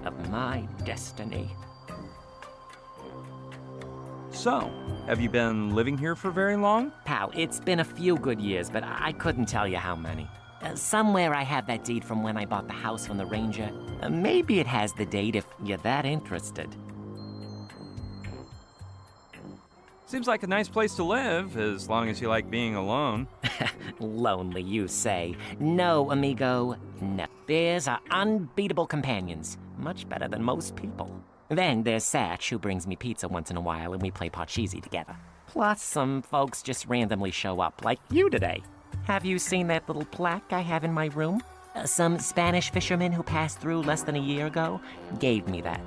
of my destiny. So, have you been living here for very long? Pal, it's been a few good years, but I couldn't tell you how many. Somewhere I have that deed from when I bought the house from the ranger. Maybe it has the date if you're that interested. Seems like a nice place to live, as long as you like being alone. Lonely, you say. No, amigo. No. Bears are unbeatable companions. Much better than most people. Then there's Satch, who brings me pizza once in a while, and we play Parcheesi together. Plus, some folks just randomly show up, like you today. Have you seen that little plaque I have in my room? Some Spanish fisherman who passed through less than a year ago gave me that.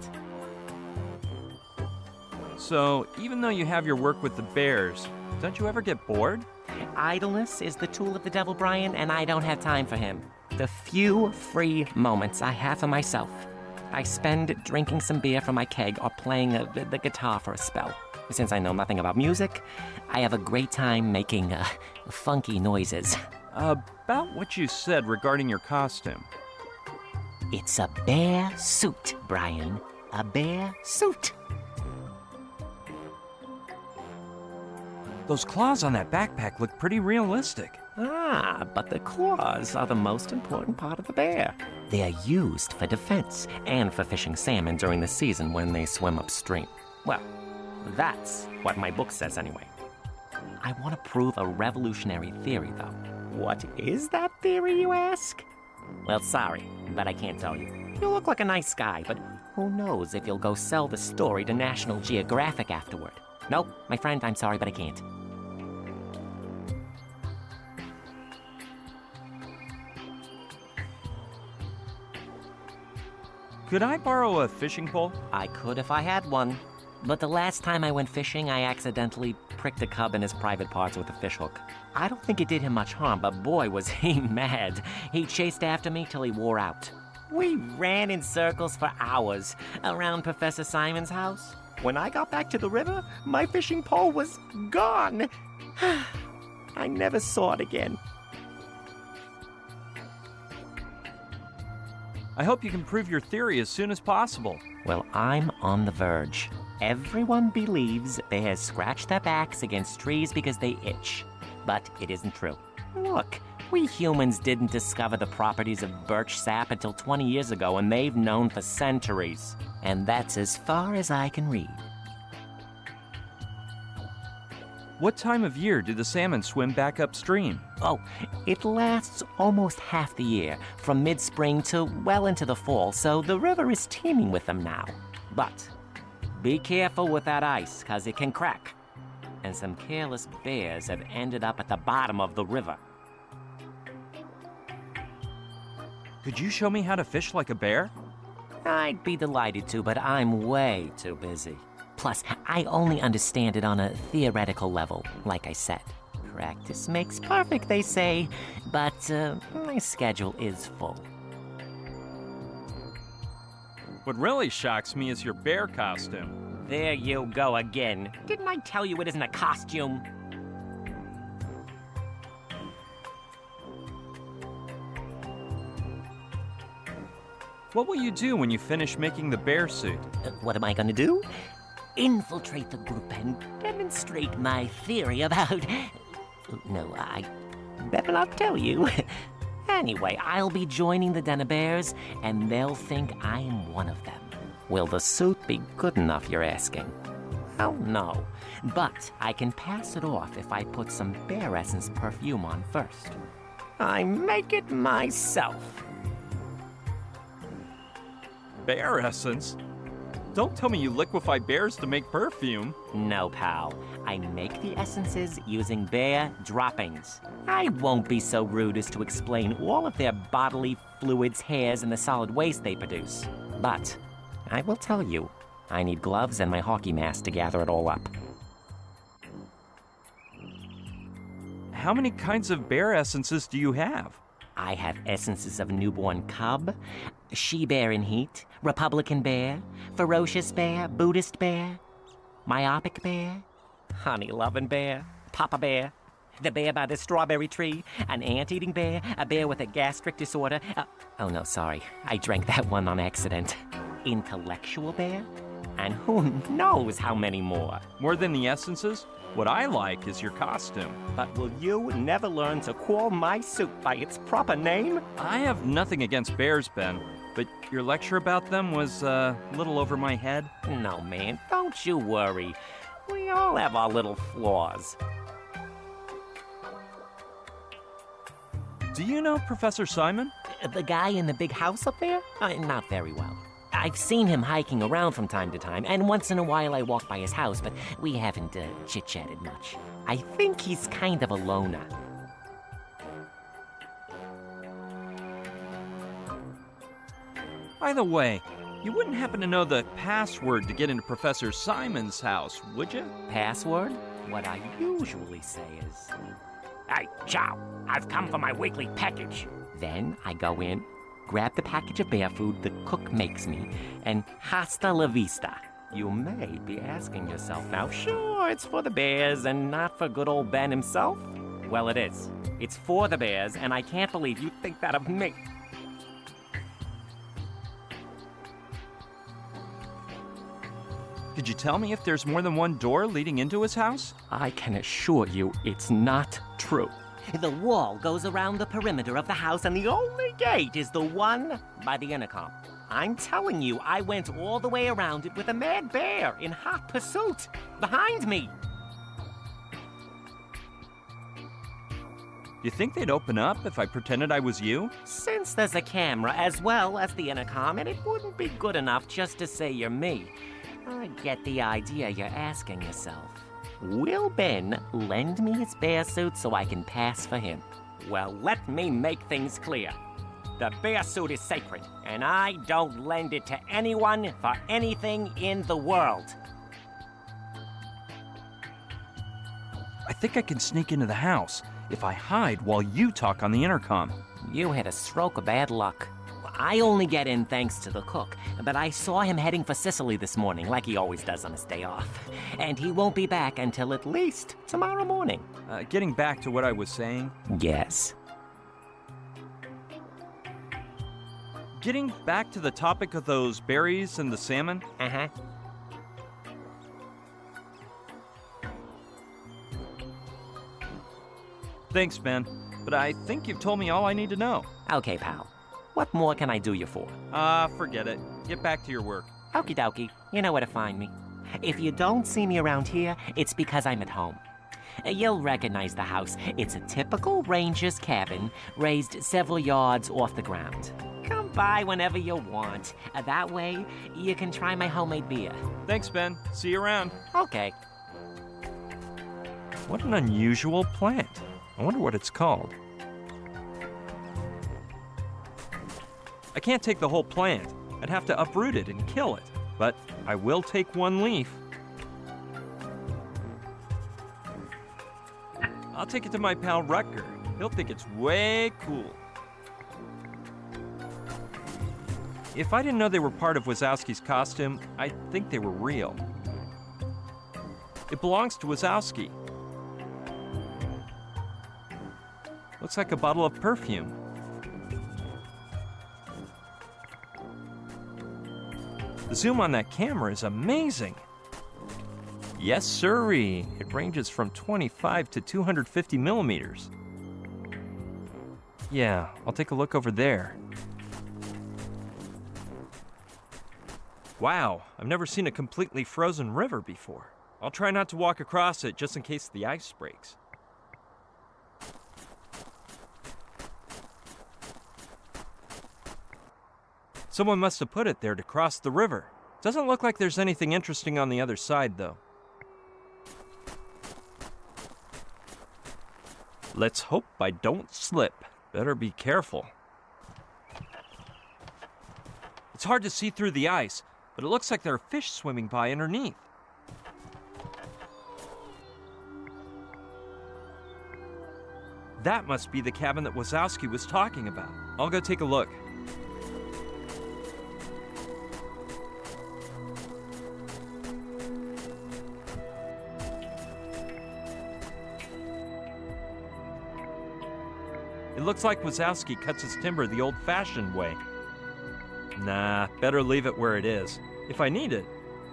So, even though you have your work with the bears, don't you ever get bored? Idleness is the tool of the devil, Brian, and I don't have time for him. The few free moments I have for myself, I spend drinking some beer from my keg or playing the guitar for a spell. Since I know nothing about music, I have a great time making funky noises. About what you said regarding your costume. It's a bear suit, Brian. A bear suit. Those claws on that backpack look pretty realistic. Ah, but the claws are the most important part of the bear. They are used for defense and for fishing salmon during the season when they swim upstream. Well, that's what my book says anyway. I want to prove a revolutionary theory, though. What is that theory, you ask? Well, sorry, but I can't tell you. You look like a nice guy, but who knows if you'll go sell the story to National Geographic afterward. Nope, my friend, I'm sorry, but I can't. Could I borrow a fishing pole? I could if I had one. But the last time I went fishing, I accidentally pricked a cub in his private parts with a fishhook. I don't think it did him much harm, but boy, was he mad. He chased after me till he wore out. We ran in circles for hours around Professor Simon's house. When I got back to the river, my fishing pole was gone. I never saw it again. I hope you can prove your theory as soon as possible. Well, I'm on the verge. Everyone believes bears scratch their backs against trees because they itch. But it isn't true. Look, we humans didn't discover the properties of birch sap until 20 years ago, and they've known for centuries. And that's as far as I can read. What time of year do the salmon swim back upstream? Oh, it lasts almost half the year, from mid-spring to well into the fall, so the river is teeming with them now. But be careful with that ice, 'cause it can crack. And some careless bears have ended up at the bottom of the river. Could you show me how to fish like a bear? I'd be delighted to, but I'm way too busy. Plus, I only understand it on a theoretical level, like I said. Practice makes perfect, they say, but my schedule is full. What really shocks me is your bear costume. There you go again. Didn't I tell you it isn't a costume? What will you do when you finish making the bear suit? What am I gonna do? Infiltrate the group and demonstrate my theory about... No, I better not tell you. Anyway, I'll be joining the den of bears, and they'll think I'm one of them. Will the suit be good enough, you're asking? Oh, no. But I can pass it off if I put some bear essence perfume on first. I make it myself. Bear essence? Don't tell me you liquefy bears to make perfume. No, pal. I make the essences using bear droppings. I won't be so rude as to explain all of their bodily fluids, hairs, and the solid waste they produce. But I will tell you, I need gloves and my hockey mask to gather it all up. How many kinds of bear essences do you have? I have essences of newborn cub, she-bear in heat, Republican bear, ferocious bear, Buddhist bear, myopic bear, Honey loving bear, Papa Bear, the bear by the strawberry tree, an ant-eating bear, a bear with a gastric disorder. Oh no, sorry, I drank that one on accident. Intellectual bear, and who knows how many more. More than the essences? What I like is your costume. But will you never learn to call my suit by its proper name? I have nothing against bears, Ben, but your lecture about them was a little over my head. No, man, don't you worry. We all have our little flaws. Do you know Professor Simon? The guy in the big house up there? Not very well. I've seen him hiking around from time to time, and once in a while I walk by his house, but we haven't chit-chatted much. I think he's kind of a loner. By the way, you wouldn't happen to know the password to get into Professor Simon's house, would you? Password? What I usually say is... Hey, Chow, I've come for my weekly package. Then I go in, grab the package of bear food the cook makes me, and hasta la vista. You may be asking yourself now, sure, it's for the bears and not for good old Ben himself? Well, it is. It's for the bears, and I can't believe you think that of me. Could you tell me if there's more than one door leading into his house? I can assure you it's not true. The wall goes around the perimeter of the house, and the only gate is the one by the intercom. I'm telling you, I went all the way around it with a mad bear in hot pursuit. Behind me. You think they'd open up if I pretended I was you? Since there's a camera as well as the intercom, and it wouldn't be good enough just to say you're me, I get the idea you're asking yourself. Will Ben lend me his bear suit so I can pass for him? Well, let me make things clear. The bear suit is sacred, and I don't lend it to anyone for anything in the world. I think I can sneak into the house if I hide while you talk on the intercom. You had a stroke of bad luck. I only get in thanks to the cook, but I saw him heading for Sicily this morning, like he always does on his day off. And he won't be back until at least tomorrow morning. Getting back to what I was saying. Yes. Getting back to the topic of those berries and the salmon. Uh-huh. Thanks, Ben, but I think you've told me all I need to know. Okay, pal. What more can I do you for? Forget it. Get back to your work. Okie dokie. You know where to find me. If you don't see me around here, it's because I'm at home. You'll recognize the house. It's a typical ranger's cabin, raised several yards off the ground. Come by whenever you want. That way, you can try my homemade beer. Thanks, Ben. See you around. Okay. What an unusual plant. I wonder what it's called. I can't take the whole plant. I'd have to uproot it and kill it. But I will take one leaf. I'll take it to my pal Rutger. He'll think it's way cool. If I didn't know they were part of Wazowski's costume, I'd think they were real. It belongs to Wazowski. Looks like a bottle of perfume. The zoom on that camera is amazing. Yes, sirree. It ranges from 25 to 250 millimeters. Yeah, I'll take a look over there. Wow, I've never seen a completely frozen river before. I'll try not to walk across it just in case the ice breaks. Someone must have put it there to cross the river. Doesn't look like there's anything interesting on the other side, though. Let's hope I don't slip. Better be careful. It's hard to see through the ice, but it looks like there are fish swimming by underneath. That must be the cabin that Wazowski was talking about. I'll go take a look. It looks like Wazowski cuts his timber the old-fashioned way. Nah, better leave it where it is. If I need it,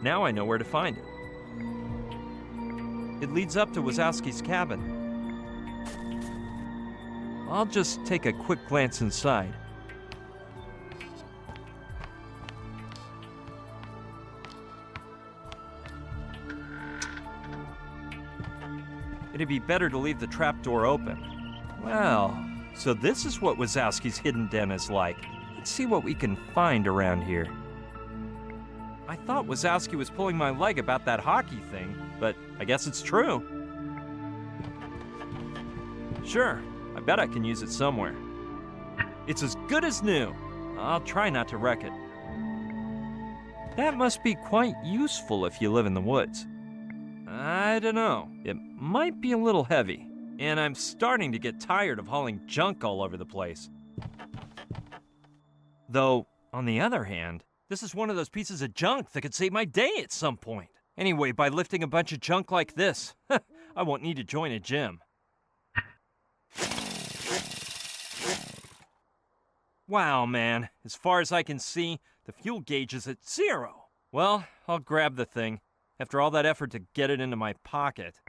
now I know where to find it. It leads up to Wazowski's cabin. I'll just take a quick glance inside. It'd be better to leave the trapdoor open. Well, so this is what Wazowski's hidden den is like. Let's see what we can find around here. I thought Wazowski was pulling my leg about that hockey thing, but I guess it's true. Sure, I bet I can use it somewhere. It's as good as new. I'll try not to wreck it. That must be quite useful if you live in the woods. I don't know. It might be a little heavy, and I'm starting to get tired of hauling junk all over the place. Though, on the other hand, this is one of those pieces of junk that could save my day at some point. Anyway, by lifting a bunch of junk like this, I won't need to join a gym. Wow, man. As far as I can see, the fuel gauge is at 0. Well, I'll grab the thing. After all that effort to get it into my pocket.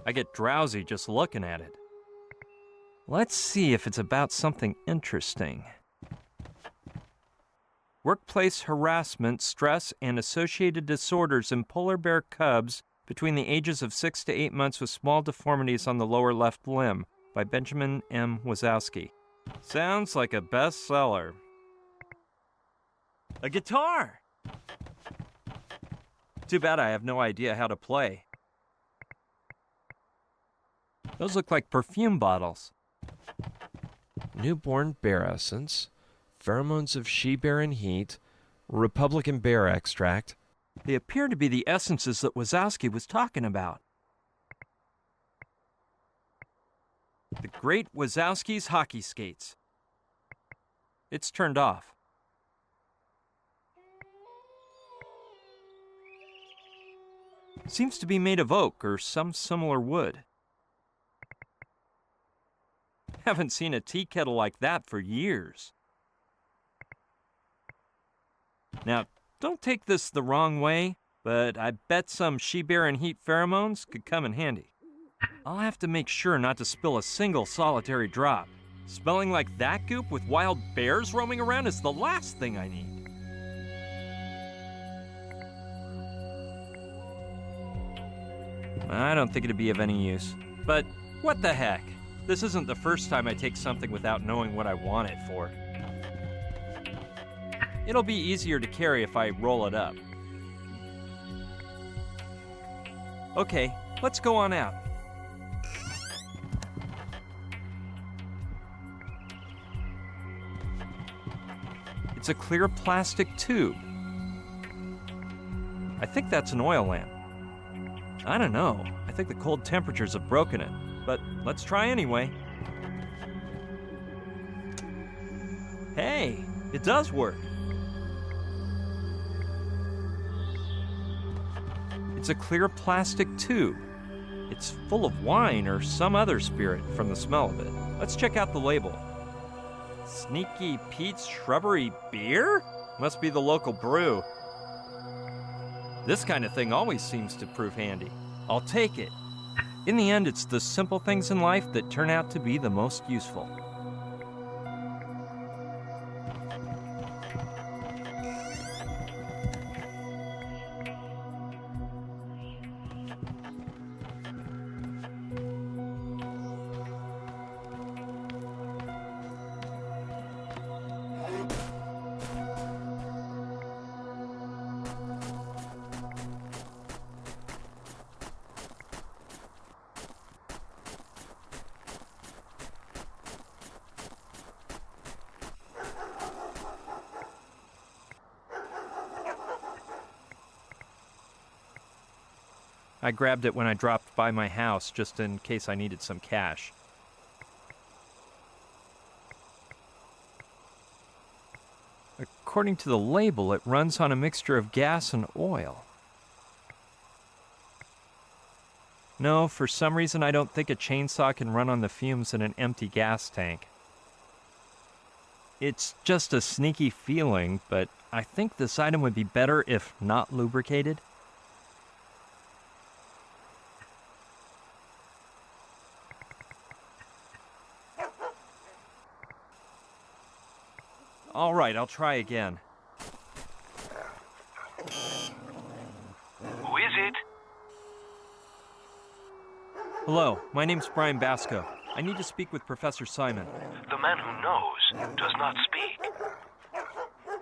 I get drowsy just looking at it. Let's see if it's about something interesting. Workplace harassment, stress, and associated disorders in polar bear cubs between the ages of 6 to 8 months with small deformities on the lower left limb by Benjamin M. Wazowski. Sounds like a bestseller. A guitar! Too bad I have no idea how to play. Those look like perfume bottles. Newborn bear essence, pheromones of she-bear in heat, Republican bear extract. They appear to be the essences that Wazowski was talking about. The Great Wazowski's Hockey Skates. It's turned off. Seems to be made of oak or some similar wood. Haven't seen a tea kettle like that for years. Now, don't take this the wrong way, but I bet some she-bear and heat pheromones could come in handy. I'll have to make sure not to spill a single solitary drop. Smelling like that goop with wild bears roaming around is the last thing I need. I don't think it'd be of any use, but what the heck? This isn't the first time I take something without knowing what I want it for. It'll be easier to carry if I roll it up. Okay, let's go on out. It's a clear plastic tube. I think that's an oil lamp. I don't know. I think the cold temperatures have broken it, but let's try anyway. Hey, it does work. It's a clear plastic tube. It's full of wine or some other spirit from the smell of it. Let's check out the label. Sneaky Pete's Shrubbery Beer? Must be the local brew. This kind of thing always seems to prove handy. I'll take it. In the end, it's the simple things in life that turn out to be the most useful. I grabbed it when I dropped by my house, just in case I needed some cash. According to the label, it runs on a mixture of gas and oil. No, for some reason I don't think a chainsaw can run on the fumes in an empty gas tank. It's just a sneaky feeling, but I think this item would be better if not lubricated. All right, I'll try again. Who is it? Hello, my name's Brian Basco. I need to speak with Professor Simon. The man who knows does not speak.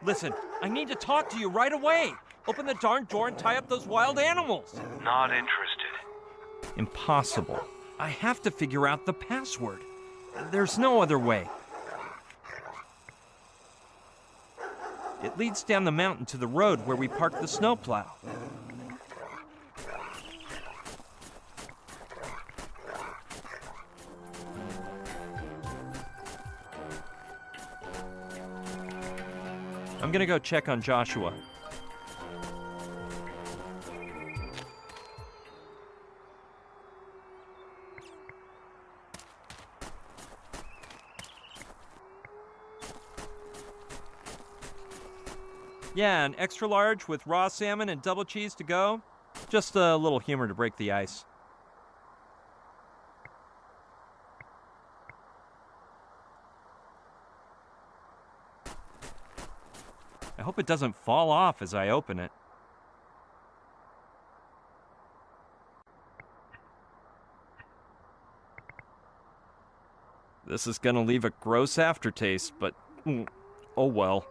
Listen, I need to talk to you right away. Open the darn door and tie up those wild animals. Not interested. Impossible. I have to figure out the password. There's no other way. It leads down the mountain to the road where we parked the snowplow. I'm gonna go check on Joshua. Yeah, an extra large with raw salmon and double cheese to go. Just a little humor to break the ice. I hope it doesn't fall off as I open it. This is gonna leave a gross aftertaste, but oh well.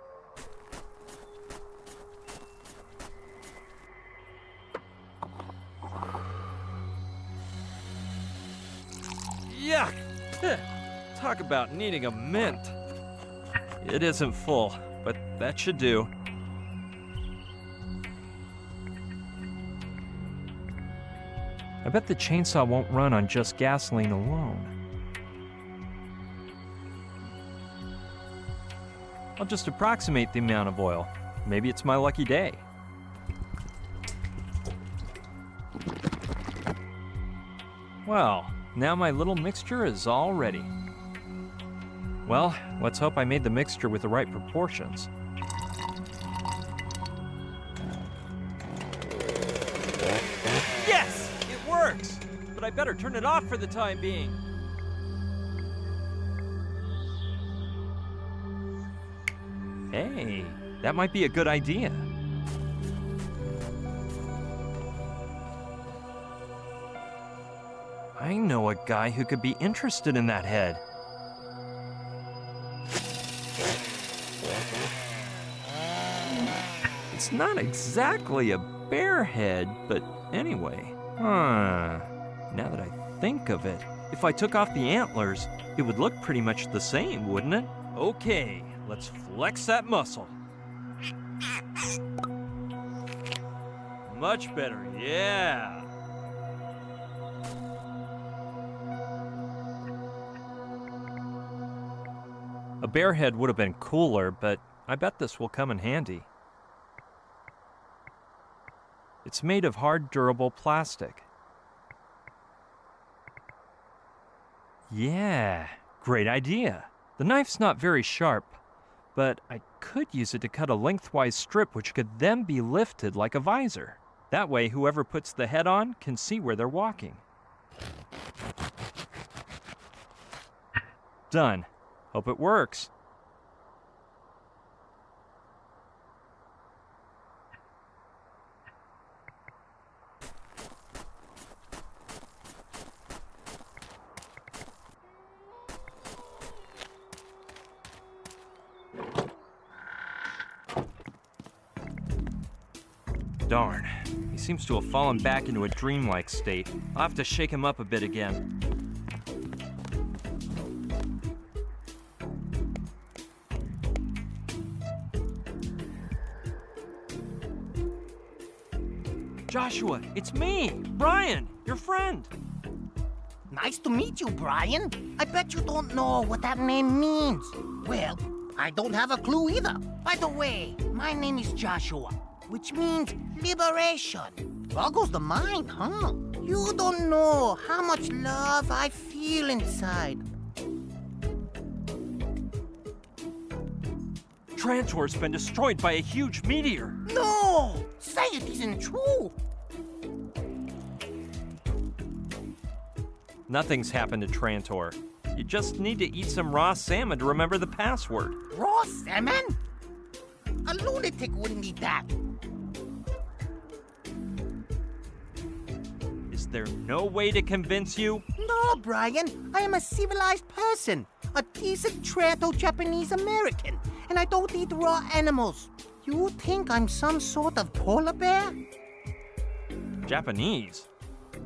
Yuck! Talk about needing a mint. It isn't full, but that should do. I bet the chainsaw won't run on just gasoline alone. I'll just approximate the amount of oil. Maybe it's my lucky day. Well, now my little mixture is all ready. Well, let's hope I made the mixture with the right proportions. Yes! It works! But I better turn it off for the time being. Hey, that might be a good idea. I know a guy who could be interested in that head. It's not exactly a bear head, but anyway. Now that I think of it, if I took off the antlers, it would look pretty much the same, wouldn't it? Okay, let's flex that muscle. Much better, yeah. A bear head would have been cooler, but I bet this will come in handy. It's made of hard, durable plastic. Yeah, great idea. The knife's not very sharp, but I could use it to cut a lengthwise strip which could then be lifted like a visor. That way, whoever puts the head on can see where they're walking. Done. Hope it works. Darn, he seems to have fallen back into a dreamlike state. I'll have to shake him up a bit again. Joshua, it's me, Brian, your friend. Nice to meet you, Brian. I bet you don't know what that name means. Well, I don't have a clue either. By the way, my name is Joshua, which means liberation. Boggles the mind, huh? You don't know how much love I feel inside. Trantor's been destroyed by a huge meteor. No! Say it isn't true. Nothing's happened to Trantor. You just need to eat some raw salmon to remember the password. Raw salmon? A lunatic wouldn't eat that. Is there no way to convince you? No, Brian. I am a civilized person. A decent Tranto-Japanese American. And I don't eat raw animals. You think I'm some sort of polar bear? Japanese?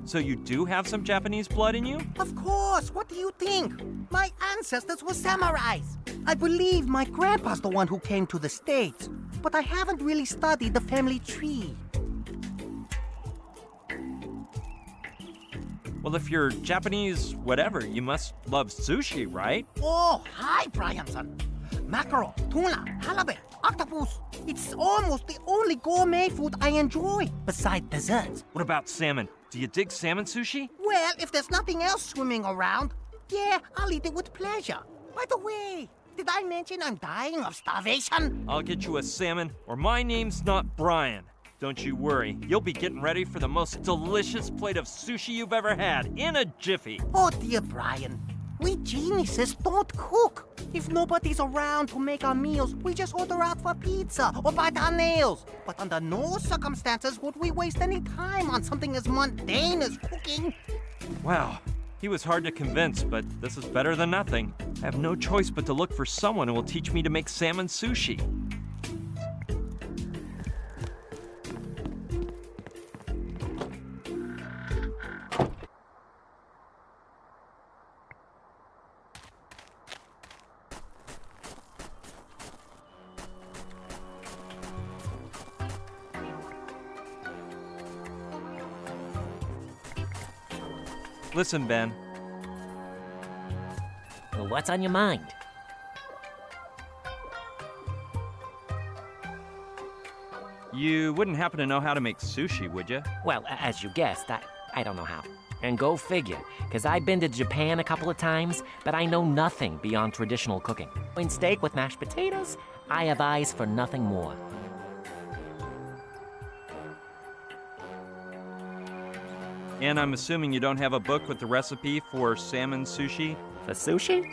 So you do have some Japanese blood in you? Of course. What do you think? My ancestors were samurais. I believe my grandpa's the one who came to the States. But I haven't really studied the family tree. Well, if you're Japanese whatever, you must love sushi, right? Oh, hi, Brianson. Mackerel, tuna, halibut, octopus. It's almost the only gourmet food I enjoy, besides desserts. What about salmon? Do you dig salmon sushi? Well, if there's nothing else swimming around, yeah, I'll eat it with pleasure. By the way, did I mention I'm dying of starvation? I'll get you a salmon, or my name's not Brian. Don't you worry, you'll be getting ready for the most delicious plate of sushi you've ever had in a jiffy. Oh, dear Brian. We geniuses don't cook. If nobody's around to make our meals, we just order out for pizza or bite our nails. But under no circumstances would we waste any time on something as mundane as cooking. Wow, he was hard to convince, but this is better than nothing. I have no choice but to look for someone who will teach me to make salmon sushi. Listen, Ben. Well, what's on your mind? You wouldn't happen to know how to make sushi, would you? Well, as you guessed, I don't know how. And go figure, because I've been to Japan a couple of times, but I know nothing beyond traditional cooking. In steak with mashed potatoes, I have eyes for nothing more. And I'm assuming you don't have a book with the recipe for salmon sushi? For sushi?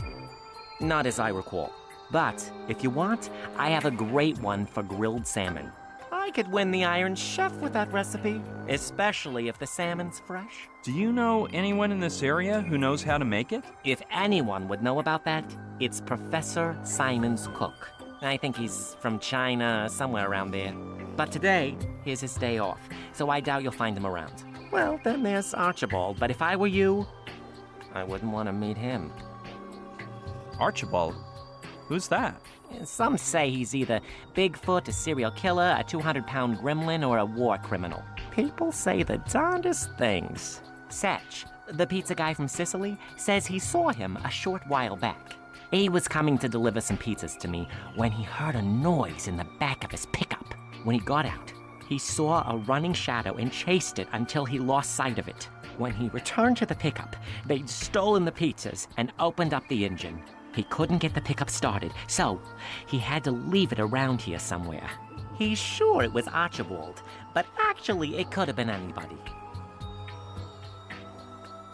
Not as I recall. But if you want, I have a great one for grilled salmon. I could win the Iron Chef with that recipe, especially if the salmon's fresh. Do you know anyone in this area who knows how to make it? If anyone would know about that, it's Professor Simon's cook. I think he's from China, somewhere around there. But today, here's his day off, so I doubt you'll find him around. Well, then there's Archibald, but if I were you, I wouldn't want to meet him. Archibald? Who's that? Some say he's either Bigfoot, a serial killer, a 200-pound gremlin, or a war criminal. People say the darndest things. Satch, the pizza guy from Sicily, says he saw him a short while back. He was coming to deliver some pizzas to me when he heard a noise in the back of his pickup. When he got out, he saw a running shadow and chased it until he lost sight of it. When he returned to the pickup, they'd stolen the pizzas and opened up the engine. He couldn't get the pickup started, so he had to leave it around here somewhere. He's sure it was Archibald, but actually it could have been anybody.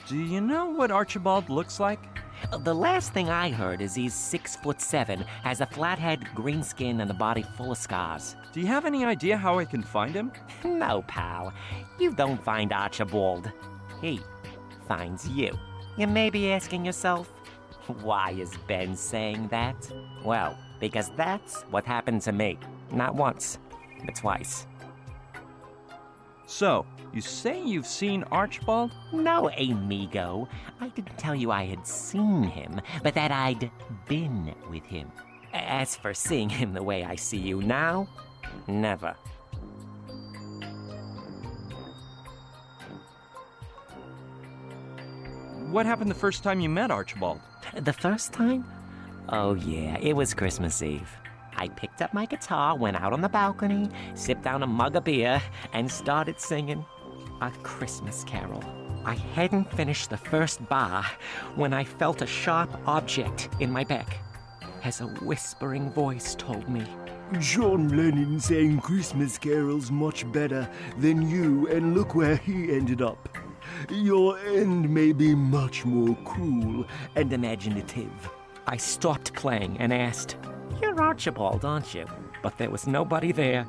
Do you know what Archibald looks like? The last thing I heard is he's 6'7", has a flat head, green skin, and a body full of scars. Do you have any idea how I can find him? No, pal. You don't find Archibald. He finds you. You may be asking yourself, why is Ben saying that? Well, because that's what happened to me. Not once, but twice. So, you say you've seen Archibald? No, amigo. I didn't tell you I had seen him, but that I'd been with him. As for seeing him the way I see you now, never. What happened the first time you met Archibald? The first time? Oh yeah, it was Christmas Eve. I picked up my guitar, went out on the balcony, sipped down a mug of beer, and started singing A Christmas Carol. I hadn't finished the first bar when I felt a sharp object in my back, as a whispering voice told me. John Lennon sang Christmas carols much better than you, and look where he ended up. Your end may be much more cruel and imaginative. I stopped playing and asked, "You're Archibald, aren't you?" But there was nobody there.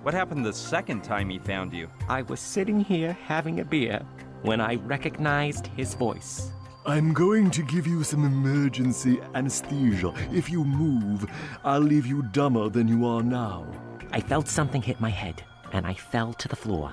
What happened the second time he found you? I was sitting here having a beer when I recognized his voice. I'm going to give you some emergency anesthesia. If you move, I'll leave you dumber than you are now. I felt something hit my head, and I fell to the floor.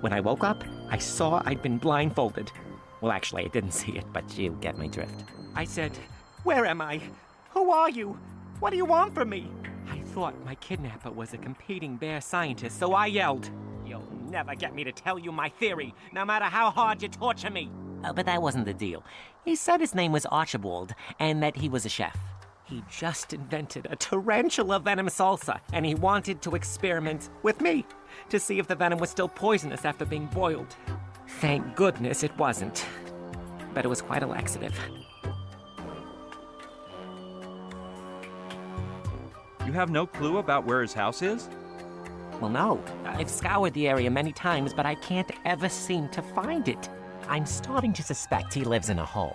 When I woke up, I saw I'd been blindfolded. Well, actually, I didn't see it, but you get my drift. I said, "Where am I? Who are you? What do you want from me?" I thought my kidnapper was a competing bear scientist, so I yelled, "You'll never get me to tell you my theory, no matter how hard you torture me." But that wasn't the deal. He said his name was Archibald, and that he was a chef. He just invented a tarantula venom salsa, and he wanted to experiment with me to see if the venom was still poisonous after being boiled. Thank goodness it wasn't, but it was quite a laxative. You have no clue about where his house is? Well, no. I've scoured the area many times, but I can't ever seem to find it. I'm starting to suspect he lives in a hole,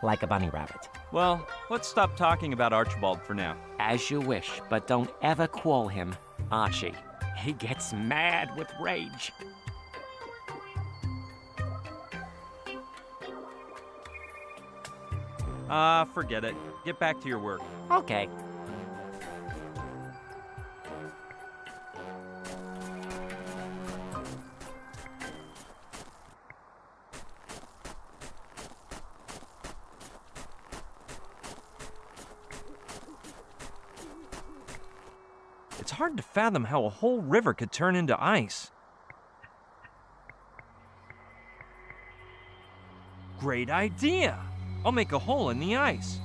like a bunny rabbit. Well, let's stop talking about Archibald for now. As you wish, but don't ever call him Archie. He gets mad with rage. Forget it. Get back to your work. Okay. It's hard to fathom how a whole river could turn into ice. Great idea! I'll make a hole in the ice.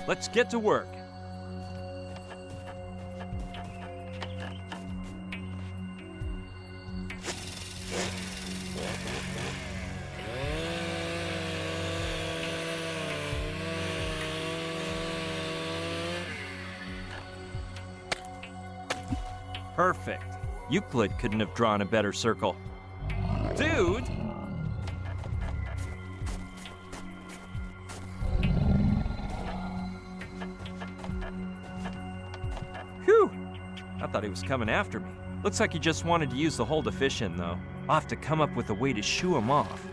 Let's get to work. Perfect. Euclid couldn't have drawn a better circle. Dude! Whew! I thought he was coming after me. Looks like he just wanted to use the hole to fish in, though. I'll have to come up with a way to shoo him off.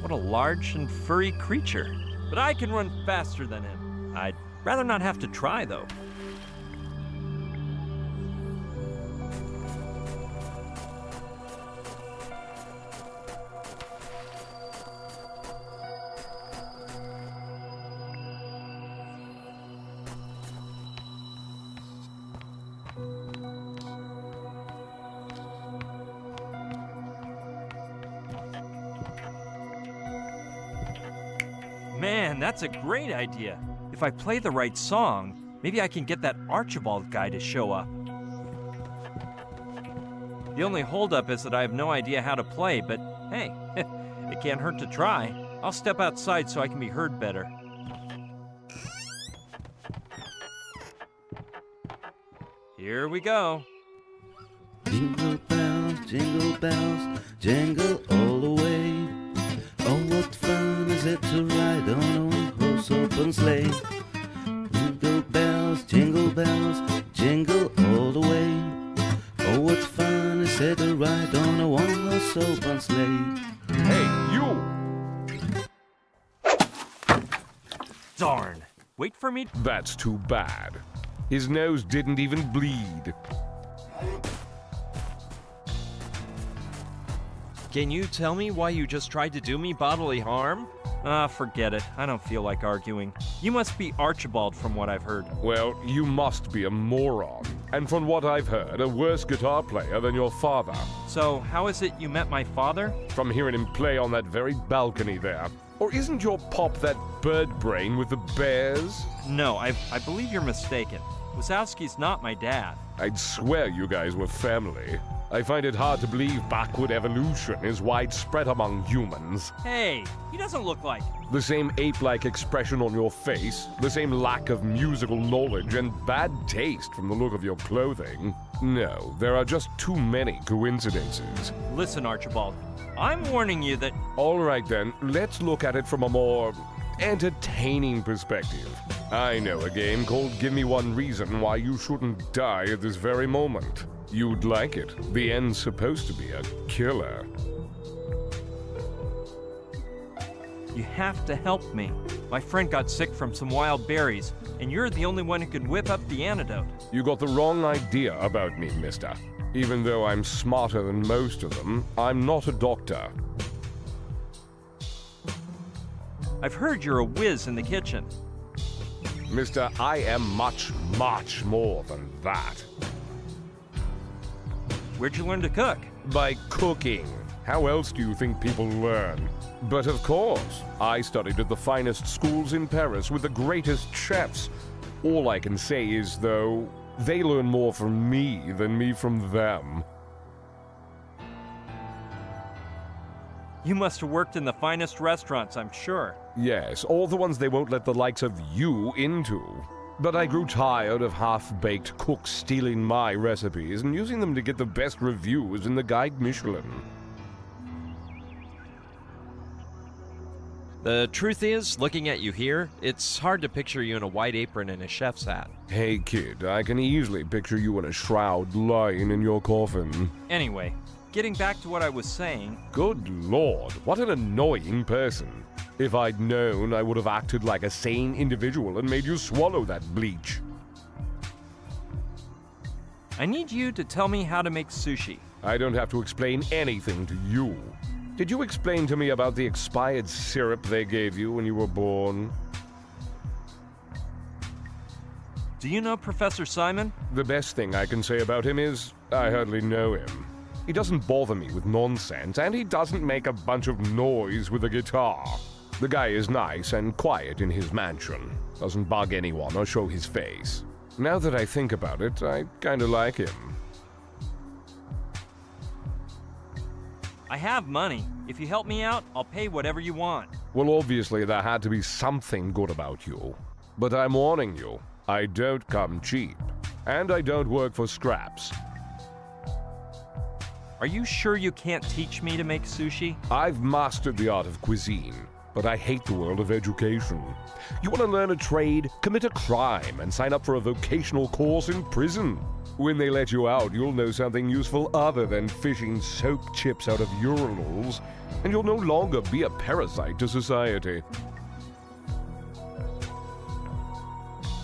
What a large and furry creature. But I can run faster than him. I'd rather not have to try, though. Man, that's a great idea. If I play the right song, maybe I can get that Archibald guy to show up. The only holdup is that I have no idea how to play, but hey, it can't hurt to try. I'll step outside so I can be heard better. Here we go. Jingle bells, jingle all the way. Oh, what fun is it to ride on a one-horse open sleigh? Jingle bells, jingle all the way. Oh, what fun is it to ride on a one-horse open sleigh? Hey, you! Darn. Wait for me. That's too bad. His nose didn't even bleed. Can you tell me why you just tried to do me bodily harm? Forget it. I don't feel like arguing. You must be Archibald from what I've heard. Well, you must be a moron. And from what I've heard, a worse guitar player than your father. So, how is it you met my father? From hearing him play on that very balcony there. Or isn't your pop that bird brain with the bears? No, I believe you're mistaken. Wazowski's not my dad. I'd swear you guys were family. I find it hard to believe backward evolution is widespread among humans. Hey, he doesn't look like... The same ape-like expression on your face, the same lack of musical knowledge, and bad taste from the look of your clothing. No, there are just too many coincidences. Listen, Archibald, I'm warning you that... All right then, let's look at it from a more entertaining perspective. I know a game called Give Me One Reason Why You Shouldn't Die at this very moment. You'd like it. The end's supposed to be a killer. You have to help me. My friend got sick from some wild berries, and you're the only one who can whip up the antidote. You got the wrong idea about me, mister. Even though I'm smarter than most of them, I'm not a doctor. I've heard you're a whiz in the kitchen. Mister, I am much, much more than that. Where'd you learn to cook? By cooking. How else do you think people learn? But of course, I studied at the finest schools in Paris with the greatest chefs. All I can say is, though, they learn more from me than me from them. You must have worked in the finest restaurants, I'm sure. Yes, all the ones they won't let the likes of you into. But I grew tired of half-baked cooks stealing my recipes and using them to get the best reviews in the Guide Michelin. The truth is, looking at you here, it's hard to picture you in a white apron and a chef's hat. Hey kid, I can easily picture you in a shroud lying in your coffin. Anyway, getting back to what I was saying... Good lord, what an annoying person. If I'd known, I would have acted like a sane individual and made you swallow that bleach. I need you to tell me how to make sushi. I don't have to explain anything to you. Did you explain to me about the expired syrup they gave you when you were born? Do you know Professor Simon? The best thing I can say about him is, I hardly know him. He doesn't bother me with nonsense, and he doesn't make a bunch of noise with a guitar. The guy is nice and quiet in his mansion. Doesn't bug anyone or show his face. Now that I think about it, I kinda like him. I have money. If you help me out, I'll pay whatever you want. Well, obviously there had to be something good about you. But I'm warning you, I don't come cheap. And I don't work for scraps. Are you sure you can't teach me to make sushi? I've mastered the art of cuisine, but I hate the world of education. You want to learn a trade? Commit a crime and sign up for a vocational course in prison. When they let you out, you'll know something useful other than fishing soap chips out of urinals, and you'll no longer be a parasite to society.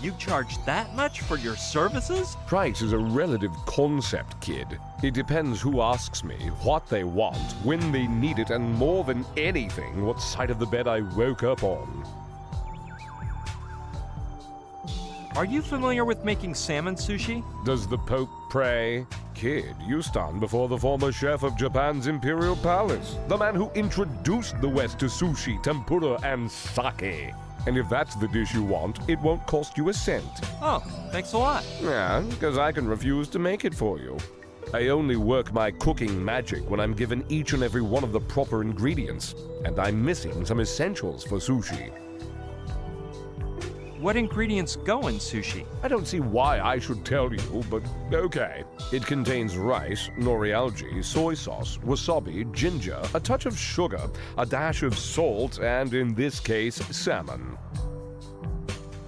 You charge that much for your services? Price is a relative concept, kid. It depends who asks me, what they want, when they need it, and more than anything, what side of the bed I woke up on. Are you familiar with making salmon sushi? Does the Pope pray? Kid, you stand before the former chef of Japan's Imperial Palace, the man who introduced the West to sushi, tempura, and sake. And if that's the dish you want, it won't cost you a cent. Oh, thanks a lot. Yeah, because I can refuse to make it for you. I only work my cooking magic when I'm given each and every one of the proper ingredients, and I'm missing some essentials for sushi. What ingredients go in sushi? I don't see why I should tell you, but okay. It contains rice, nori algae, soy sauce, wasabi, ginger, a touch of sugar, a dash of salt, and in this case, salmon.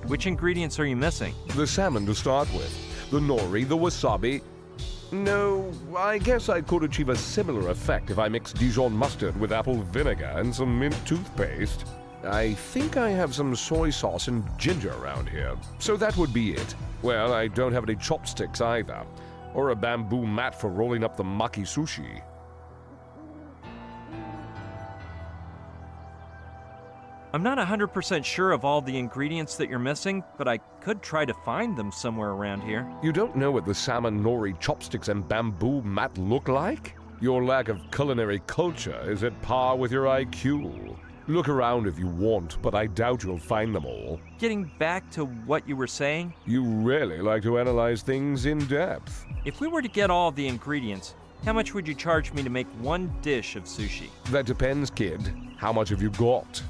Which ingredients are you missing? The salmon to start with, the nori, the wasabi. No, I guess I could achieve a similar effect if I mixed Dijon mustard with apple vinegar and some mint toothpaste. I think I have some soy sauce and ginger around here, so that would be it. Well, I don't have any chopsticks either, or a bamboo mat for rolling up the maki sushi. I'm not 100% sure of all the ingredients that you're missing, but I could try to find them somewhere around here. You don't know what the salmon, nori, chopsticks, and bamboo mat look like? Your lack of culinary culture is at par with your IQ. Look around if you want, but I doubt you'll find them all. Getting back to what you were saying, You really like to analyze things in depth. if we were to get all of the ingredients, how much would you charge me to make one dish of sushi? That depends, kid. How much have you got?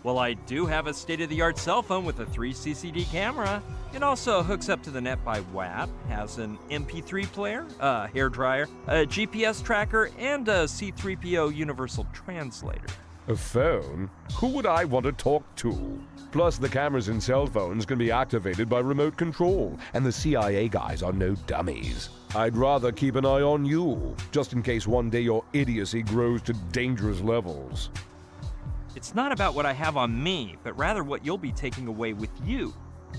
Well, I do have a state-of-the-art cell phone with a 3CCD camera. It also hooks up to the net by WAP, has an MP3 player, a hairdryer, a GPS tracker, and a C3PO universal translator. A phone? Who would I want to talk to? Plus, the cameras in cell phones can be activated by remote control, and the CIA guys are no dummies. I'd rather keep an eye on you, just in case one day your idiocy grows to dangerous levels. It's not about what I have on me, but rather what you'll be taking away with you.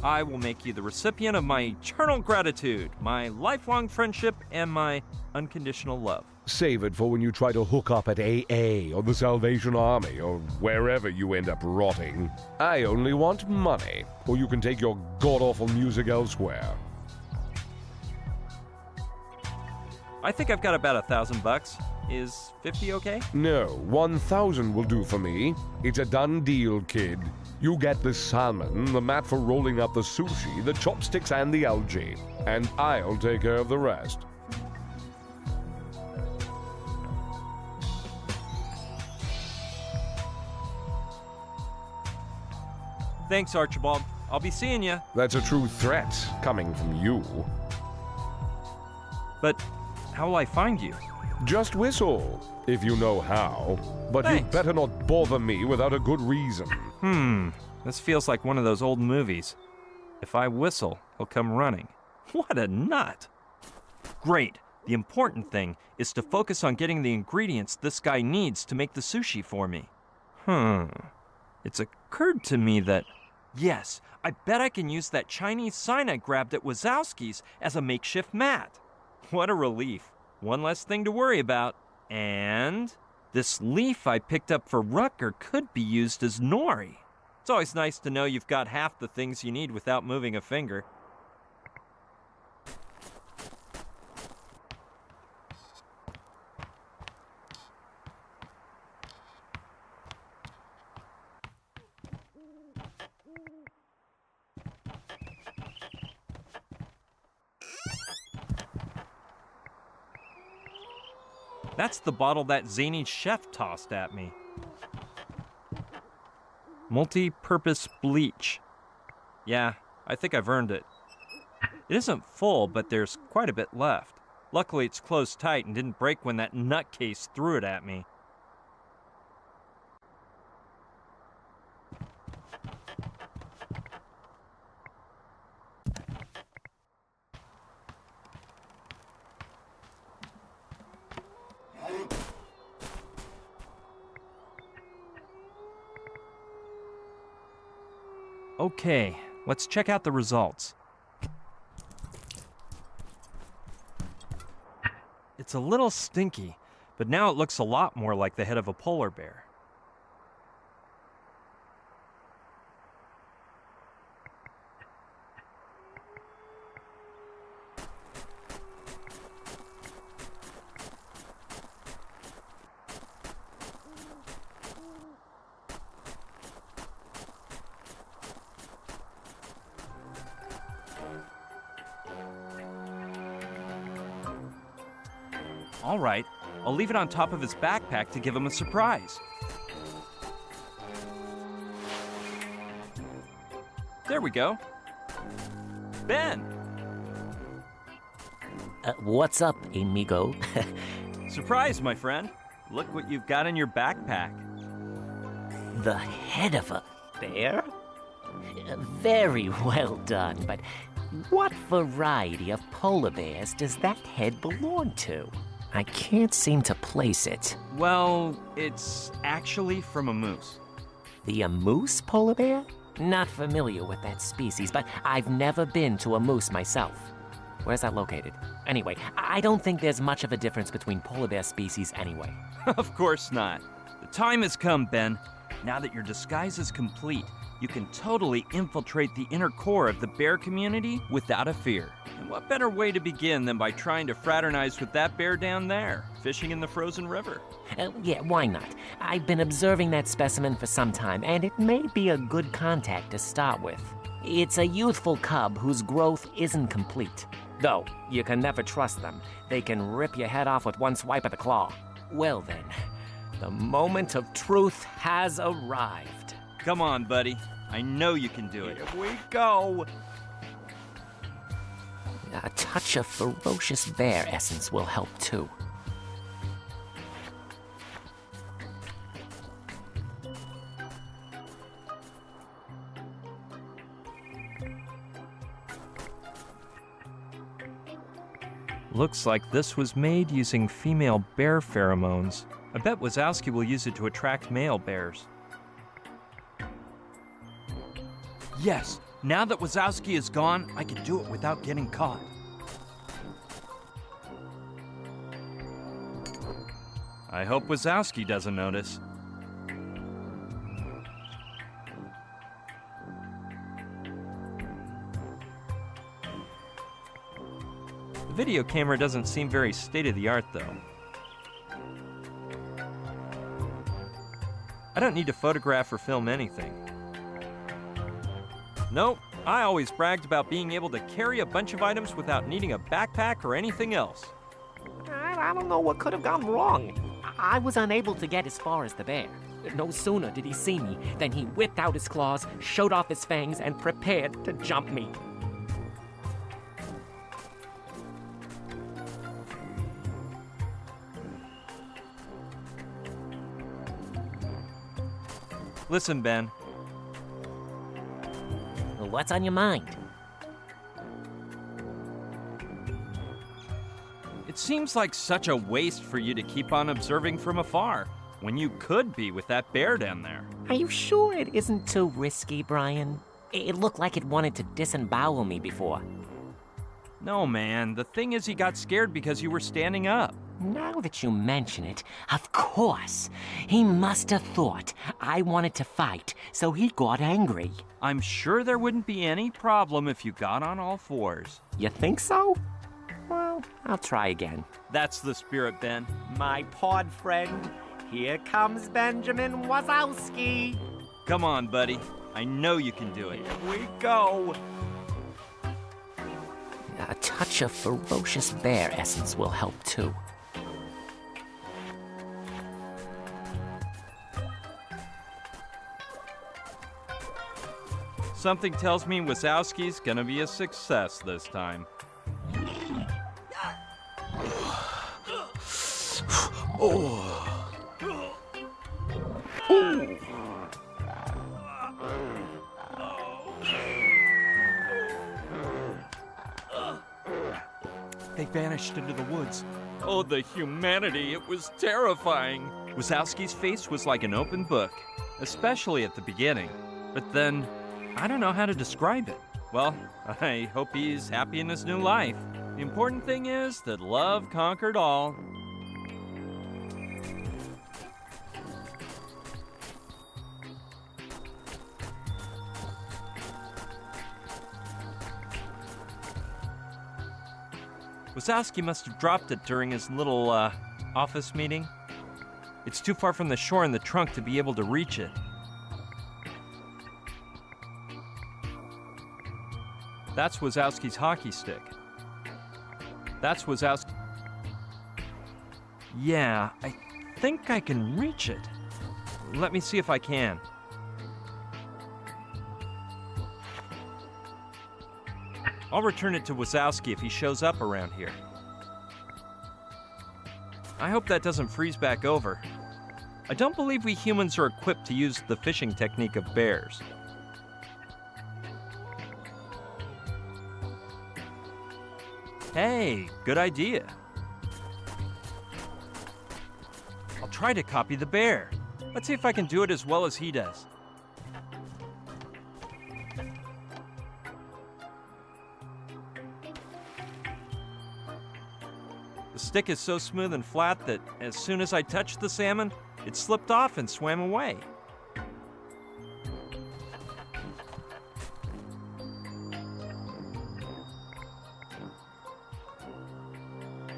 I will make you the recipient of my eternal gratitude, my lifelong friendship, and my unconditional love. Save it for when you try to hook up at AA or the Salvation Army or wherever you end up rotting. I only want money, or you can take your god-awful music elsewhere. I think I've got about $1,000. Is 50 okay? No, 1,000 will do for me. It's a done deal, kid. You get the salmon, the mat for rolling up the sushi, the chopsticks, and the algae. And I'll take care of the rest. Thanks, Archibald. I'll be seeing you. That's a true threat, coming from you. But how will I find you? Just whistle, if you know how. But Thanks. you'd better not bother me without a good reason. This feels like one of those old movies. If I whistle, he'll come running. What a nut! Great. The important thing is to focus on getting the ingredients this guy needs to make the sushi for me. It's occurred to me that, yes, I bet I can use that Chinese sign I grabbed at Wazowski's as a makeshift mat. What a relief. One less thing to worry about. And this leaf I picked up for Rutger could be used as nori. It's always nice to know you've got half the things you need without moving a finger. That's the bottle that zany chef tossed at me. Multi-purpose bleach. Yeah, I think I've earned it. It isn't full, but there's quite a bit left. Luckily, it's closed tight and didn't break when that nutcase threw it at me. Okay, let's check out the results. It's a little stinky, but now it looks a lot more like the head of a polar bear. All right, I'll leave it on top of his backpack to give him a surprise. There we go. Ben! What's up, amigo? Surprise, my friend. Look what you've got in your backpack. The head of a bear? Very well done, but what variety of polar bears does that head belong to? I can't seem to place it. Well, it's actually from a moose. The moose polar bear? Not familiar with that species, but I've never been to a moose myself. Where's that located? Anyway, I don't think there's much of a difference between polar bear species anyway. Of course not. The time has come, Ben. Now that your disguise is complete, you can totally infiltrate the inner core of the bear community without a fear. And what better way to begin than by trying to fraternize with that bear down there, fishing in the frozen river? Yeah, why not? I've been observing that specimen for some time, and it may be a good contact to start with. It's a youthful cub whose growth isn't complete. Though, you can never trust them. They can rip your head off with one swipe of the claw. Well then, the moment of truth has arrived. Come on, buddy. I know you can do it. Here we go. A touch of ferocious bear essence will help too. Looks like this was made using female bear pheromones. I bet Wazowski will use it to attract male bears. Yes, now that Wazowski is gone, I can do it without getting caught. I hope Wazowski doesn't notice. The video camera doesn't seem very state-of-the-art, though. I don't need to photograph or film anything. Nope, I always bragged about being able to carry a bunch of items without needing a backpack or anything else. I don't know what could have gone wrong. I was unable to get as far as the bear. No sooner did he see me than he whipped out his claws, showed off his fangs, and prepared to jump me. Listen, Ben. What's on your mind? It seems like such a waste for you to keep on observing from afar, when you could be with that bear down there. Are you sure it isn't too risky, Brian? It looked like it wanted to disembowel me before. No, man. The thing is, he got scared because you were standing up. Now that you mention it, of course. He must have thought I wanted to fight, so he got angry. I'm sure there wouldn't be any problem if you got on all fours. You think so? Well, I'll try again. That's the spirit, Ben. My pod friend, here comes Benjamin Wazowski. Come on, buddy. I know you can do it. Here we go. A touch of ferocious bear essence will help too. Something tells me Wazowski's gonna be a success this time. They vanished into the woods. Oh, the humanity, it was terrifying. Wazowski's face was like an open book, especially at the beginning. But then, I don't know how to describe it. Well, I hope he's happy in his new life. The important thing is that love conquered all. Wazowski must have dropped it during his little, office meeting. It's too far from the shore in the trunk to be able to reach it. That's Wazowski's hockey stick. That's Wazowski. Yeah, I think I can reach it. Let me see if I can. I'll return it to Wazowski if he shows up around here. I hope that doesn't freeze back over. I don't believe we humans are equipped to use the fishing technique of bears. Hey, good idea. I'll try to copy the bear. Let's see if I can do it as well as he does. The stick is so smooth and flat that as soon as I touched the salmon, it slipped off and swam away.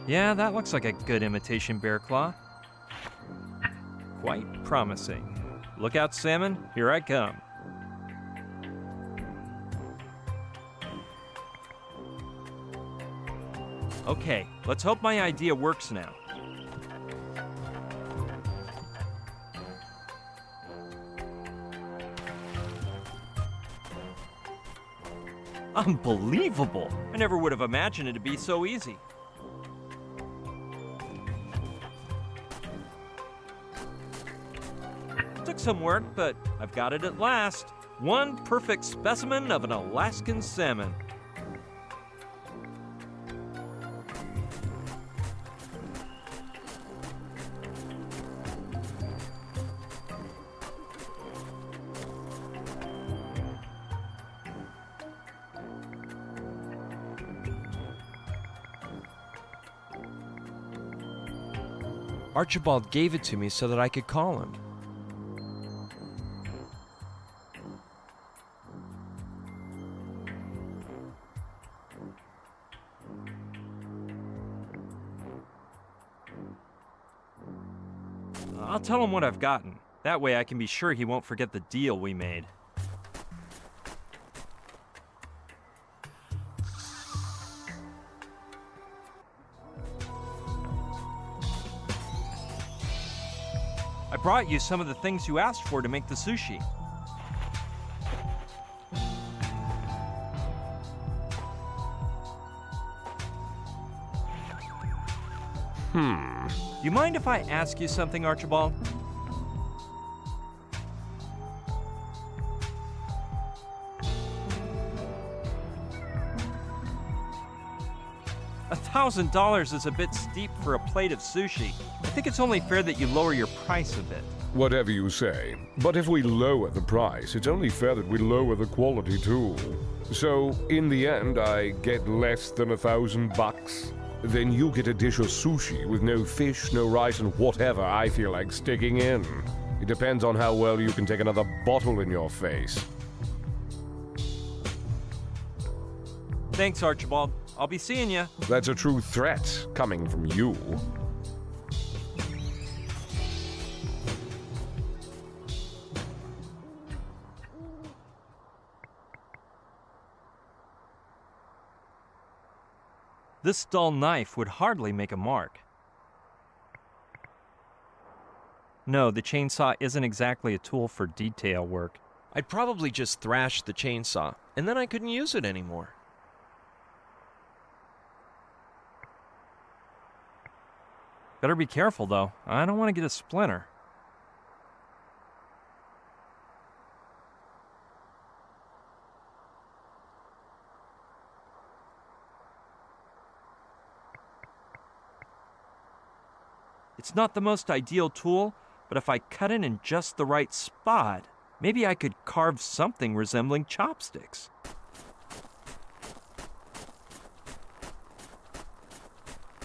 Yeah, that looks like a good imitation bear claw. Quite promising. Look out, salmon. Here I come. Okay, let's hope my idea works now. Unbelievable! I never would have imagined it to be so easy. Took some work, but I've got it at last. One perfect specimen of an Alaskan salmon. Archibald gave it to me so that I could call him. I'll tell him what I've gotten. That way I can be sure he won't forget the deal we made. I brought you some of the things you asked for to make the sushi. Do you mind if I ask you something, Archibald? $1,000 is a bit steep for a plate of sushi. I think it's only fair that you lower your price a bit. Whatever you say. But if we lower the price, it's only fair that we lower the quality too. So, in the end, I get less than $1,000. Then you get a dish of sushi with no fish, no rice, and whatever I feel like sticking in. It depends on how well you can take another bottle in your face. Thanks, Archibald. I'll be seeing you. That's a true threat coming from you. This dull knife would hardly make a mark. No, the chainsaw isn't exactly a tool for detail work. I'd probably just thrash the chainsaw, and then I couldn't use it anymore. Better be careful, though. I don't want to get a splinter. It's not the most ideal tool, but if I cut it in just the right spot, maybe I could carve something resembling chopsticks.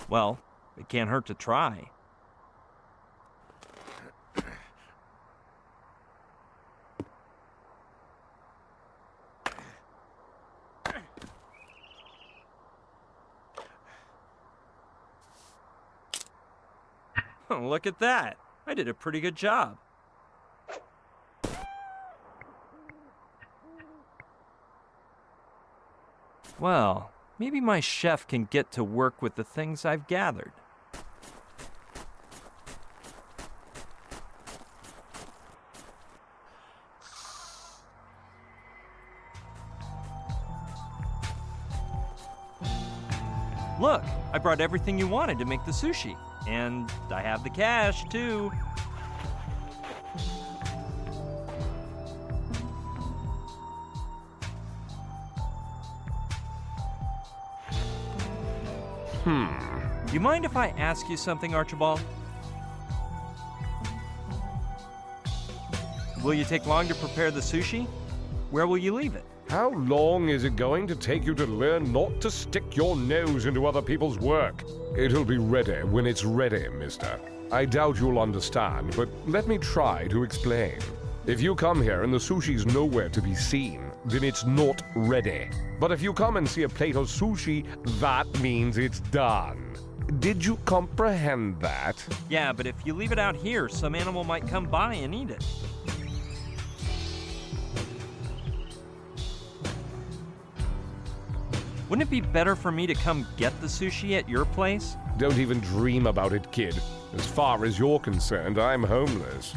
Well, it can't hurt to try. Look at that. I did a pretty good job. Well, maybe my chef can get to work with the things I've gathered. Look, I brought everything you wanted to make the sushi. And I have the cash, too. You mind if I ask you something, Archibald? Will you take long to prepare the sushi? Where will you leave it? How long is it going to take you to learn not to stick your nose into other people's work? It'll be ready when it's ready, mister. I doubt you'll understand, but let me try to explain. If you come here and the sushi's nowhere to be seen, then it's not ready. But if you come and see a plate of sushi, that means it's done. Did you comprehend that? Yeah, but if you leave it out here, some animal might come by and eat it. Wouldn't it be better for me to come get the sushi at your place? Don't even dream about it, kid. As far as you're concerned, I'm homeless.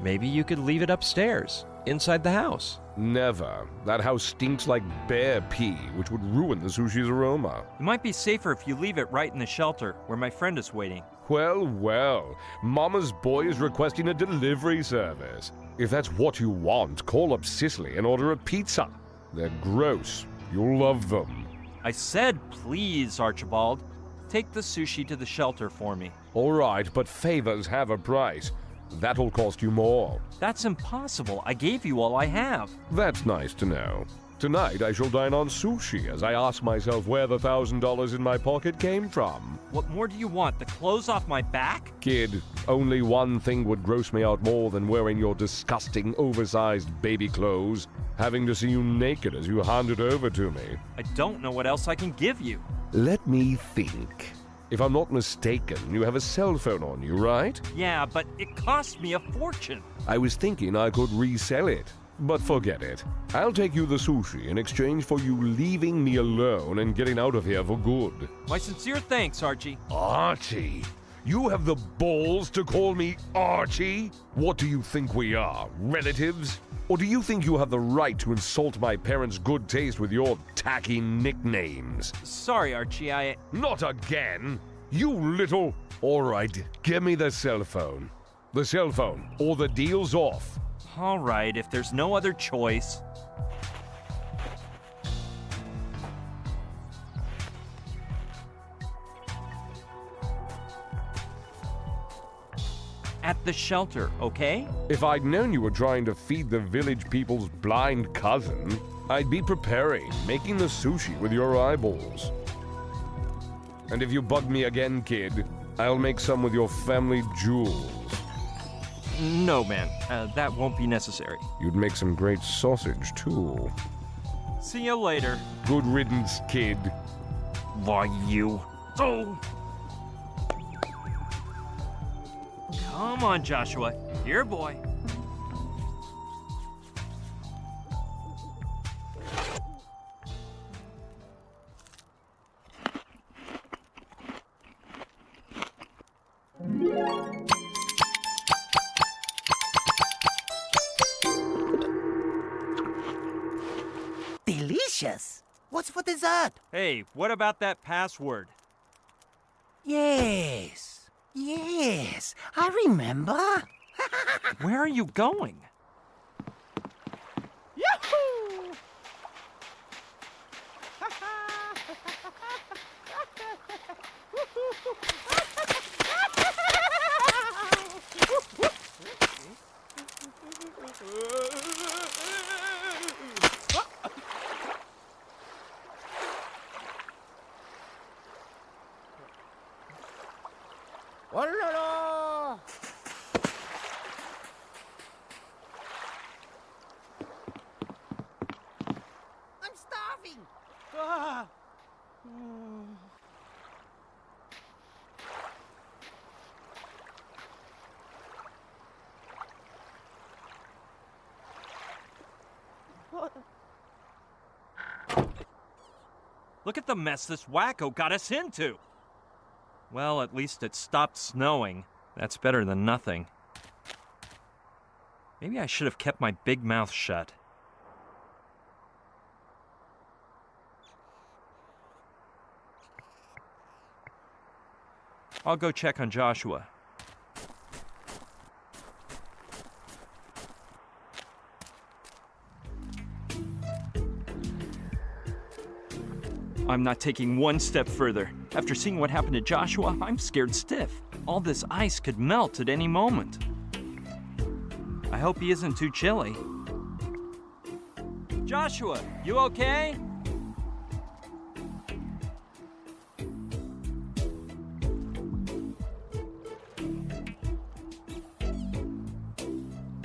Maybe you could leave it upstairs, inside the house. Never. That house stinks like bear pee, which would ruin the sushi's aroma. It might be safer if you leave it right in the shelter, where my friend is waiting. Well, well. Mama's boy is requesting a delivery service. If that's what you want, call up Sicily and order a pizza. They're gross. You'll love them. I said please, Archibald. Take the sushi to the shelter for me. All right, but favors have a price. That'll cost you more. That's impossible. I gave you all I have. That's nice to know. Tonight I shall dine on sushi as I ask myself where the $1,000 in my pocket came from. What more do you want? The clothes off my back? Kid, only one thing would gross me out more than wearing your disgusting, oversized baby clothes. Having to see you naked as you hand it over to me. I don't know what else I can give you. Let me think. If I'm not mistaken, you have a cell phone on you, right? Yeah, but it cost me a fortune. I was thinking I could resell it. But forget it. I'll take you the sushi in exchange for you leaving me alone and getting out of here for good. My sincere thanks, Archie. Archie? You have the balls to call me Archie? What do you think we are, relatives? Or do you think you have the right to insult my parents' good taste with your tacky nicknames? Sorry, Archie, Not again! You little... All right, give me the cell phone. The cell phone, or the deal's off. All right, if there's no other choice. At the shelter, okay? If I'd known you were trying to feed the village people's blind cousin, I'd be preparing, making the sushi with your eyeballs. And if you bug me again, kid, I'll make some with your family jewels. No, man. That won't be necessary. You'd make some great sausage, too. See you later. Good riddance, kid. Why, you... Oh! Come on, Joshua. Here, boy. Delicious. What's for dessert? Hey, what about that password? Yes, I remember. Where are you going? Yahoo! Oh la la! I'm starving. Ah. Look at the mess this wacko got us into. Well, at least it stopped snowing. That's better than nothing. Maybe I should have kept my big mouth shut. I'll go check on Joshua. I'm not taking one step further. After seeing what happened to Joshua, I'm scared stiff. All this ice could melt at any moment. I hope he isn't too chilly. Joshua, you okay?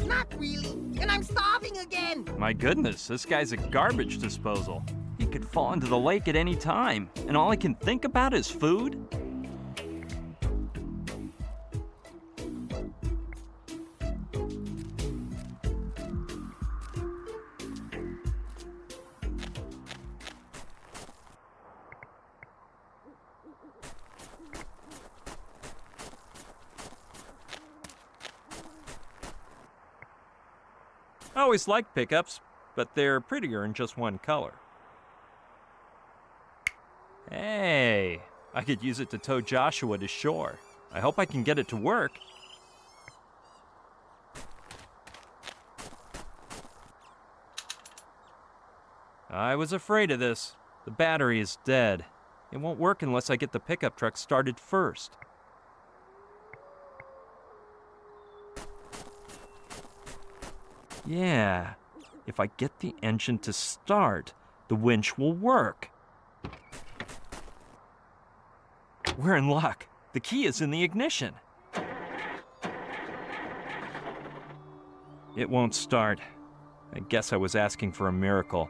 Not really, and I'm starving again. My goodness, this guy's a garbage disposal. He could fall into the lake at any time, and all I can think about is food? I always liked pickups, but they're prettier in just one color. Hey, I could use it to tow Joshua to shore. I hope I can get it to work. I was afraid of this. The battery is dead. It won't work unless I get the pickup truck started first. Yeah, if I get the engine to start, the winch will work. We're in luck. The key is in the ignition. It won't start. I guess I was asking for a miracle.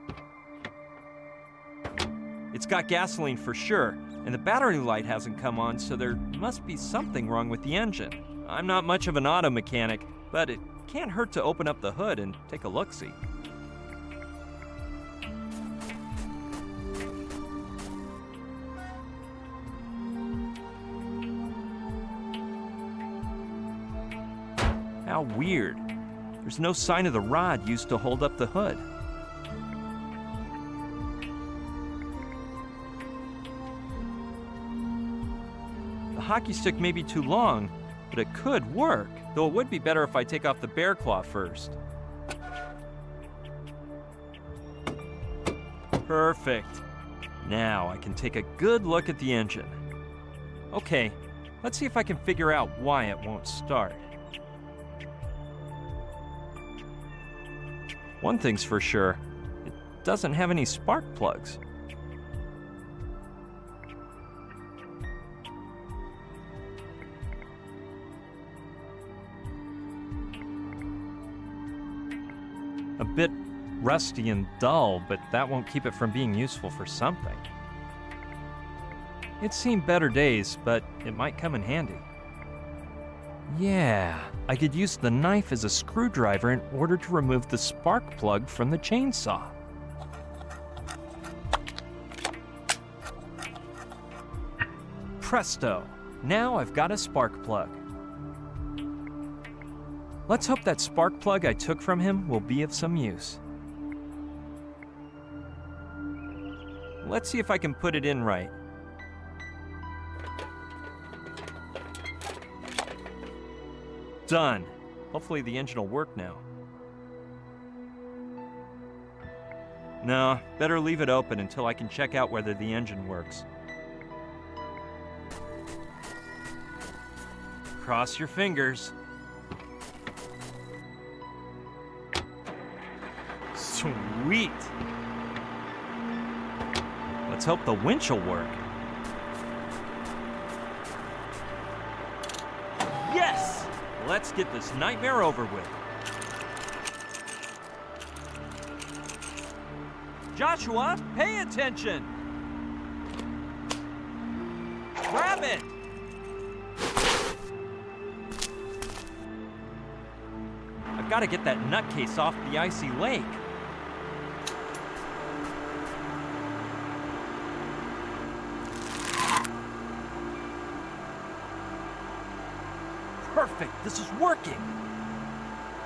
It's got gasoline for sure, and the battery light hasn't come on, so there must be something wrong with the engine. I'm not much of an auto mechanic, but it can't hurt to open up the hood and take a look-see. How weird. There's no sign of the rod used to hold up the hood. The hockey stick may be too long, but it could work, though it would be better if I take off the bear claw first. Perfect. Now I can take a good look at the engine. Okay, let's see if I can figure out why it won't start. One thing's for sure, it doesn't have any spark plugs. A bit rusty and dull, but that won't keep it from being useful for something. It's seen better days, but it might come in handy. Yeah, I could use the knife as a screwdriver in order to remove the spark plug from the chainsaw. Presto! Now I've got a spark plug. Let's hope that spark plug I took from him will be of some use. Let's see if I can put it in right. Done. Hopefully the engine will work now. No, better leave it open until I can check out whether the engine works. Cross your fingers. Sweet! Let's hope the winch will work. Yes! Let's get this nightmare over with. Joshua, pay attention! Grab it! I've got to get that nutcase off the icy lake. Perfect, this is working.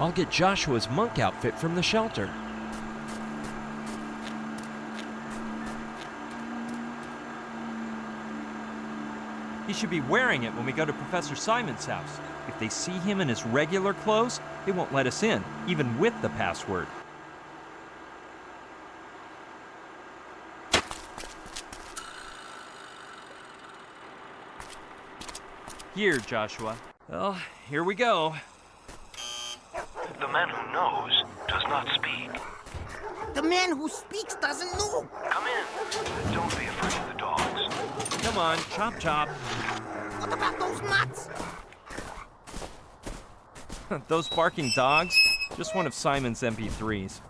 I'll get Joshua's monk outfit from the shelter. He should be wearing it when we go to Professor Simon's house. If they see him in his regular clothes, they won't let us in, even with the password. Here, Joshua. Well, here we go. The man who knows does not speak. The man who speaks doesn't know. Come in. Don't be afraid of the dogs. Come on, chop chop. What about those nuts? Those barking dogs? Just one of Simon's MP3s.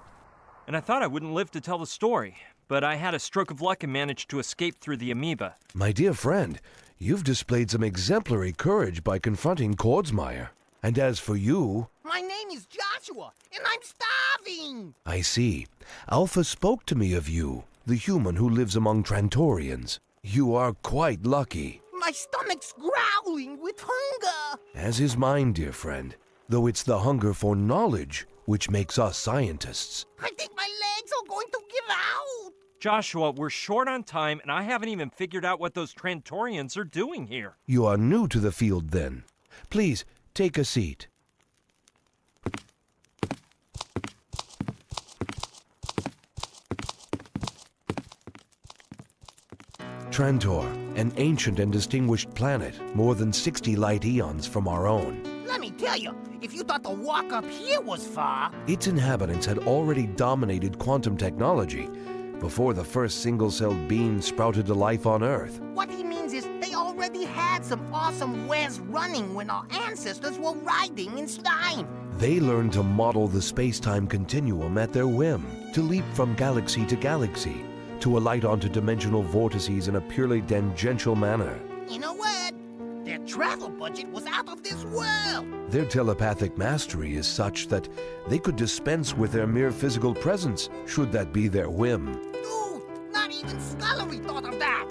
And I thought I wouldn't live to tell the story, but I had a stroke of luck and managed to escape through the Ameba. My dear friend, you've displayed some exemplary courage by confronting Kordsmeyer. And as for you... My name is Joshua, and I'm starving! I see. Alpha spoke to me of you, the human who lives among Trantorians. You are quite lucky. My stomach's growling with hunger! As is mine, dear friend. Though it's the hunger for knowledge which makes us scientists. I think my legs are going to give out! Joshua, we're short on time, and I haven't even figured out what those Trantorians are doing here. You are new to the field, then. Please, take a seat. Trantor, an ancient and distinguished planet, more than 60 light eons from our own. Let me tell you, if you thought the walk up here was far... Its inhabitants had already dominated quantum technology before the first single-celled being sprouted to life on Earth. What he means is they already had some awesome wares running when our ancestors were riding in slime. They learned to model the space-time continuum at their whim, to leap from galaxy to galaxy, to alight onto dimensional vortices in a purely tangential manner. In a word, their travel budget was out of this world. Their telepathic mastery is such that they could dispense with their mere physical presence, should that be their whim. Dude, not even Scullery thought of that.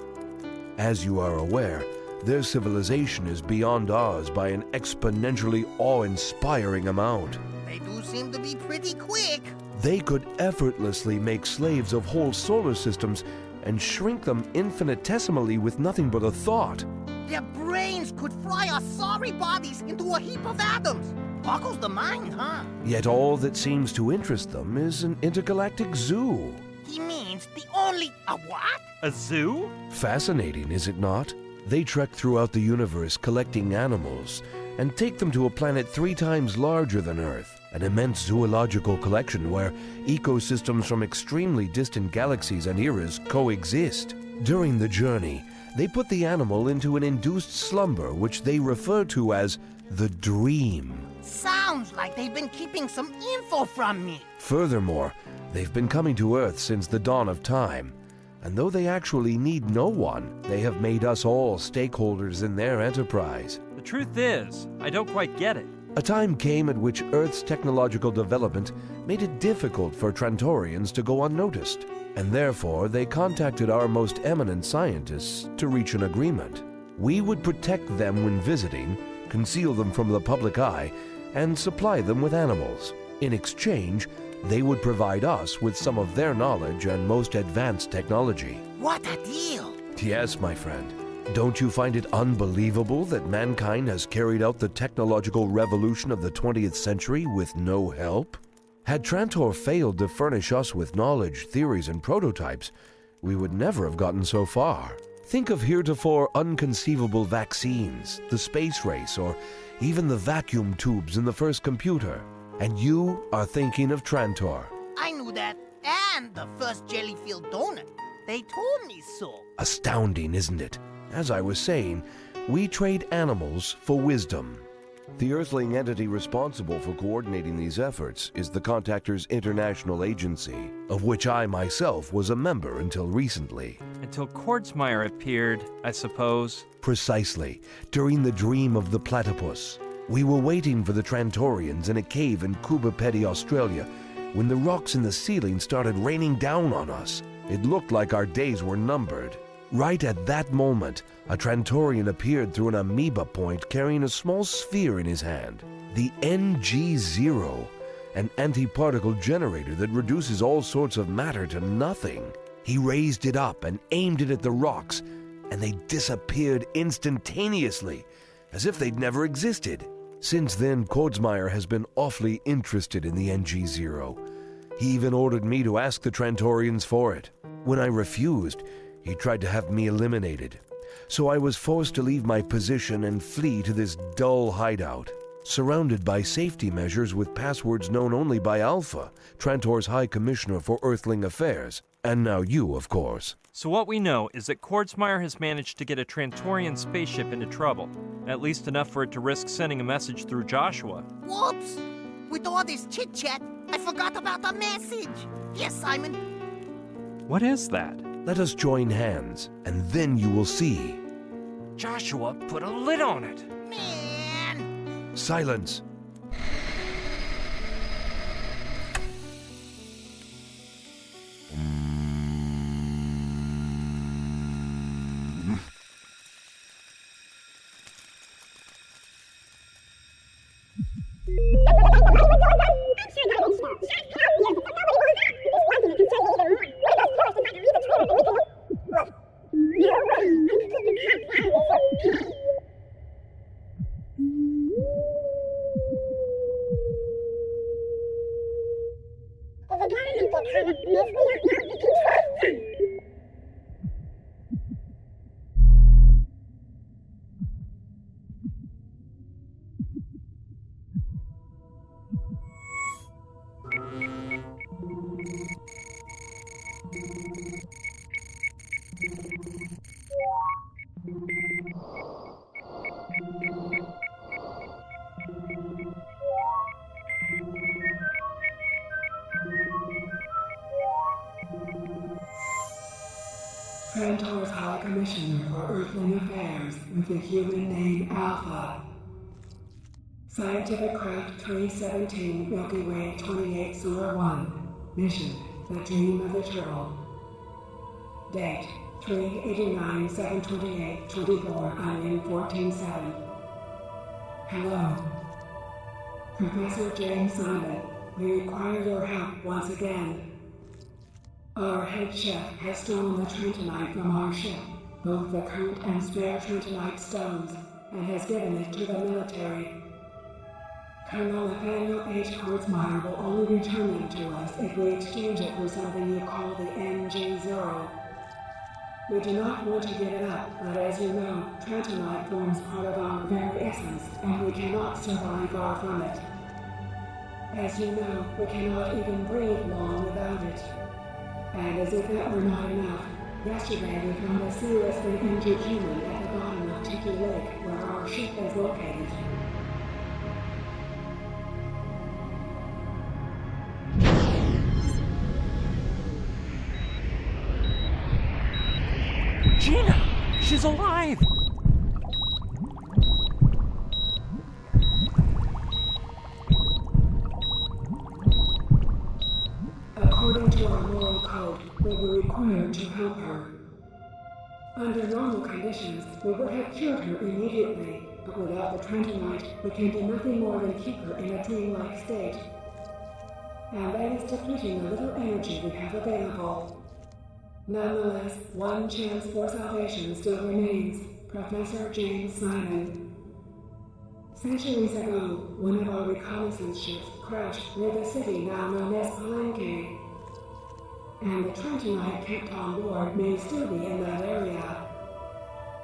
As you are aware, their civilization is beyond ours by an exponentially awe-inspiring amount. They do seem to be pretty quick. They could effortlessly make slaves of whole solar systems and shrink them infinitesimally with nothing but a thought. Their brains could fry our sorry bodies into a heap of atoms. Boggles the mind, huh? Yet all that seems to interest them is an intergalactic zoo. He means the only... A what? A zoo? Fascinating, is it not? They trek throughout the universe collecting animals and take them to a planet 3 times larger than Earth, an immense zoological collection where ecosystems from extremely distant galaxies and eras coexist. During the journey, they put the animal into an induced slumber which they refer to as the dream. Sounds like they've been keeping some info from me. Furthermore, they've been coming to Earth since the dawn of time. And though they actually need no one, they have made us all stakeholders in their enterprise. The truth is, I don't quite get it. A time came at which Earth's technological development made it difficult for Trantorians to go unnoticed, and therefore they contacted our most eminent scientists to reach an agreement. We would protect them when visiting, conceal them from the public eye, and supply them with animals. In exchange, they would provide us with some of their knowledge and most advanced technology. What a deal! Yes, my friend. Don't you find it unbelievable that mankind has carried out the technological revolution of the 20th century with no help? Had Trantor failed to furnish us with knowledge, theories, and prototypes, we would never have gotten so far. Think of heretofore unconceivable vaccines, the space race, or even the vacuum tubes in the first computer. And you are thinking of Trantor. I knew that, and the first jelly-filled donut. They told me so. Astounding, isn't it? As I was saying, we trade animals for wisdom. The Earthling entity responsible for coordinating these efforts is the Contactors International Agency, of which I myself was a member until recently. Until Kordsmeyer appeared, I suppose. Precisely, during the dream of the platypus. We were waiting for the Trantorians in a cave in Kubapedi, Australia, when the rocks in the ceiling started raining down on us. It looked like our days were numbered. Right at that moment, a Trantorian appeared through an amoeba point carrying a small sphere in his hand. The NG-0, an antiparticle generator that reduces all sorts of matter to nothing. He raised it up and aimed it at the rocks, and they disappeared instantaneously, as if they'd never existed. Since then, Kordsmeyer has been awfully interested in the NG-0. He even ordered me to ask the Trantorians for it. When I refused, he tried to have me eliminated. So I was forced to leave my position and flee to this dull hideout, surrounded by safety measures with passwords known only by Alpha, Trantor's High Commissioner for Earthling Affairs, and now you, of course. So what we know is that Kordsmeyer has managed to get a Trantorian spaceship into trouble. At least enough for it to risk sending a message through Joshua. Whoops! With all this chit-chat, I forgot about the message. Yes, Simon. What is that? Let us join hands, and then you will see. Joshua put a lid on it. Silence. Trantor's High Commissioner for Earthling Affairs with the human name Alpha. Scientific Craft 317, Milky Way 2801. Mission, The Dream of the Turtle. Date, 3/89/7/28/24, Onion 14/7. Hello. Professor James Simon, we require your help once again. Our head chef has stolen the Trentonite from our ship, both the current and spare Trentonite stones, and has given it to the military. Colonel Nathaniel H. Kurtzmeyer will only return them to us if we exchange it for something you call the NG0. We do not want to give it up, but as you know, Trentonite forms part of our very essence, and we cannot survive far from it. As you know, we cannot even breathe long without it. And as if that were not enough, yesterday we found a seriously injured human at the bottom of Tiki Lake, where our ship is located. Gina! She's alive! According to our moral code, we were required to help her. Under normal conditions, we would have cured her immediately, but without the Trentonite, we can do nothing more than keep her in a dreamlike state. And that is depleting the little energy we have available. Nonetheless, one chance for salvation still remains. Professor James Simon. Centuries ago, one of our reconnaissance ships crashed near the city now known as Palenque. And the Trentonite kept on board may still be in that area.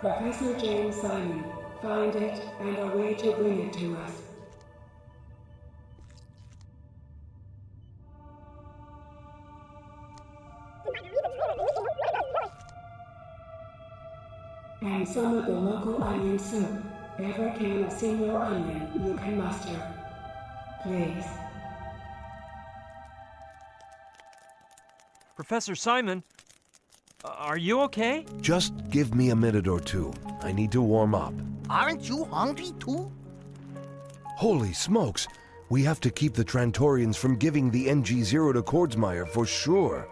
Professor James Simon, find it and a way to bring it to us. And some of the local onion soup. Every can of senior onion you can muster. Please. Professor Simon, are you okay? Just give me a minute or two. I need to warm up. Aren't you hungry too? Holy smokes! We have to keep the Trantorians from giving the NG0 to Kordsmeyer for sure.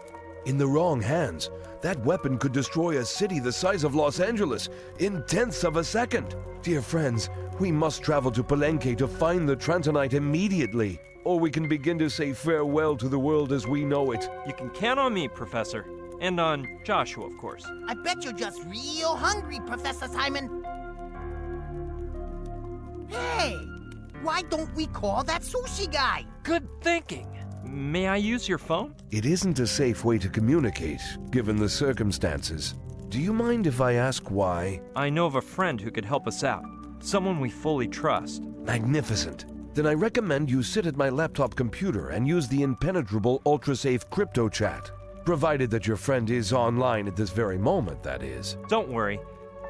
In the wrong hands, that weapon could destroy a city the size of Los Angeles in tenths of a second. Dear friends, we must travel to Palenque to find the Trentonite immediately, or we can begin to say farewell to the world as we know it. You can count on me, Professor. And on Joshua, of course. I bet you're just real hungry, Professor Simon. Hey, why don't we call that sushi guy? Good thinking. May I use your phone? It isn't a safe way to communicate, given the circumstances. Do you mind if I ask why? I know of a friend who could help us out. Someone we fully trust. Magnificent. Then I recommend you sit at my laptop computer and use the impenetrable ultra-safe crypto chat. Provided that your friend is online at this very moment, that is. Don't worry.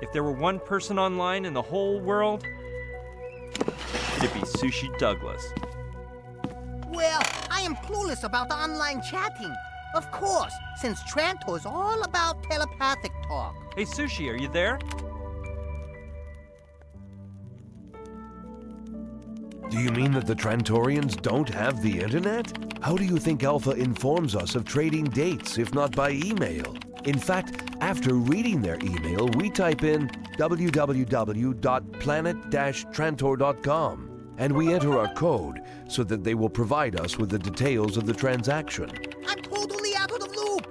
If there were one person online in the whole world, it'd be Sushi Douglas. Well, I am clueless about online chatting. Of course, since Trantor's all about telepathic talk. Hey, Sushi, are you there? Do you mean that the Trantorians don't have the internet? How do you think Alpha informs us of trading dates, if not by email? In fact, after reading their email, we type in www.planet-trantor.com and we enter our code so that they will provide us with the details of the transaction. I'm totally out of the loop.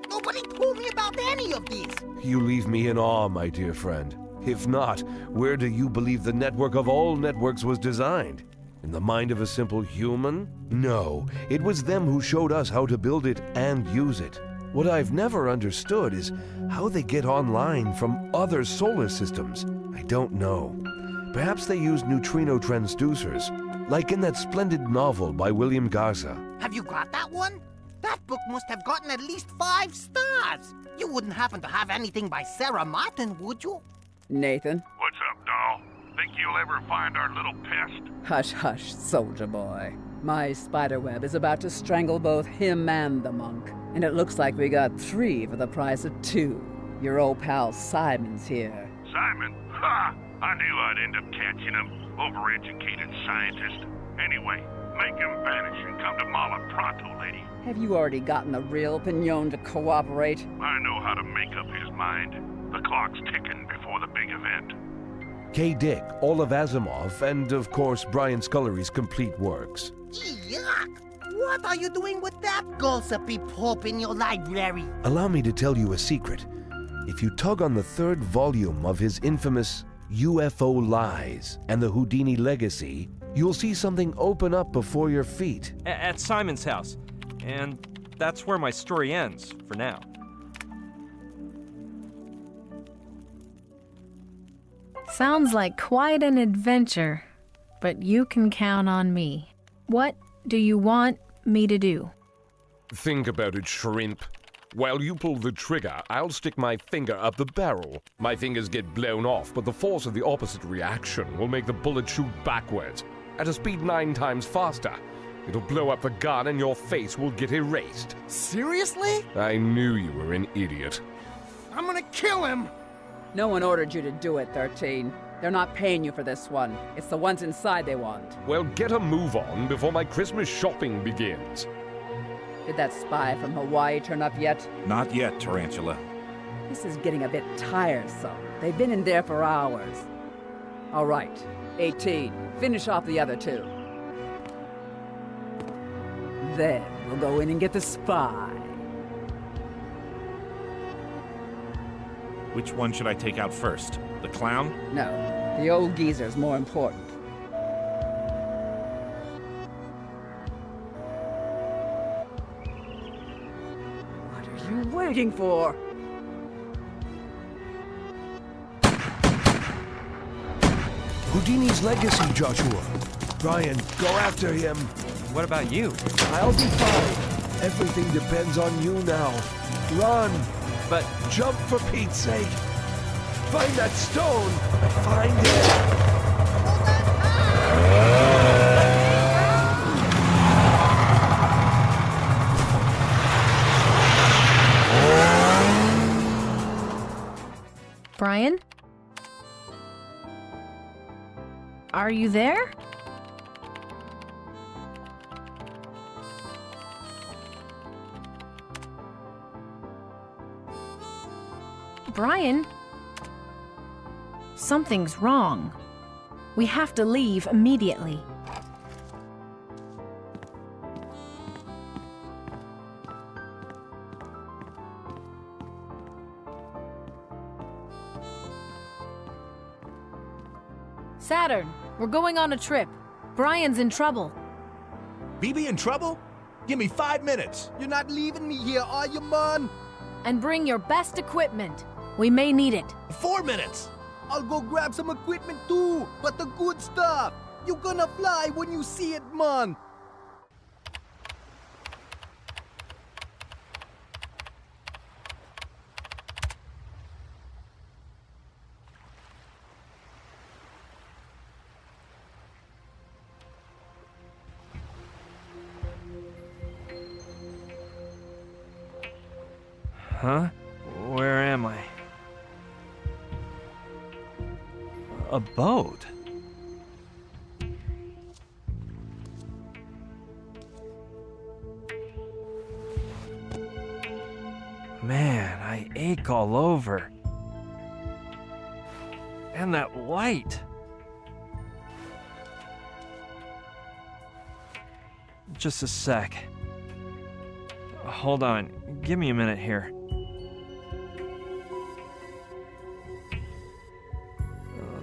Nobody told me about any of these. You leave me in awe, my dear friend. If not, where do you believe the network of all networks was designed? In the mind of a simple human? No, it was them who showed us how to build it and use it. What I've never understood is how they get online from other solar systems. I don't know. Perhaps they use neutrino transducers, like in that splendid novel by William Garza. Have you got that one? That book must have gotten at least 5 stars. You wouldn't happen to have anything by Sarah Martin, would you? Nathan? What's up, doll? Think you'll ever find our little pest? Hush, hush, soldier boy. My spiderweb is about to strangle both him and the monk, and it looks like we got 3 for the price of 2. Your old pal Simon's here. Simon? Ha! I knew I'd end up catching him. Overeducated scientist. Anyway, make him vanish and come to Mala pronto, lady. Have you already gotten the real Pignon to cooperate? I know how to make up his mind. The clock's ticking before the big event. K. Dick, Olav Asimov, and of course Brian Scullery's complete works. Yuck! What are you doing with that gossipy pope in your library? Allow me to tell you a secret. If you tug on the 3rd volume of his infamous UFO Lies and the Houdini Legacy, you'll see something open up before your feet. At Simon's house. And that's where my story ends, for now. Sounds like quite an adventure, but you can count on me. What do you want me to do? Think about it, shrimp. While you pull the trigger, I'll stick my finger up the barrel. My fingers get blown off, but the force of the opposite reaction will make the bullet shoot backwards, at a speed 9 times faster. It'll blow up the gun and your face will get erased. Seriously? I knew you were an idiot. I'm gonna kill him! No one ordered you to do it, 13. They're not paying you for this one. It's the ones inside they want. Well, get a move on before my Christmas shopping begins. Did that spy from Hawaii turn up yet? Not yet, Tarantula. This is getting a bit tiresome. They've been in there for hours. All right, 18. Finish off the other 2. Then we'll go in and get the spy. Which one should I take out first? The clown? No, the old geezer's more important. What are you waiting for? Houdini's legacy, Joshua. Brian, go after him. What about you? I'll be fine. Everything depends on you now. Run! But jump for Pete's sake! Find that stone! Find it! Brian? Are you there? Brian? Something's wrong. We have to leave immediately. Saturn, we're going on a trip. Brian's in trouble. BB in trouble? Give me 5 minutes. You're not leaving me here, are you, man? And bring your best equipment. We may need it. 4 minutes. I'll go grab some equipment too, but the good stuff. You're gonna fly when you see it, man. Huh? Where am I? A boat? Man, I ache all over. And that light. Just a sec. Hold on. Give me a minute here.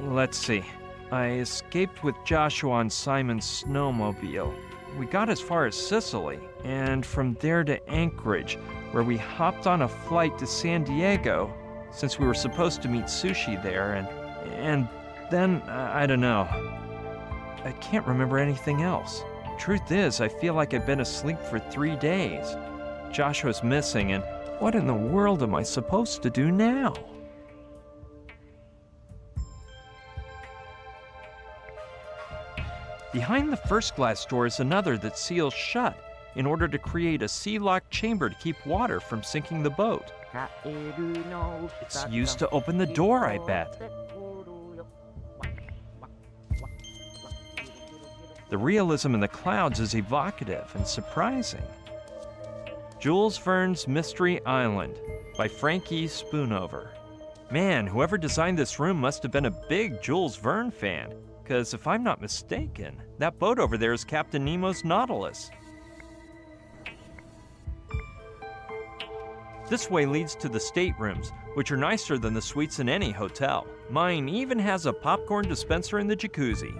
Let's see. I escaped with Joshua on Simon's snowmobile. We got as far as Sicily, and from there to Anchorage, where we hopped on a flight to San Diego, since we were supposed to meet Sushi there, and then, I don't know. I can't remember anything else. Truth is, I feel like I've been asleep for 3 days. Joshua's missing, and what in the world am I supposed to do now? Behind the first glass door is another that seals shut in order to create a sea-locked chamber to keep water from sinking the boat. It's used to open the door, I bet. The realism in the clouds is evocative and surprising. Jules Verne's Mystery Island by Frankie Spoonover. Man, whoever designed this room must have been a big Jules Verne fan, because if I'm not mistaken, that boat over there is Captain Nemo's Nautilus. This way leads to the staterooms, which are nicer than the suites in any hotel. Mine even has a popcorn dispenser in the jacuzzi.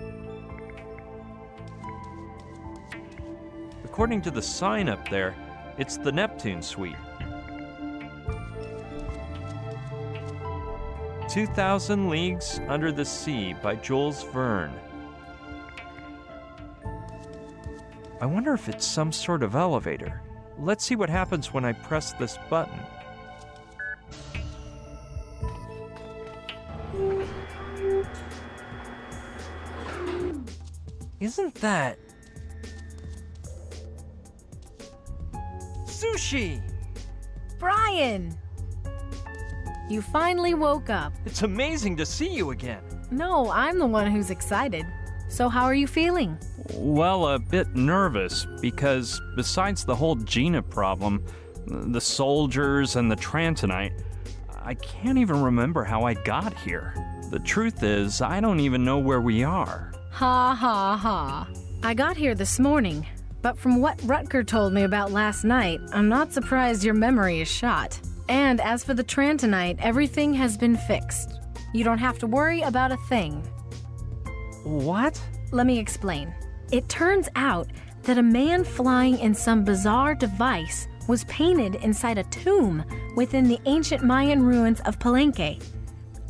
According to the sign up there, it's the Neptune suite. 2,000 Leagues Under the Sea by Jules Verne. I wonder if it's some sort of elevator. Let's see what happens when I press this button. Isn't that... Sushi! Brian! You finally woke up. It's amazing to see you again. No, I'm the one who's excited. So how are you feeling? Well, a bit nervous, because besides the whole Gina problem, the soldiers and the Trantonite, I can't even remember how I got here. The truth is, I don't even know where we are. Ha ha ha. I got here this morning, but from what Rutger told me about last night, I'm not surprised your memory is shot. And as for the Trantonite, everything has been fixed. You don't have to worry about a thing. What? Let me explain. It turns out that a man flying in some bizarre device was painted inside a tomb within the ancient Mayan ruins of Palenque.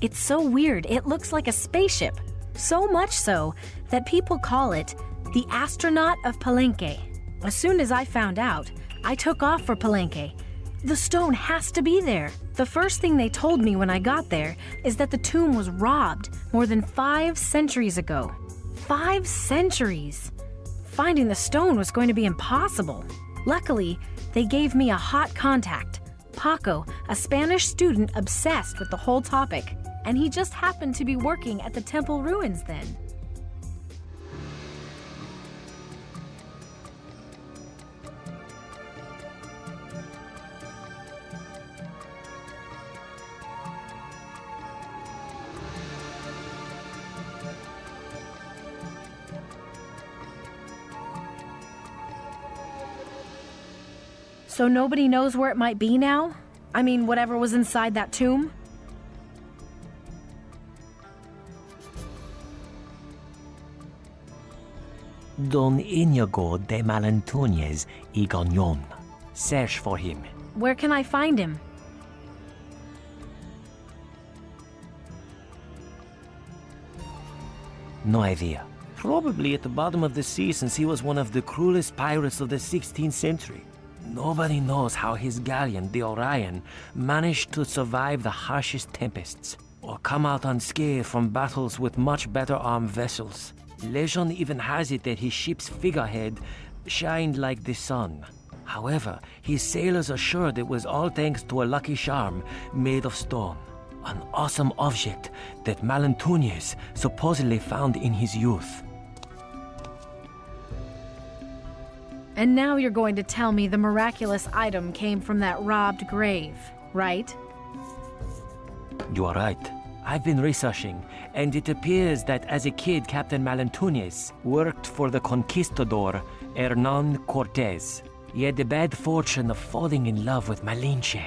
It's so weird, it looks like a spaceship. So much so that people call it the astronaut of Palenque. As soon as I found out, I took off for Palenque. The stone has to be there. The first thing they told me when I got there is that the tomb was robbed more than 5 centuries ago. 5 centuries! Finding the stone was going to be impossible. Luckily, they gave me a hot contact, Paco, a Spanish student obsessed with the whole topic, and he just happened to be working at the temple ruins then. So nobody knows where it might be now? I mean, whatever was inside that tomb? Don Inigo de Malantuñez y Gagnon. Search for him. Where can I find him? No idea. Probably at the bottom of the sea, since he was one of the cruelest pirates of the 16th century. Nobody knows how his galleon, the Orion, managed to survive the harshest tempests, or come out unscathed from battles with much better armed vessels. Legend even has it that his ship's figurehead shined like the sun. However, his sailors assured it was all thanks to a lucky charm made of stone. An awesome object that Malantunes supposedly found in his youth. And now you're going to tell me the miraculous item came from that robbed grave, right? You are right. I've been researching, and it appears that as a kid, Captain Malantunes worked for the conquistador Hernan Cortez. He had the bad fortune of falling in love with Malinche,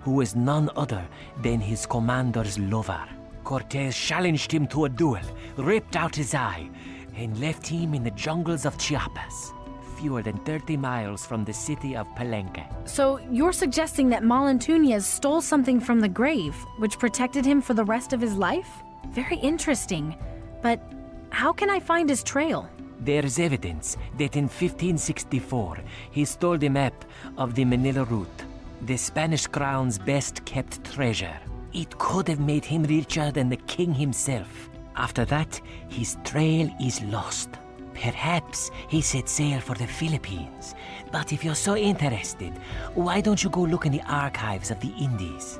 who was none other than his commander's lover. Cortez challenged him to a duel, ripped out his eye, and left him in the jungles of Chiapas, fewer than 30 miles from the city of Palenque. So you're suggesting that Malantunes stole something from the grave, which protected him for the rest of his life? Very interesting. But how can I find his trail? There's evidence that in 1564, he stole the map of the Manila route, the Spanish crown's best-kept treasure. It could have made him richer than the king himself. After that, his trail is lost. Perhaps he set sail for the Philippines. But if you're so interested, why don't you go look in the archives of the Indies?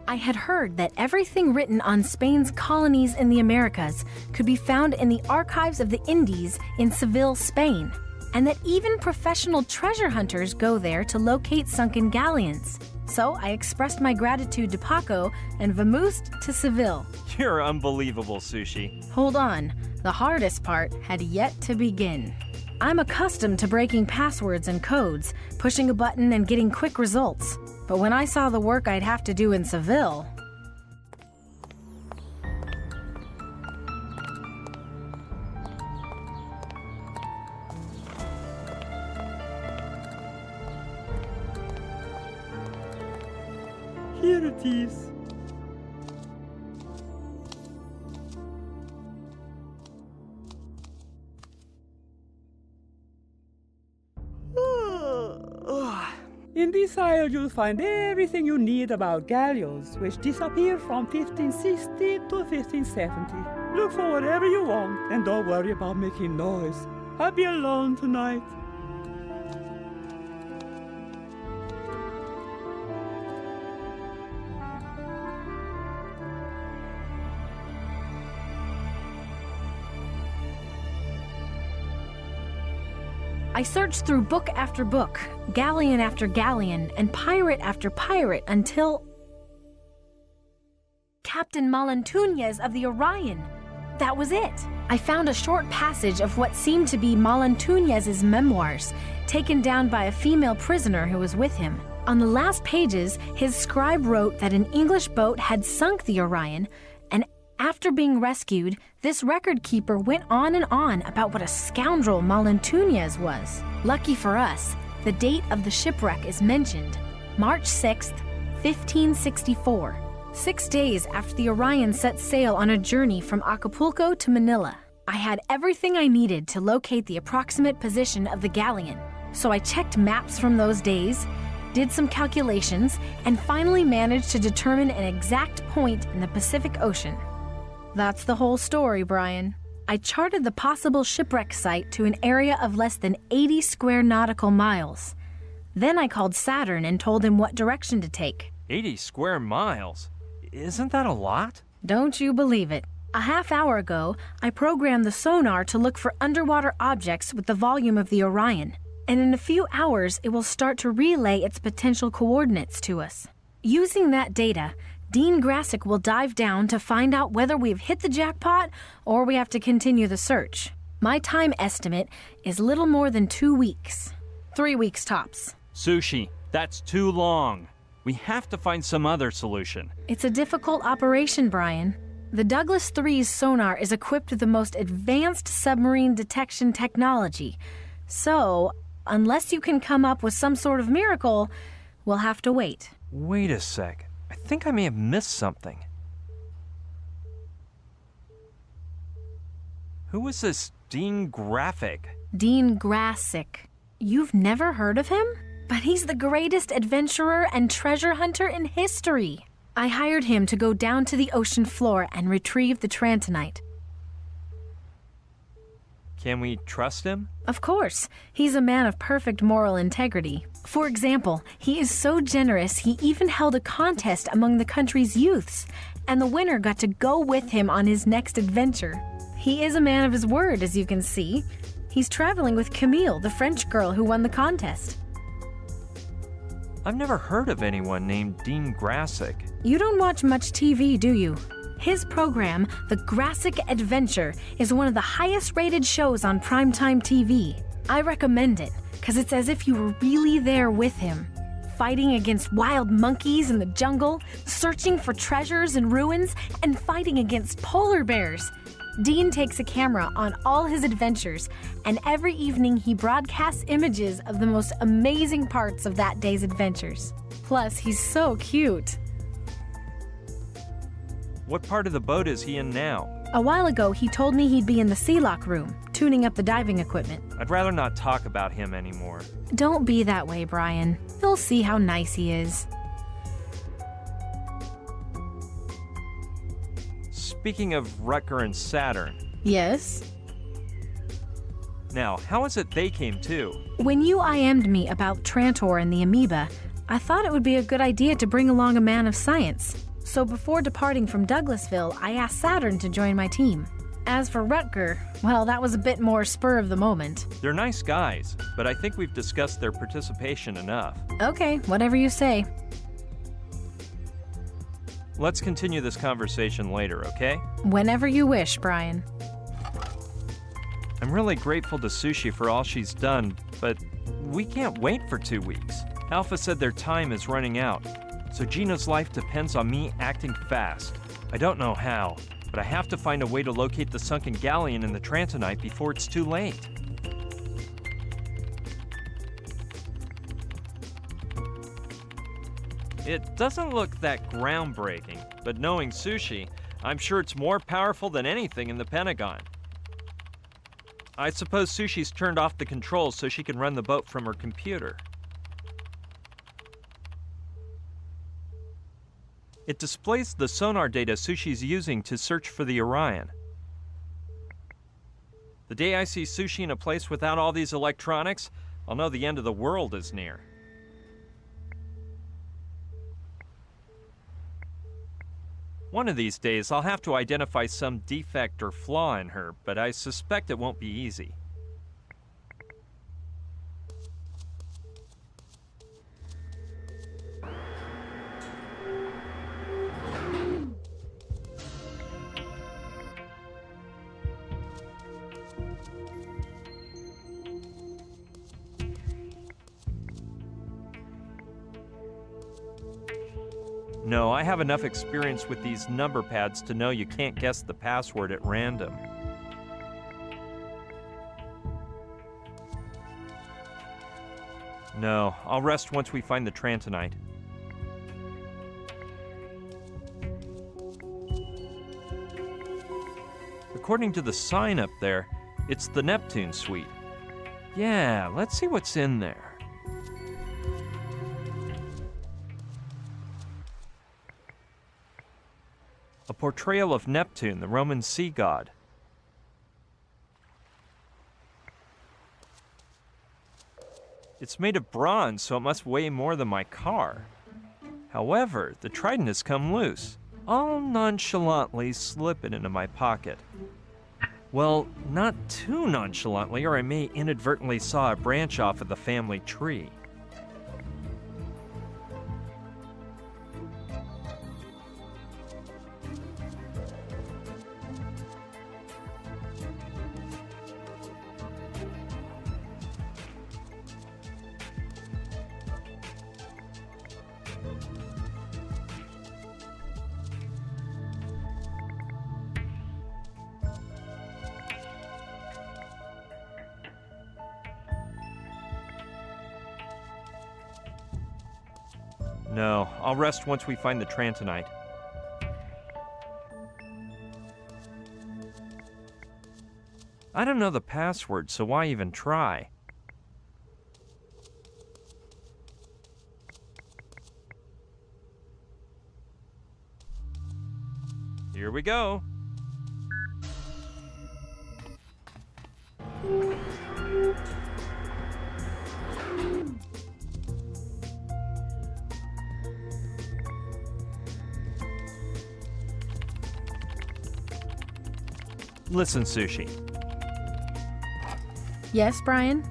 I had heard that everything written on Spain's colonies in the Americas could be found in the archives of the Indies in Seville, Spain, and that even professional treasure hunters go there to locate sunken galleons. So I expressed my gratitude to Paco and vamoosed to Seville. You're unbelievable, Sushi. Hold on, the hardest part had yet to begin. I'm accustomed to breaking passwords and codes, pushing a button and getting quick results. But when I saw the work I'd have to do in Seville... Here it is. In this isle you'll find everything you need about galleons, which disappeared from 1560 to 1570. Look for whatever you want, and don't worry about making noise. I'll be alone tonight. I searched through book after book, galleon after galleon, and pirate after pirate until... Captain Malantunes of the Orion. That was it. I found a short passage of what seemed to be Malantunes' memoirs, taken down by a female prisoner who was with him. On the last pages, his scribe wrote that an English boat had sunk the Orion, and after being rescued, this record keeper went on and on about what a scoundrel Malantunes was. Lucky for us, the date of the shipwreck is mentioned, March 6th, 1564, 6 days after the Orion set sail on a journey from Acapulco to Manila. I had everything I needed to locate the approximate position of the galleon, so I checked maps from those days, did some calculations, and finally managed to determine an exact point in the Pacific Ocean. That's the whole story, Brian. I charted the possible shipwreck site to an area of less than 80 square nautical miles. Then I called Saturn and told him what direction to take. 80 square miles? Isn't that a lot? Don't you believe it. A half hour ago, I programmed the sonar to look for underwater objects with the volume of the Orion. And in a few hours, it will start to relay its potential coordinates to us. Using that data, Dean Grassick will dive down to find out whether we've hit the jackpot or we have to continue the search. My time estimate is little more than 2 weeks. 3 weeks tops. Sushi, that's too long. We have to find some other solution. It's a difficult operation, Brian. The Douglas III's sonar is equipped with the most advanced submarine detection technology. So, unless you can come up with some sort of miracle, we'll have to wait. Wait a sec. I think I may have missed something. Who is this Dean Graphic? Dean Grassick. You've never heard of him? But he's the greatest adventurer and treasure hunter in history. I hired him to go down to the ocean floor and retrieve the Trantonite. Can we trust him? Of course. He's a man of perfect moral integrity. For example, he is so generous he even held a contest among the country's youths, and the winner got to go with him on his next adventure. He is a man of his word, as you can see. He's traveling with Camille, the French girl who won the contest. I've never heard of anyone named Dean Grassick. You don't watch much TV, do you? His program, The Grassick Adventure, is one of the highest rated shows on primetime TV. I recommend it, because it's as if you were really there with him, fighting against wild monkeys in the jungle, searching for treasures and ruins, and fighting against polar bears. Dean takes a camera on all his adventures, and every evening he broadcasts images of the most amazing parts of that day's adventures. Plus, he's so cute. What part of the boat is he in now? A while ago, he told me he'd be in the sea lock room, tuning up the diving equipment. I'd rather not talk about him anymore. Don't be that way, Brian. You'll see how nice he is. Speaking of Rutger and Saturn. Yes? Now, how is it they came too? When you IM'd me about Trantor and the Ameba, I thought it would be a good idea to bring along a man of science. So before departing from Douglasville, I asked Saturn to join my team. As for Rutger, well, that was a bit more spur of the moment. They're nice guys, but I think we've discussed their participation enough. Okay, whatever you say. Let's continue this conversation later, okay? Whenever you wish, Brian. I'm really grateful to Sushi for all she's done, but we can't wait for 2 weeks. Alpha said their time is running out, so Gina's life depends on me acting fast. I don't know how, but I have to find a way to locate the sunken galleon in the Trantonite before it's too late. It doesn't look that groundbreaking, but knowing Sushi, I'm sure it's more powerful than anything in the Pentagon. I suppose Sushi's turned off the controls so she can run the boat from her computer. It displays the sonar data Sushi's using to search for the Orion. The day I see Sushi in a place without all these electronics, I'll know the end of the world is near. One of these days, I'll have to identify some defect or flaw in her, but I suspect it won't be easy. No, I have enough experience with these number pads to know you can't guess the password at random. No, I'll rest once we find the Trantonite. According to the sign up there, it's the Neptune suite. Yeah, let's see what's in there. A portrayal of Neptune, the Roman sea god. It's made of bronze, so it must weigh more than my car. However, the trident has come loose. I'll nonchalantly slip it into my pocket. Well, not too nonchalantly, or I may inadvertently saw a branch off of the family tree. No, I'll rest once we find the Trantonite. I don't know the password, so why even try? Here we go. Listen, Sushi. Yes, Brian?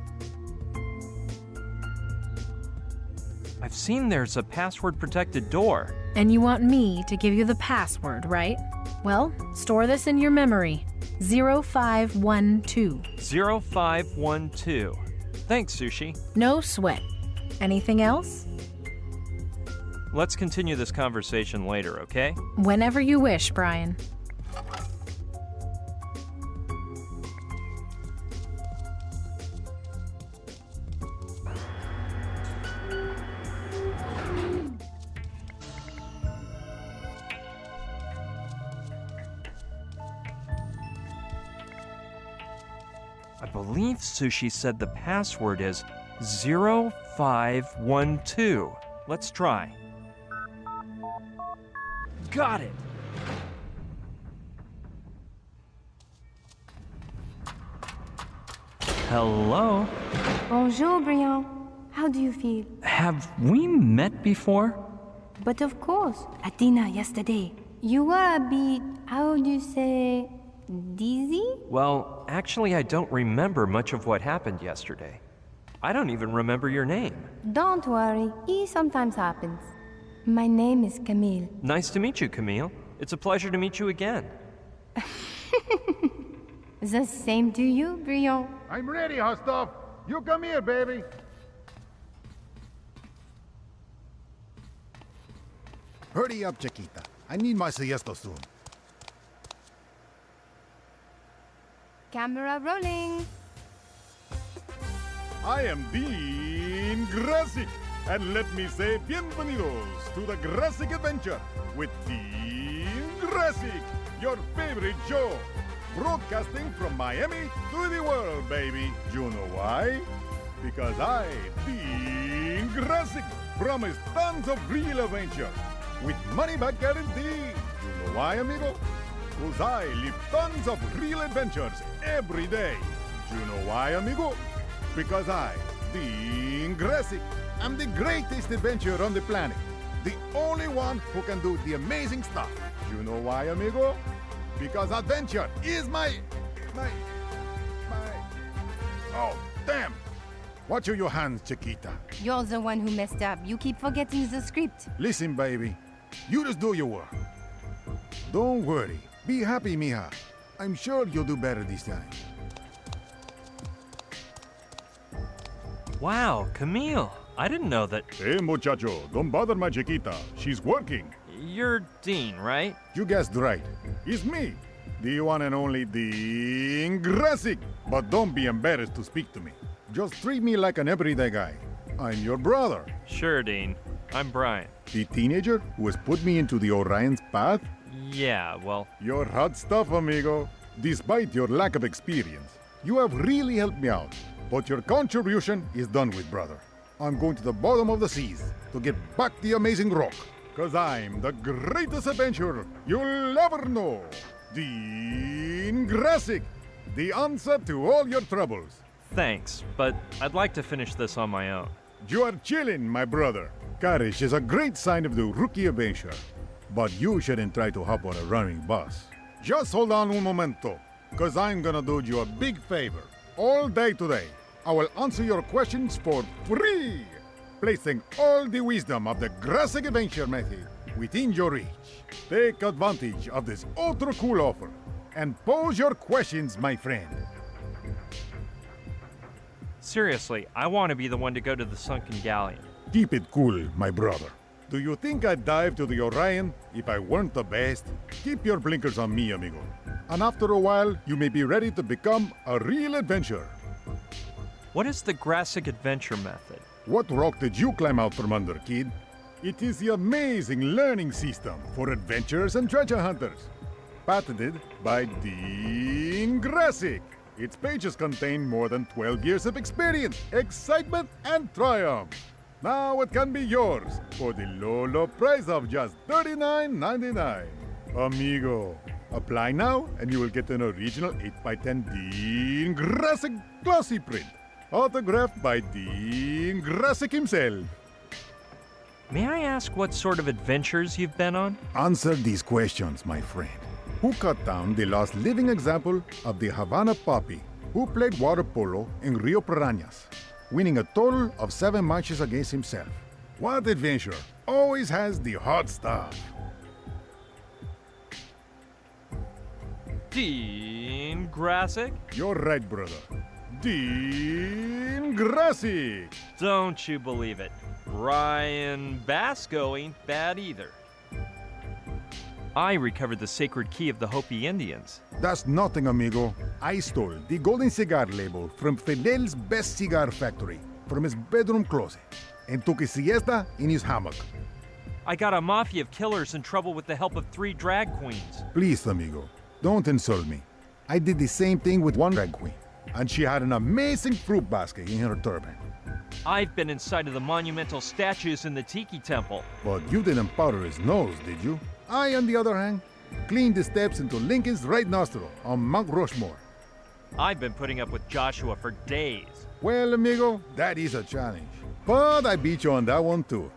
I've seen there's a password-protected door. And you want me to give you the password, right? Well, store this in your memory. 0512. 0512. Thanks, Sushi. No sweat. Anything else? Let's continue this conversation later, okay? Whenever you wish, Brian. I believe Sushi said the password is 0512. Let's try. Got it! Hello? Bonjour, Brian. How do you feel? Have we met before? But of course, at dinner yesterday. You were a bit, how do you say, dizzy? Well, actually, I don't remember much of what happened yesterday. I don't even remember your name. Don't worry, it sometimes happens. My name is Camille. Nice to meet you, Camille. It's a pleasure to meet you again. The same to you, Brian. I'm ready, hot stuff. You come here, baby. Hurry up, Chiquita. I need my siesta soon. Camera rolling. I am Dean Grassic, and let me say bienvenidos to the Grassic Adventure with Dean Grassic, your favorite show. Broadcasting from Miami to the world, baby. You know why? Because I, Dean Grassic, promise tons of real adventure with money-back guarantee. You know why, amigo? Because I live tons of real adventures every day. You know why, amigo? Because I, Dean Grassic, am the greatest adventurer on the planet. The only one who can do the amazing stuff. You know why, amigo? Because adventure is my... Oh, damn! Watch your hands, Chiquita. You're the one who messed up. You keep forgetting the script. Listen, baby. You just do your work. Don't worry. Be happy, mija. I'm sure you'll do better this time. Wow, Camille. I didn't know that. Hey, muchacho. Don't bother my Chiquita. She's working. You're Dean, right? You guessed right. It's me. The one and only Dean Grassic. But don't be embarrassed to speak to me. Just treat me like an everyday guy. I'm your brother. Sure, Dean. I'm Brian. The teenager who has put me into the Orion's path? Yeah, well... You're hot stuff, amigo. Despite your lack of experience, you have really helped me out. But your contribution is done with, brother. I'm going to the bottom of the seas to get back the amazing rock. Cause I'm the greatest adventurer you'll ever know. Dean Grassic, the answer to all your troubles. Thanks, but I'd like to finish this on my own. You are chilling, my brother. Courage is a great sign of the rookie adventure. But you shouldn't try to hop on a running bus. Just hold on un momento, cause I'm gonna do you a big favor. All day today, I will answer your questions for free, placing all the wisdom of the Grassic Adventure method within your reach. Take advantage of this ultra cool offer and pose your questions, my friend. Seriously, I want to be the one to go to the sunken galleon. Keep it cool, my brother. Do you think I'd dive to the Orion if I weren't the best? Keep your blinkers on me, amigo. And after a while, you may be ready to become a real adventurer. What is the Grassic Adventure method? What rock did you climb out from under, kid? It is the amazing learning system for adventurers and treasure hunters. Patented by Dean Grassic. Its pages contain more than 12 years of experience, excitement, and triumph. Now it can be yours for the low price of just $39.99. Amigo, apply now and you will get an original 8x10 Dean Grassic glossy print, autographed by Dean Grassic himself. May I ask what sort of adventures you've been on? Answer these questions, my friend. who cut down the last living example of the Havana poppy, who played water polo in Rio Piranhas, winning a total of 7 matches against himself. What adventurer always has the hot stuff? Dean Grassic? You're right, brother. Dean Grassic! Don't you believe it. Ryan Basco ain't bad either. I recovered the sacred key of the Hopi Indians. That's nothing, amigo. I stole the golden cigar label from Fidel's best cigar factory from his bedroom closet and took a siesta in his hammock. I got a mafia of killers in trouble with the help of 3 drag queens. Please, amigo, don't insult me. I did the same thing with one drag queen, and she had an amazing fruit basket in her turban. I've been inside of the monumental statues in the Tiki Temple. But you didn't powder his nose, did you? I, on the other hand, cleaned the steps into Lincoln's right nostril on Mount Rushmore. I've been putting up with Joshua for days. Well, amigo, that is a challenge. But I beat you on that one too.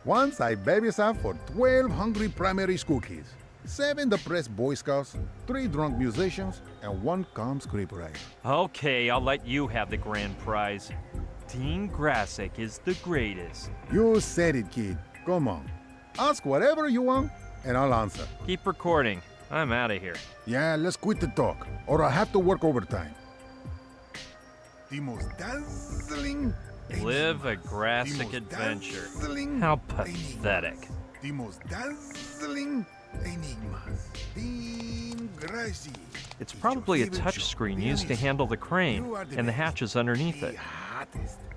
Once I babysat for 12 hungry primary school kids, 7 depressed Boy Scouts, 3 drunk musicians, and 1 calm scriptwriter. Okay, I'll let you have the grand prize. Dean Grassic is the greatest. You said it, kid. Come on. Ask whatever you want, and I'll answer. Keep recording. I'm out of here. Yeah, let's quit the talk, or I'll have to work overtime. The most dazzling... Live a Grassic adventure. How pathetic. The most dazzling enigmas. Dean Grassic. It's probably a touchscreen used to handle the crane and the hatches underneath it.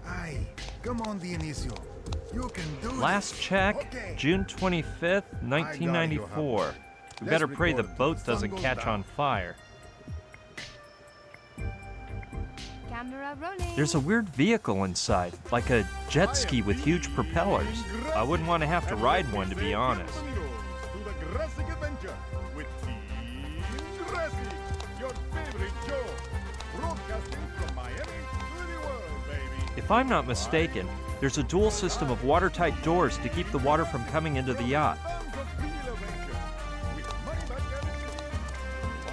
Aye, come on, Dionisio. You can do Last check, June 25th, 1994. We better pray the boat doesn't catch on fire. Camera rolling. There's a weird vehicle inside, like a jet ski with huge propellers. I wouldn't want to have to ride one, to be honest. To the Grassic Adventure with Dean Grassic, your favorite Joe, broadcasting from Miami to the world, baby. If I'm not mistaken, there's a dual system of watertight doors to keep the water from coming into the yacht.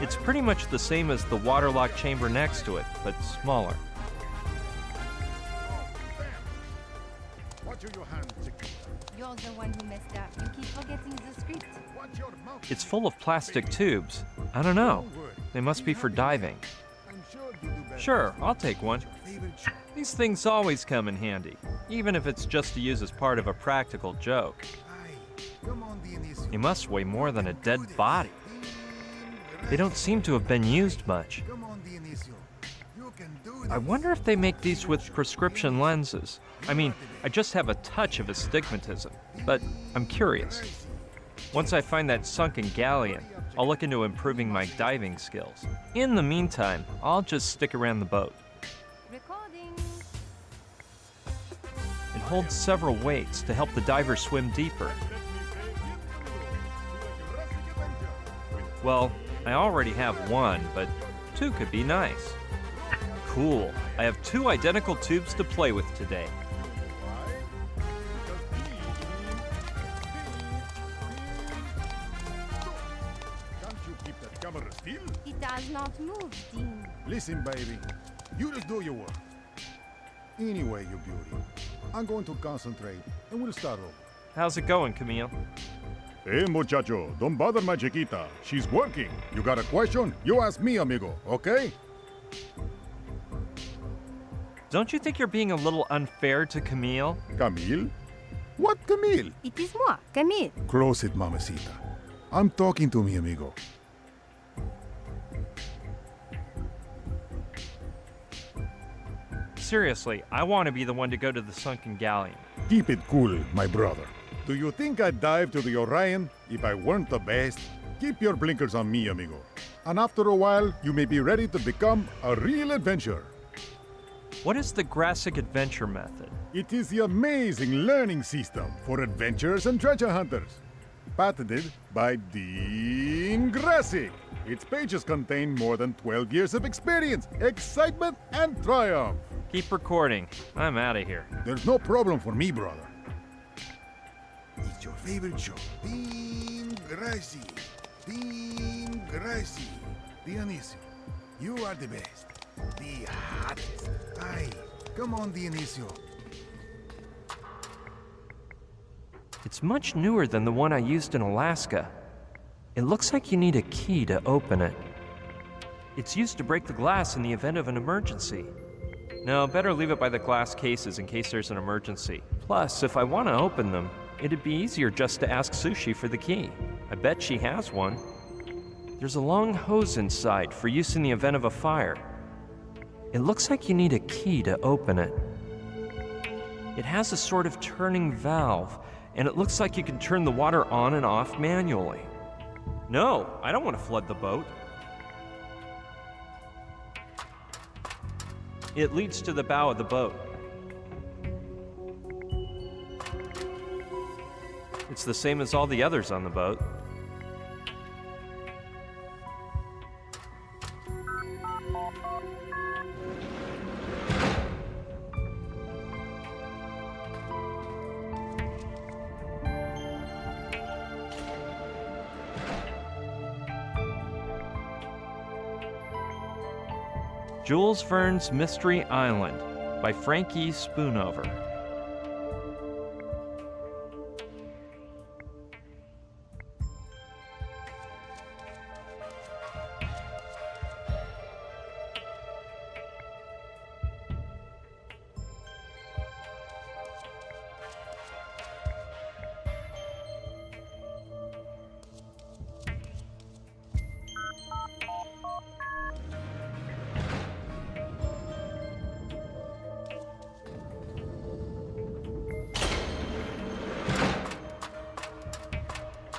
It's pretty much the same as the waterlock chamber next to it, but smaller. You're the one who messed up. You keep forgetting the script. It's full of plastic tubes. I don't know. They must be for diving. Sure, I'll take one. These things always come in handy, even if it's just to use as part of a practical joke. They must weigh more than a dead body. They don't seem to have been used much. I wonder if they make these with prescription lenses. I mean, I just have a touch of astigmatism, but I'm curious. Once I find that sunken galleon, I'll look into improving my diving skills. In the meantime, I'll just stick around the boat. Recording. It holds several weights to help the diver swim deeper. Well, I already have one, but 2 could be nice. Cool. I have 2 identical tubes to play with today. Can't you keep that camera still? It does not move, Dean. Listen, baby. You just do your work. Anyway, you beauty. I'm going to concentrate, and we'll start over. How's it going, Camille? Hey, muchacho, don't bother my chiquita. She's working. You got a question? You ask me, amigo, okay? Don't you think you're being a little unfair to Camille? Camille? What Camille? It is moi, Camille. Close it, mamacita. I'm talking to me, amigo. Seriously, I want to be the one to go to the sunken galleon. Keep it cool, my brother. Do you think I'd dive to the Orion if I weren't the best? Keep your blinkers on me, amigo. And after a while, you may be ready to become a real adventurer. What is the Grassic Adventure method? It is the amazing learning system for adventurers and treasure hunters. Patented by Dean Grassic. Its pages contain more than 12 years of experience, excitement, and triumph. Keep recording. I'm out of here. There's no problem for me, brother. It's your favorite show, Dean Grassic. Team Gracie. Dionisio, you are the best. The hottest. Aye, come on, Dionisio. It's much newer than the one I used in Alaska. It looks like you need a key to open it. It's used to break the glass in the event of an emergency. No, better leave it by the glass cases in case there's an emergency. Plus, if I want to open them, it'd be easier just to ask Sushi for the key. I bet she has one. There's a long hose inside for use in the event of a fire. It looks like you need a key to open it. It has a sort of turning valve, and it looks like you can turn the water on and off manually. No, I don't want to flood the boat. It leads to the bow of the boat. It's the same as all the others on the boat. Jules Verne's Mystery Island by Frankie Spoonover.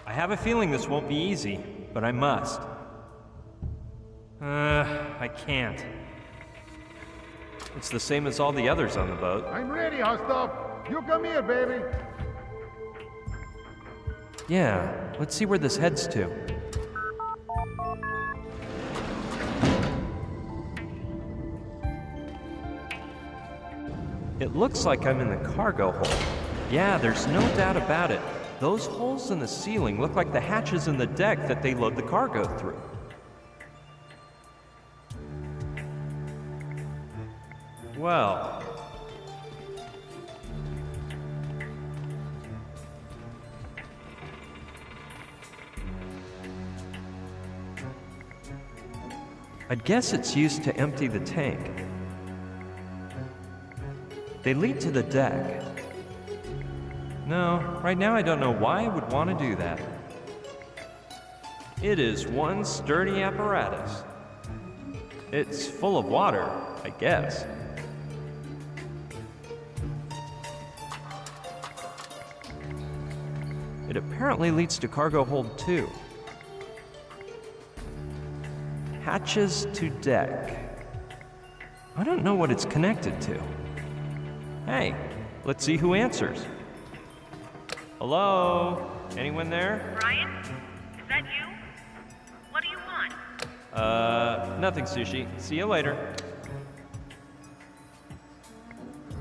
I have a feeling this won't be easy, but I must. I can't. It's the same as all the others on the boat. I'm ready, Hostop. You come here, baby. Yeah, let's see where this heads to. It looks like I'm in the cargo hold. Yeah, there's no doubt about it. Those holes in the ceiling look like the hatches in the deck that they load the cargo through. Well, I'd guess it's used to empty the tank. They lead to the deck. No, right now I don't know why I would want to do that. It is one sturdy apparatus. It's full of water, I guess. It apparently leads to cargo hold 2. Hatches to deck. I don't know what it's connected to. Hey, let's see who answers. Hello? Anyone there? Brian? Is that you? What do you want? Nothing, Sushi. See you later.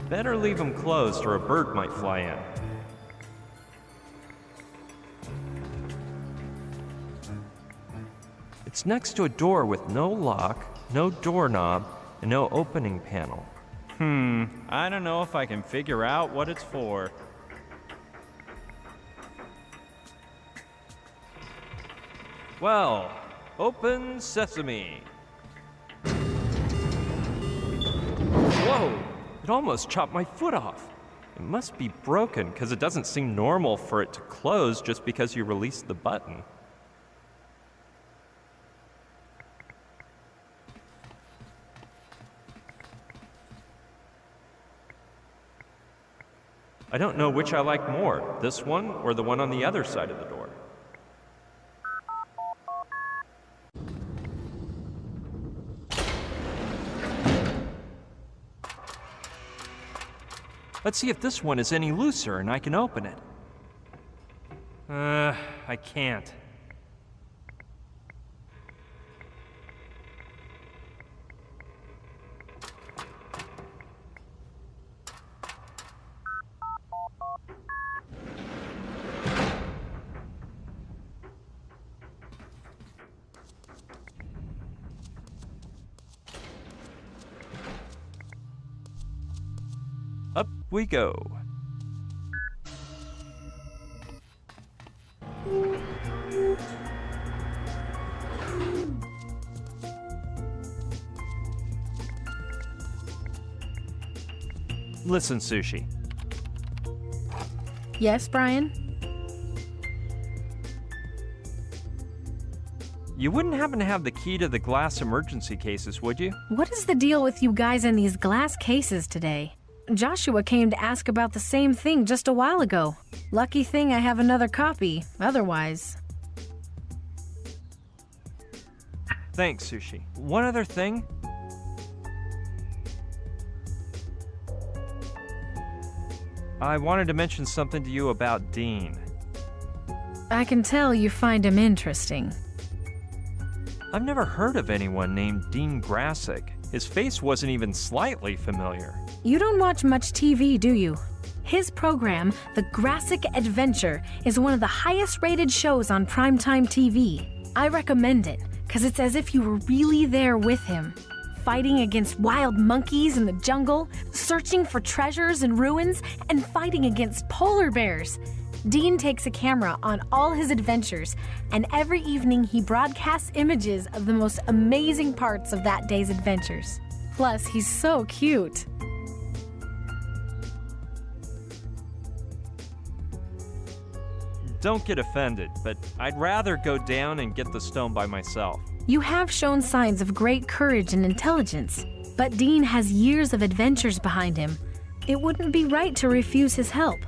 Better leave them closed or a bird might fly in. It's next to a door with no lock, no doorknob, and no opening panel. I don't know if I can figure out what it's for. Well, open sesame. Whoa! It almost chopped my foot off. It must be broken because it doesn't seem normal for it to close just because you release the button. I don't know which I like more, this one or the one on the other side of the door. Let's see if this one is any looser and I can open it. I can't. we go. Listen, Sushi. Yes, Brian? You wouldn't happen to have the key to the glass emergency cases, would you? What is the deal with you guys in these glass cases today? Joshua came to ask about the same thing just a while ago. Lucky thing I have another copy, otherwise. Thanks, Sushi. One other thing. I wanted to mention something to you about Dean. I can tell you find him interesting. I've never heard of anyone named Dean Grassick. His face wasn't even slightly familiar. You don't watch much TV, do you? His program, The Grassick Adventure, is one of the highest rated shows on primetime TV. I recommend it, because it's as if you were really there with him. Fighting against wild monkeys in the jungle, searching for treasures and ruins, and fighting against polar bears. Dean takes a camera on all his adventures, and every evening he broadcasts images of the most amazing parts of that day's adventures. Plus, he's so cute. Don't get offended, but I'd rather go down and get the stone by myself. You have shown signs of great courage and intelligence, but Dean has years of adventures behind him. It wouldn't be right to refuse his help.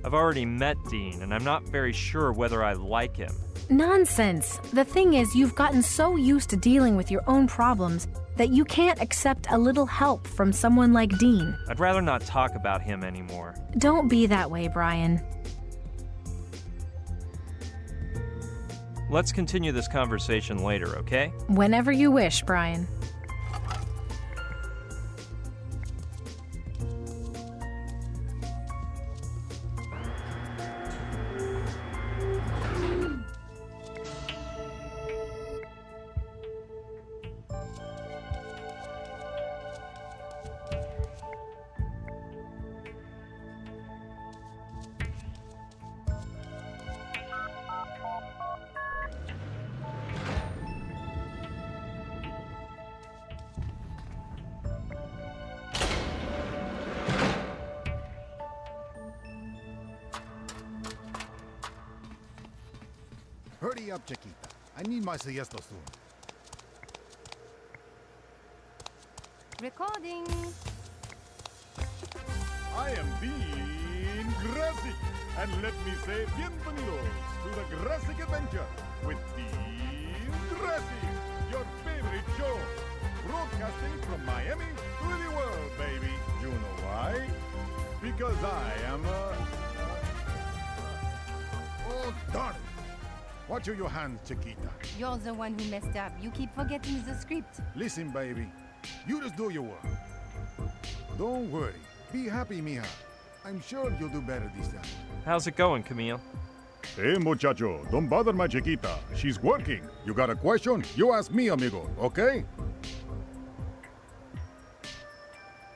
I've already met Dean, and I'm not very sure whether I like him. Nonsense. The thing is, you've gotten so used to dealing with your own problems that you can't accept a little help from someone like Dean. I'd rather not talk about him anymore. Don't be that way, Brian. Let's continue this conversation later, okay? Whenever you wish, Brian. Hurry up, Chiquita. I need my siesta soon. Recording. I am Dean Grassick, and let me say bienvenidos to the Grassick Adventure with Dean Grassick, your favorite show, broadcasting from Miami to the world, baby. You know why? Because I am Oh, darn it. Watch your hands, Chiquita. You're the one who messed up. You keep forgetting the script. Listen, baby. You just do your work. Don't worry. Be happy, mija. I'm sure you'll do better this time. How's it going, Camille? Hey, muchacho, don't bother my Chiquita. She's working. You got a question? You ask me, amigo, okay?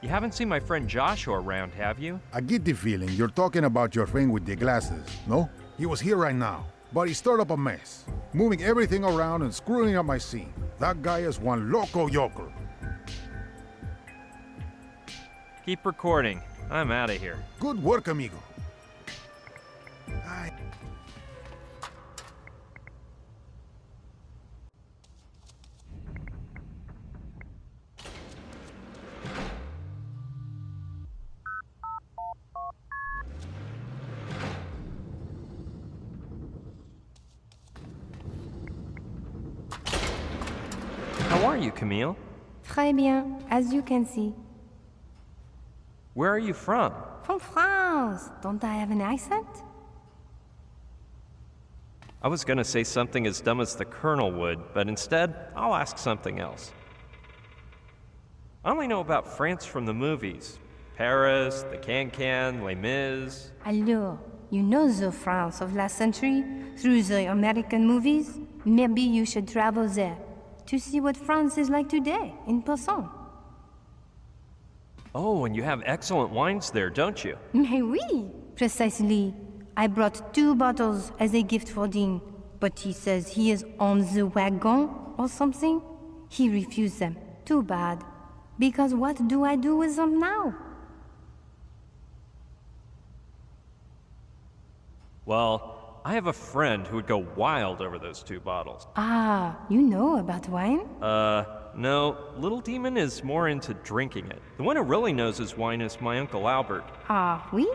You haven't seen my friend Joshua around, have you? I get the feeling you're talking about your friend with the glasses, no? He was here right now, but he stirred up a mess, moving everything around and screwing up my scene. That guy is one loco yoker. Keep recording. I'm out of here. Good work, amigo. How are you, Camille? Très bien, as you can see. Where are you from? From France. Don't I have an accent? I was gonna say something as dumb as the Colonel would, but instead, I'll ask something else. I only know about France from the movies. Paris, the Can-Can, Les Mis. Alors, you know the France of last century through the American movies? Maybe you should travel there to see what France is like today, in person. Oh, and you have excellent wines there, don't you? Mais oui, precisely. I brought 2 bottles as a gift for Dean, but he says he is on the wagon or something. He refused them. Too bad. Because what do I do with them now? Well, I have a friend who would go wild over those 2 bottles. Ah, you know about wine? No. Little Demon is more into drinking it. The one who really knows his wine is my Uncle Albert. Ah, oui?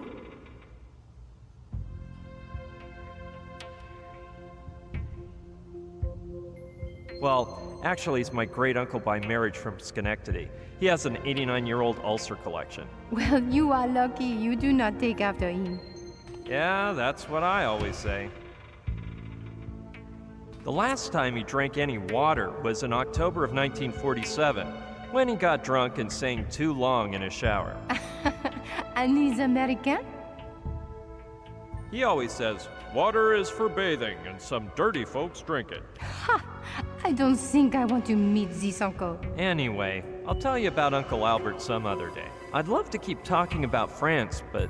Well, actually, he's my great-uncle by marriage from Schenectady. He has an 89-year-old ulcer collection. Well, you are lucky you do not take after him. Yeah, that's what I always say. The last time he drank any water was in October of 1947, when he got drunk and sang too long in his shower. And he's American? He always says, "Water is for bathing, and some dirty folks drink it." Ha! I don't think I want to meet this uncle. Anyway, I'll tell you about Uncle Albert some other day. I'd love to keep talking about France, but...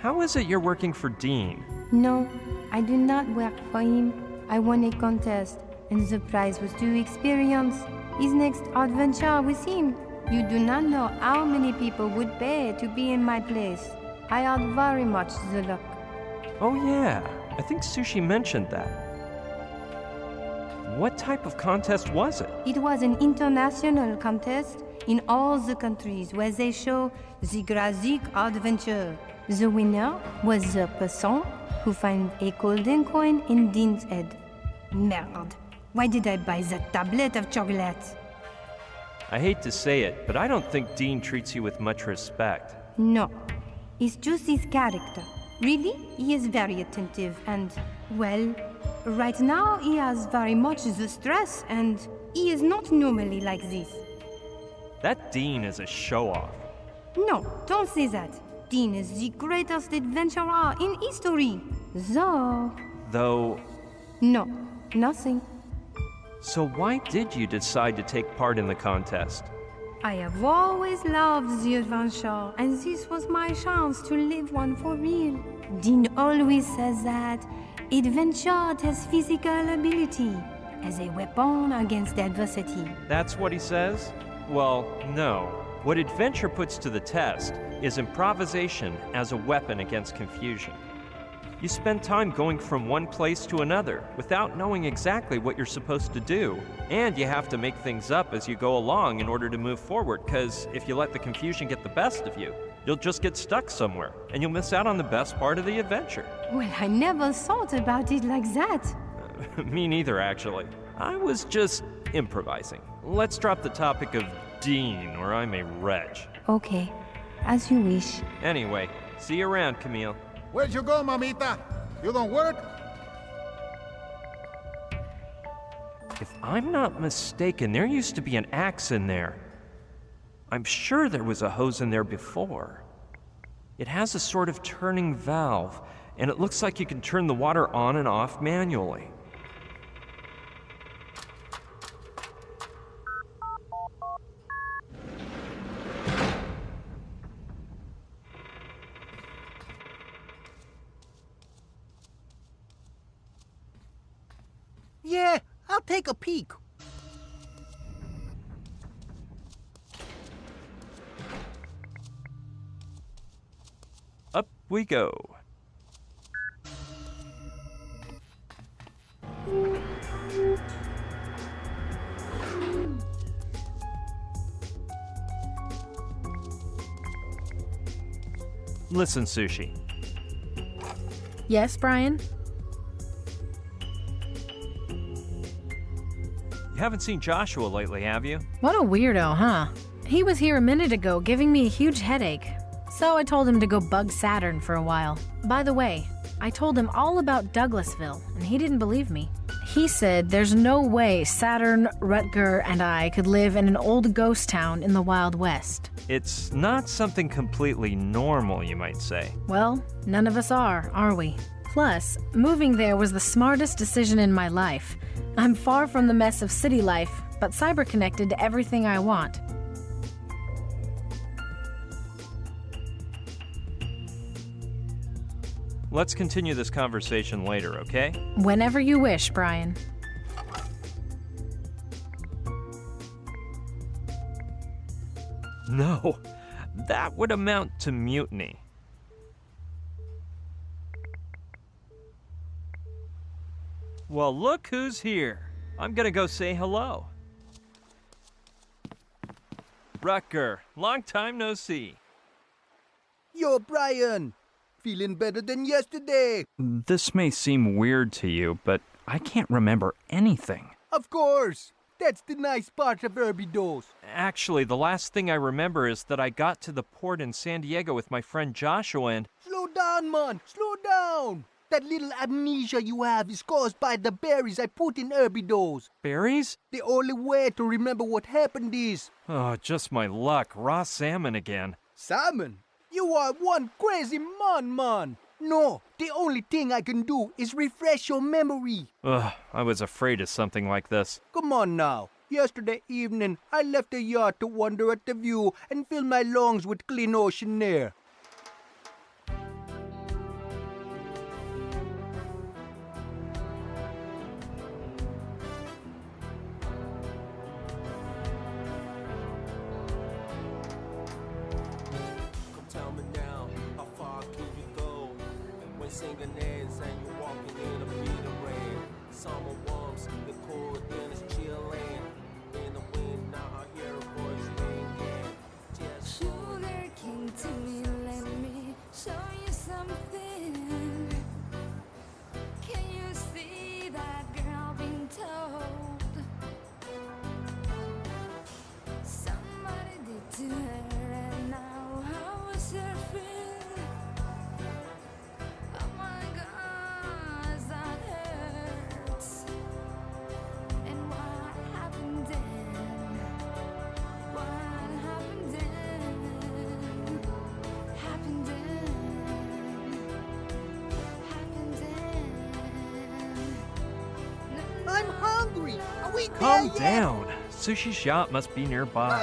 How is it you're working for Dean? No, I do not work for him. I won a contest, and the prize was to experience his next adventure with him. You do not know how many people would pay to be in my place. I had very much the luck. Oh yeah, I think Sushi mentioned that. What type of contest was it? It was an international contest in all the countries where they show the Grazik adventure. The winner was the person who found a golden coin in Dean's head. Merde. Why did I buy that tablet of chocolate? I hate to say it, but I don't think Dean treats you with much respect. No. It's just his character. Really, he is very attentive and, well, right now he has very much the stress and he is not normally like this. That Dean is a show-off. No, don't say that. Dean is the greatest adventurer in history. Though... No, nothing. So why did you decide to take part in the contest? I have always loved the adventure, and this was my chance to live one for real. Dean always says that adventure has physical ability as a weapon against adversity. That's what he says? Well, no. What adventure puts to the test is improvisation as a weapon against confusion. You spend time going from one place to another without knowing exactly what you're supposed to do. And you have to make things up as you go along in order to move forward, because if you let the confusion get the best of you, you'll just get stuck somewhere, and you'll miss out on the best part of the adventure. Well, I never thought about it like that. Me neither, actually. I was just improvising. Let's drop the topic of Dean, or I'm a wretch. Okay, as you wish. Anyway, see you around, Camille. Where'd you go, mamita? You don't work? If I'm not mistaken, there used to be an axe in there. I'm sure there was a hose in there before. It has a sort of turning valve, and it looks like you can turn the water on and off manually. Yeah, I'll take a peek. Up we go. Listen, Sushi. Yes, Brian? You haven't seen Joshua lately, have you? What a weirdo, huh? He was here a minute ago giving me a huge headache. So I told him to go bug Saturn for a while. By the way, I told him all about Douglasville, and he didn't believe me. He said there's no way Saturn, Rutger, and I could live in an old ghost town in the Wild West. It's not something completely normal, you might say. Well, none of us are we? Plus, moving there was the smartest decision in my life. I'm far from the mess of city life, but cyber-connected to everything I want. Let's continue this conversation later, okay? Whenever you wish, Brian. No, that would amount to mutiny. Well, look who's here. I'm gonna go say hello. Rutger, long time no see. Yo, Brian! Feeling better than yesterday? This may seem weird to you, but I can't remember anything. Of course! That's the nice part of Barbados. Actually, the last thing I remember is that I got to the port in San Diego with my friend Joshua and... Slow down, man! Slow down! That little amnesia you have is caused by the berries I put in Barbados. Berries? The only way to remember what happened is... Oh, just my luck. Raw salmon again. Salmon? You are one crazy man. No, the only thing I can do is refresh your memory. Ugh, I was afraid of something like this. Come on now. Yesterday evening, I left the yacht to wander at the view and fill my lungs with clean ocean air. Singing ends and you're walking in a beating rain. Summer warms, the cold then is chilling. In the wind, now I hear a voice ringing. Sugar king to me, let me show you something. Can you see that girl being told? Somebody did to her and now I was surfing. I'm hungry. Are we Calm there down. Sushi shop must be nearby.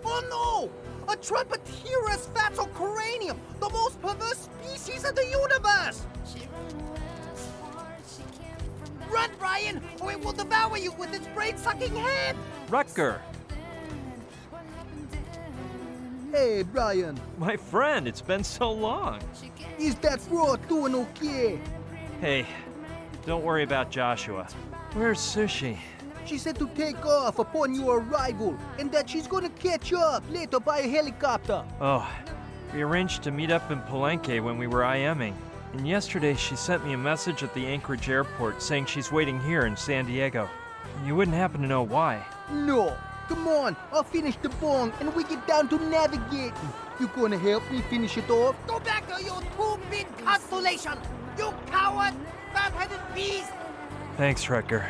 Oh no! A Trumpetera's fatocranium, the most perverse species of the universe! Run, Brian, or it will devour you with its brain-sucking hand! Rutger! Hey, Brian. My friend, it's been so long. Is that broad doing okay? Hey, don't worry about Joshua. Where's Sushi? She said to take off upon your arrival, and that she's gonna catch up later by a helicopter. Oh, we arranged to meet up in Palenque when we were IMing. And yesterday she sent me a message at the Anchorage airport saying she's waiting here in San Diego. You wouldn't happen to know why? No. Come on, I'll finish the bong and we get down to navigating. You gonna help me finish it off? Go back to your two-bit constellation, you coward, fat-headed beast! Thanks, Rutger.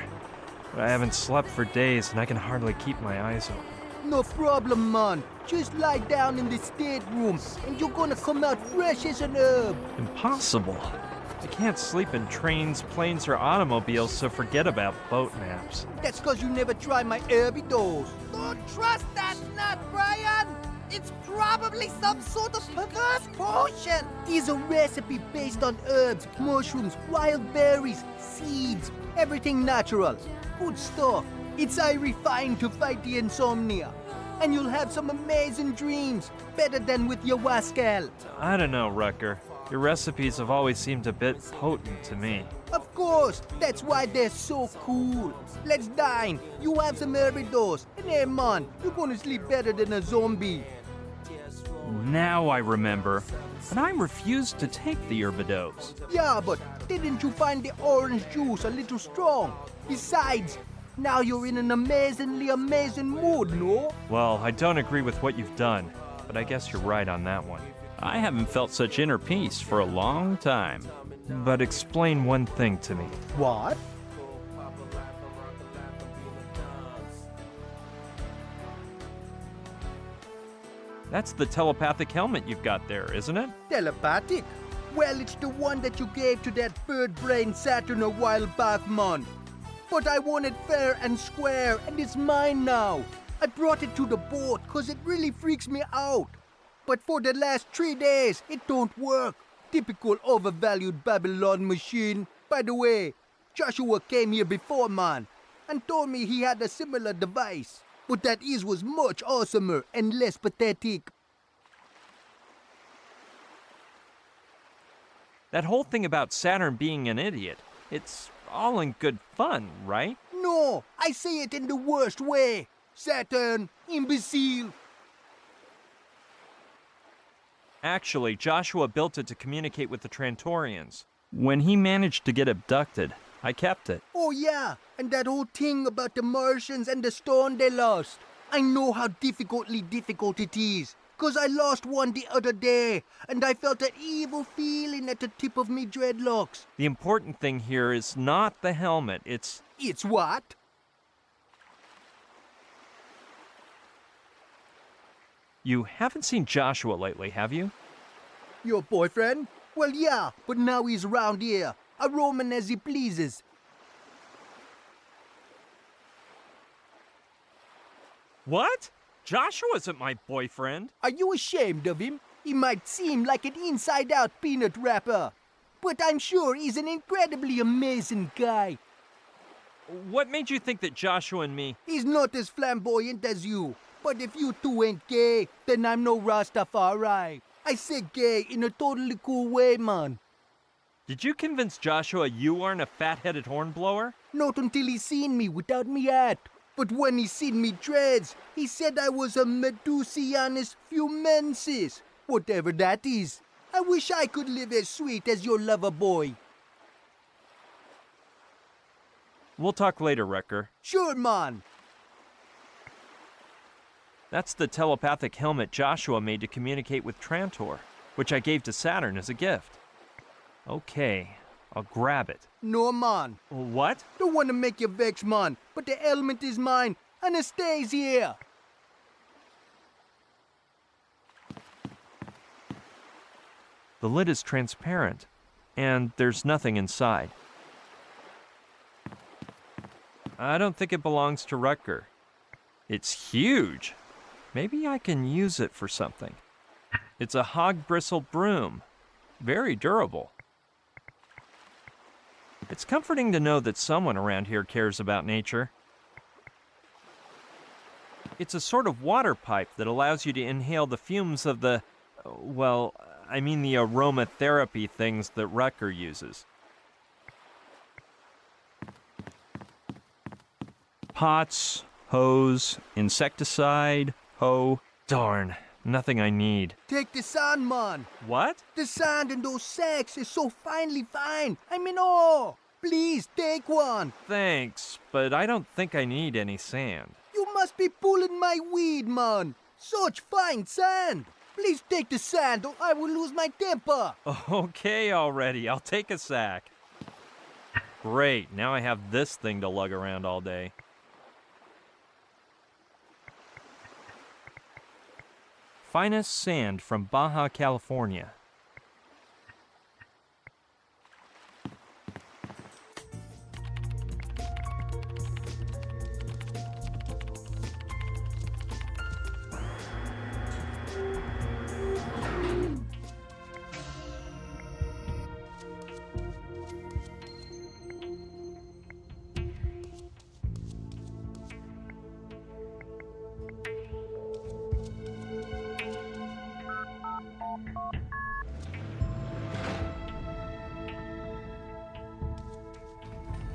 But I haven't slept for days and I can hardly keep my eyes open. No problem, man. Just lie down in the stateroom and you're gonna come out fresh as an herb. Impossible. I can't sleep in trains, planes, or automobiles, so forget about boat naps. That's cause you never tried my herby dose. Don't trust that nut, Brian! It's probably some sort of perverse potion! There's a recipe based on herbs, mushrooms, wild berries, seeds, everything natural. Good stuff. It's refined to fight the insomnia. And you'll have some amazing dreams, better than with your wascal. I don't know, Rutger. Your recipes have always seemed a bit potent to me. Of course, that's why they're so cool. Let's dine. You have some Herbidos, and hey man, you're gonna sleep better than a zombie. Now I remember. But I refused to take the Herbidos. Yeah, but didn't you find the orange juice a little strong? Besides, now you're in an amazing mood, no? Well, I don't agree with what you've done, but I guess you're right on that one. I haven't felt such inner peace for a long time. But explain one thing to me. What? That's the telepathic helmet you've got there, isn't it? Telepathic? Well, it's the one that you gave to that bird-brained Saturn a while back, man. But I want it fair and square, and it's mine now. I brought it to the boat, cause it really freaks me out. But for the last 3 days, it don't work. Typical overvalued Babylon machine. By the way, Joshua came here before, man, and told me he had a similar device. But that his was much awesomer and less pathetic. That whole thing about Saturn being an idiot, it's all in good fun, right? No, I say it in the worst way. Saturn, imbecile. Actually, Joshua built it to communicate with the Trantorians. When he managed to get abducted, I kept it. Oh yeah, and that whole thing about the Martians and the stone they lost. I know how difficult it is. 'Cause I lost one the other day, and I felt an evil feeling at the tip of me dreadlocks. The important thing here is not the helmet, it's... It's what? You haven't seen Joshua lately, have you? Your boyfriend? Well, yeah, but now he's around here, a roaming as he pleases. What? Joshua isn't my boyfriend. Are you ashamed of him? He might seem like an inside-out peanut wrapper, but I'm sure he's an incredibly amazing guy. What made you think that Joshua and me... He's not as flamboyant as you, but if you two ain't gay, then I'm no Rastafari. I say gay in a totally cool way, man. Did you convince Joshua you aren't a fat-headed hornblower? Not until he seen me without me hat. But when he seen me dreads, he said I was a Medusianus fumensis, whatever that is. I wish I could live as sweet as your lover boy. We'll talk later, Wrecker. Sure, man. That's the telepathic helmet Joshua made to communicate with Trantor, which I gave to Saturn as a gift. Okay, I'll grab it. No, man. What? Don't want to make you vex, man, but the element is mine, and it stays here. The lid is transparent, and there's nothing inside. I don't think it belongs to Rutger. It's huge. Maybe I can use it for something. It's a hog bristle broom. Very durable. It's comforting to know that someone around here cares about nature. It's a sort of water pipe that allows you to inhale the fumes of the, well, I mean the aromatherapy things that Rutger uses. Pots, hose, insecticide, hoe. Darn, nothing I need. Take the sand, man. What? The sand in those sacks is so finely fine. I'm in awe. Please, take one. Thanks, but I don't think I need any sand. You must be pulling my weed, man. Such fine sand. Please take the sand or I will lose my temper. Okay already, I'll take a sack. Great, now I have this thing to lug around all day. Finest sand from Baja California.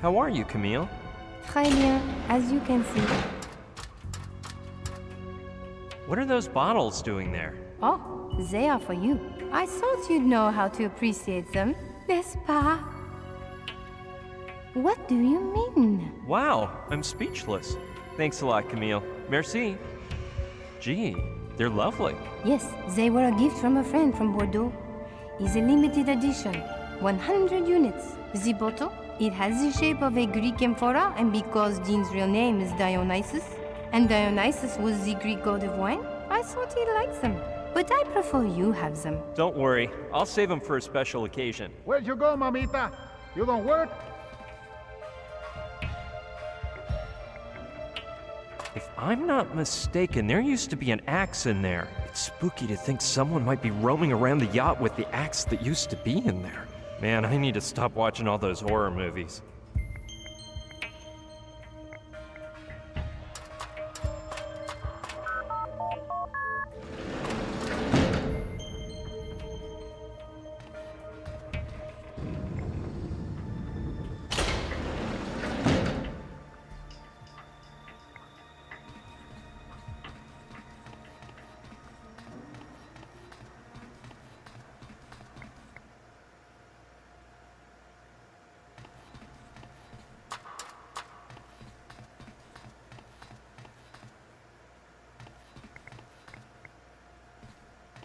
How are you, Camille? Très bien, as you can see. What are those bottles doing there? Oh, they are for you. I thought you'd know how to appreciate them, n'est-ce pas? What do you mean? Wow, I'm speechless. Thanks a lot, Camille. Merci. Gee, they're lovely. Yes, they were a gift from a friend from Bordeaux. It's a limited edition, 100 units. The bottle, it has the shape of a Greek amphora, and because Dean's real name is Dionysus, and Dionysus was the Greek god of wine, I thought he'd like them. But I prefer you have them. Don't worry, I'll save them for a special occasion. Where'd you go, mamita? You don't work? If I'm not mistaken, there used to be an axe in there. It's spooky to think someone might be roaming around the yacht with the axe that used to be in there. Man, I need to stop watching all those horror movies.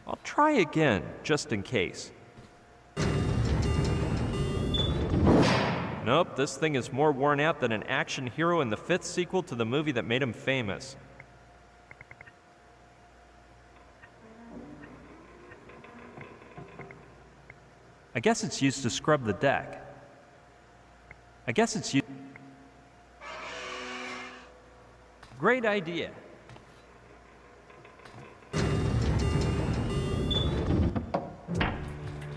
I'll try again, just in case. Nope, this thing is more worn out than an action hero in the 5th sequel to the movie that made him famous. I guess it's used to scrub the deck. I guess it's used... Great idea.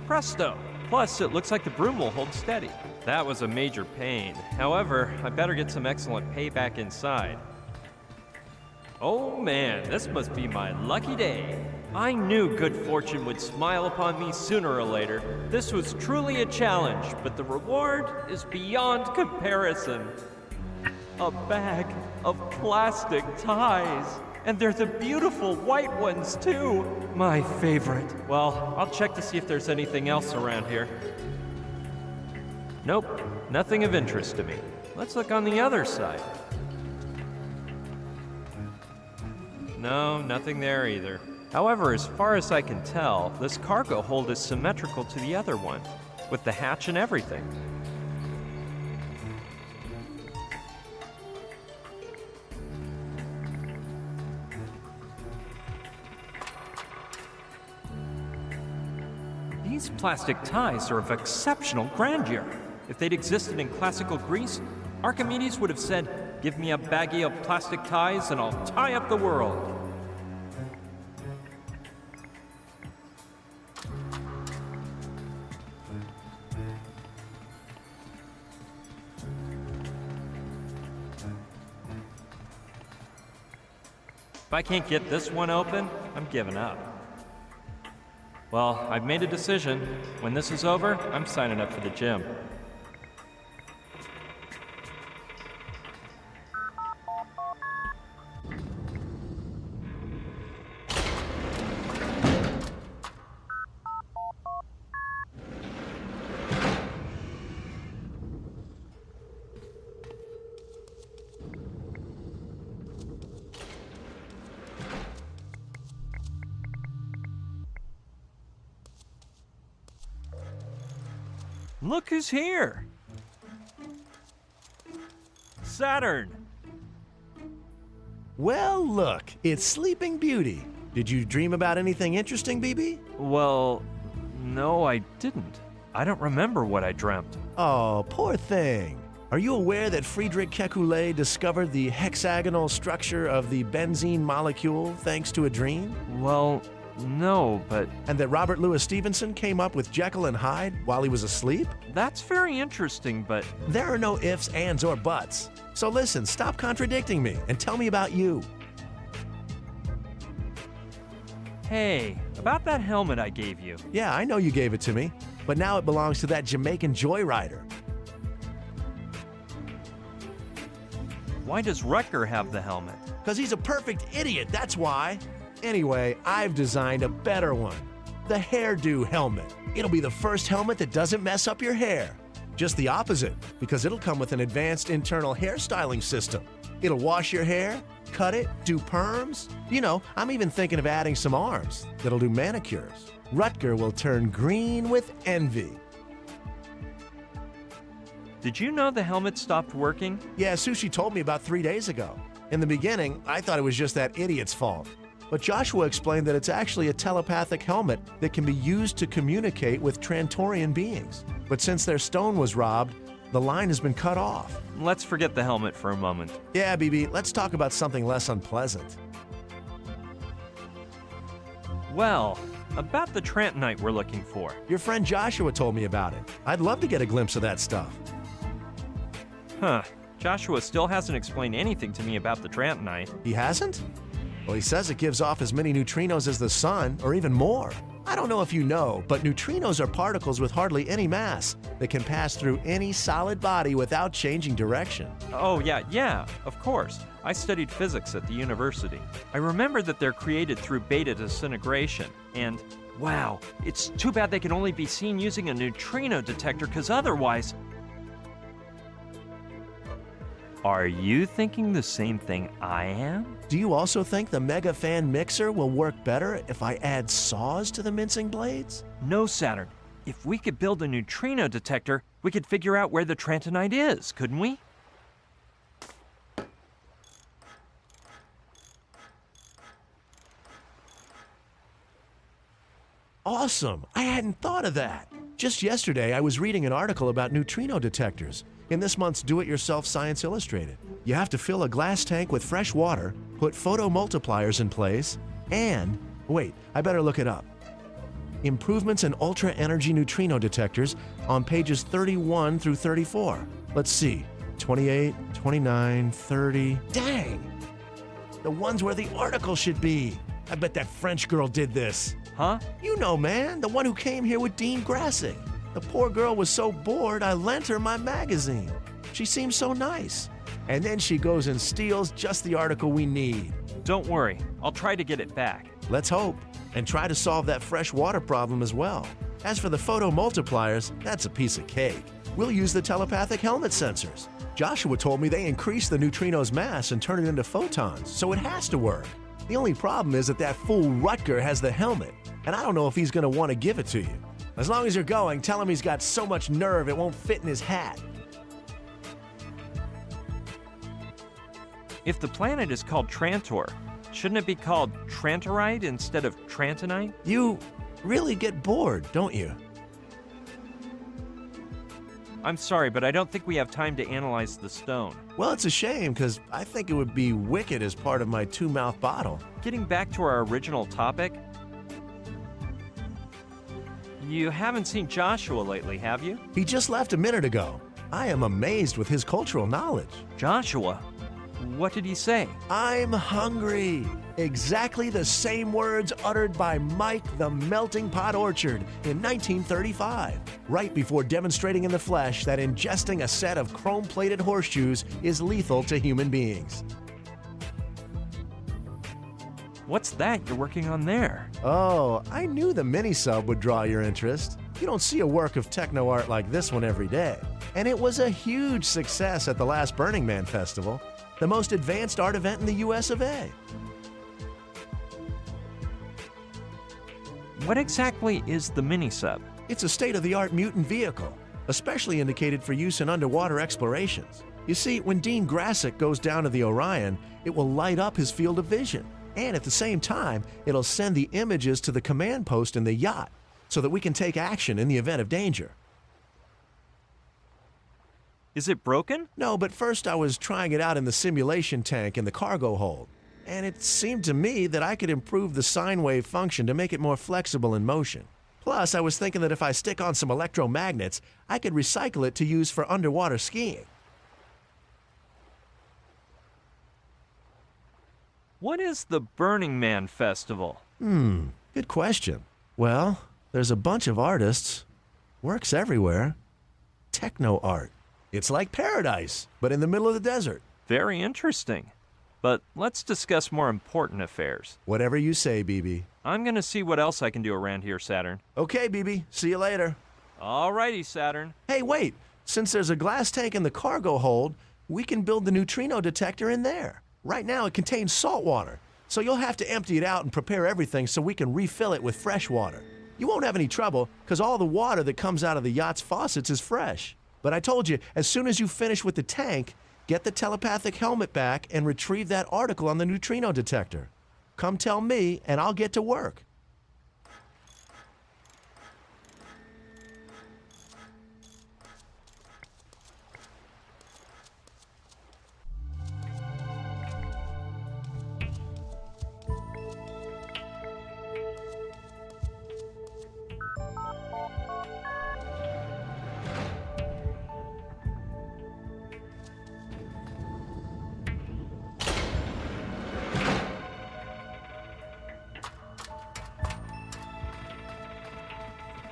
Presto! Plus, it looks like the broom will hold steady. That was a major pain. However, I better get some excellent payback inside. Oh man, this must be my lucky day. I knew good fortune would smile upon me sooner or later. This was truly a challenge, but the reward is beyond comparison. A bag of plastic ties. And they're the beautiful white ones, too. My favorite. Well, I'll check to see if there's anything else around here. Nope, nothing of interest to me. Let's look on the other side. No, nothing there either. However, as far as I can tell, this cargo hold is symmetrical to the other one, with the hatch and everything. These plastic ties are of exceptional grandeur. If they'd existed in classical Greece, Archimedes would have said, "Give me a baggie of plastic ties and I'll tie up the world." If I can't get this one open, I'm giving up. Well, I've made a decision. When this is over, I'm signing up for the gym. Look who's here! Saturn! Well, look, it's Sleeping Beauty. Did you dream about anything interesting, BB? Well, no, I didn't. I don't remember what I dreamt. Oh, poor thing. Are you aware that Friedrich Kekulé discovered the hexagonal structure of the benzene molecule thanks to a dream? Well, no, but... And that Robert Louis Stevenson came up with Jekyll and Hyde while he was asleep? That's very interesting, but... There are no ifs, ands, or buts. So listen, stop contradicting me and tell me about you. Hey, about that helmet I gave you. Yeah, I know you gave it to me, but now it belongs to that Jamaican joyrider. Why does Rutger have the helmet? Because he's a perfect idiot, that's why. Anyway, I've designed a better one. The hairdo helmet. It'll be the first helmet that doesn't mess up your hair. Just the opposite, because it'll come with an advanced internal hairstyling system. It'll wash your hair, cut it, do perms. You know, I'm even thinking of adding some arms that'll do manicures. Rutger will turn green with envy. Did you know the helmet stopped working? Yeah, Sushi told me about 3 days ago. In the beginning, I thought it was just that idiot's fault. But Joshua explained that it's actually a telepathic helmet that can be used to communicate with Trantorian beings. But since their stone was robbed, The line has been cut off. Let's forget the helmet for a moment. Yeah, BB, let's talk about something less unpleasant. Well, about the Trantonite we're looking for. Your friend Joshua told me about it. I'd love to get a glimpse of that stuff. Huh. Joshua still hasn't explained anything to me about the Trantonite. He hasn't? Well, he says it gives off as many neutrinos as the sun, or even more. I don't know if you know, but neutrinos are particles with hardly any mass that can pass through any solid body without changing direction. Oh, yeah, of course. I studied physics at the university. I remember that they're created through beta disintegration, and wow, it's too bad they can only be seen using a neutrino detector, because otherwise... Are you thinking the same thing I am? Do you also think the Mega Fan Mixer will work better if I add saws to the mincing blades? No, Saturn. If we could build a neutrino detector, we could figure out where the Trantonite is, couldn't we? Awesome! I hadn't thought of that. Just yesterday, I was reading an article about neutrino detectors in this month's Do-It-Yourself Science Illustrated. You have to fill a glass tank with fresh water, put photomultipliers in place, and, wait, I better look it up. Improvements in ultra-energy neutrino detectors on pages 31 through 34. Let's see, 28, 29, 30. Dang! The ones where the article should be. I bet that French girl did this. Huh? You know, man, the one who came here with Dean Grassick. The poor girl was so bored, I lent her my magazine. She seems so nice. And then she goes and steals just the article we need. Don't worry, I'll try to get it back. Let's hope, and try to solve that fresh water problem as well. As for the photomultipliers, that's a piece of cake. We'll use the telepathic helmet sensors. Joshua told me they increase the neutrino's mass and turn it into photons, so it has to work. The only problem is that fool Rutger has the helmet, and I don't know if he's going to want to give it to you. As long as you're going, tell him he's got so much nerve it won't fit in his hat. If the planet is called Trantor, shouldn't it be called Trantorite instead of Trantonite? You really get bored, don't you? I'm sorry, but I don't think we have time to analyze the stone. Well, it's a shame, because I think it would be wicked as part of my two-mouth bottle. Getting back to our original topic, you haven't seen Joshua lately, have you? He just left a minute ago. I am amazed with his cultural knowledge. Joshua? What did he say? I'm hungry. Exactly the same words uttered by Mike the Melting Pot Orchard in 1935, right before demonstrating in the flesh that ingesting a set of chrome-plated horseshoes is lethal to human beings. What's that you're working on there? Oh, I knew the mini-sub would draw your interest. You don't see a work of techno art like this one every day. And it was a huge success at the last Burning Man Festival, the most advanced art event in the US of A. What exactly is the mini-sub? It's a state-of-the-art mutant vehicle, especially indicated for use in underwater explorations. You see, when Dean Grassick goes down to the Orion, it will light up his field of vision. And at the same time, it'll send the images to the command post in the yacht so that we can take action in the event of danger. Is it broken? No, but first I was trying it out in the simulation tank in the cargo hold. And it seemed to me that I could improve the sine wave function to make it more flexible in motion. Plus, I was thinking that if I stick on some electromagnets, I could recycle it to use for underwater skiing. What is the Burning Man Festival? Good question. Well, there's a bunch of artists. Works everywhere. Techno art. It's like paradise, but in the middle of the desert. Very interesting. But let's discuss more important affairs. Whatever you say, BB. I'm gonna see what else I can do around here, Saturn. Okay, BB. See you later. Alrighty, Saturn. Hey, wait. Since there's a glass tank in the cargo hold, we can build the neutrino detector in there. Right now, it contains salt water, so you'll have to empty it out and prepare everything so we can refill it with fresh water. You won't have any trouble, because all the water that comes out of the yacht's faucets is fresh. But I told you, as soon as you finish with the tank, get the telepathic helmet back and retrieve that article on the neutrino detector. Come tell me, and I'll get to work.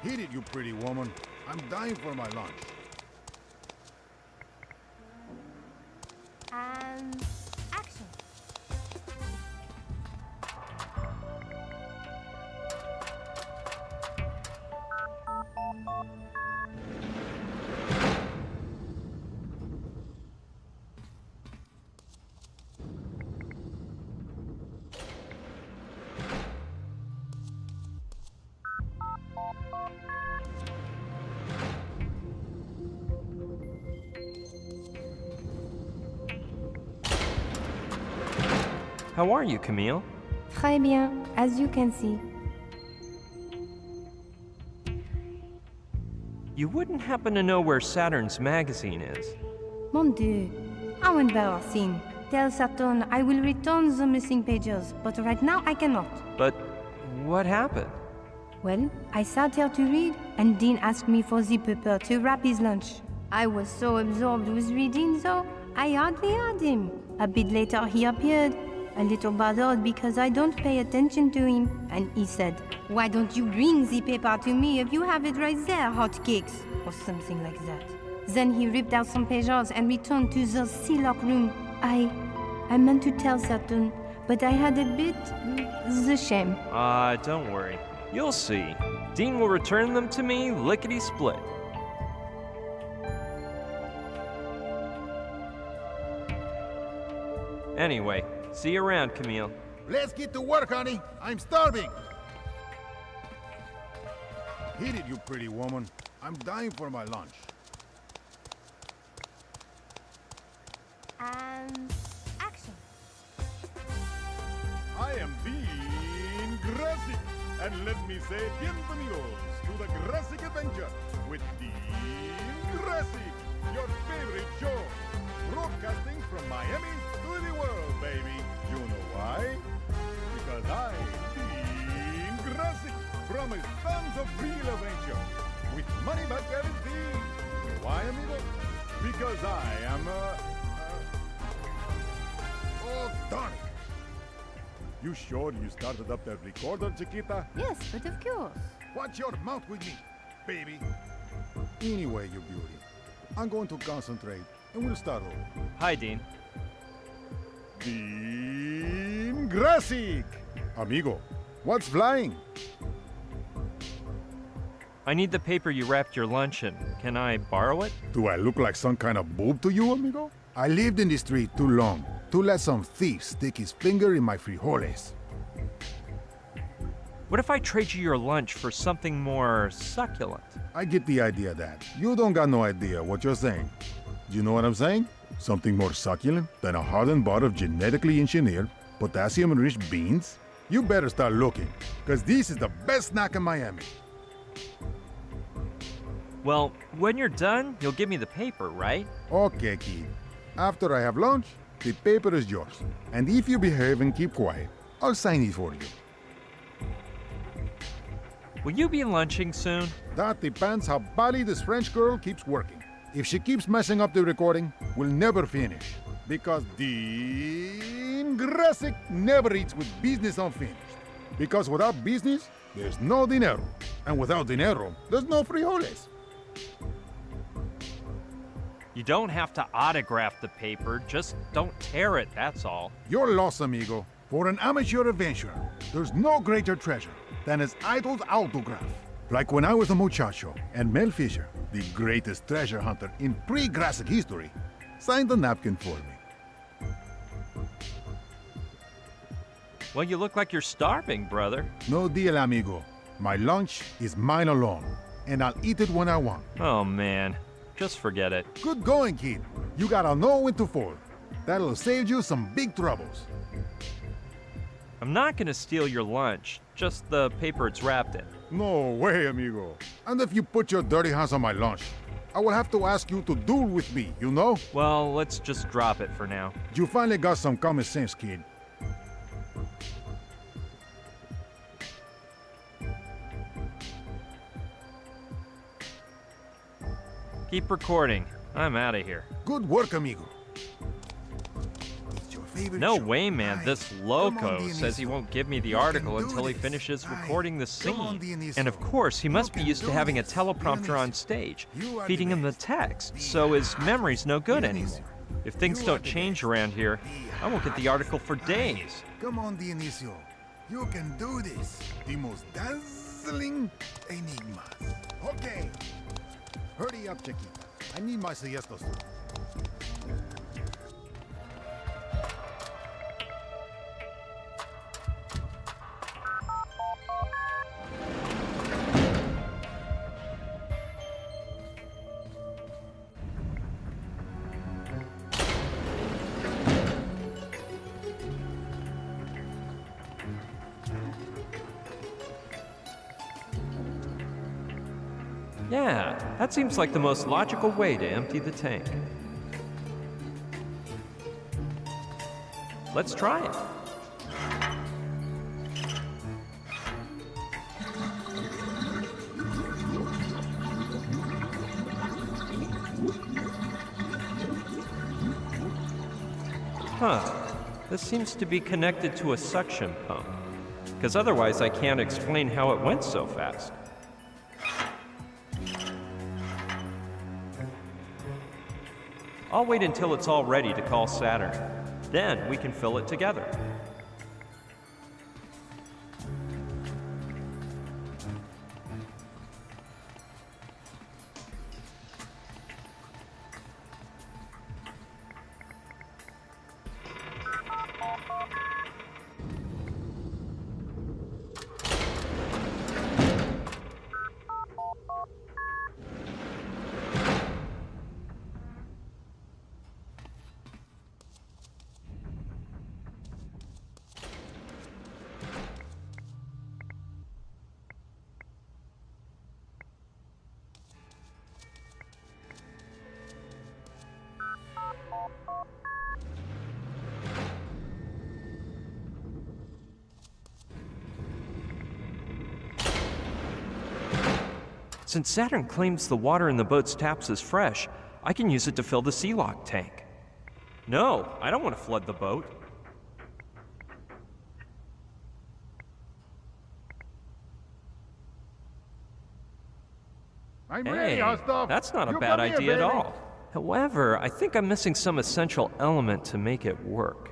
Hit it, you pretty woman. I'm dying for my lunch. And action. How are you, Camille? Très bien, as you can see. You wouldn't happen to know where Saturn's magazine is? Mon Dieu, how embarrassing. Tell Saturn I will return the missing pages, but right now I cannot. But what happened? Well, I sat here to read, and Dean asked me for the paper to wrap his lunch. I was so absorbed with reading, though, I hardly heard him. A bit later, he appeared, a little bothered because I don't pay attention to him, and he said, "Why don't you bring the paper to me if you have it right there, hotcakes?" or something like that. Then he ripped out some pages and returned to the Sealock room. I meant to tell Saturn, but I had a bit the shame. Don't worry. You'll see. Dean will return them to me lickety-split. Anyway, see you around, Camille. Let's get to work, honey. I'm starving. Hit it, you pretty woman. I'm dying for my lunch. And action. I am Dean Grassic, and let me say bienvenidos to the Grassic Adventure with Dean Grassic, your favorite show, broadcasting from Miami to the world, baby. You know why? Because I, Dean Grassic, promise tons of real adventure with money back guarantee. Why, amigo? Because I am oh, darn it. You sure you started up that recorder, Chiquita? Yes, but of course. Watch your mouth with me, baby. Anyway, you beauty, I'm going to concentrate, and we'll start over. Hi, Dean. Dean Grassic! Amigo, what's flying? I need the paper you wrapped your lunch in. Can I borrow it? Do I look like some kind of boob to you, amigo? I lived in the street too long to let some thief stick his finger in my frijoles. What if I trade you your lunch for something more succulent? I get the idea that you don't got no idea what you're saying. You know what I'm saying? Something more succulent than a hardened bar of genetically engineered, potassium-rich beans? You better start looking, because this is the best snack in Miami. Well, when you're done, you'll give me the paper, right? Okay, kid. After I have lunch, the paper is yours. And if you behave and keep quiet, I'll sign it for you. Will you be lunching soon? That depends how badly this French girl keeps working. If she keeps messing up the recording, we'll never finish. Because Dean Grassic never eats with business unfinished. Because without business, there's no dinero. And without dinero, there's no frijoles. You don't have to autograph the paper, just don't tear it, that's all. You're lost, amigo. For an amateur adventurer, there's no greater treasure than his idol's autograph. Like when I was a muchacho, and Mel Fisher, the greatest treasure hunter in pre-Grassic history, signed a napkin for me. Well, you look like you're starving, brother. No deal, amigo. My lunch is mine alone, and I'll eat it when I want. Oh, man. Just forget it. Good going, kid. You gotta know when to fold. That'll save you some big troubles. I'm not gonna steal your lunch, just the paper it's wrapped in. No way, amigo. And if you put your dirty hands on my lunch, I will have to ask you to duel with me, you know? Well, let's just drop it for now. You finally got some common sense, kid. Keep recording. I'm out of here. Good work, amigo. It's your favorite No show. way, man. This Come loco on, says he Dionisio. won't give me the You can article do until he this. finishes Aye. recording the Come on, scene. Dionisio. And of course, he must be can used to do having a this. teleprompter on Dionisio. stage, You are feeding the him the best. text, so his memory's no good anymore. If things You are don't the change around here, I won't get the article for days. Come on, Dionisio. You can do this. The most dazzling enigmas. Okay. Hurry up, Chiquita. I need my siesta soon. Yeah, that seems like the most logical way to empty the tank. Let's try it. Huh. This seems to be connected to a suction pump. Because otherwise I can't explain how it went so fast. I'll wait until it's all ready to call Saturn. Then we can fill it together. Since Saturn claims the water in the boat's taps is fresh, I can use it to fill the Sea-Lock tank. No, I don't want to flood the boat. I'm Hey, ready, Ostov. that's not a You bad come here, idea at baby. all. However, I think I'm missing some essential element to make it work.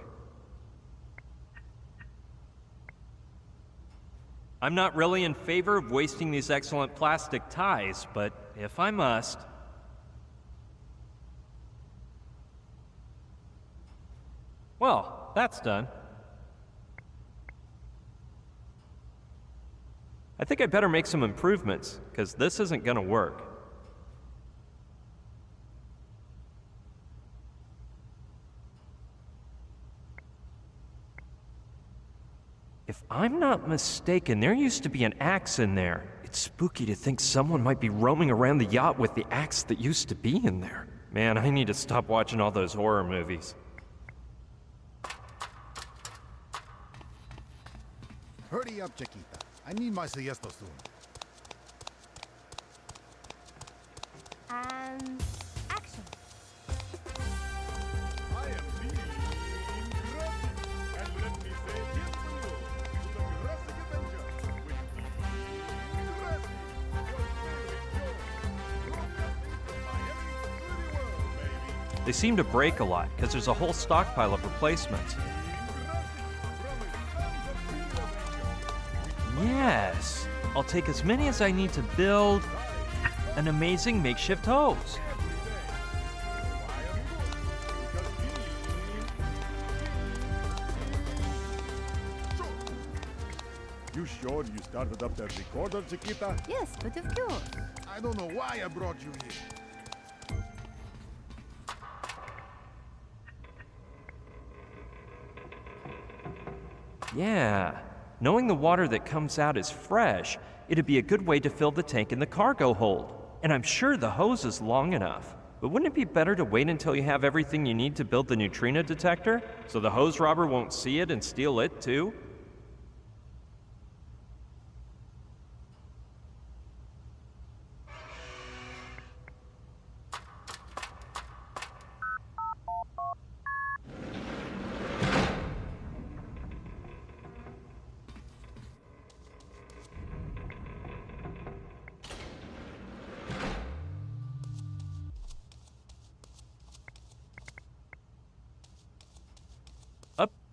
I'm not really in favor of wasting these excellent plastic ties, but if I must... Well, that's done. I think I'd better make some improvements, because this isn't gonna work. If I'm not mistaken, there used to be an axe in there. It's spooky to think someone might be roaming around the yacht with the axe that used to be in there. Man, I need to stop watching all those horror movies. Hurry up, Chiquita. I need my siesta soon. And action. I am being graphic, and let me say bienvenido to the graphic adventure with the graphic, your favorite show, broadcasting from Miami's pretty world, baby. They seem to break a lot, because there's a whole stockpile of replacements. Yes! I'll take as many as I need to build an amazing makeshift hose. You sure you started up that recorder, Chiquita? Yes, but of course. I don't know why I brought you here. Yeah, knowing the water that comes out is fresh, it'd be a good way to fill the tank in the cargo hold. And I'm sure the hose is long enough. But wouldn't it be better to wait until you have everything you need to build the neutrino detector, so the hose robber won't see it and steal it too?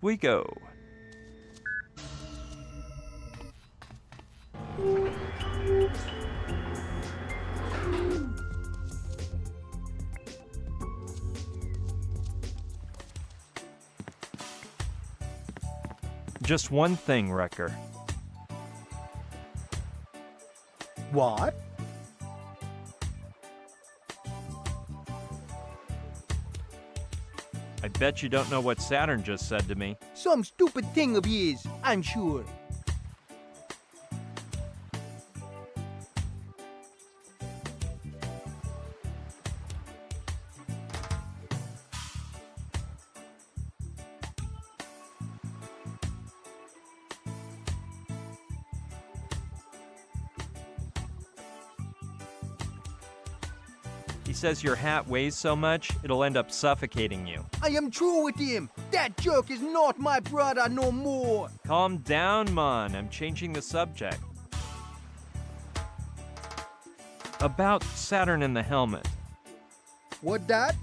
we go. Just one thing, Wrecker. What? I bet you don't know what Saturn just said to me. Some stupid thing of his, I'm sure. He says your hat weighs so much, it'll end up suffocating you. I am true with him. That jerk is not my brother no more. Calm down, Mon. I'm changing the subject. About Saturn and the helmet. What that?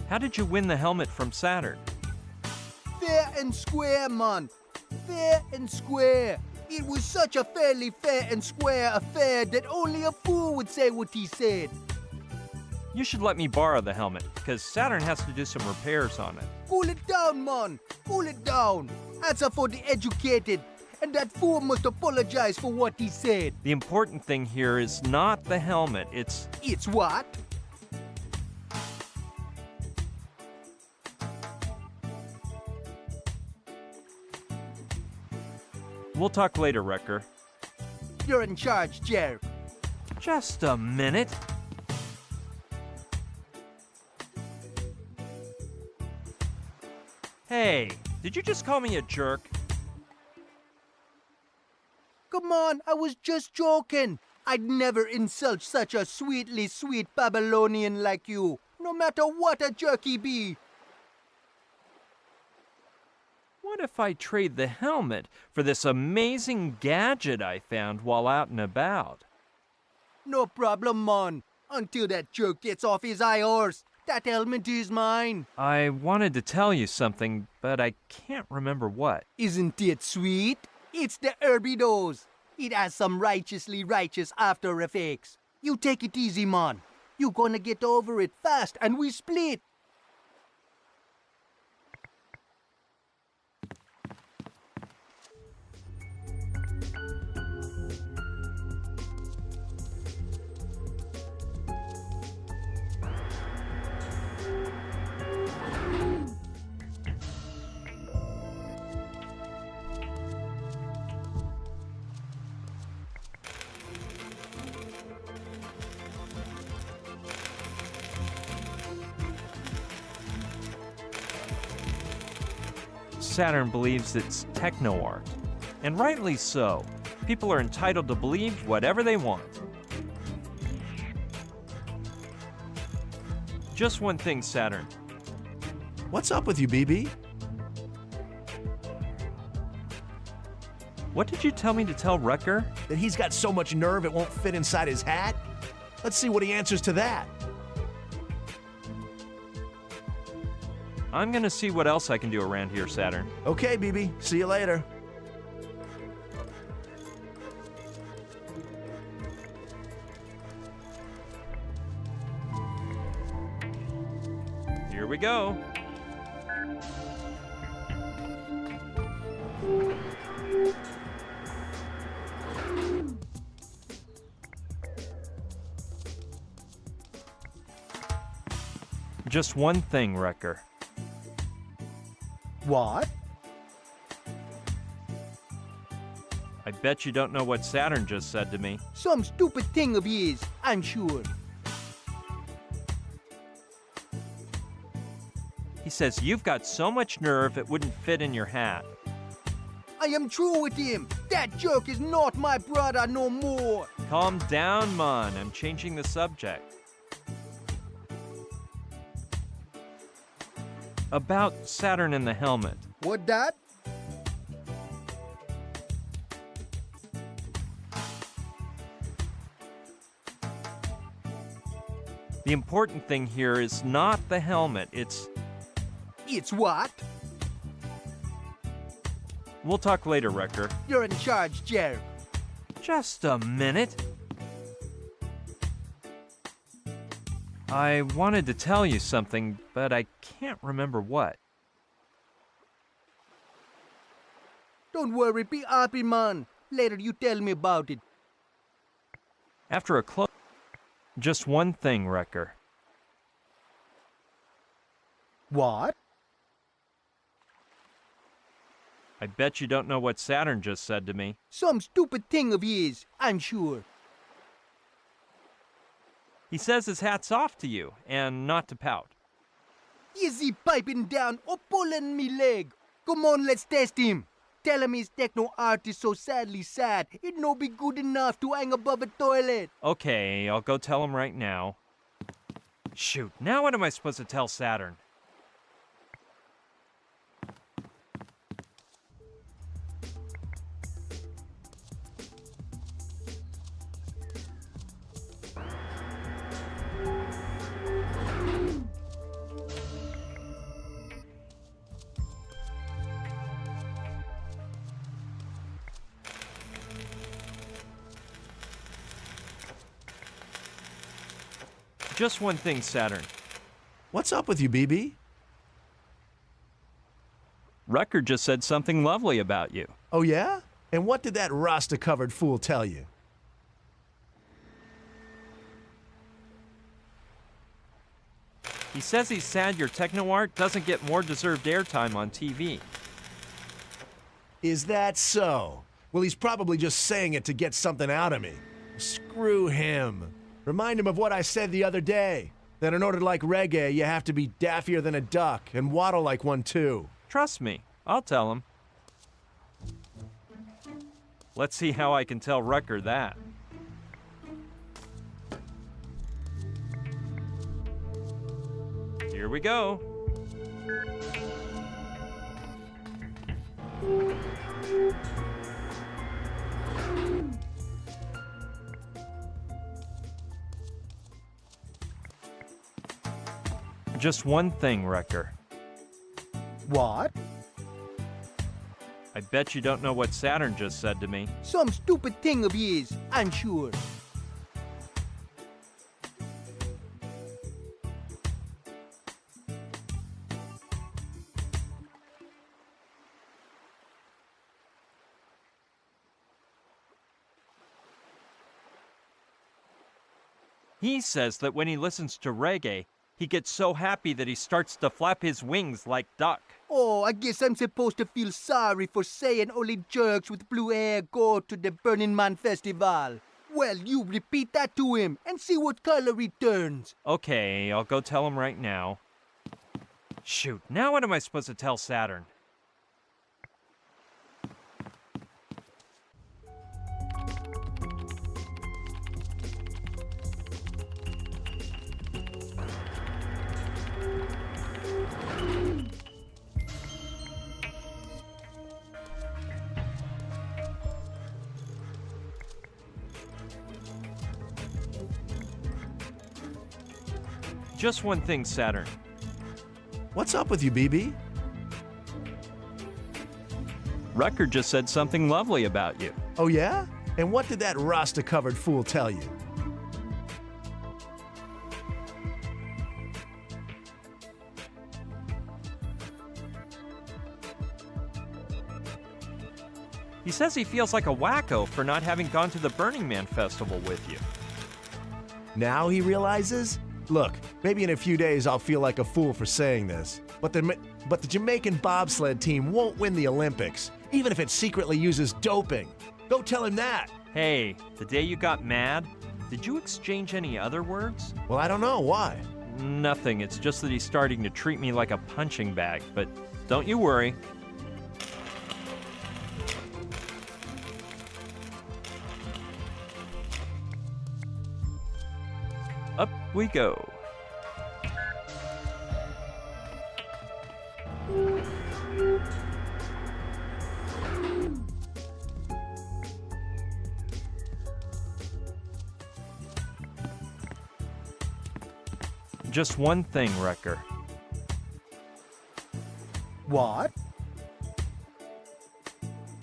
How did you win the helmet from Saturn? Fair and square, man. Fair and square. It was such a fairly fair and square affair that only a fool would say what he said. You should let me borrow the helmet, because Saturn has to do some repairs on it. Cool it down, man. Cool it down. Answer for the educated. And that fool must apologize for what he said. The important thing here is not the helmet, it's... It's what? We'll talk later, Wrecker. You're in charge, Jer. Just a minute. Hey, did you just call me a jerk? Come on, I was just joking. I'd never insult such a sweetly sweet Babylonian like you, no matter what a jerk he be. What if I trade the helmet for this amazing gadget I found while out and about? No problem, man. Until that jerk gets off his high horse, that helmet is mine. I wanted to tell you something, but I can't remember what. Isn't it sweet? It's the herby dose. It has some righteously righteous after effects. You take it easy, man. You gonna get over it fast and we split. Saturn believes it's techno art, and rightly so. People are entitled to believe whatever they want. Just one thing, Saturn. What's up with you, BB? What did you tell me to tell Wrecker? That he's got so much nerve it won't fit inside his hat? Let's see what he answers to that. I'm gonna see what else I can do around here, Saturn. Okay, BB. See you later. Here we go. Just one thing, Wrecker. What? I bet you don't know what Saturn just said to me. Some stupid thing of his, I'm sure. He says you've got so much nerve it wouldn't fit in your hat. I am true with him. That jerk is not my brother no more. Calm down, Mon. I'm changing the subject. About Saturn and the helmet. What that? The important thing here is not the helmet, it's... It's what? We'll talk later, Wrecker. You're in charge, Jer. Just a minute. I wanted to tell you something, but I can't remember what. Don't worry, be happy, man. Later you tell me about it. After a close... Just one thing, Wrecker. What? I bet you don't know what Saturn just said to me. Some stupid thing of his, I'm sure. He says his hat's off to you, and not to pout. Is he piping down or pulling me leg? Come on, let's test him. Tell him his techno art is so sadly sad, it no be good enough to hang above a toilet. Okay, I'll go tell him right now. Shoot, now what am I supposed to tell Saturn? Just one thing, Saturn. What's up with you, BB? Wrecker just said something lovely about you. Oh, yeah? And what did that Rasta-covered fool tell you? He says he's sad your techno art doesn't get more deserved airtime on TV. Is that so? Well, he's probably just saying it to get something out of me. Screw him. Remind him of what I said the other day. That in order to like reggae, you have to be daffier than a duck and waddle like one too. Trust me, I'll tell him. Let's see how I can tell Wrecker that. Here we go. Just one thing, Wrecker. What? I bet you don't know what Saturn just said to me. Some stupid thing of his, I'm sure. He says that when he listens to reggae, he gets so happy that he starts to flap his wings like duck. Oh, I guess I'm supposed to feel sorry for saying only jerks with blue hair go to the Burning Man Festival. Well, you repeat that to him and see what color he turns. Okay, I'll go tell him right now. Shoot, now what am I supposed to tell Saturn? Just one thing, Saturn. What's up with you, BB? Wrecker just said something lovely about you. Oh, yeah? And what did that Rasta-covered fool tell you? He says he feels like a wacko for not having gone to the Burning Man Festival with you. Now he realizes? Look, maybe in a few days I'll feel like a fool for saying this, but the Jamaican bobsled team won't win the Olympics, even if it secretly uses doping. Go tell him that. Hey, the day you got mad, did you exchange any other words? Well, I don't know. Why? Nothing. It's just that he's starting to treat me like a punching bag, but don't you worry. Up we go. Just one thing, Wrecker. What?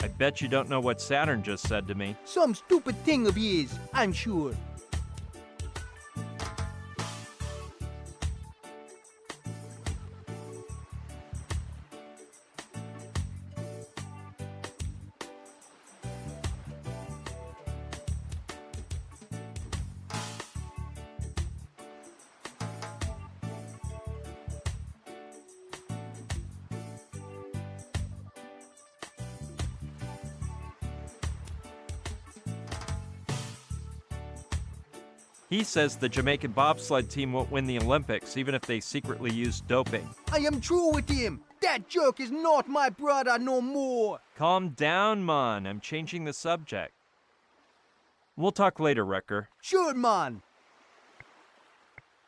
I bet you don't know what Saturn just said to me. Some stupid thing of his, I'm sure. He says the Jamaican bobsled team won't win the Olympics even if they secretly use doping. I am true with him. That jerk is not my brother no more. Calm down, man. I'm changing the subject. We'll talk later, Wrecker. Sure, man.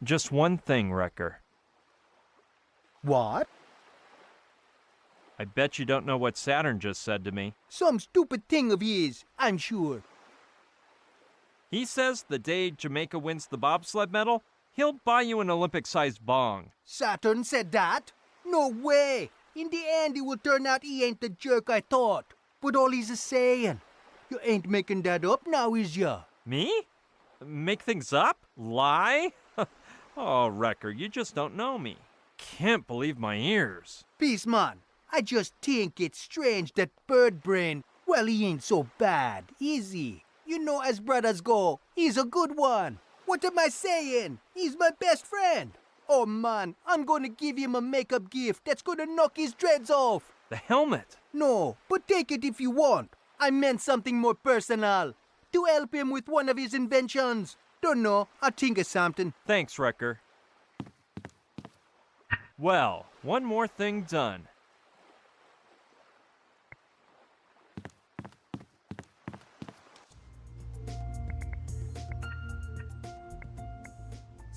Just one thing, Wrecker. What? I bet you don't know what Saturn just said to me. Some stupid thing of his, I'm sure. He says the day Jamaica wins the bobsled medal, he'll buy you an Olympic-sized bong. Saturn said that? No way. In the end, it will turn out he ain't the jerk I thought. But all he's a saying. You ain't making that up now, is ya? Me? Make things up? Lie? Oh, Wrecker, you just don't know me. Can't believe my ears. Peace, man. I just think it's strange that Bird Brain, well, he ain't so bad, is he? You know, as brothers go, he's a good one. What am I saying? He's my best friend. Oh, man, I'm gonna give him a makeup gift that's gonna knock his dreads off. The helmet? No, but take it if you want. I meant something more personal. To help him with one of his inventions. Don't know, I'll think of something. Thanks, Wrecker. Well, one more thing done.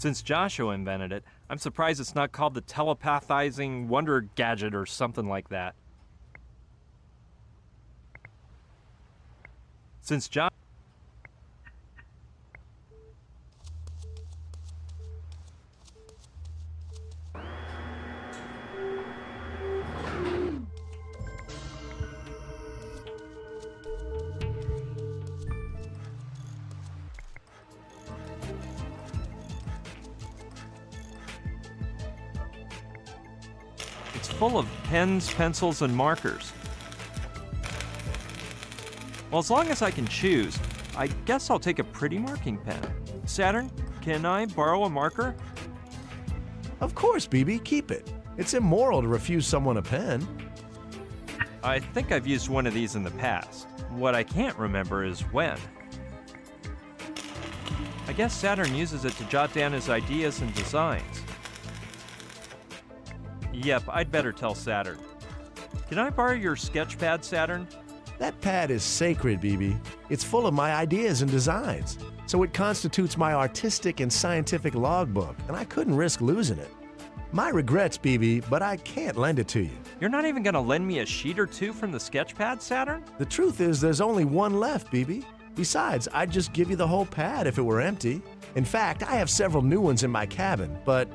Since Joshua invented it, I'm surprised it's not called the telepathizing wonder gadget or something like that. Since Joshua... It's full of pens, pencils, and markers. Well, as long as I can choose, I guess I'll take a pretty marking pen. Saturn, can I borrow a marker? Of course, BB, keep it. It's immoral to refuse someone a pen. I think I've used one of these in the past. What I can't remember is when. I guess Saturn uses it to jot down his ideas and designs. Yep, I'd better tell Saturn. Can I borrow your sketch pad, Saturn? That pad is sacred, BB. It's full of my ideas and designs. So it constitutes my artistic and scientific logbook, and I couldn't risk losing it. My regrets, BB, but I can't lend it to you. You're not even gonna lend me a sheet or two from the sketch pad, Saturn? The truth is there's only one left, BB. Besides, I'd just give you the whole pad if it were empty. In fact, I have several new ones in my cabin, but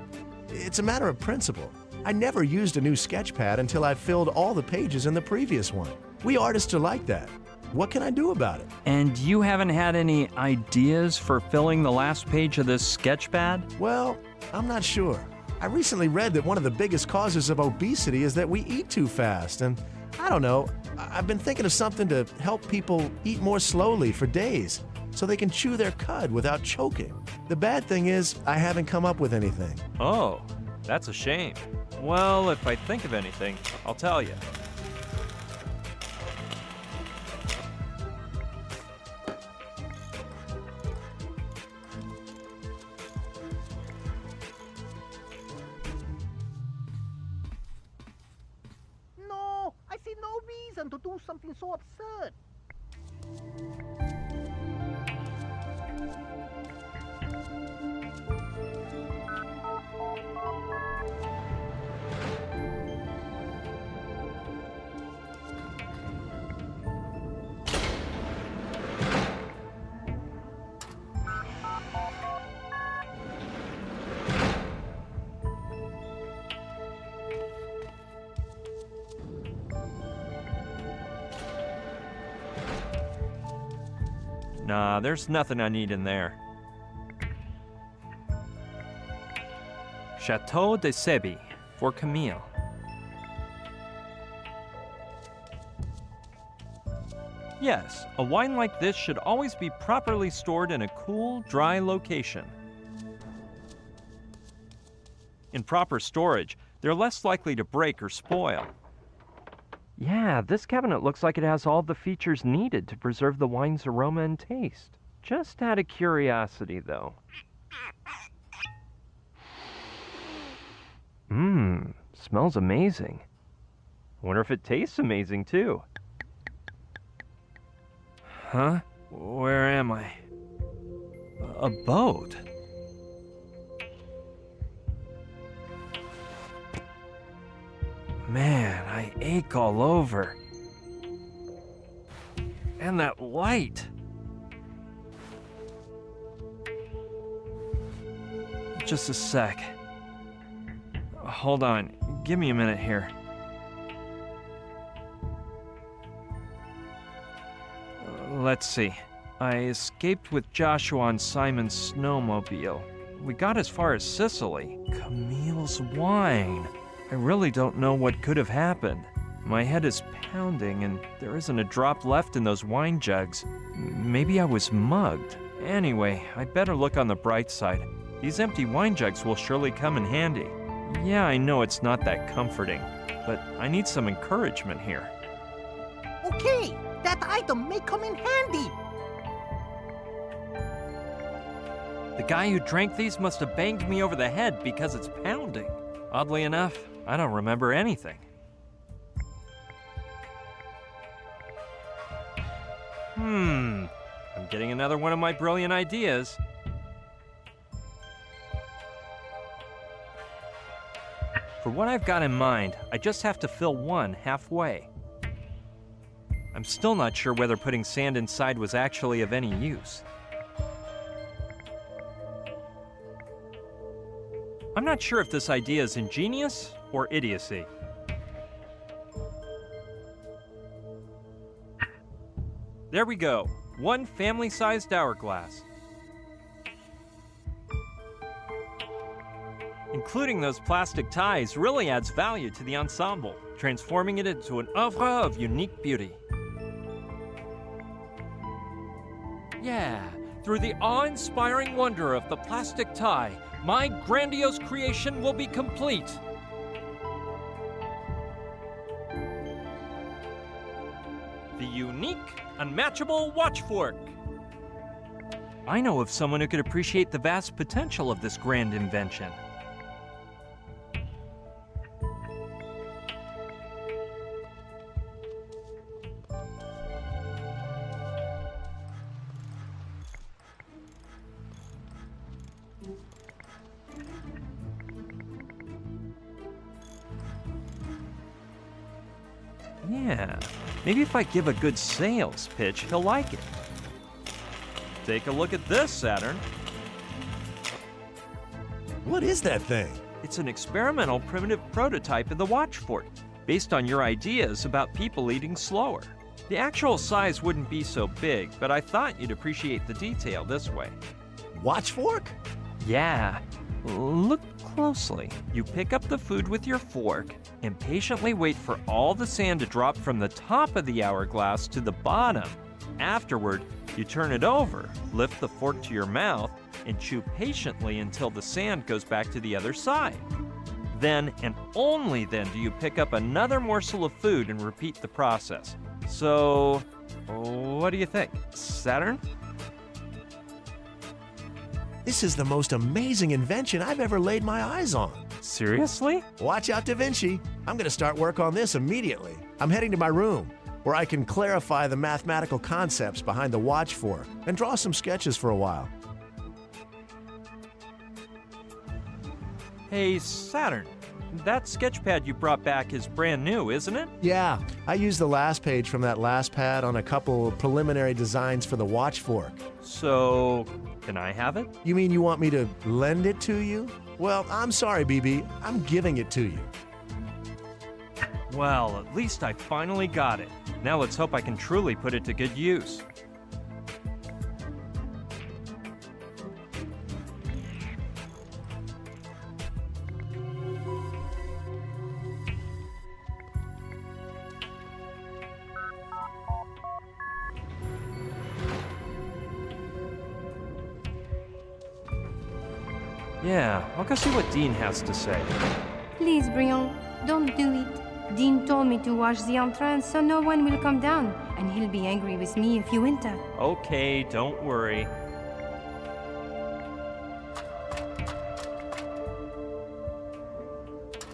it's a matter of principle. I never used a new sketch pad until I filled all the pages in the previous one. We artists are like that. What can I do about it? And you haven't had any ideas for filling the last page of this sketch pad? Well, I'm not sure. I recently read that one of the biggest causes of obesity is that we eat too fast, and I don't know, I've been thinking of something to help people eat more slowly for days so they can chew their cud without choking. The bad thing is, I haven't come up with anything. Oh, that's a shame. Well, if I think of anything, I'll tell you. No, I see no reason to do something so absurd. Nah, there's nothing I need in there. Chateau de Sebi for Camille. Yes, a wine like this should always be properly stored in a cool, dry location. In proper storage, they're less likely to break or spoil. Yeah, this cabinet looks like it has all the features needed to preserve the wine's aroma and taste. Just out of curiosity, though. Smells amazing. I wonder if it tastes amazing, too. Huh? Where am I? A boat? Man, I ache all over. And that light. Just a sec. Hold on. Give me a minute here. Let's see. I escaped with Joshua on Simon's snowmobile. We got as far as Sicily. Camille's wine. I really don't know what could have happened. My head is pounding and there isn't a drop left in those wine jugs. Maybe I was mugged. Anyway, I better look on the bright side. These empty wine jugs will surely come in handy. Yeah, I know it's not that comforting, but I need some encouragement here. Okay, that item may come in handy. The guy who drank these must have banged me over the head because it's pounding. Oddly enough, I don't remember anything. I'm getting another one of my brilliant ideas. For what I've got in mind, I just have to fill one halfway. I'm still not sure whether putting sand inside was actually of any use. I'm not sure if this idea is ingenious or idiocy. There we go. One family-sized hourglass. Including those plastic ties really adds value to the ensemble, transforming it into an oeuvre of unique beauty. Yeah, through the awe-inspiring wonder of the plastic tie, my grandiose creation will be complete. The unique, unmatchable watch fork. I know of someone who could appreciate the vast potential of this grand invention. Yeah, maybe if I give a good sales pitch, he'll like it. Take a look at this, Saturn. What is that thing? It's an experimental primitive prototype of the watch fork, based on your ideas about people eating slower. The actual size wouldn't be so big, but I thought you'd appreciate the detail this way. Watch fork? Yeah. Look closely. You pick up the food with your fork and patiently wait for all the sand to drop from the top of the hourglass to the bottom. Afterward, you turn it over, lift the fork to your mouth, and chew patiently until the sand goes back to the other side. Then, and only then, do you pick up another morsel of food and repeat the process. So, what do you think, Saturn? This is the most amazing invention I've ever laid my eyes on. Seriously? Watch out, Da Vinci. I'm going to start work on this immediately. I'm heading to my room, where I can clarify the mathematical concepts behind the watch fork and draw some sketches for a while. Hey, Saturn, that sketchpad you brought back is brand new, isn't it? Yeah, I used the last page from that last pad on a couple preliminary designs for the watch fork. So, can I have it? You mean you want me to lend it to you? Well, I'm sorry, BB. I'm giving it to you. Well, at least I finally got it. Now let's hope I can truly put it to good use. Yeah, I'll go see what Dean has to say. Please, Brion, don't do it. Dean told me to wash the entrance so no one will come down, and he'll be angry with me if you enter. Okay, don't worry.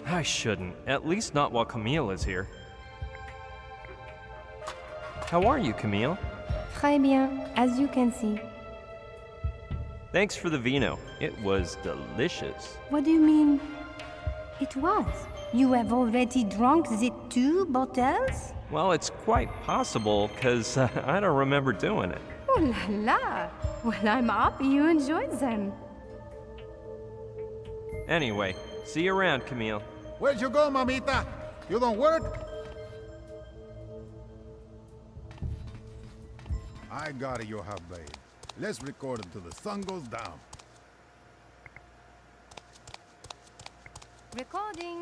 I shouldn't, at least not while Camille is here. How are you, Camille? Très bien, as you can see. Thanks for the vino. It was delicious. What do you mean? It was. You have already drunk the 2 bottles? Well, it's quite possible, because I don't remember doing it. Oh la la! Well, I'm happy you enjoyed them. Anyway, see you around, Camille. Where'd you go, mamita? You don't work? I got it, you have babe. Let's record until the sun goes down. Recording.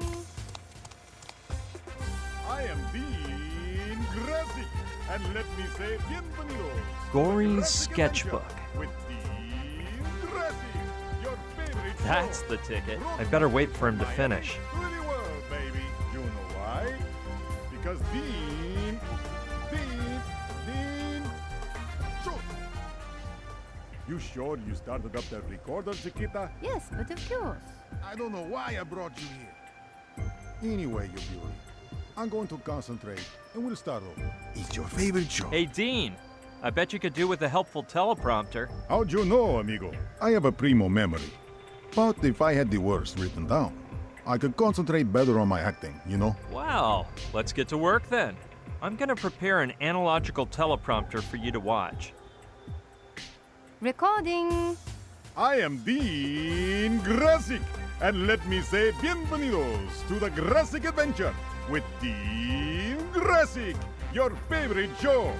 I am Dean Grassic, and let me say bienvenidos. Gory's sketchbook. With Dean Grassic, your favorite That's show. the ticket. I better wait for him to finish. To the world, baby. You know why? Because Dean, shoot. You sure you started up that recorder, Chiquita? Yes, but of course. I don't know why I brought you here. Anyway, you beauty, I'm going to concentrate, and we'll start over. It's your favorite show. Hey, Dean. I bet you could do with a helpful teleprompter. How'd you know, amigo? I have a primo memory. But if I had the words written down, I could concentrate better on my acting, you know? Well, let's get to work then. I'm gonna prepare an analogical teleprompter for you to watch. Recording. I am Dean Grassic, and let me say bienvenidos to the Grassic Adventure with Dean Grassic, your favorite show.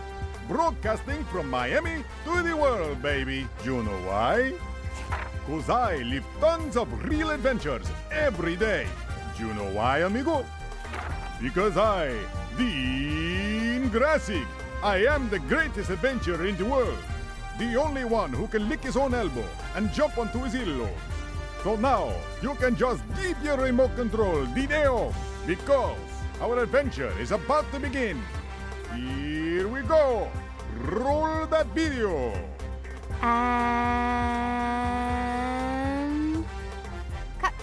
Broadcasting from Miami to the world, baby. You know why? 'Cause I live tons of real adventures every day. You know why, amigo? Because I, Dean Grassic, I am the greatest adventurer in the world. The only one who can lick his own elbow and jump onto his earlobe. So now, you can just keep your remote control the day off, because our adventure is about to begin. Here we go! Roll that video! And cut.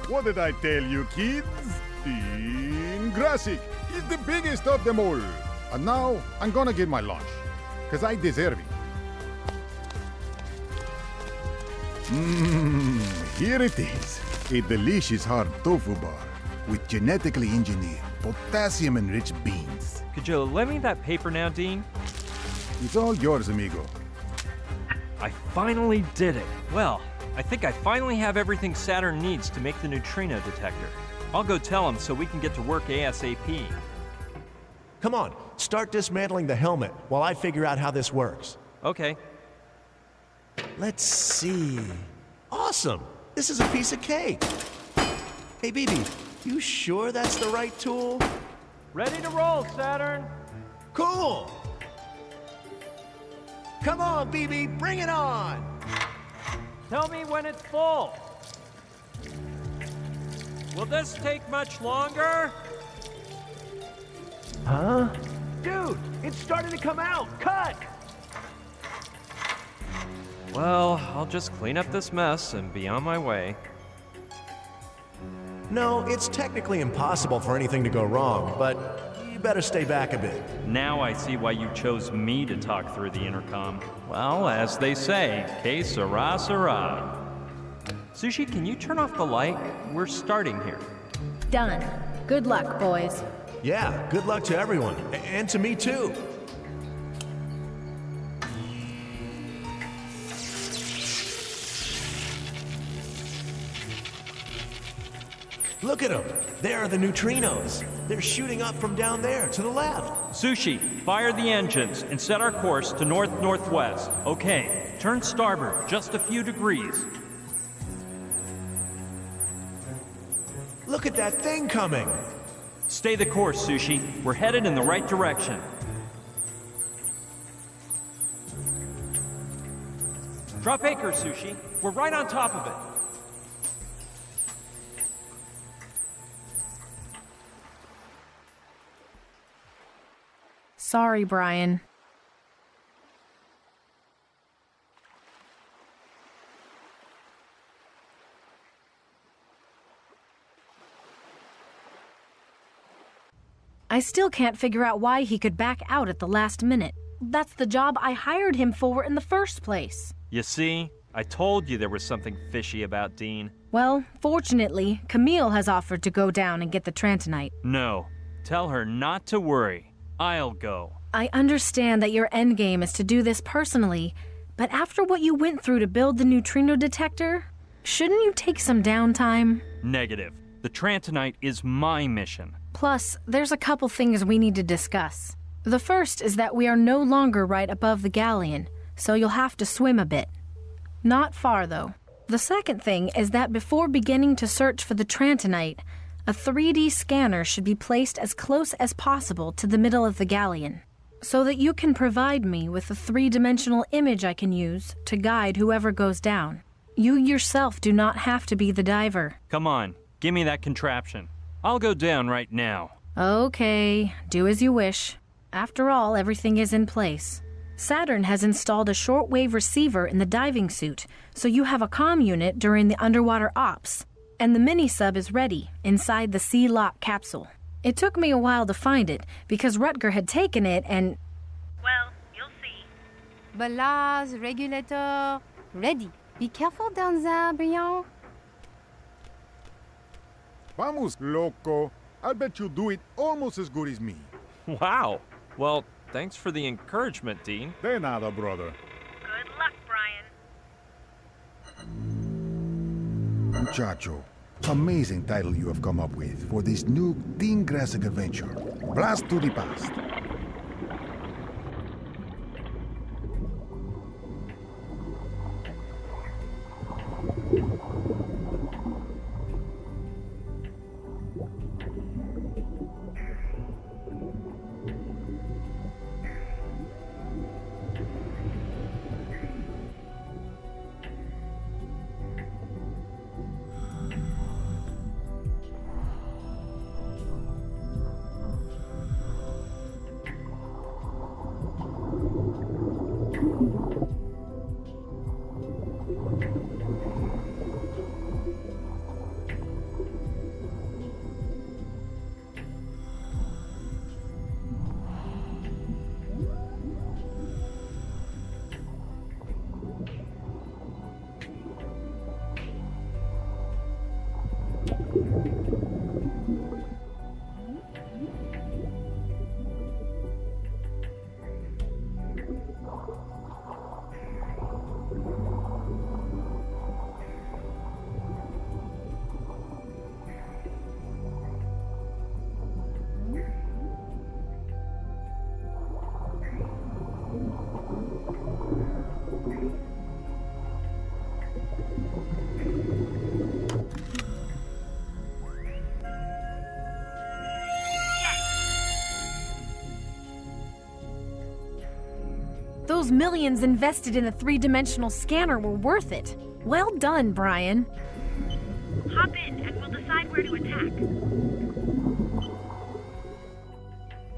What did I tell you, kids? Dean Grassic is the biggest of them all. And now, I'm gonna get my lunch, 'cause I deserve it. Here it is. A delicious hard tofu bar with genetically engineered, potassium-enriched beans. Could you lend me that paper now, Dean? It's all yours, amigo. I finally did it. Well, I think I finally have everything Saturn needs to make the neutrino detector. I'll go tell him so we can get to work ASAP. Come on, start dismantling the helmet while I figure out how this works. Okay. Let's see. Awesome! This is a piece of cake. Hey, BB, you sure that's the right tool? Ready to roll, Saturn. Cool! Come on, BB, bring it on! Tell me when it's full. Will this take much longer? Huh? Dude, it's starting to come out! Cut! Well, I'll just clean up this mess and be on my way. No, it's technically impossible for anything to go wrong, but you better stay back a bit. Now I see why you chose me to talk through the intercom. Well, as they say, que sera, sera. Sushi, can you turn off the light? We're starting here. Done. Good luck, boys. Yeah, good luck to everyone. And to me, too. Look at them. There are the neutrinos. They're shooting up from down there to the left. Sushi, fire the engines and set our course to north-northwest. Okay, turn starboard just a few degrees. Look at that thing coming. Stay the course, Sushi. We're headed in the right direction. Drop anchor, Sushi. We're right on top of it. Sorry, Brian. I still can't figure out why he could back out at the last minute. That's the job I hired him for in the first place. You see, I told you there was something fishy about Dean. Well, fortunately, Camille has offered to go down and get the Trantonite. No, tell her not to worry. I'll go. I understand that your endgame is to do this personally, but after what you went through to build the neutrino detector, shouldn't you take some downtime? Negative. The Trantonite is my mission. Plus, there's a couple things we need to discuss. The first is that we are no longer right above the galleon, so you'll have to swim a bit. Not far, though. The second thing is that before beginning to search for the Trantonite, a 3D scanner should be placed as close as possible to the middle of the galleon, so that you can provide me with a 3-dimensional image I can use to guide whoever goes down. You yourself do not have to be the diver. Come on, give me that contraption. I'll go down right now. Okay, do as you wish. After all, everything is in place. Saturn has installed a shortwave receiver in the diving suit, so you have a comm unit during the underwater ops. And the mini-sub is ready, inside the C-Lock capsule. It took me a while to find it, because Rutger had taken it and... Well, you'll see. Ballast, regulator, ready. Be careful down there, Brian. Vamos, loco. I'll bet you do it almost as good as me. Wow. Well, thanks for the encouragement, Dean. De nada, brother. Good luck, Brian. Muchacho, amazing title you have come up with for this new Dean Grassic adventure. Blast to the past. Those millions invested in a 3-dimensional scanner were worth it. Well done, Brian. Hop in and we'll decide where to attack.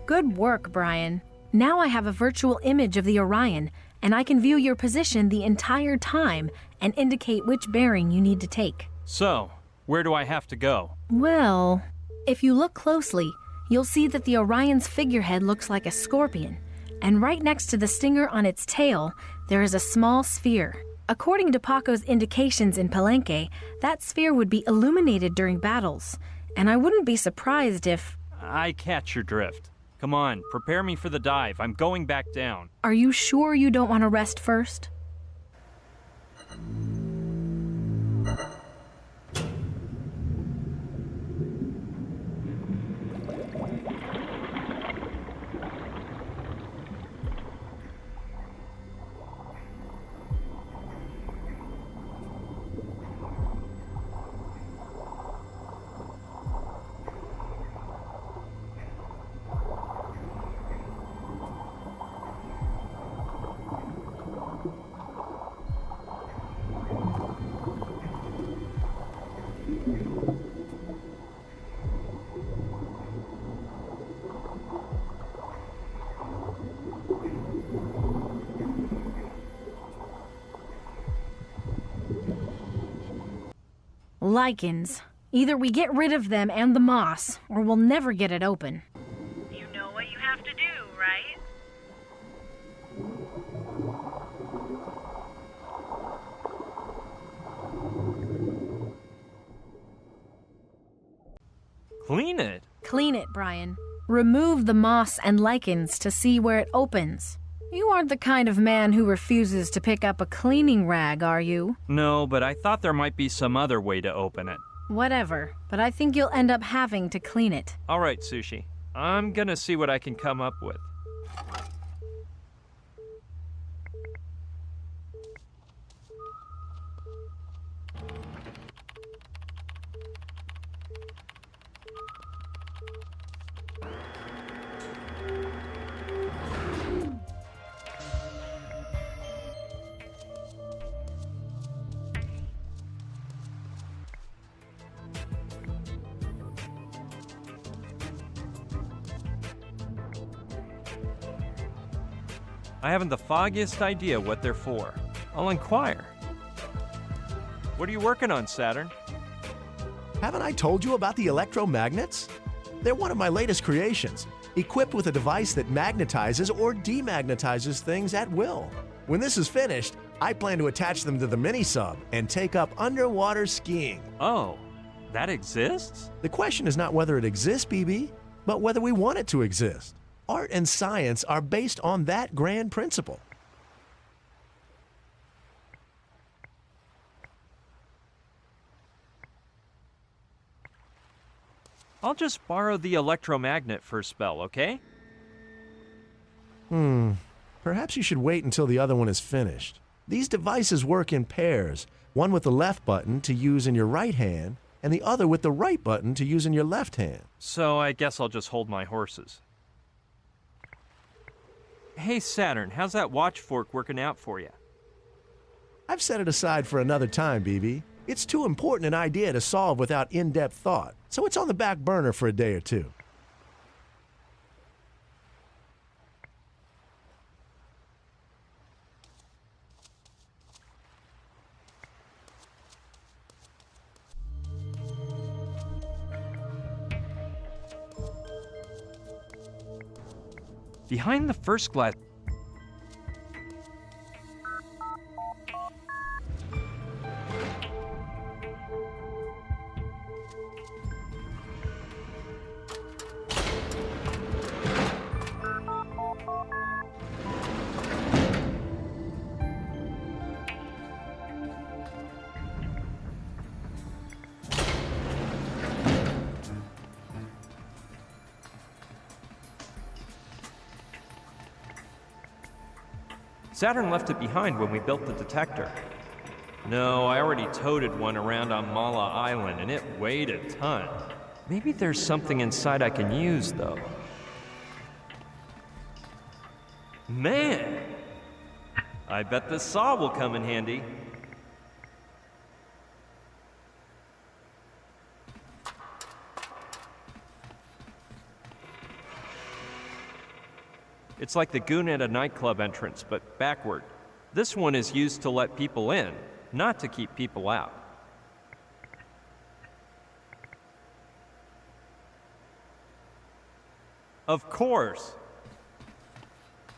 Good work, Brian. Now I have a virtual image of the Orion, and I can view your position the entire time and indicate which bearing you need to take. So, where do I have to go? Well, if you look closely, you'll see that the Orion's figurehead looks like a scorpion, and right next to the stinger on its tail, there is a small sphere. According to Paco's indications in Palenque, that sphere would be illuminated during battles, and I wouldn't be surprised if... I catch your drift. Come on, prepare me for the dive. I'm going back down. Are you sure you don't want to rest first? Lichens. Either we get rid of them and the moss, or we'll never get it open. You know what you have to do, right? Clean it? Clean it, Brian. Remove the moss and lichens to see where it opens. You aren't the kind of man who refuses to pick up a cleaning rag, are you? No, but I thought there might be some other way to open it. Whatever, but I think you'll end up having to clean it. All right, Sushi. I'm gonna see what I can come up with. I haven't the foggiest idea what they're for. I'll inquire. What are you working on, Saturn? Haven't I told you about the electromagnets? They're one of my latest creations, equipped with a device that magnetizes or demagnetizes things at will. When this is finished, I plan to attach them to the mini-sub and take up underwater skiing. Oh, that exists? The question is not whether it exists, BB, but whether we want it to exist. Art and science are based on that grand principle. I'll just borrow the electromagnet for a spell, okay? Perhaps you should wait until the other one is finished. These devices work in pairs, one with the left button to use in your right hand, and the other with the right button to use in your left hand. So I guess I'll just hold my horses. Hey, Saturn, how's that watch fork working out for you? I've set it aside for another time, BB. It's too important an idea to solve without in-depth thought, so it's on the back burner for a day or two. Behind the first glass... Saturn left it behind when we built the detector. No, I already toted one around on Mala Island, and it weighed a ton. Maybe there's something inside I can use, though. Man! I bet this saw will come in handy. It's like the goon at a nightclub entrance, but backward. This one is used to let people in, not to keep people out. Of course!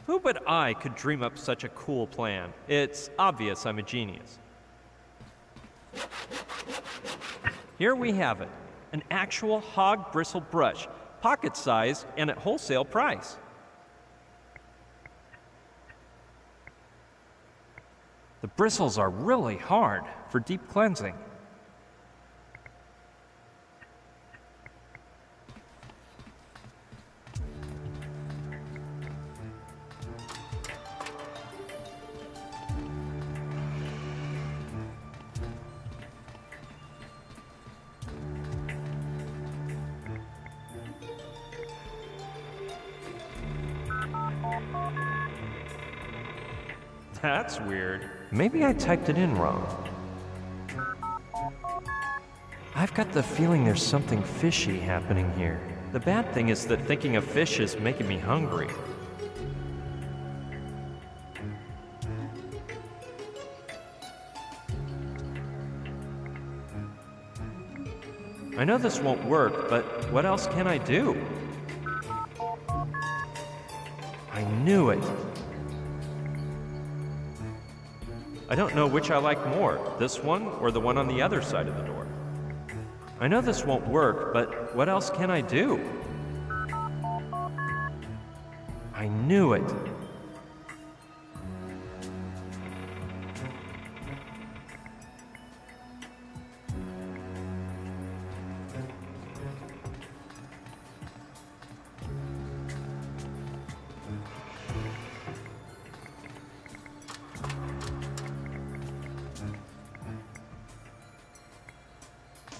Who but I could dream up such a cool plan? It's obvious I'm a genius. Here we have it, an actual hog bristle brush, pocket-sized and at wholesale price. The bristles are really hard for deep cleansing. That's weird. Maybe I typed it in wrong. I've got the feeling there's something fishy happening here. The bad thing is that thinking of fish is making me hungry. I know this won't work, but what else can I do? I knew it. I don't know which I like more, this one or the one on the other side of the door. I know this won't work, but what else can I do? I knew it.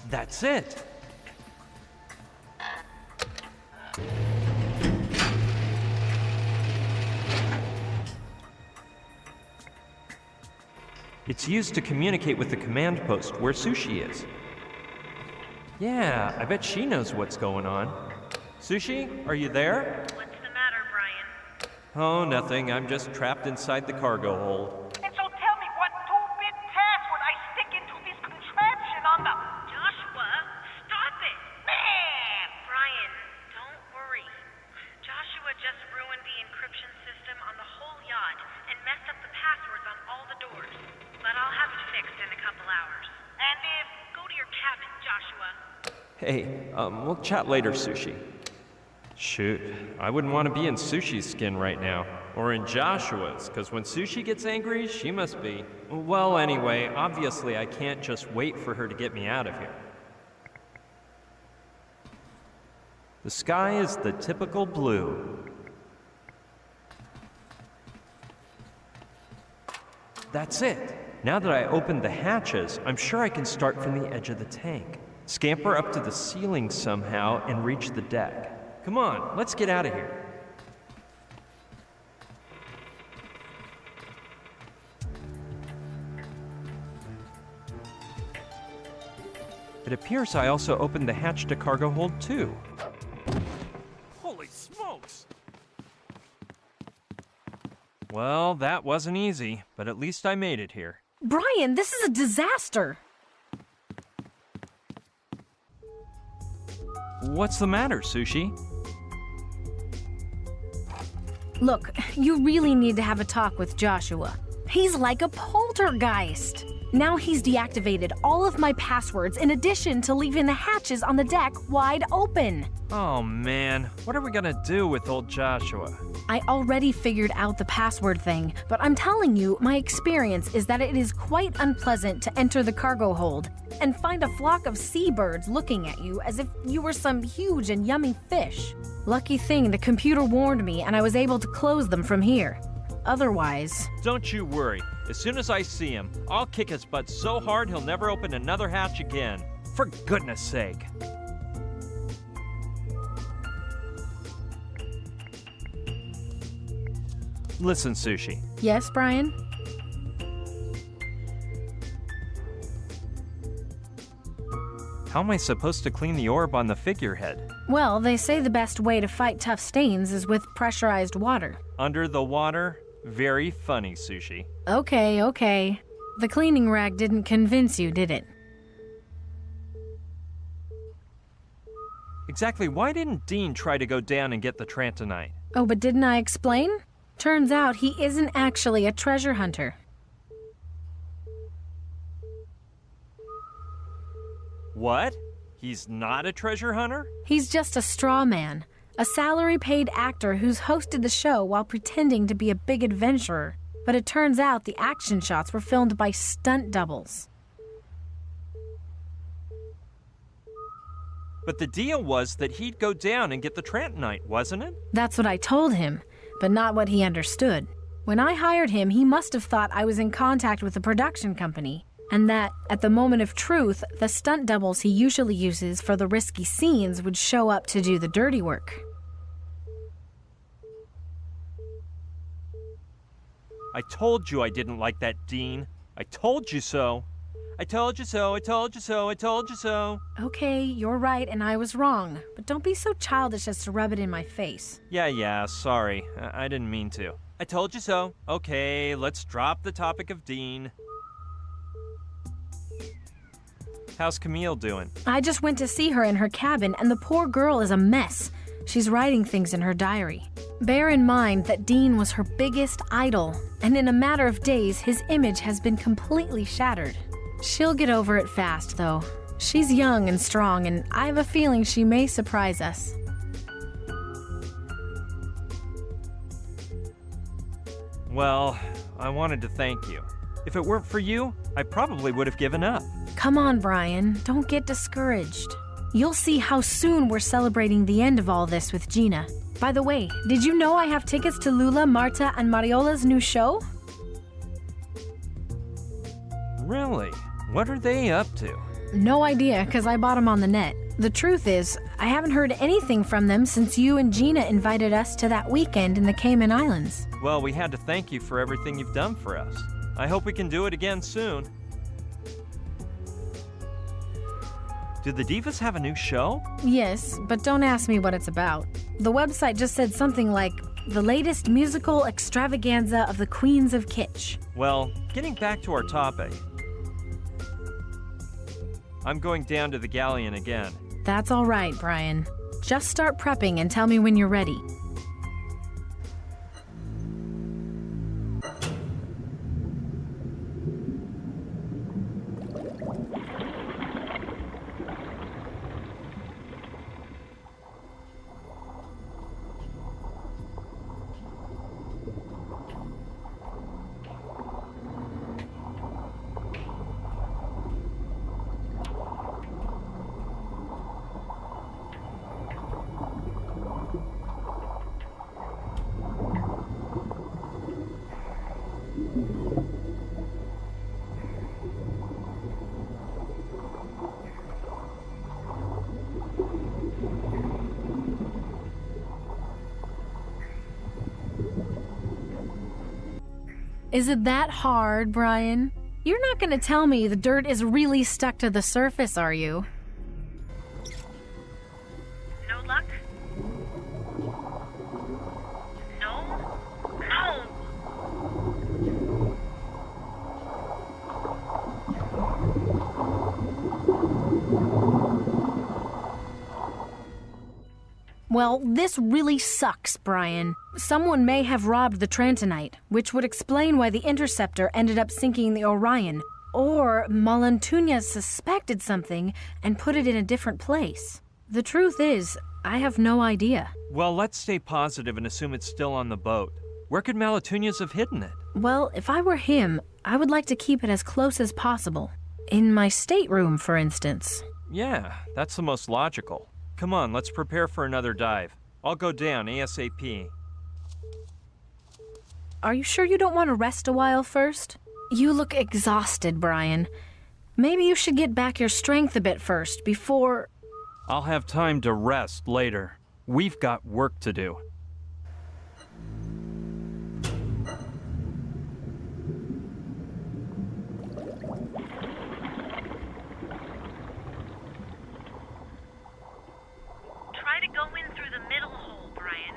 That's it. It's used to communicate with the command post where Sushi is. Yeah, I bet she knows what's going on. Sushi, are you there? What's the matter, Brian? Oh, nothing. I'm just trapped inside the cargo hold. And so tell me what 2-bit password I stick into this contraption on the... Joshua, stop it! Man! Brian, don't worry. Joshua just ruined the encryption system on the whole yacht and messed up the passwords on all the doors. But I'll have it fixed in a couple hours. And go to your cabin, Joshua. Hey, we'll chat later, Sushi. Shoot, I wouldn't want to be in Sushi's skin right now. Or in Joshua's, because when Sushi gets angry, she must be. Well, anyway, obviously I can't just wait for her to get me out of here. The sky is the typical blue. That's it. Now that I opened the hatches, I'm sure I can start from the edge of the tank, scamper up to the ceiling somehow, and reach the deck. Come on, let's get out of here. It appears I also opened the hatch to cargo hold too. Holy smokes! Well, that wasn't easy, but at least I made it here. Brian, this is a disaster. What's the matter, Sushi? Look, you really need to have a talk with Joshua. He's like a poltergeist. Now he's deactivated all of my passwords in addition to leaving the hatches on the deck wide open. Oh man, what are we gonna do with old Joshua? I already figured out the password thing, but I'm telling you, my experience is that it is quite unpleasant to enter the cargo hold and find a flock of seabirds looking at you as if you were some huge and yummy fish. Lucky thing the computer warned me and I was able to close them from here. Otherwise... Don't you worry. As soon as I see him, I'll kick his butt so hard he'll never open another hatch again. For goodness sake. Listen, Sushi. Yes, Brian? How am I supposed to clean the orb on the figurehead? Well, they say the best way to fight tough stains is with pressurized water. Under the water? Very funny, Sushi. Okay. The cleaning rag didn't convince you, did it? Exactly why didn't Dean try to go down and get the Trantonite? Oh, but didn't I explain? Turns out he isn't actually a treasure hunter. What? He's not a treasure hunter? He's just a straw man, a salary-paid actor who's hosted the show while pretending to be a big adventurer. But it turns out the action shots were filmed by stunt doubles. But the deal was that he'd go down and get the Trantonite, wasn't it? That's what I told him, but not what he understood. When I hired him, he must have thought I was in contact with the production company, and that, at the moment of truth, the stunt doubles he usually uses for the risky scenes would show up to do the dirty work. I told you I didn't like that Dean. I told you so. I told you so, I told you so, I told you so. Okay, you're right and I was wrong, but don't be so childish as to rub it in my face. Yeah, sorry. I didn't mean to. I told you so. Okay, let's drop the topic of Dean. How's Camille doing? I just went to see her in her cabin, and the poor girl is a mess. She's writing things in her diary. Bear in mind that Dean was her biggest idol, and in a matter of days, his image has been completely shattered. She'll get over it fast, though. She's young and strong, and I have a feeling she may surprise us. Well, I wanted to thank you. If it weren't for you, I probably would have given up. Come on, Brian. Don't get discouraged. You'll see how soon we're celebrating the end of all this with Gina. By the way, did you know I have tickets to Lula, Marta, and Mariola's new show? Really? What are they up to? No idea, because I bought them on the net. The truth is, I haven't heard anything from them since you and Gina invited us to that weekend in the Cayman Islands. Well, we had to thank you for everything you've done for us. I hope we can do it again soon. Did the Divas have a new show? Yes, but don't ask me what it's about. The website just said something like, the latest musical extravaganza of the Queens of Kitsch. Well, getting back to our topic, I'm going down to the galleon again. That's all right, Brian. Just start prepping and tell me when you're ready. Is it that hard, Brian? You're not going to tell me the dirt is really stuck to the surface, are you? No luck? No? No! Well, this really sucks, Brian. Someone may have robbed the Trantonite, which would explain why the Interceptor ended up sinking the Orion. Or Malantuña suspected something and put it in a different place. The truth is, I have no idea. Well, let's stay positive and assume it's still on the boat. Where could Malantuñas have hidden it? Well, if I were him, I would like to keep it as close as possible. In my stateroom, for instance. Yeah, that's the most logical. Come on, let's prepare for another dive. I'll go down ASAP. Are you sure you don't want to rest a while first? You look exhausted, Brian. Maybe you should get back your strength a bit first before... I'll have time to rest later. We've got work to do. Try to go in through the middle hole, Brian.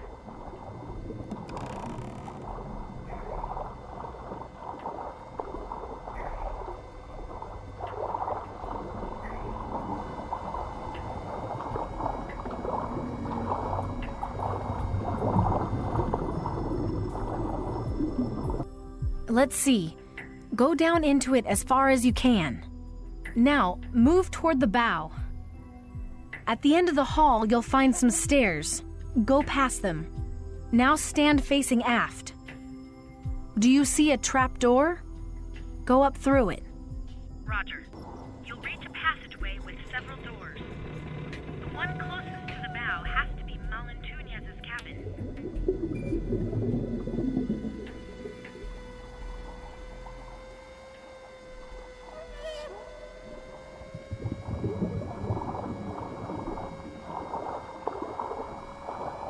Let's see. Go down into it as far as you can. Now, move toward the bow. At the end of the hall, you'll find some stairs. Go past them. Now stand facing aft. Do you see a trap door? Go up through it. Roger. You'll reach a passageway with several doors. The one closest to the bow has to be Malantuñas' cabin.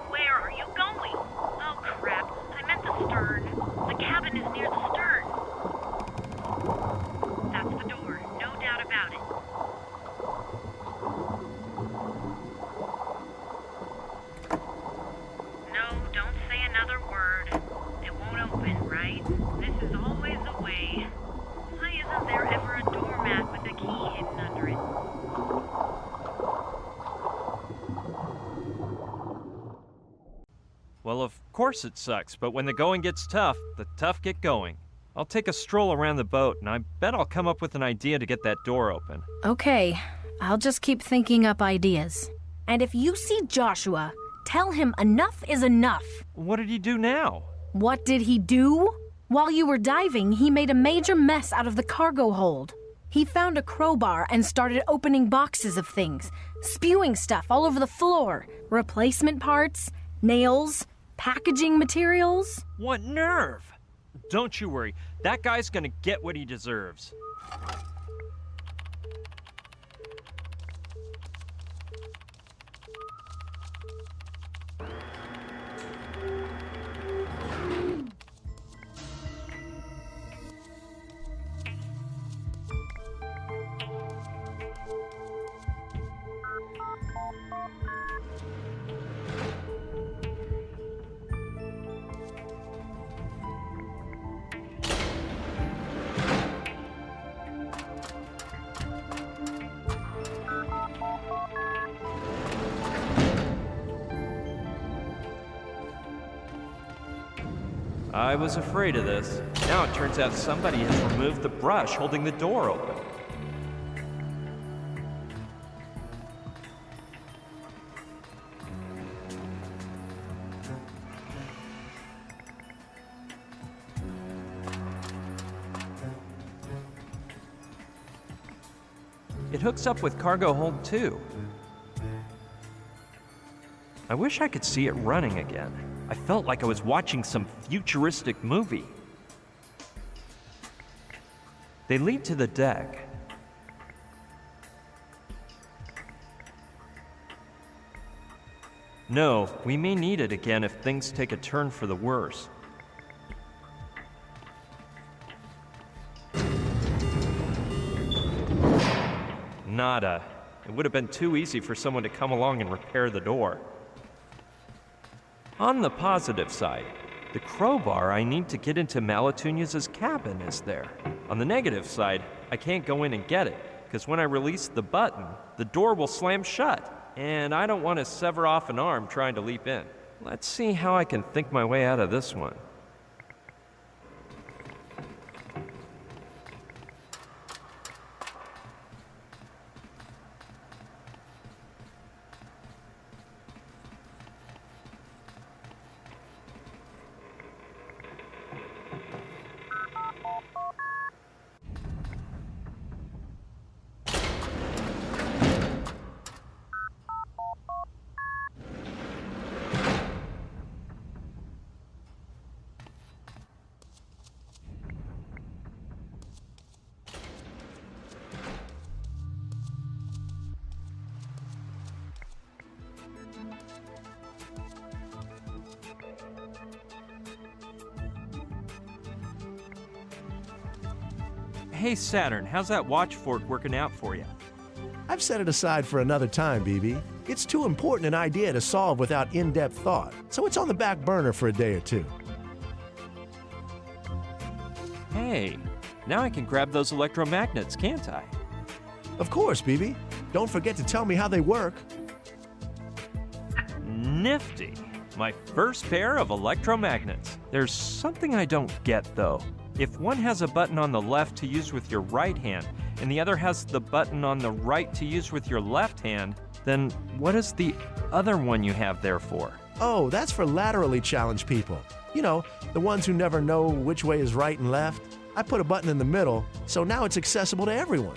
Where are you going? Oh, crap. I meant the stern. The cabin is near the stern. That's the door, no doubt about it. Well, of course it sucks, but when the going gets tough, the tough get going. I'll take a stroll around the boat, and I bet I'll come up with an idea to get that door open. Okay, I'll just keep thinking up ideas. And if you see Joshua, tell him enough is enough. What did he do now? What did he do? While you were diving, he made a major mess out of the cargo hold. He found a crowbar and started opening boxes of things, spewing stuff all over the floor. Replacement parts, nails, packaging materials. What nerve! Don't you worry, that guy's gonna get what he deserves. I was afraid of this. Now it turns out somebody has removed the brush holding the door open. It hooks up with cargo hold too. I wish I could see it running again. I felt like I was watching some futuristic movie. They lead to the deck. No, we may need it again if things take a turn for the worse. Nada. It would have been too easy for someone to come along and repair the door. On the positive side, the crowbar I need to get into Malatunia's cabin is there. On the negative side, I can't go in and get it, because when I release the button, the door will slam shut, and I don't want to sever off an arm trying to leap in. Let's see how I can think my way out of this one. Hey Saturn, how's that watch fork working out for you? I've set it aside for another time, BB. It's too important an idea to solve without in-depth thought, so it's on the back burner for a day or two. Hey, now I can grab those electromagnets, can't I? Of course, BB. Don't forget to tell me how they work. Nifty. My first pair of electromagnets. There's something I don't get, though. If one has a button on the left to use with your right hand, and the other has the button on the right to use with your left hand, then what is the other one you have there for? Oh, that's for laterally challenged people. You know, the ones who never know which way is right and left. I put a button in the middle, so now it's accessible to everyone.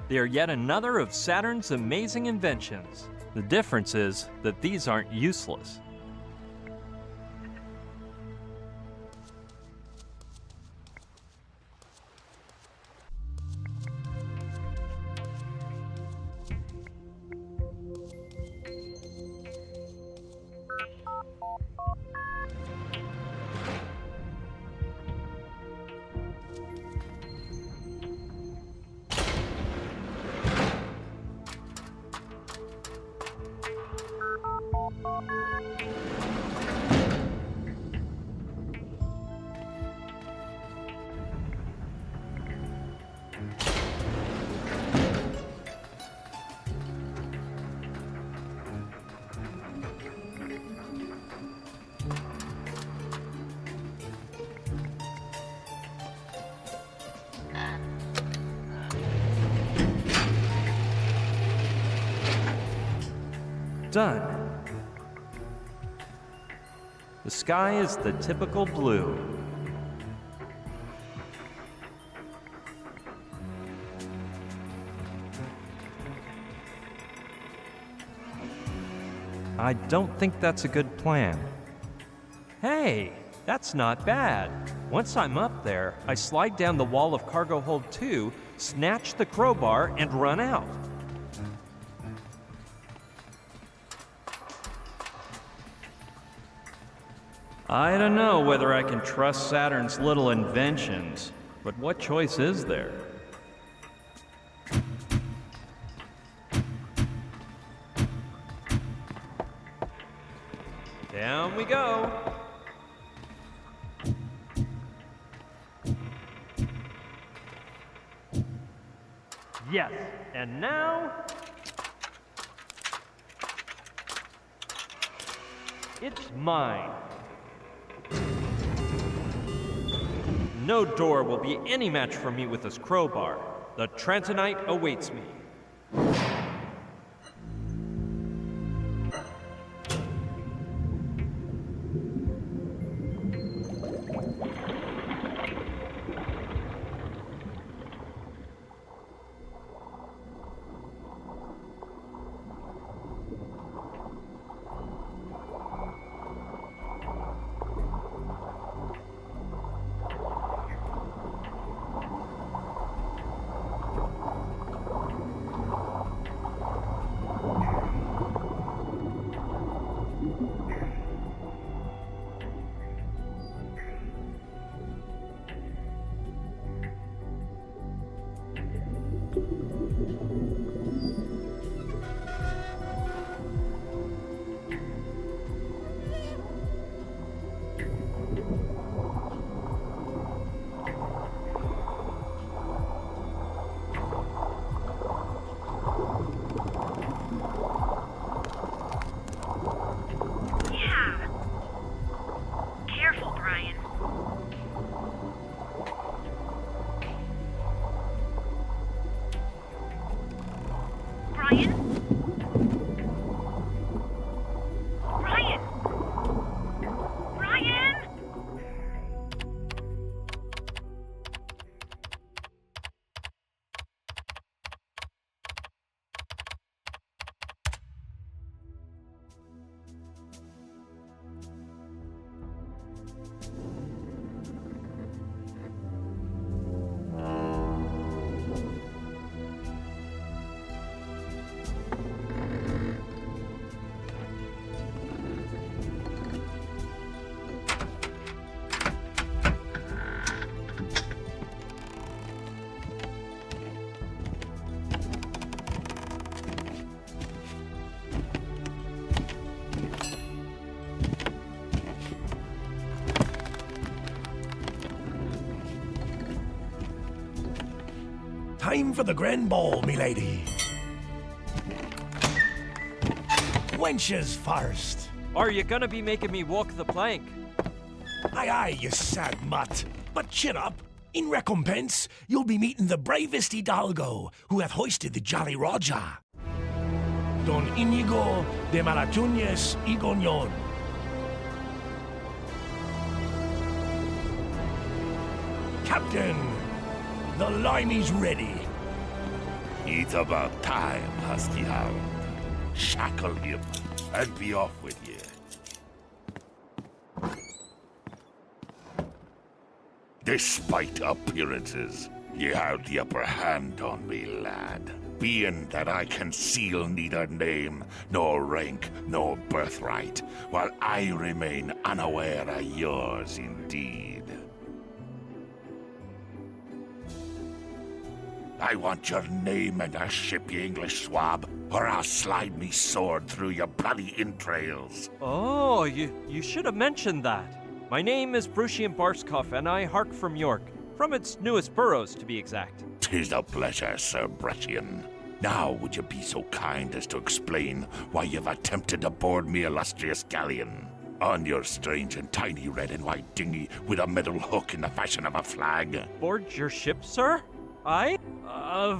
They're yet another of Saturn's amazing inventions. The difference is that these aren't useless. done. The sky is the typical blue. I don't think that's a good plan. Hey, that's not bad. Once I'm up there, I slide down the wall of cargo hold 2, snatch the crowbar, and run out. I don't know whether I can trust Saturn's little inventions, but what choice is there? Down we go. Yes, and now it's mine. No door will be any match for me with this crowbar. The Trantonite awaits me. Time for the grand ball, milady. Wenches first. Are you gonna be making me walk the plank? Aye, aye, you sad mutt. But chin up. In recompense, you'll be meeting the bravest hidalgo who hath hoisted the Jolly Roger. Don Inigo de Malatuñez y Goñón. Captain, the limey's ready. It's about time, Husky Hound. Shackle him and be off with you. Despite appearances, you have the upper hand on me, lad. Being that I conceal neither name, nor rank, nor birthright, while I remain unaware of yours indeed. I want your name and your ship, you English swab, or I'll slide me sword through your bloody entrails. Oh, you should have mentioned that. My name is Brucian Barskov, and I hark from York. From its newest boroughs, to be exact. 'Tis a pleasure, Sir Brettian. Now would you be so kind as to explain why you've attempted to board me illustrious galleon? On your strange and tiny red and white dinghy with a metal hook in the fashion of a flag. Board your ship, sir? Aye?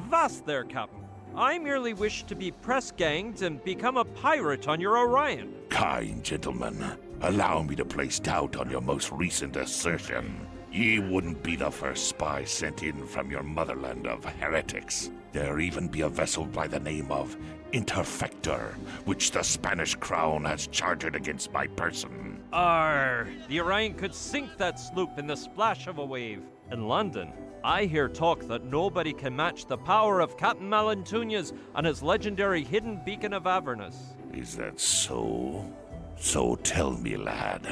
Vast there, Captain. I merely wish to be press-ganged and become a pirate on your Orion. Kind gentlemen, allow me to place doubt on your most recent assertion. Ye wouldn't be the first spy sent in from your motherland of heretics. There even be a vessel by the name of Interfector, which the Spanish crown has chartered against my person. Arr, the Orion could sink that sloop in the splash of a wave. In London, I hear talk that nobody can match the power of Captain Malantunas and his legendary hidden beacon of Avernus. Is that so? So tell me, lad,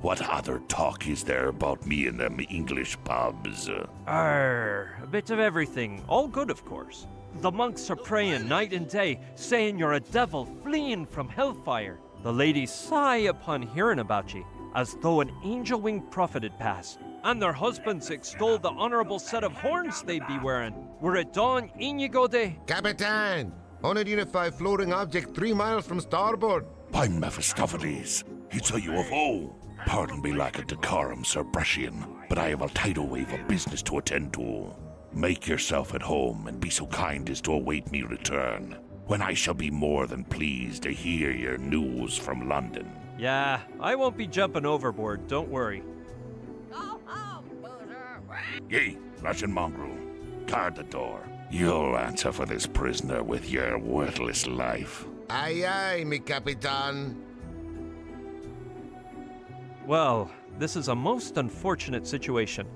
what other talk is there about me in them English pubs? Arr, a bit of everything. All good, of course. The monks are praying night and day, saying you're a devil fleeing from hellfire. The ladies sigh upon hearing about ye, as though an angel-winged prophet had passed. And their husbands extol the honorable set of horns they be wearing. Were it dawn Inigo de... Capitan! Unidentified floating object 3 miles from starboard. By Mephistopheles, it's a UFO. Pardon me lack of decorum, Sir Brescian, but I have a tidal wave of business to attend to. Make yourself at home and be so kind as to await me return, when I shall be more than pleased to hear your news from London. Yeah, I won't be jumping overboard, don't worry. Ye, Russian mongrel, guard the door. You'll answer for this prisoner with your worthless life. Aye, aye, mi capitan. Well, this is a most unfortunate situation.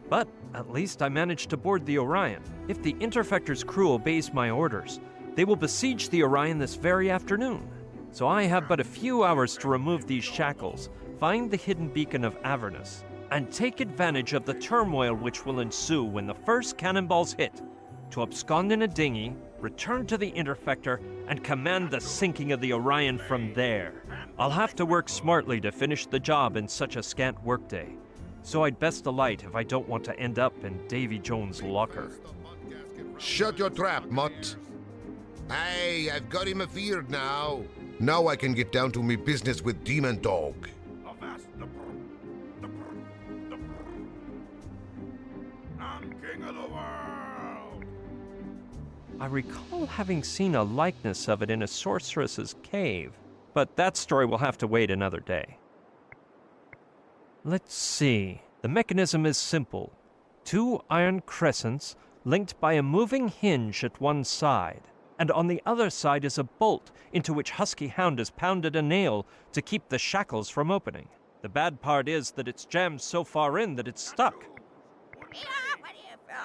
But at least I managed to board the Orion. If the Interfector's crew obeys my orders, they will besiege the Orion this very afternoon. So I have but a few hours to remove these shackles, find the hidden beacon of Avernus, and take advantage of the turmoil which will ensue when the first cannonballs hit, to abscond in a dinghy, return to the Interfector, and command the sinking of the Orion from there. I'll have to work smartly to finish the job in such a scant workday, so I'd best alight if I don't want to end up in Davy Jones' locker. Shut your trap, mutt. Aye, I've got him afeared now. Now I can get down to me business with Demon Dog. I'm king of the world. I recall having seen a likeness of it in a sorceress's cave, but that story will have to wait another day. Let's see. The mechanism is simple. 2 iron crescents linked by a moving hinge at one side, and on the other side is a bolt into which Husky Hound has pounded a nail to keep the shackles from opening. The bad part is that it's jammed so far in that it's stuck.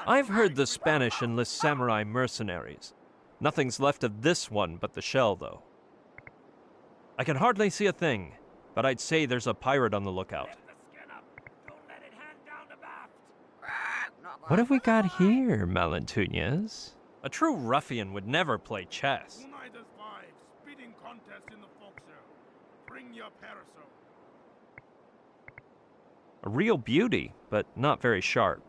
I've heard the Spanish enlist samurai mercenaries. Nothing's left of this one but the shell, though. I can hardly see a thing, but I'd say there's a pirate on the lookout. What have we got here, Malantunas? A true ruffian would never play chess. United 5, speeding contest in the forecastle. Bring your parasol. A real beauty, but not very sharp.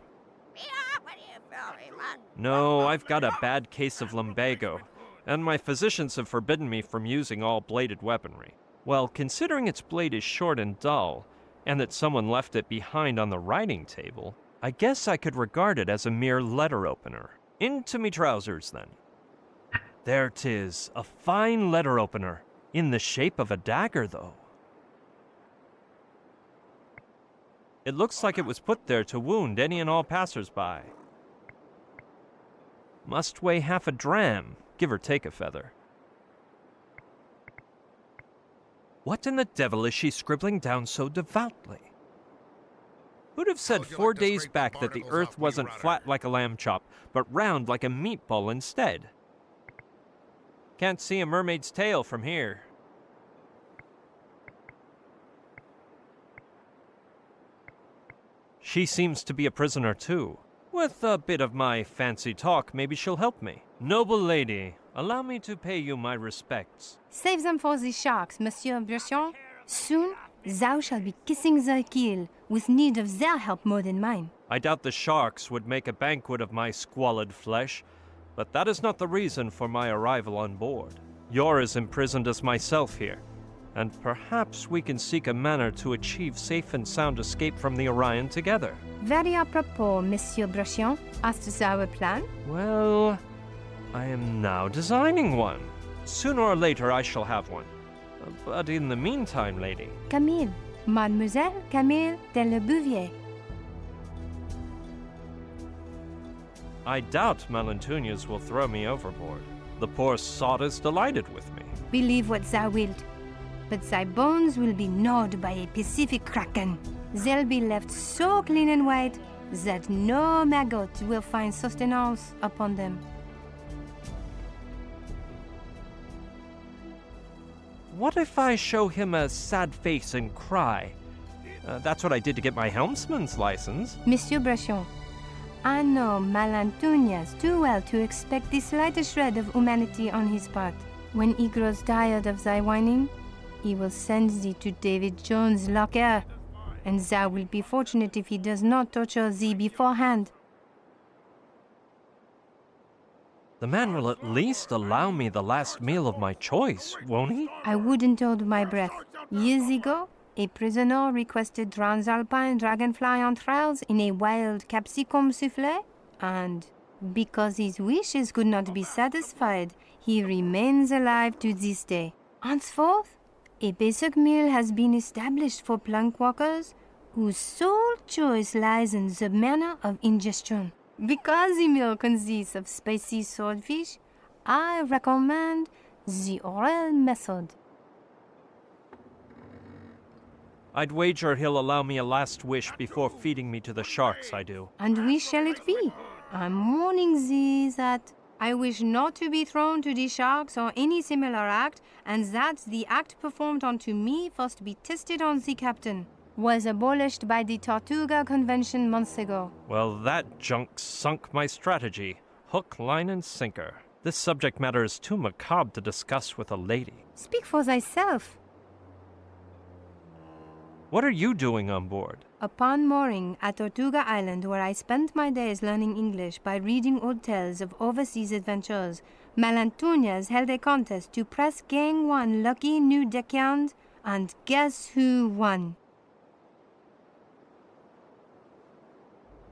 No, I've got a bad case of lumbago, and my physicians have forbidden me from using all bladed weaponry. Well, considering its blade is short and dull, and that someone left it behind on the writing table, I guess I could regard it as a mere letter opener. Into me trousers, then. There 'tis, a fine letter opener, in the shape of a dagger, though. It looks like it was put there to wound any and all passers-by. Must weigh half a dram, give or take a feather. What in the devil is she scribbling down so devoutly? Who'd have said 4 days back that the earth wasn't flat like a lamb chop, but round like a meatball instead? Can't see a mermaid's tail from here. She seems to be a prisoner too. With a bit of my fancy talk, maybe she'll help me. Noble lady, allow me to pay you my respects. Save them for the sharks, Monsieur Brescian. Soon, thou shalt be kissing their keel, with need of their help more than mine. I doubt the sharks would make a banquet of my squalid flesh, but that is not the reason for my arrival on board. You're as imprisoned as myself here, and perhaps we can seek a manner to achieve safe and sound escape from the Orion together. Very apropos, Monsieur Brescian. As to our plan? Well, I am now designing one. Sooner or later I shall have one. But in the meantime, lady... Camille, Mademoiselle Camille de Le Bouvier. I doubt Malantunas will throw me overboard. The poor sot is delighted with me. Believe what thou wilt, but thy bones will be gnawed by a Pacific kraken. They'll be left so clean and white that no maggot will find sustenance upon them. What if I show him a sad face and cry? That's what I did to get my helmsman's license. Monsieur Brachon, I know Malantunas too well to expect the slightest shred of humanity on his part. When he grows tired of thy whining, he will send thee to David Jones' locker, and thou wilt be fortunate if he does not torture thee beforehand. The man will at least allow me the last meal of my choice, won't he? I wouldn't hold my breath. Years ago, a prisoner requested transalpine dragonfly entrails in a wild capsicum soufflé, and because his wishes could not be satisfied, he remains alive to this day. Henceforth, a basic meal has been established for plank walkers whose sole choice lies in the manner of ingestion. Because the meal consists of spicy swordfish, I recommend the oral method. I'd wager he'll allow me a last wish before feeding me to the sharks, I do. And which shall it be? I'm warning thee that I wish not to be thrown to the sharks or any similar act, and that the act performed unto me first be tested on the captain. Was abolished by the Tortuga Convention months ago. Well, that junk sunk my strategy. Hook, line, and sinker. This subject matter is too macabre to discuss with a lady. Speak for thyself. What are you doing on board? Upon mooring at Tortuga Island, where I spent my days learning English by reading old tales of overseas adventures, Malantunas held a contest to press Gang 1 lucky new deckhand, and guess who won?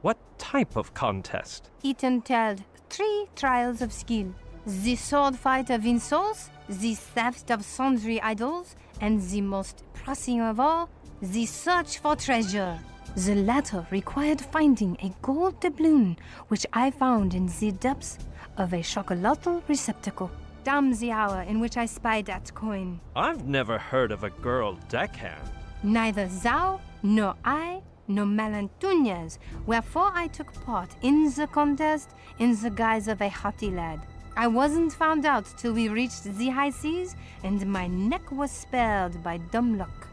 What type of contest? It entailed 3 trials of skill: the sword fight of insults, the theft of sundry idols, and the most pressing of all, the search for treasure. The latter required finding a gold doubloon, which I found in the depths of a chocolatl receptacle. Damn the hour in which I spied that coin. I've never heard of a girl deckhand. Neither thou, nor I, nor Malantunas, wherefore I took part in the contest in the guise of a haughty lad. I wasn't found out till we reached the high seas, and my neck was spared by dumb luck.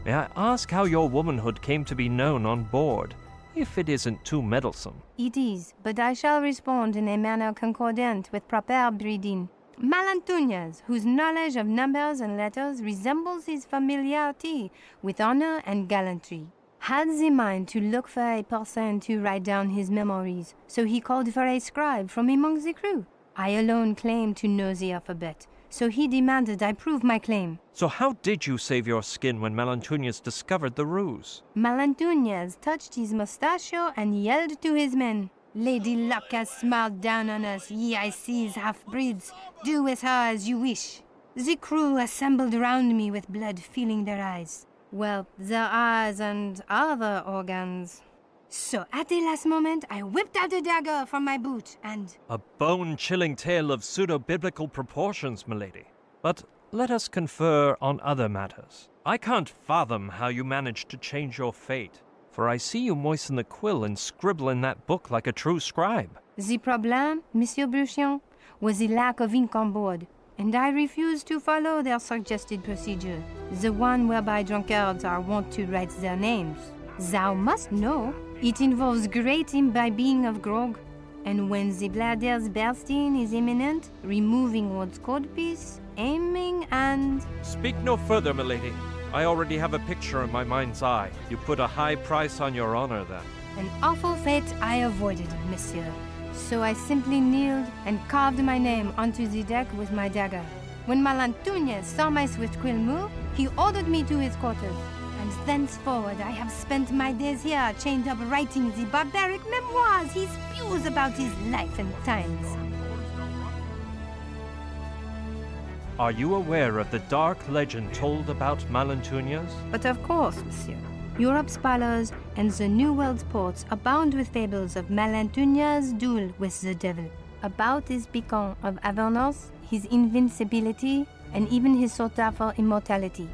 May I ask how your womanhood came to be known on board, if it isn't too meddlesome? It is, but I shall respond in a manner concordant with proper breeding. Malantunas, whose knowledge of numbers and letters resembles his familiarity with honor and gallantry, had the mind to look for a person to write down his memories, so he called for a scribe from among the crew. I alone claimed to know the alphabet, so he demanded I prove my claim. So how did you save your skin when Malantunas discovered the ruse? Malantunas touched his mustachio and yelled to his men, "Lady Luck has smiled down on us, ye Ices half-breeds. Do with her as you wish." The crew assembled round me with blood filling their eyes. Well, their eyes and other organs. So at the last moment, I whipped out a dagger from my boot and... A bone-chilling tale of pseudo-biblical proportions, milady. But let us confer on other matters. I can't fathom how you managed to change your fate, for I see you moisten the quill and scribble in that book like a true scribe. The problem, Monsieur Bruchion, was the lack of ink on board, and I refused to follow their suggested procedure, the one whereby drunkards are wont to write their names. Thou must know, it involves great imbibing of grog, and when the bladder's bursting is imminent, removing one's codpiece, aiming and... Speak no further, milady. I already have a picture in my mind's eye. You put a high price on your honor, then. An awful fate I avoided, monsieur. So I simply kneeled and carved my name onto the deck with my dagger. When Malantunas saw my swift quill move, he ordered me to his quarters. And thenceforward I have spent my days here chained up writing the barbaric memoirs he spews about his life and times. Are you aware of the dark legend told about Malantunas? But of course, monsieur. Europe's palace and the New World's ports abound with fables of Malantuna's duel with the devil, about his beacon of Avernus, his invincibility, and even his sought-after immortality.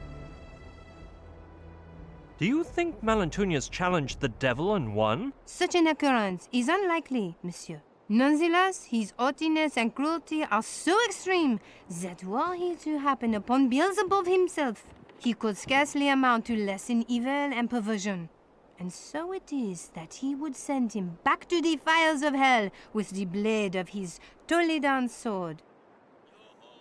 Do you think Malantunas challenged the devil and won? Such an occurrence is unlikely, monsieur. Nonetheless, his haughtiness and cruelty are so extreme that were he to happen upon Beelzebub himself, he could scarcely amount to less in evil and perversion. And so it is that he would send him back to the fires of hell with the blade of his Toledan sword.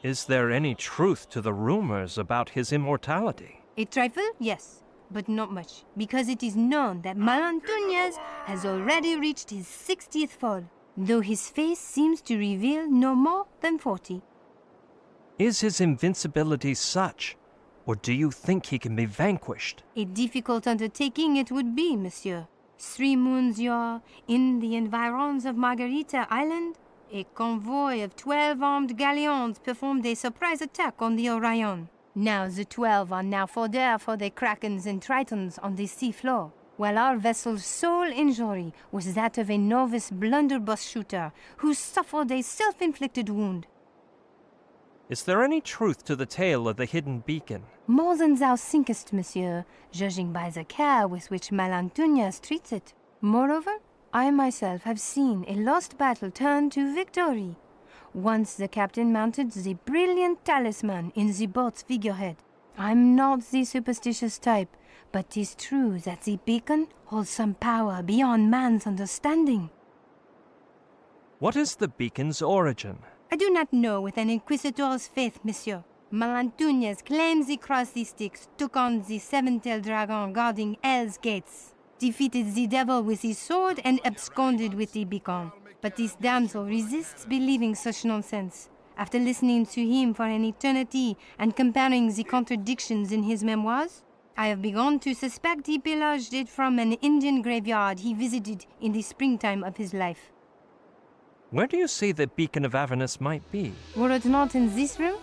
Is there any truth to the rumors about his immortality? A trifle, yes, but not much, because it is known that Malantunas has already reached his 60th fall, though his face seems to reveal no more than 40. Is his invincibility such, or do you think he can be vanquished? A difficult undertaking it would be, monsieur. 3 moons yore, in the environs of Margarita Island, a convoy of 12 armed galleons performed a surprise attack on the Orion. Now the 12 are now fodder for the krakens and tritons on the sea floor, while our vessel's sole injury was that of a novice blunderbuss shooter who suffered a self-inflicted wound. Is there any truth to the tale of the hidden beacon? More than thou thinkest, monsieur, judging by the care with which Malantunas treats it. Moreover, I myself have seen a lost battle turn to victory. Once the captain mounted the brilliant talisman in the boat's figurehead. I'm not the superstitious type, but 'tis true that the beacon holds some power beyond man's understanding. What is the beacon's origin? I do not know with an inquisitor's faith, monsieur. Malantunas claims he crossed the Styx, took on the seven-tailed dragon guarding Hell's gates, defeated the devil with his sword, and absconded with the beacon. But this damsel resists believing such nonsense. After listening to him for an eternity and comparing the contradictions in his memoirs, I have begun to suspect he pillaged it from an Indian graveyard he visited in the springtime of his life. Where do you say the beacon of Avernus might be? Were it not in this room,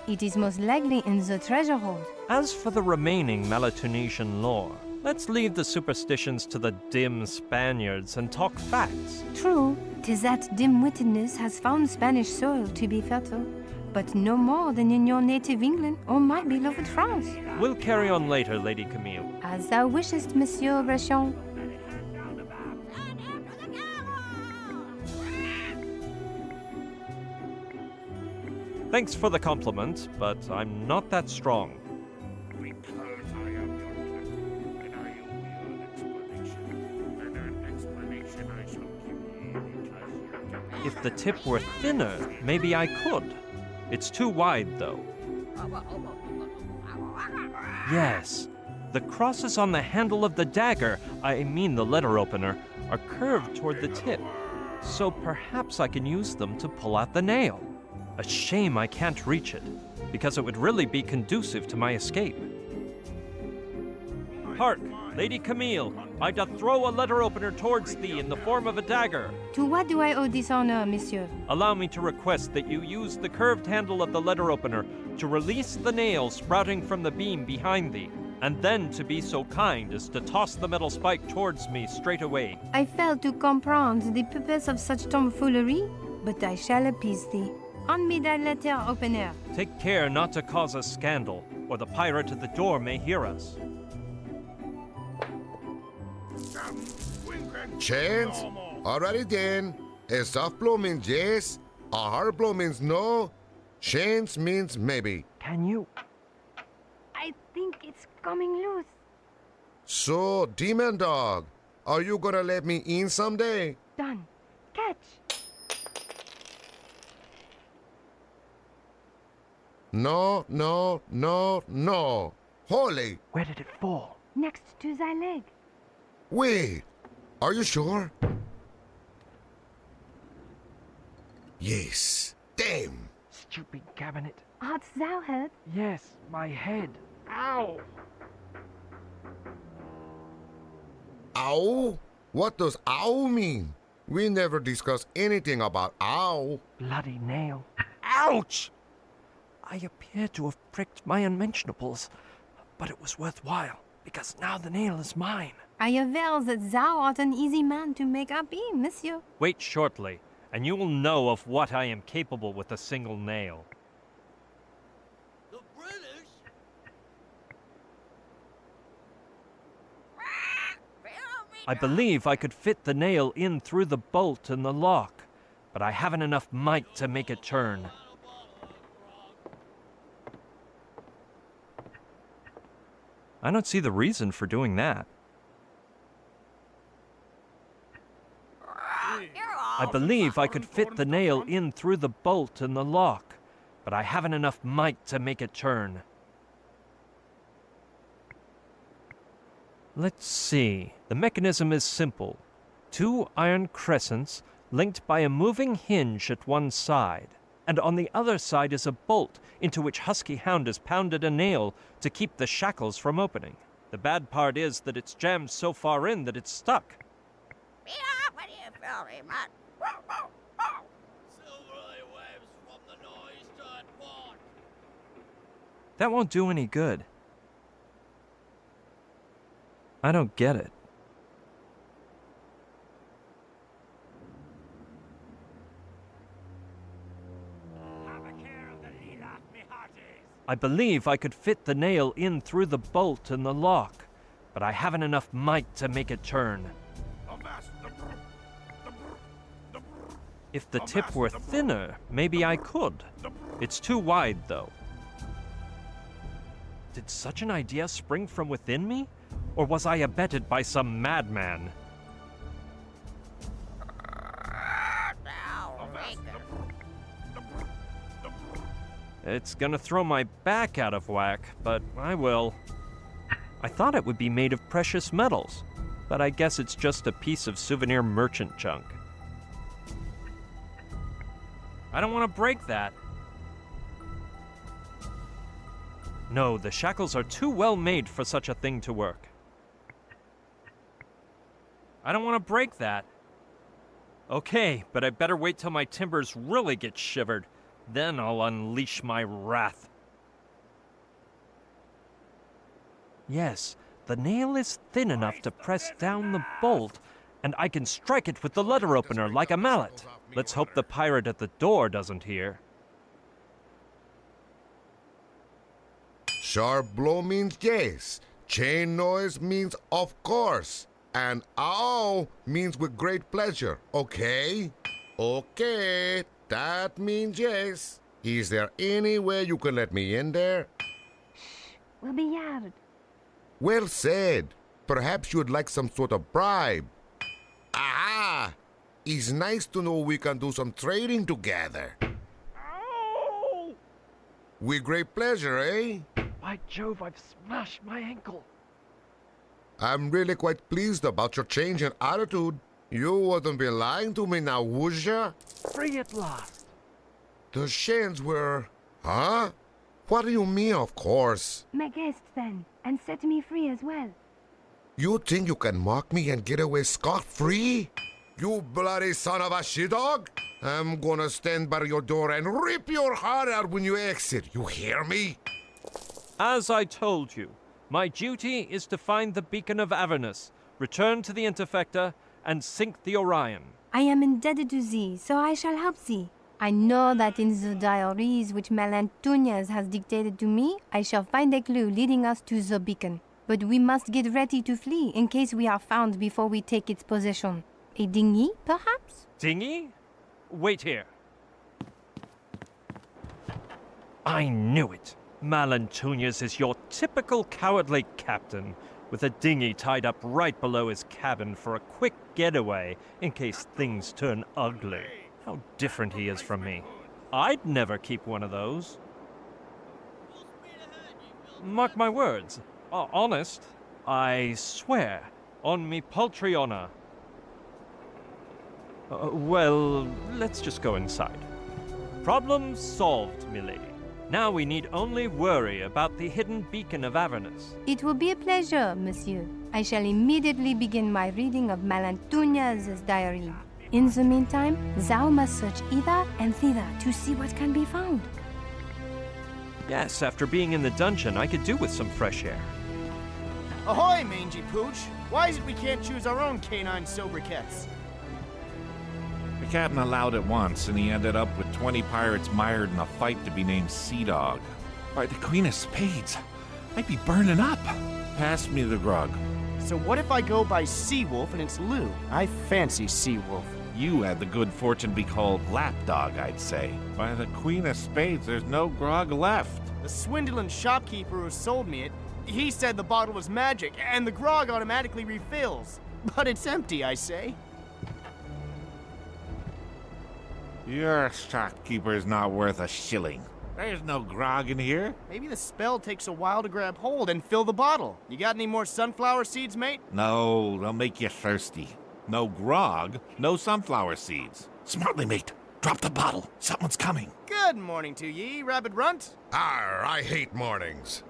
it is most likely in the treasure hold. As for the remaining Malatunesian lore, let's leave the superstitions to the dim Spaniards and talk facts. True, 'tis that dim-wittedness has found Spanish soil to be fertile, but no more than in your native England or my beloved France. We'll carry on later, Lady Camille. As thou wishest, Monsieur Breton. Thanks for the compliment, but I'm not that strong. If the tip were thinner, maybe I could. It's too wide, though. Yes, the crosses on the handle of the dagger, I mean the letter opener, are curved toward the tip. So perhaps I can use them to pull out the nail. A shame I can't reach it, because it would really be conducive to my escape. Hark, Lady Camille, I doth throw a letter opener towards thee in the form of a dagger. To what do I owe this honor, monsieur? Allow me to request that you use the curved handle of the letter opener to release the nail sprouting from the beam behind thee, and then to be so kind as to toss the metal spike towards me straight away. I fail to comprehend the purpose of such tomfoolery, but I shall appease thee. On me that letter opener. Take care not to cause a scandal, or the pirate at the door may hear us. Chance? Alrighty then. A soft blow means yes, a hard blow means no, chance means maybe. Can you? I think it's coming loose. So, Demon Dog, are you gonna let me in someday? Done. Catch. No, no, no, no. Holy! Where did it fall? Next to thy leg. Wait, are you sure? Yes. Damn! Stupid cabinet. Art thou hurt? Yes, my head. Ow! Ow? What does ow mean? We never discuss anything about ow. Bloody nail. Ouch! I appear to have pricked my unmentionables, but it was worthwhile, because now the nail is mine. I aver that thou art an easy man to make happy, monsieur. Wait shortly, and you will know of what I am capable with a single nail. I believe I could fit the nail in through the bolt in the lock, but I haven't enough might to make it turn. I don't see the reason for doing that. I believe I could fit the nail in through the bolt in the lock, but I haven't enough might to make it turn. Let's see. The mechanism is simple. 2 iron crescents linked by a moving hinge at one side, and on the other side is a bolt into which Husky Hound has pounded a nail to keep the shackles from opening. The bad part is that it's jammed so far in that it's stuck. What do you feel, remote? That won't do any good. I don't get it. I believe I could fit the nail in through the bolt in the lock, but I haven't enough might to make it turn. If the tip were thinner, maybe I could. It's too wide, though. Did such an idea spring from within me? Or was I abetted by some madman? It's gonna throw my back out of whack, but I will. I thought it would be made of precious metals, but I guess it's just a piece of souvenir merchant junk. I don't want to break that. No, the shackles are too well made for such a thing to work. I don't want to break that. Okay, but I better wait till my timbers really get shivered. Then I'll unleash my wrath. Yes, the nail is thin enough to press down the bolt, and I can strike it with the letter opener like a mallet. Let's hope the pirate at the door doesn't hear. Sharp blow means yes. Chain noise means of course. And ow means with great pleasure, okay? Okay, that means yes. Is there any way you can let me in there? We'll be yard. Well said. Perhaps you would like some sort of bribe. Aha! It's nice to know we can do some trading together. Ow! With great pleasure, eh? By Jove, I've smashed my ankle. I'm really quite pleased about your change in attitude. You wouldn't be lying to me now, would ya? Free at last. The chains were... Huh? What do you mean, of course? Make haste then, and set me free as well. You think you can mock me and get away scot-free? You bloody son of a she-dog! I'm gonna stand by your door and rip your heart out when you exit. You hear me? As I told you, my duty is to find the beacon of Avernus, return to the Interfector, and sink the Orion. I am indebted to thee, so I shall help thee. I know that in the diaries which Melantunez has dictated to me, I shall find a clue leading us to the beacon. But we must get ready to flee in case we are found before we take its possession. A dinghy, perhaps? Dinghy? Wait here. I knew it. Melantunez is your typical cowardly captain, with a dinghy tied up right below his cabin for a quick getaway in case things turn ugly. How different he is from me. I'd never keep one of those. Mark my words. Honest, I swear, on me paltry honor. Well, let's just go inside. Problem solved, milady. Now we need only worry about the hidden beacon of Avernus. It will be a pleasure, monsieur. I shall immediately begin my reading of Malantuña's diary. In the meantime, thou must search hither and thither to see what can be found. Yes, after being in the dungeon, I could do with some fresh air. Ahoy, mangy pooch! Why is it we can't choose our own canine sobriquets? The captain allowed it once, and he ended up with 20 pirates mired in a fight to be named Sea Dog. By the Queen of Spades, I'd be burning up. Pass me the grog. So what if I go by Seawolf and it's Lou? I fancy Seawolf. You had the good fortune to be called Lapdog, I'd say. By the Queen of Spades, there's no grog left. The swindling shopkeeper who sold me it, he said the bottle was magic and the grog automatically refills. But it's empty, I say. Your shopkeeper's not worth a shilling. There's no grog in here. Maybe the spell takes a while to grab hold and fill the bottle. You got any more sunflower seeds, mate? No, they'll make you thirsty. No grog, no sunflower seeds. Smartly, mate. Drop the bottle. Someone's coming. Good morning to ye, Rabbit Runt. Arr, I hate mornings.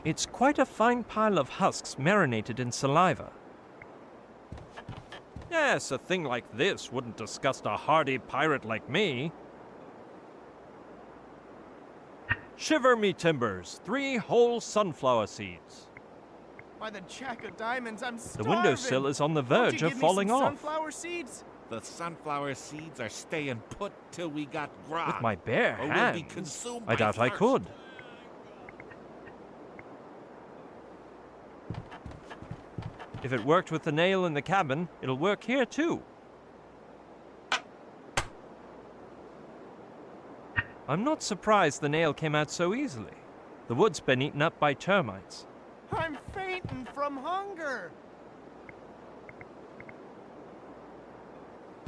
It's quite a fine pile of husks marinated in saliva. Yes, a thing like this wouldn't disgust a hardy pirate like me. Shiver me timbers, 3 whole sunflower seeds. By the jack of diamonds, I'm The starving. windowsill is on the verge of falling off. Sunflower seeds? The sunflower seeds are staying put till we got grog. With my bare or hands, we'll be consumed I by doubt I thirst. could. If it worked with the nail in the cabin, it'll work here too. I'm not surprised the nail came out so easily. The wood's been eaten up by termites. I'm fainting from hunger.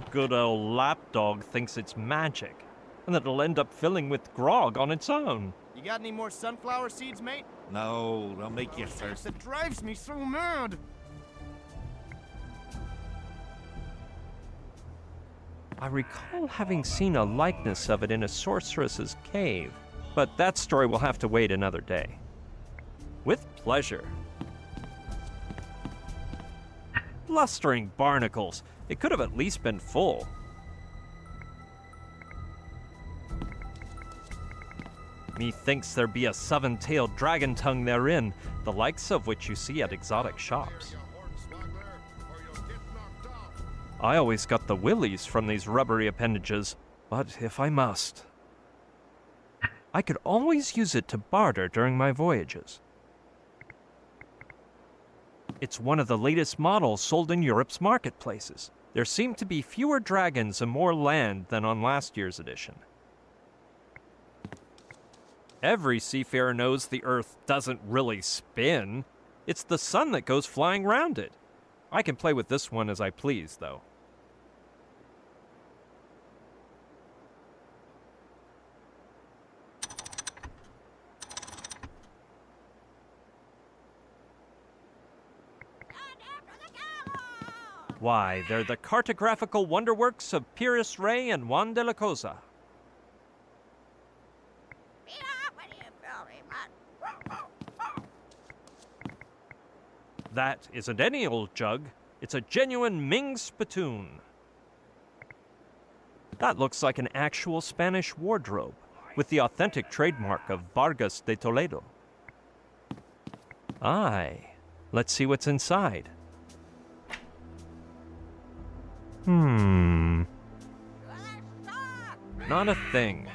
Good old lapdog thinks it's magic, and that it'll end up filling with grog on its own. You got any more sunflower seeds, mate? No, they'll make you thirsty. That drives me so mad. I recall having seen a likeness of it in a sorceress's cave, but that story will have to wait another day. With pleasure. Blustering barnacles! It could have at least been full. Methinks there be a 7-tailed dragon tongue therein, the likes of which you see at exotic shops. I always got the willies from these rubbery appendages, but if I must, I could always use it to barter during my voyages. It's one of the latest models sold in Europe's marketplaces. There seem to be fewer dragons and more land than on last year's edition. Every seafarer knows the Earth doesn't really spin. It's the sun that goes flying round it. I can play with this one as I please, though. Why, they're the cartographical wonderworks of Pyrrhus Ray and Juan de la Cosa. That isn't any old jug. It's a genuine Ming spittoon. That looks like an actual Spanish wardrobe, with the authentic trademark of Vargas de Toledo. Aye, let's see what's inside. Not a thing.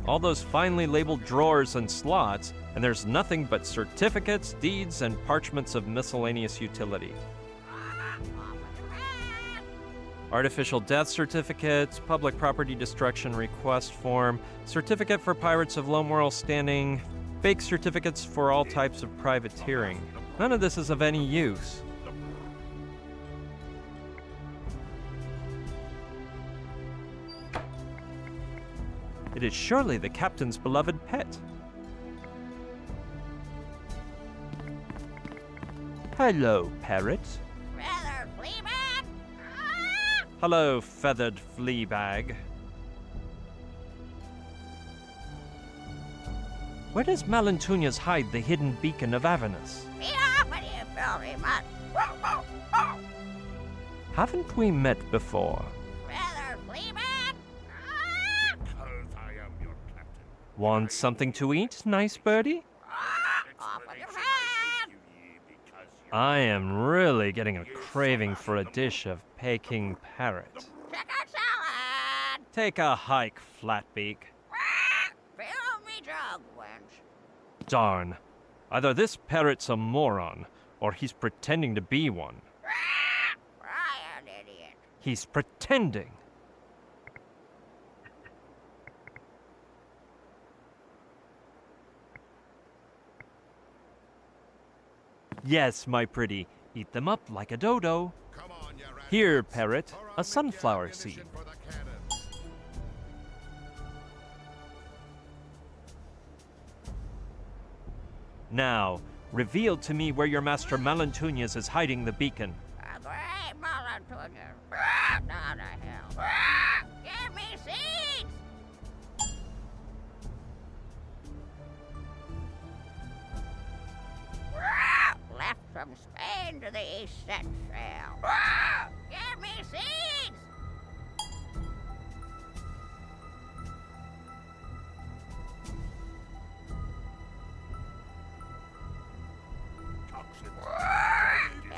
All those finely labeled drawers and slots, and there's nothing but certificates, deeds, and parchments of miscellaneous utility. Artificial death certificates, public property destruction request form, certificate for pirates of low moral standing, fake certificates for all types of privateering. None of this is of any use. It is surely the captain's beloved pet. Hello, parrot. Feathered fleabag? Hello, feathered flea bag. Where does Malentunias hide the hidden beacon of Avernus? Be off with you, filthy mutt. Haven't we met before? Rather, Fleabag? Want something to eat, nice birdie? Off with your head. I am really getting a craving for a dish of Peking parrot. Check out salad. Take a hike, Flatbeak. Fill me jug, wench. Darn. Either this parrot's a moron, or he's pretending to be one. Brian, idiot. He's pretending. Yes, my pretty. Eat them up like a dodo. Here, parrot, a sunflower seed. Now, reveal to me where your master Malentunias is hiding the beacon. A great Malentunias. Down the hill. Give me seeds. Left from Spain to the eccentric. Give me seeds.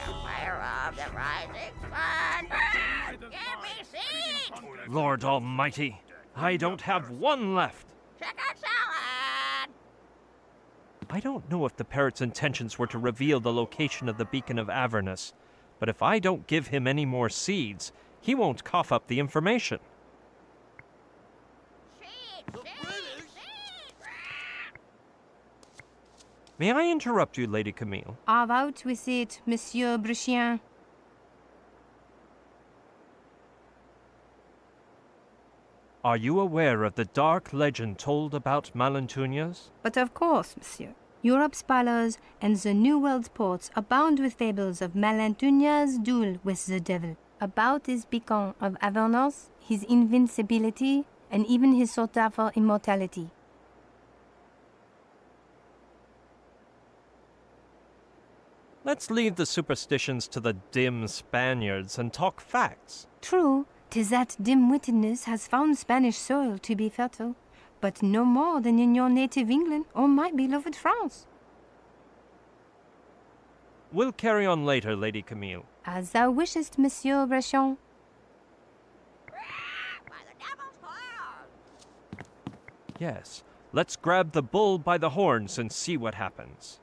Empire of the rising sun. Give me seeds. Lord Almighty, I don't have one left. Check out salad. I don't know if the parrot's intentions were to reveal the location of the beacon of Avernus, but if I don't give him any more seeds, he won't cough up the information. May I interrupt you, Lady Camille? Out with it, Monsieur Bruchien. Are you aware of the dark legend told about Malentunias? But of course, monsieur. Europe's palace and the New World's ports abound with fables of Malentunias' duel with the devil, about his beacon of Avernus, his invincibility, and even his sought-after immortality. Let's leave the superstitions to the dim Spaniards and talk facts. True, 'tis that dim-wittedness has found Spanish soil to be fertile, but no more than in your native England or my beloved France. We'll carry on later, Lady Camille. As thou wishest, Monsieur Breton. Yes, let's grab the bull by the horns and see what happens.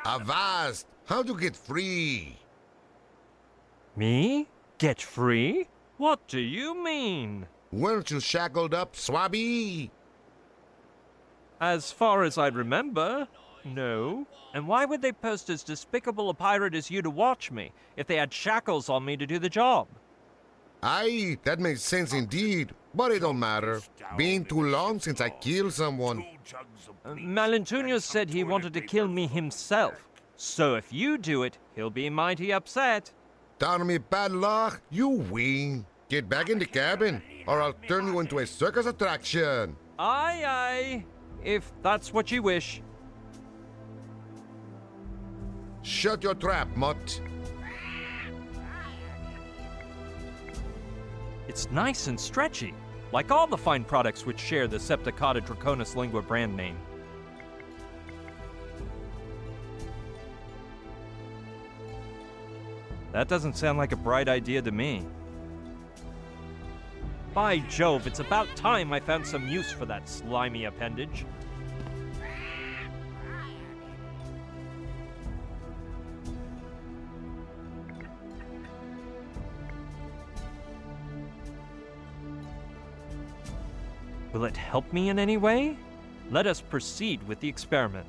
Avast! How'd you get free? Me? Get free? What do you mean? Weren't you shackled up, swabby? As far as I remember, no. And why would they post as despicable a pirate as you to watch me if they had shackles on me to do the job? Aye, that makes sense indeed, but it don't matter. Been too long since I killed someone. Malentunias said he wanted to kill me himself. So if you do it, he'll be mighty upset. Darn me bad luck, you win. Get back in the cabin, or I'll turn you into a circus attraction. Aye, aye, if that's what you wish. Shut your trap, mutt. It's nice and stretchy, like all the fine products which share the Septicata Draconis Lingua brand name. That doesn't sound like a bright idea to me. By Jove, it's about time I found some use for that slimy appendage. Will it help me in any way? Let us proceed with the experiment.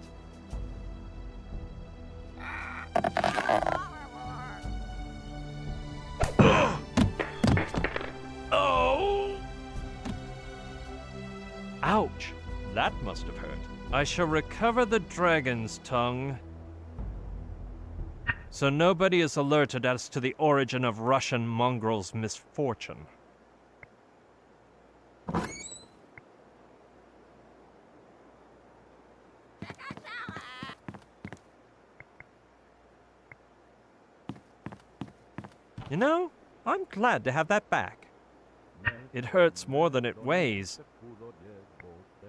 Oh! Ouch! That must have hurt. I shall recover the dragon's tongue, so nobody is alerted as to the origin of Russian mongrel's misfortune. You know, I'm glad to have that back. It hurts more than it weighs.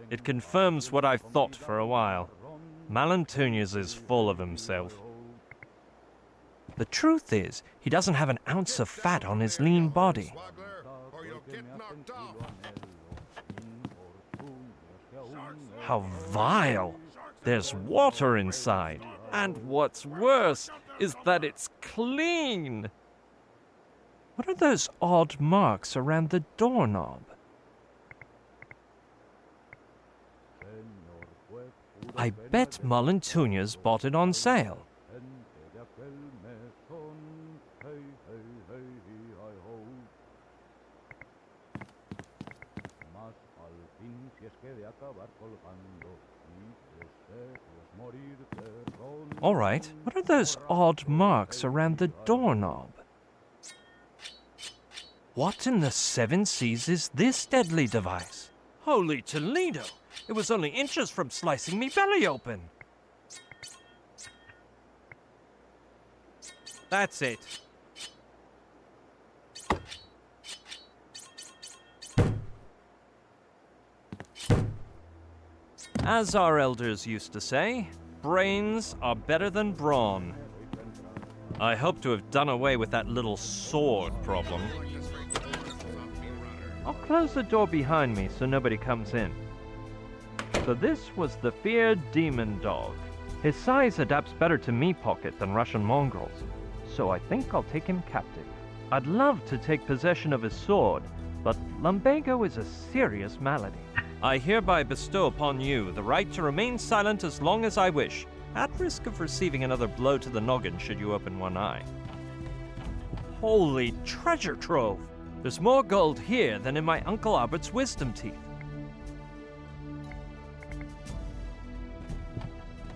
It confirms what I've thought for a while. Malantunas is full of himself. The truth is, he doesn't have an ounce of fat on his lean body. How vile! There's water inside. And what's worse is that it's clean. What are those odd marks around the doorknob? I bet Malantunas bought it on sale. All right, what are those odd marks around the doorknob? What in the 7 seas is this deadly device? Holy Toledo! It was only inches from slicing me belly open. That's it. As our elders used to say, brains are better than brawn. I hope to have done away with that little sword problem. I'll close the door behind me so nobody comes in. So this was the feared demon dog. His size adapts better to me pocket than Russian mongrels, so I think I'll take him captive. I'd love to take possession of his sword, but lumbago is a serious malady. I hereby bestow upon you the right to remain silent as long as I wish, at risk of receiving another blow to the noggin should you open one eye. Holy treasure trove! There's more gold here than in my Uncle Albert's wisdom teeth.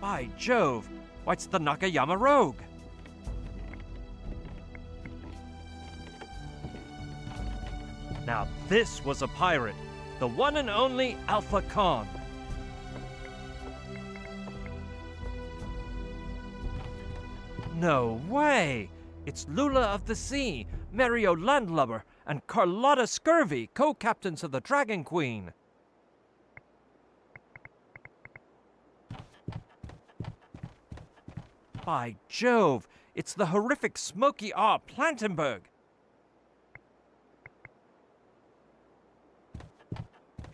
By Jove, why it's the Nakayama Rogue! Now this was a pirate, the one and only Alpha Khan. No way! It's Lula of the Sea, Mario Landlubber, and Carlotta Scurvy, co-captains of the Dragon Queen. By Jove, it's the horrific Smokey R. Plantenberg.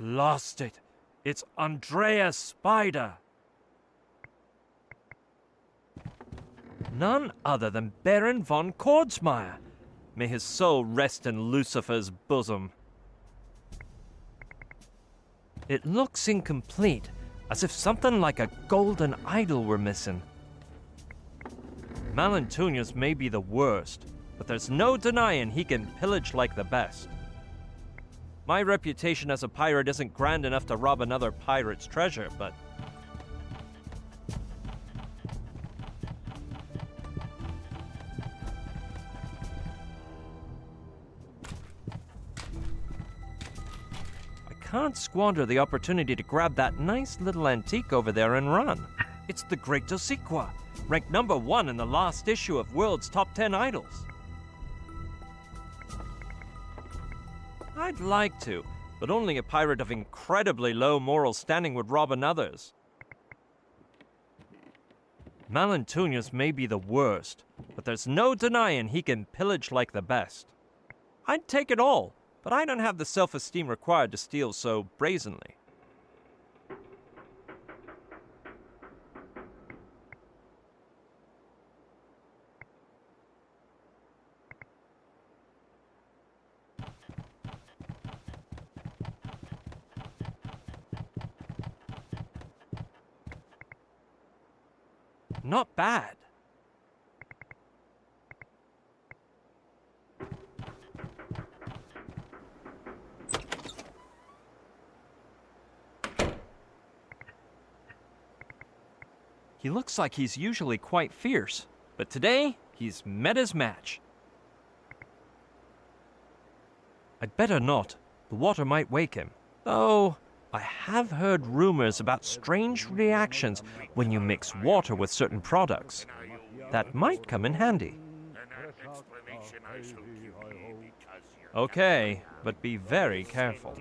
Lost it. It's Andreas Spider. None other than Baron von Kordsmeyer. May his soul rest in Lucifer's bosom. It looks incomplete, as if something like a golden idol were missing. Malantunas may be the worst, but there's no denying he can pillage like the best. My reputation as a pirate isn't grand enough to rob another pirate's treasure, but... I can't squander the opportunity to grab that nice little antique over there and run. It's the Great Dosiqua, ranked #1 in the last issue of World's Top 10 Idols. I'd like to, but only a pirate of incredibly low moral standing would rob another's. Malantunas may be the worst, but there's no denying he can pillage like the best. I'd take it all, but I don't have the self-esteem required to steal so brazenly. Not bad. He looks like he's usually quite fierce, but today he's met his match. I'd better not. The water might wake him. Though I have heard rumors about strange reactions when you mix water with certain products. That might come in handy. An explanation I shall Okay, but be very careful.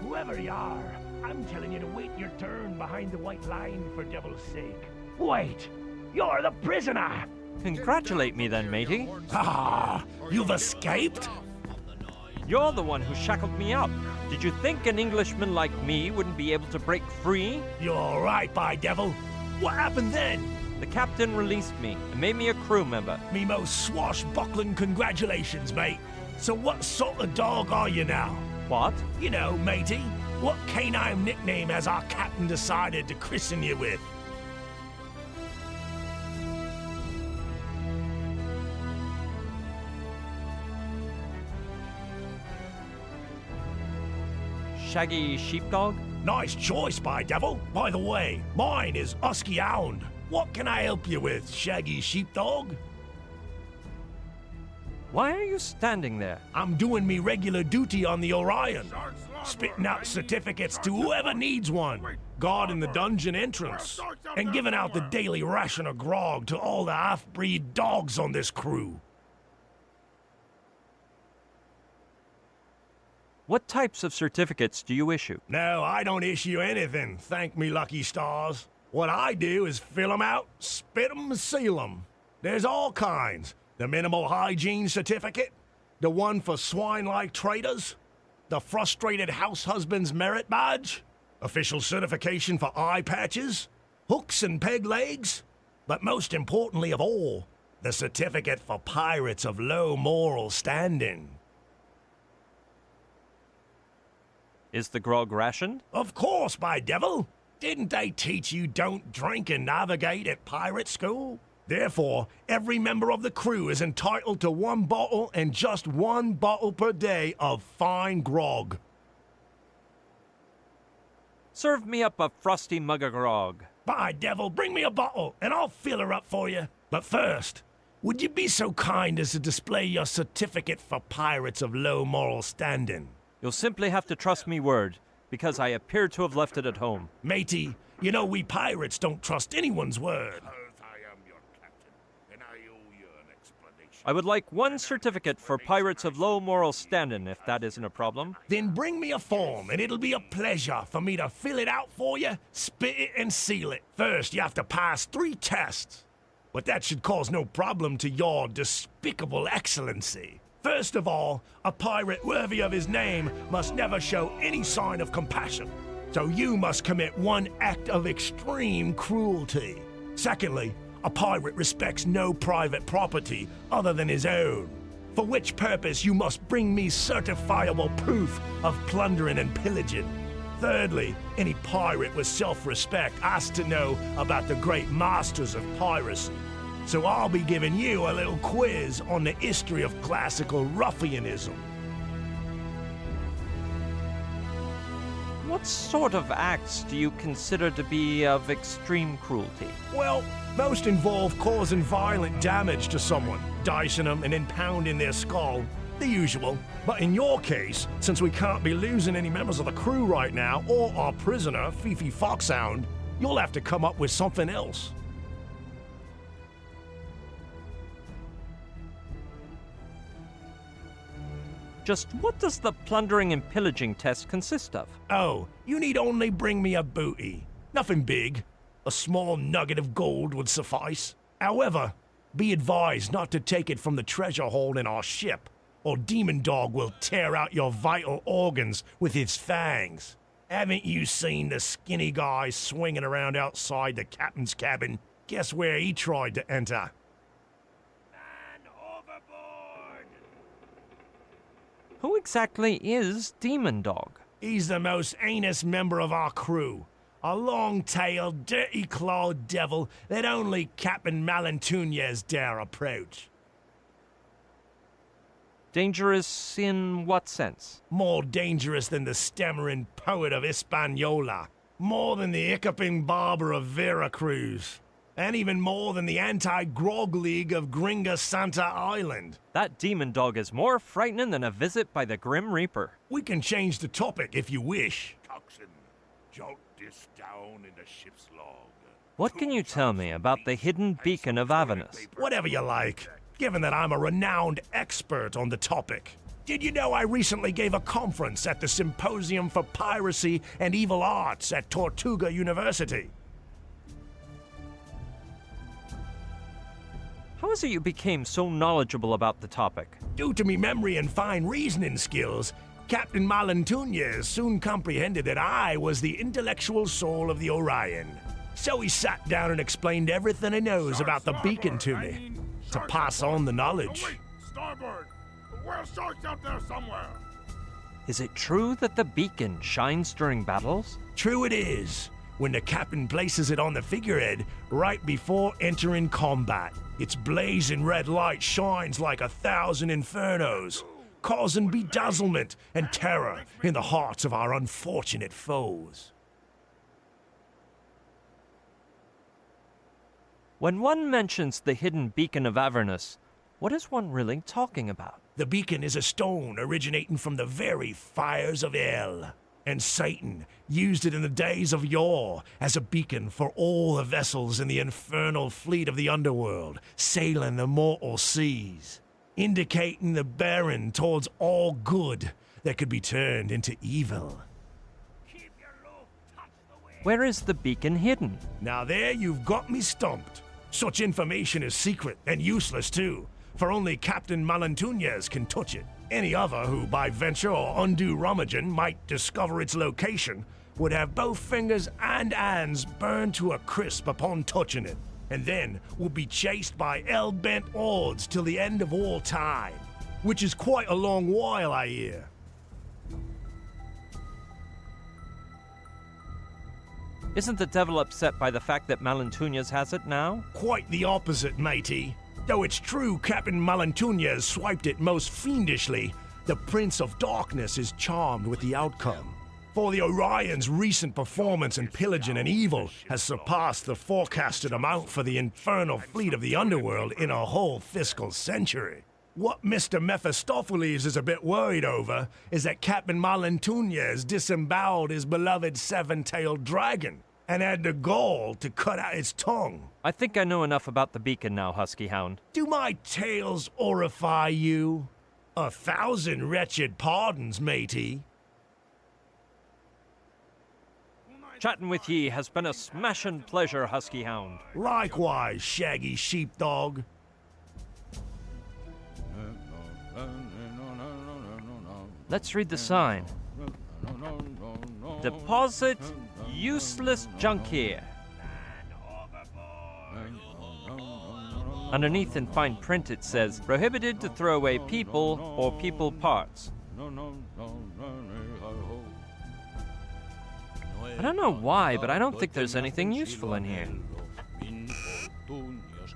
Whoever you are, I'm telling you to wait your turn behind the white line for devil's sake. Wait! You're the prisoner! Congratulate me then, matey. Ah, you've escaped? You're the one who shackled me up. Did you think an Englishman like me wouldn't be able to break free? You're right, by devil. What happened then? The captain released me and made me a crew member. Me most swashbuckling congratulations, mate. So what sort of dog are you now? What? You know, matey, what canine nickname has our captain decided to christen you with? Shaggy Sheepdog? Nice choice, by devil. By the way, mine is Husky Hound. What can I help you with, Shaggy Sheepdog? Why are you standing there? I'm doing me regular duty on the Orion, spitting out certificates to whoever needs one, guarding the dungeon entrance, and giving out the daily ration of grog to all the half-breed dogs on this crew. What types of certificates do you issue? No, I don't issue anything, thank me lucky stars. What I do is fill 'em out, spit 'em, and seal 'em. There's all kinds. The minimal hygiene certificate, the one for swine-like traders, the frustrated house husband's merit badge, official certification for eye patches, hooks and peg legs, but most importantly of all, the certificate for pirates of low moral standing. Is the grog rationed? Of course, by devil. Didn't they teach you don't drink and navigate at pirate school? Therefore, every member of the crew is entitled to 1 bottle and just 1 bottle per day of fine grog. Serve me up a frosty mug of grog. By devil, bring me a bottle and I'll fill her up for you. But first, would you be so kind as to display your certificate for pirates of low moral standing? You'll simply have to trust me word, because I appear to have left it at home. Matey, you know we pirates don't trust anyone's word. I would like 1 certificate for pirates of low moral standing, if that isn't a problem. Then bring me a form, and it'll be a pleasure for me to fill it out for you, spit it, and seal it. First, you have to pass 3 tests. But that should cause no problem to your despicable excellency. First of all, a pirate worthy of his name must never show any sign of compassion. So you must commit 1 act of extreme cruelty. Secondly, a pirate respects no private property other than his own, for which purpose you must bring me certifiable proof of plundering and pillaging. Thirdly, any pirate with self-respect has to know about the great masters of piracy. So I'll be giving you a little quiz on the history of classical ruffianism. What sort of acts do you consider to be of extreme cruelty? Well, most involve causing violent damage to someone, dicing them and then pounding their skull. The usual. But in your case, since we can't be losing any members of the crew right now, or our prisoner, Fifi Foxhound, you'll have to come up with something else. Just what does the plundering and pillaging test consist of? Oh, you need only bring me a booty. Nothing big. A small nugget of gold would suffice. However, be advised not to take it from the treasure hold in our ship, or Demon Dog will tear out your vital organs with his fangs. Haven't you seen the skinny guy swinging around outside the captain's cabin? Guess where he tried to enter? Who exactly is Demon Dog? He's the most heinous member of our crew. A long-tailed, dirty-clawed devil that only Captain Malantuñez dare approach. Dangerous in what sense? More dangerous than the stammering poet of Hispaniola. More than the hiccuping barber of Veracruz. And even more than the anti-grog league of Gringa Santa Island. That Demon Dog is more frightening than a visit by the Grim Reaper. We can change the topic if you wish. Coxswain, jot this down in the ship's log. What can you tell me about the hidden beacon of Avernus? Whatever you like. given that I'm a renowned expert on the topic. Did you know I recently gave a conference at the Symposium for Piracy and Evil Arts at Tortuga University? How is it you became so knowledgeable about the topic? Due to me memory and fine reasoning skills, Captain Malantuñez soon comprehended that I was the intellectual soul of the Orion. So he sat down and explained everything he knows about the beacon to me, to pass on the knowledge. Wait, starboard! The whale shark's out there somewhere! Is it true that the beacon shines during battles? True it is, when the captain places it on the figurehead right before entering combat. Its blazing red light shines like 1,000 infernos, causing bedazzlement and terror in the hearts of our unfortunate foes. When one mentions the hidden beacon of Avernus, what is one really talking about? The beacon is a stone originating from the very fires of hell, and Satan used it in the days of yore as a beacon for all the vessels in the infernal fleet of the underworld sailing the mortal seas, indicating the bearing towards all good that could be turned into evil. Where is the beacon hidden? Now there you've got me stumped. Such information is secret and useless too, for only Captain Malantuñez can touch it. Any other who, by venture or undue rummaging, might discover its location would have both fingers and hands burned to a crisp upon touching it, and then would be chased by hell-bent hordes till the end of all time, which is quite a long while, I hear. Isn't the devil upset by the fact that Malantuñez has it now? Quite the opposite, matey. Though it's true Captain Malantuñez swiped it most fiendishly, the Prince of Darkness is charmed with the outcome. For the Orion's recent performance in pillaging and evil has surpassed the forecasted amount for the infernal fleet of the underworld in a whole fiscal century. What Mr. Mephistopheles is a bit worried over is that Captain Malantuñez disemboweled his beloved seven-tailed dragon and had the gall to cut out its tongue. I think I know enough about the beacon now, Husky Hound. Do my tales horrify you? 1,000 wretched pardons, matey. Chatting with ye has been a smashin' pleasure, Husky Hound. Likewise, shaggy sheepdog. Let's read the sign. Deposit useless junk here. Underneath in fine print it says, prohibited to throw away people or people parts. I don't know why, but I don't think there's anything useful in here.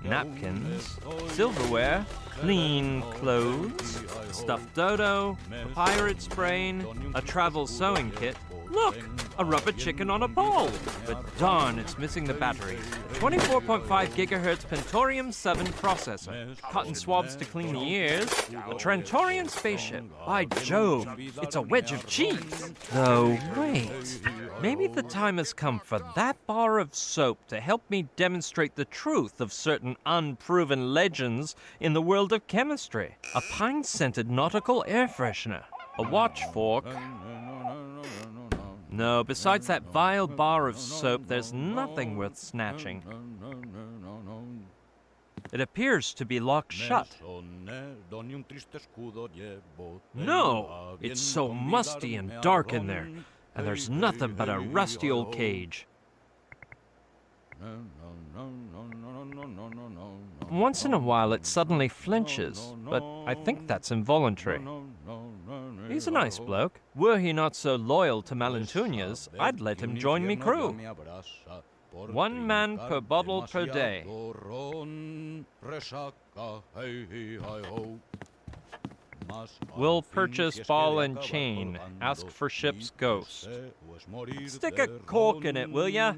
Napkins, silverware, clean clothes, stuffed dodo, a pirate's brain, a travel sewing kit. Look, a rubber chicken on a pole. But darn, it's missing the battery. A 24.5 gigahertz Pentorium 7 processor. Cotton swabs to clean the ears. A Trentorian spaceship. By Jove, it's a wedge of cheese. Though, wait. Maybe the time has come for that bar of soap to help me demonstrate the truth of certain unproven legends in the world of chemistry. A pine-scented nautical air freshener. A watch fork. No, besides that vile bar of soap, there's nothing worth snatching. It appears to be locked shut. No! It's so musty and dark in there, and there's nothing but a rusty old cage. Once in a while it suddenly flinches, but I think that's involuntary. He's a nice bloke. Were he not so loyal to Malantuñez, I'd let him join me crew. 1 man per bottle per day. Will purchase ball and chain. Ask for ship's ghost. Stick a cork in it, will ya?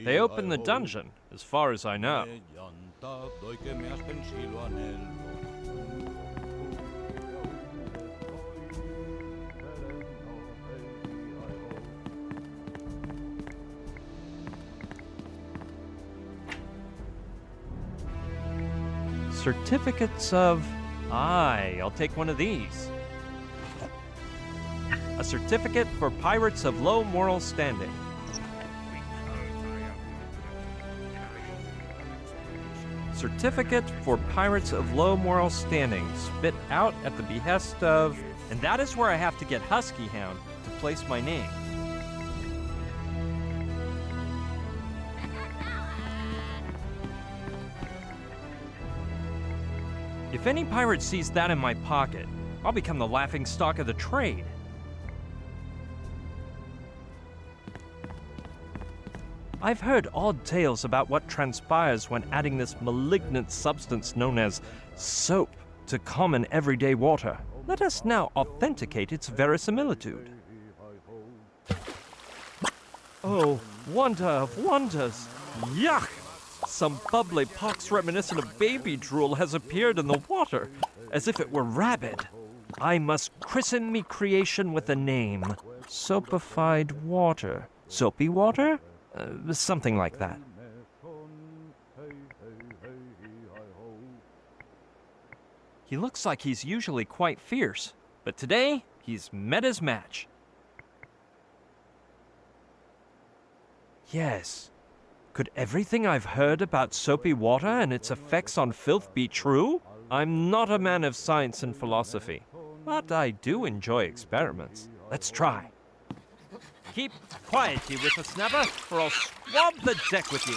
They open the dungeon, as far as I know. Certificates of... Aye, I'll take one of these. A certificate for pirates of low moral standing. Certificate for pirates of low moral standing, spit out at the behest of... And that is where I have to get Husky Hound to place my name. If any pirate sees that in my pocket, I'll become the laughing stock of the trade. I've heard odd tales about what transpires when adding this malignant substance known as soap to common everyday water. Let us now authenticate its verisimilitude. Oh, wonder of wonders! Yuck! Some bubbly pox reminiscent of baby drool has appeared in the water, as if it were rabid. I must christen me creation with a name. Soapified water. Soapy water? Something like that. He looks like he's usually quite fierce, but today he's met his match. Yes. Could everything I've heard about soapy water and its effects on filth be true? I'm not a man of science and philosophy, but I do enjoy experiments. Let's try. Keep quiet, you whippersnapper, or I'll swab the deck with you.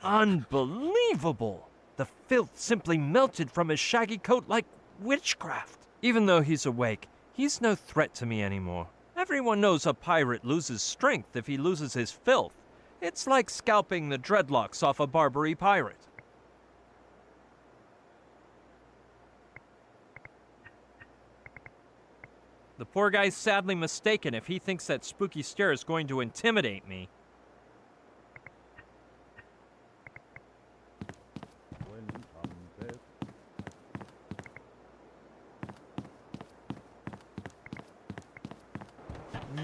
Unbelievable! The filth simply melted from his shaggy coat like witchcraft. Even though he's awake, he's no threat to me anymore. Everyone knows a pirate loses strength if he loses his filth. It's like scalping the dreadlocks off a Barbary pirate. The poor guy's sadly mistaken if he thinks that spooky stare is going to intimidate me.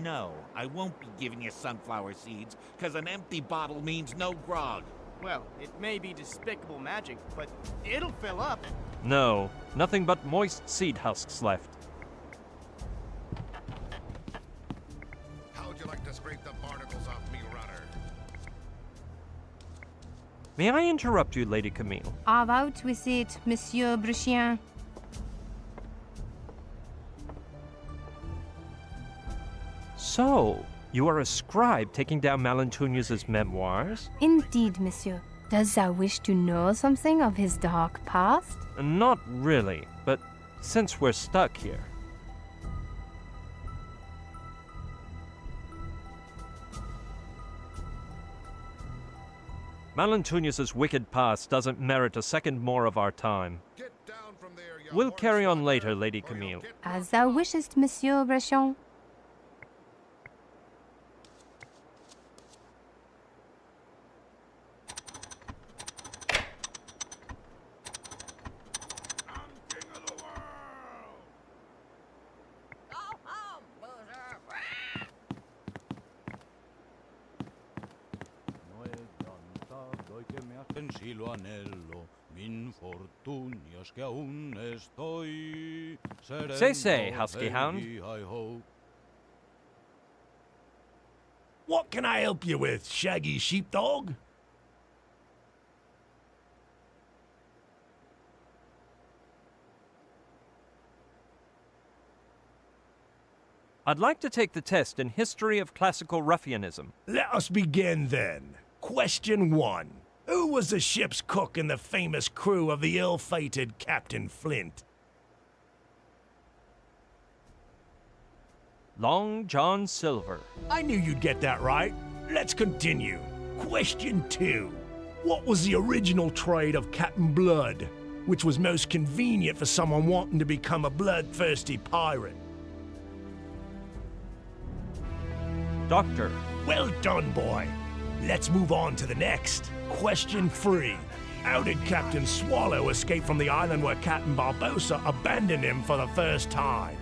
No, I won't be giving you sunflower seeds, because an empty bottle means no grog. Well, it may be despicable magic, but it'll fill up. No, nothing but moist seed husks left. How would you like to scrape the barnacles off me, runner? May I interrupt you, Lady Camille? Out with it, Monsieur Bruchien. So, you are a scribe taking down Malentunius's memoirs? Indeed, monsieur. Does thou wish to know something of his dark past? Not really, but since we're stuck here. Malentunius's wicked past doesn't merit a second more of our time. We'll carry on later, Lady Camille. As thou wishest, Monsieur Bruchien. Si lo anhelo, min fortunias que aún estoy Say, Husky Hound. What can I help you with, Shaggy Sheepdog? I'd like to take the test in History of Classical Ruffianism. Let us begin then. Question 1. Who was the ship's cook in the famous crew of the ill-fated Captain Flint? Long John Silver. I knew you'd get that right. Let's continue. Question 2. What was the original trade of Captain Blood, which was most convenient for someone wanting to become a bloodthirsty pirate? Doctor. Well done, boy. Let's move on to the next. Question 3. How did Captain Swallow escape from the island where Captain Barbossa abandoned him for the first time?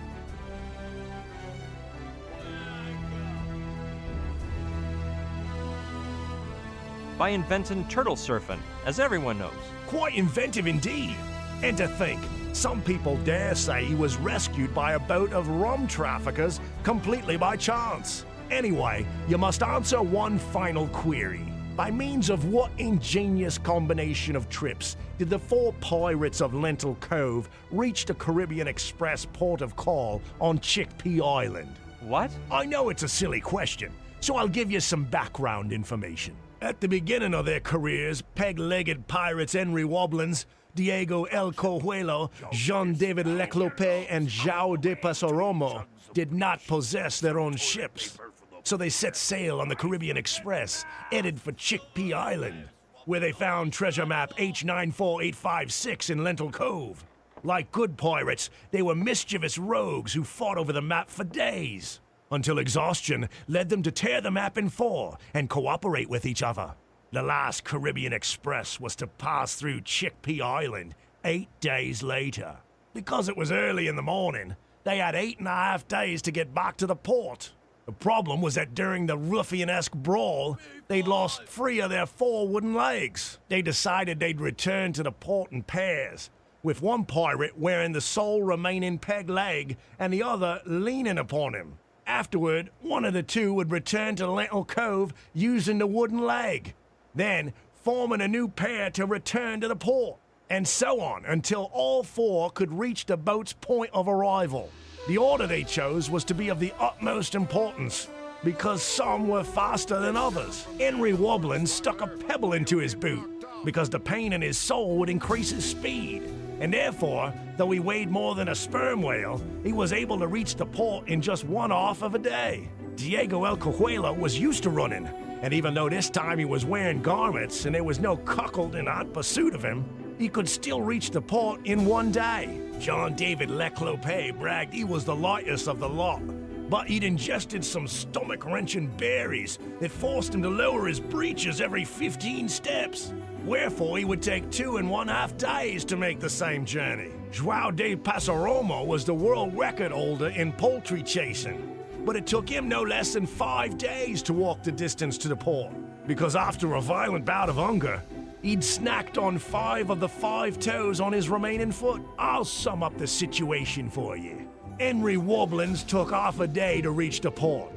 by inventing turtle surfing, as everyone knows. Quite inventive indeed. And to think, some people dare say he was rescued by a boat of rum traffickers completely by chance. Anyway, you must answer one final query. By means of what ingenious combination of trips did the 4 pirates of Lentil Cove reach the Caribbean Express port of call on Chickpea Island? What? I know it's a silly question, so I'll give you some background information. At the beginning of their careers, peg-legged pirates Henry Wobblins, Diego El Cojuelo, Jean-David Leclope, and João de Passarromo did not possess their own ships. So they set sail on the Caribbean Express, headed for Chickpea Island, where they found treasure map H94856 in Lentil Cove. Like good pirates, they were mischievous rogues who fought over the map for days, until exhaustion led them to tear the map in 4 and cooperate with each other. The last Caribbean Express was to pass through Chickpea Island 8 days later. Because it was early in the morning, they had 8.5 days to get back to the port. The problem was that during the ruffianesque brawl, they'd lost 3 of their 4 wooden legs. They decided they'd return to the port in pairs, with one pirate wearing the sole remaining peg leg and the other leaning upon him. Afterward, one of the 2 would return to Lentil Cove using the wooden leg, then forming a new pair to return to the port, and so on until all 4 could reach the boat's point of arrival. The order they chose was to be of the utmost importance, because some were faster than others. Henry Wobblins stuck a pebble into his boot, because the pain in his sole would increase his speed, and therefore, though he weighed more than a sperm whale, he was able to reach the port in just 1/2 of a day. Diego El Cojuelo was used to running, and even though this time he was wearing garments and there was no cuckold in hot pursuit of him, he could still reach the port in 1 day. Jean-David Leclope bragged he was the lightest of the lot, but he'd ingested some stomach-wrenching berries that forced him to lower his breeches every 15 steps. Wherefore, he would take 2.5 days to make the same journey. João de Passarromo was the world record holder in poultry chasing, but it took him no less than 5 days to walk the distance to the port, because after a violent bout of hunger, he'd snacked on 5 of the 5 toes on his remaining foot. I'll sum up the situation for you. Henry Wobblins took half a day to reach the port.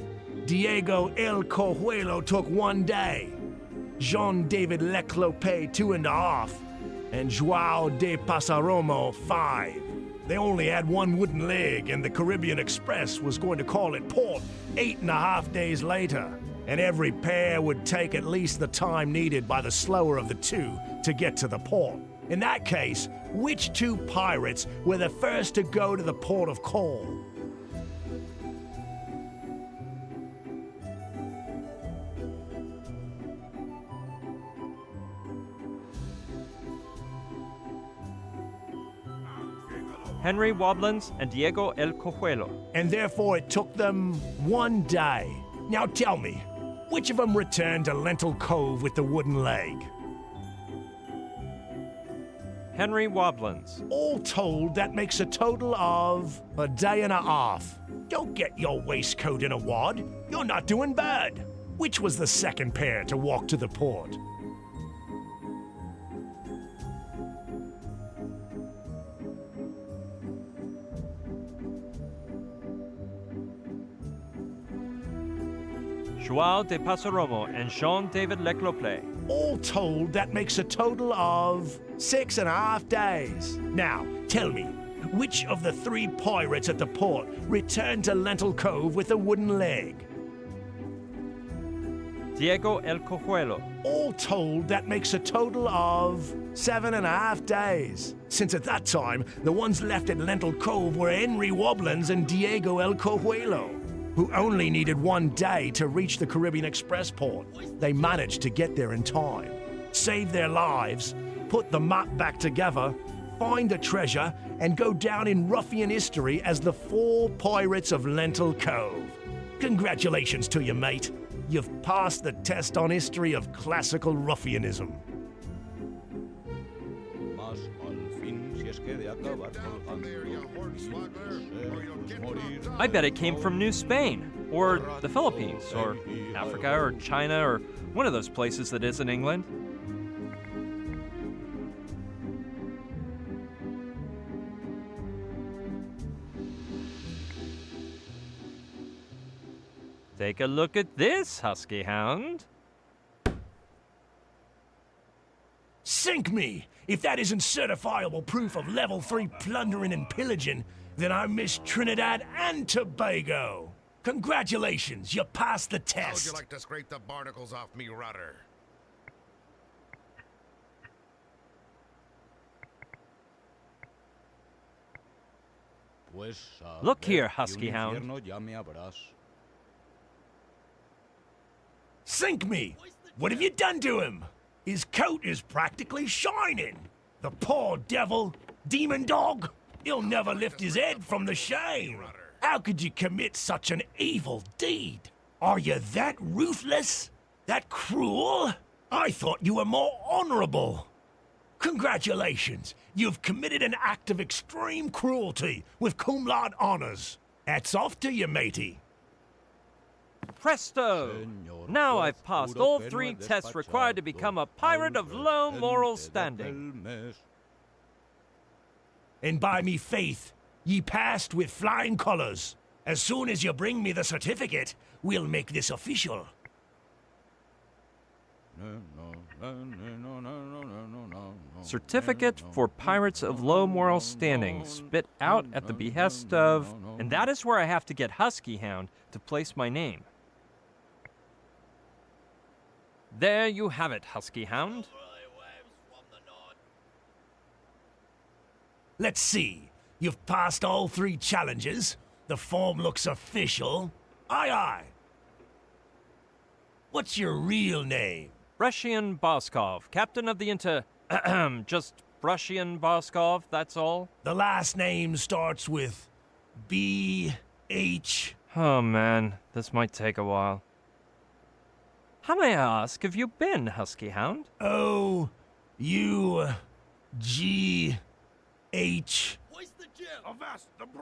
Diego El Cojuelo took 1 day. Jean-David Leclope 2.5. And João de Passarromo 5. They only had 1 wooden leg, and the Caribbean Express was going to call at port 8.5 days later. And every pair would take at least the time needed by the slower of the 2 to get to the port. In that case, which 2 pirates were the first to go to the port of call? Henry Wobblins and Diego El Cojuelo. And therefore it took them 1 day. Now tell me, which of them returned to Lentil Cove with the wooden leg? Henry Wobblins. All told, that makes a total of 1.5 days. Don't get your waistcoat in a wad. You're not doing bad. Which was the second pair to walk to the port? João de Passarromo and Jean-David Leclope. All told, that makes a total of 6.5 days. Now, tell me, which of the 3 pirates at the port returned to Lentil Cove with a wooden leg? Diego El Cojuelo. All told, that makes a total of 7.5 days. Since at that time, the ones left at Lentil Cove were Henry Wobblins and Diego El Cojuelo, who only needed 1 day to reach the Caribbean Express port. They managed to get there in time, save their lives, put the map back together, find the treasure, and go down in ruffian history as the 4 pirates of Lentil Cove. Congratulations to you, mate. You've passed the test on history of classical ruffianism. Mas al fin es que de acabar colgando. I bet it came from New Spain, or the Philippines, or Africa, or China, or one of those places that isn't England. Take a look at this, Husky Hound. Sink me! If that isn't certifiable proof of level 3 plundering and pillaging, then I miss Trinidad and Tobago. Congratulations, you passed the test. How'd you like to scrape the barnacles off me rudder? Look here, Husky Hound. Sink me! What have you done to him? His coat is practically shining. The poor devil, demon dog, he'll never lift his head from the shame. How could you commit such an evil deed? Are you that ruthless? That cruel? I thought you were more honorable. Congratulations, you've committed an act of extreme cruelty with cum laude honors. Hats off to you, matey. Presto! Now I've passed all 3 tests required to become a pirate of low moral standing. And by me faith, ye passed with flying colors. As soon as you bring me the certificate, we'll make this official. Certificate for Pirates of Low Moral Standing, spit out at the behest of... And that is where I have to get Husky Hound to place my name. There you have it, Husky Hound. Let's see. You've passed all 3 challenges. The form looks official. Aye, aye. What's your real name? Brushian Baskov, captain of the just Brushian Baskov, that's all? The last name starts with B-H... Oh man, this might take a while. How may I ask have you been, Husky Hound? O-U-G-H...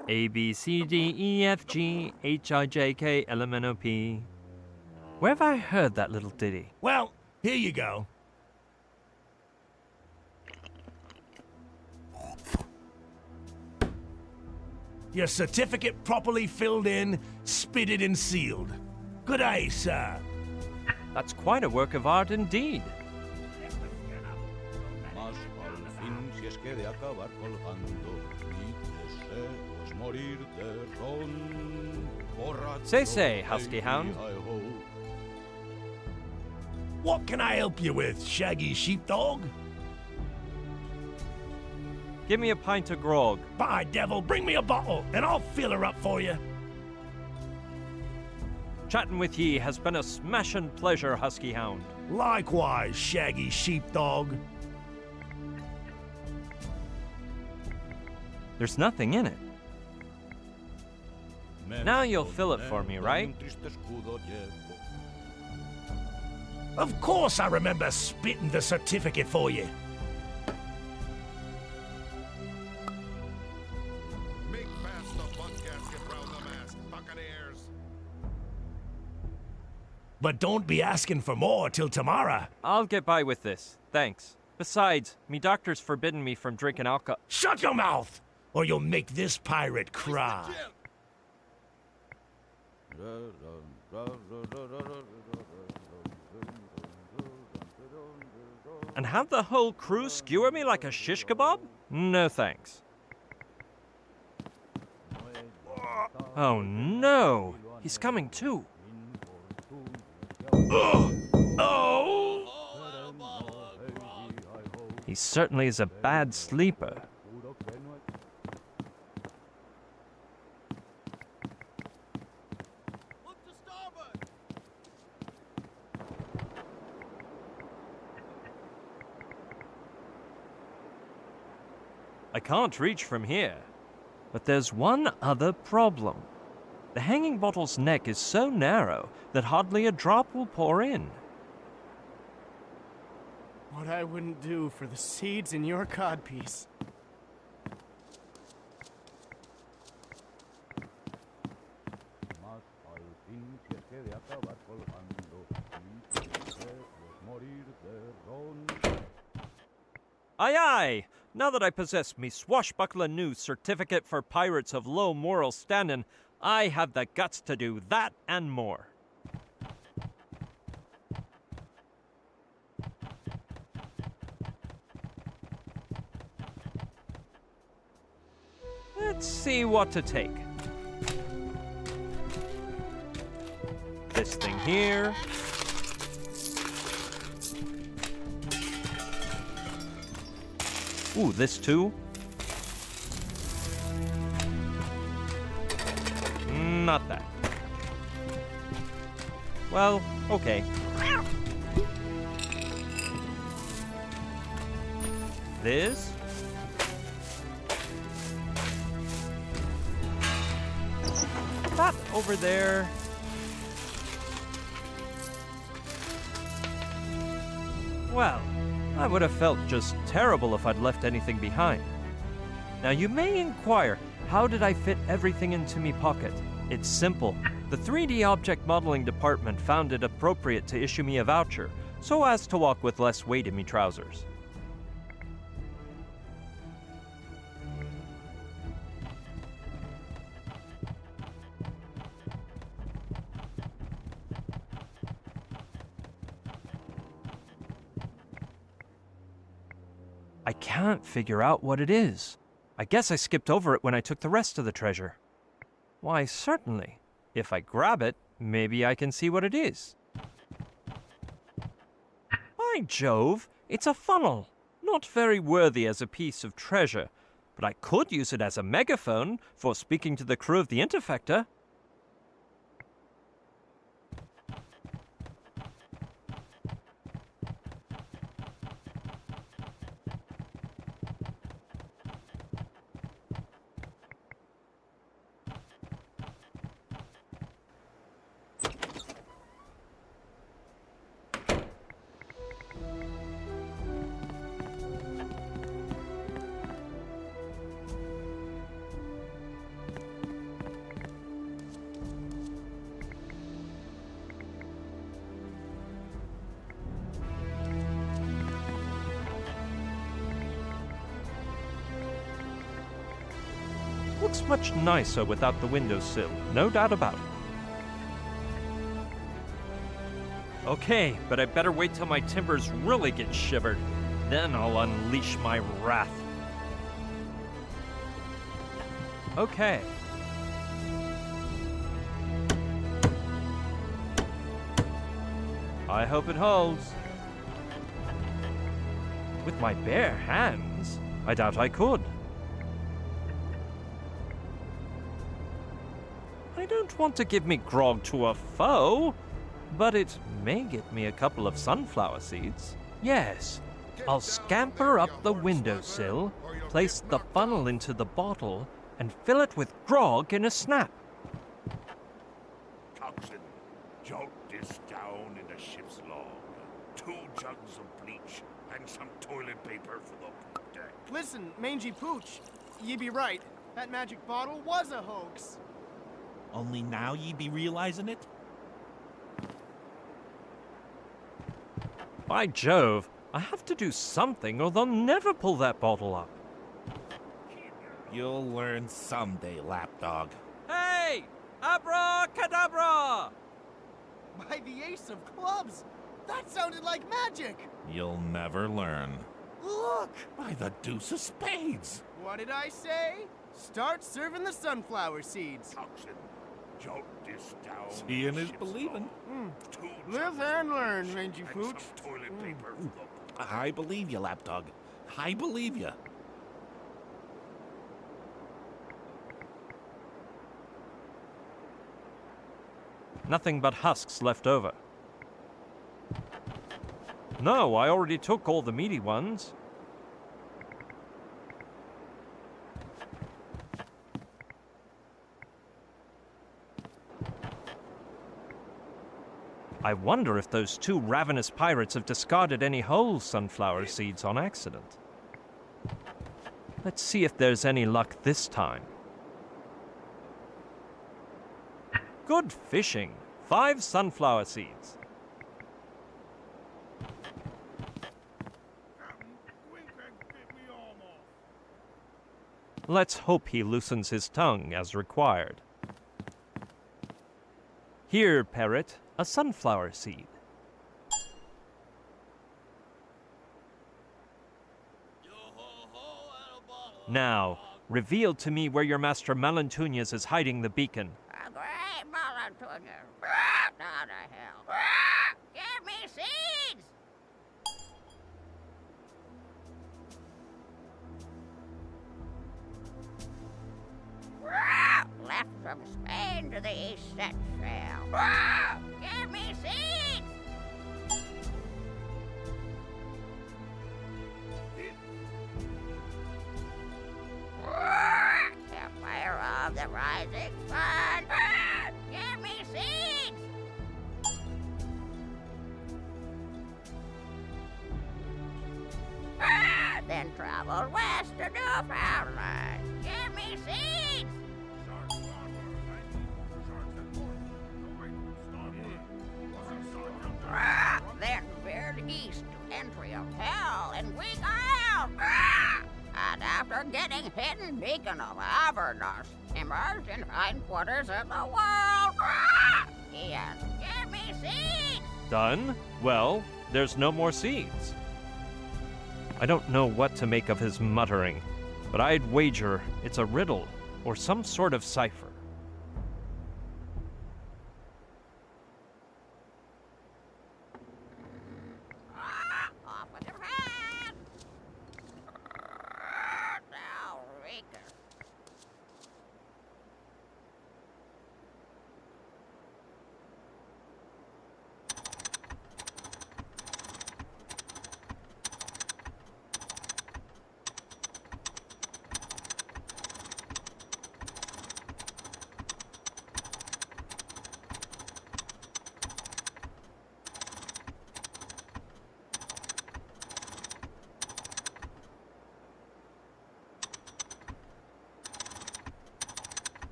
A, B, C, D, E, F, G, H, I, J, K, L, M, N, O, P. Where have I heard that little ditty? Well, here you go. Your certificate properly filled in, spitted and sealed. Good day, sir. That's quite a work of art indeed. Mas al fin, si es que de acabar colgando, mi deseo es morir de ron. Say, Husky Hound. What can I help you with, Shaggy Sheepdog? Give me a pint of grog. By devil, bring me a bottle, and I'll fill her up for you. Chatting with ye has been a smashin' pleasure, Husky Hound. Likewise, Shaggy Sheepdog. There's nothing in it. Now you'll fill it for me, right? Of course I remember spitting the certificate for you. Make fast the butt gasket round the mast, buccaneers. But don't be asking for more till tomorrow. I'll get by with this, thanks. Besides, me doctor's forbidden me from drinking alcohol. Shut your mouth, or you'll make this pirate cry. And have the whole crew skewer me like a shish kebab? No thanks. Oh no! He's coming too. Oh! He certainly is a bad sleeper. I can't reach from here. But there's one other problem. The hanging bottle's neck is so narrow that hardly a drop will pour in. What I wouldn't do for the seeds in your codpiece. Aye! Now that I possess me swashbuckler new certificate for pirates of low moral standing, I have the guts to do that and more. Let's see what to take. This thing here. Ooh, this too. Not that. Well, okay. This. That over there. Well, I would have felt just terrible if I'd left anything behind. Now you may inquire, how did I fit everything into me pocket? It's simple. The 3D object modeling department found it appropriate to issue me a voucher, so as to walk with less weight in me trousers. I can't figure out what it is. I guess I skipped over it when I took the rest of the treasure. Why, certainly. If I grab it, maybe I can see what it is. By Jove, it's a funnel. Not very worthy as a piece of treasure, but I could use it as a megaphone for speaking to the crew of the Interfector. Looks much nicer without the windowsill, no doubt about it. Okay, but I better wait till my timbers really get shivered. Then I'll unleash my wrath. Okay. I hope it holds. With my bare hands, I doubt I could. I don't want to give me grog to a foe, but it may get me a couple of sunflower seeds. Yes, I'll scamper up the windowsill, place the funnel into the bottle, and fill it with grog in a snap. Coxswain, jot this down in the ship's log. 2 jugs of bleach and some toilet paper for the deck. Listen, Mangy Pooch, ye be right. That magic bottle was a hoax. Only now ye be realizing it? By Jove, I have to do something or they'll never pull that bottle up. You'll learn someday, lapdog. Hey! Abracadabra! By the ace of clubs! That sounded like magic! You'll never learn. Look! By the deuce of spades! What did I say? Start serving the sunflower seeds. Coxswain, jot this down. Seeing is believing. Live and learn, Mangy Pooch. Toilet paper for the I believe you, lapdog. I believe you. Nothing but husks left over. No, I already took all the meaty ones. I wonder if those 2 ravenous pirates have discarded any whole sunflower seeds on accident. Let's see if there's any luck this time. Good fishing. 5 sunflower seeds. Let's hope he loosens his tongue as required. Here, parrot, a sunflower seed. Now, reveal to me where your master Malentunius is hiding the beacon. A great Malentunius. Down to hell. Give me seeds! Left from Spain to the East Central. Give me seeds! Empire of the Rising Sun. Give me seeds! Then travel west to Newfoundland. Give me seeds! Then veered east to entry of hell in Weak Isle. And after getting hidden beacon of Avernus, emerged in hindquarters of the world. Ian, give me seeds! Done? Well, there's no more seeds. I don't know what to make of his muttering, but I'd wager it's a riddle or some sort of cipher. Off with your head! Now, Rika.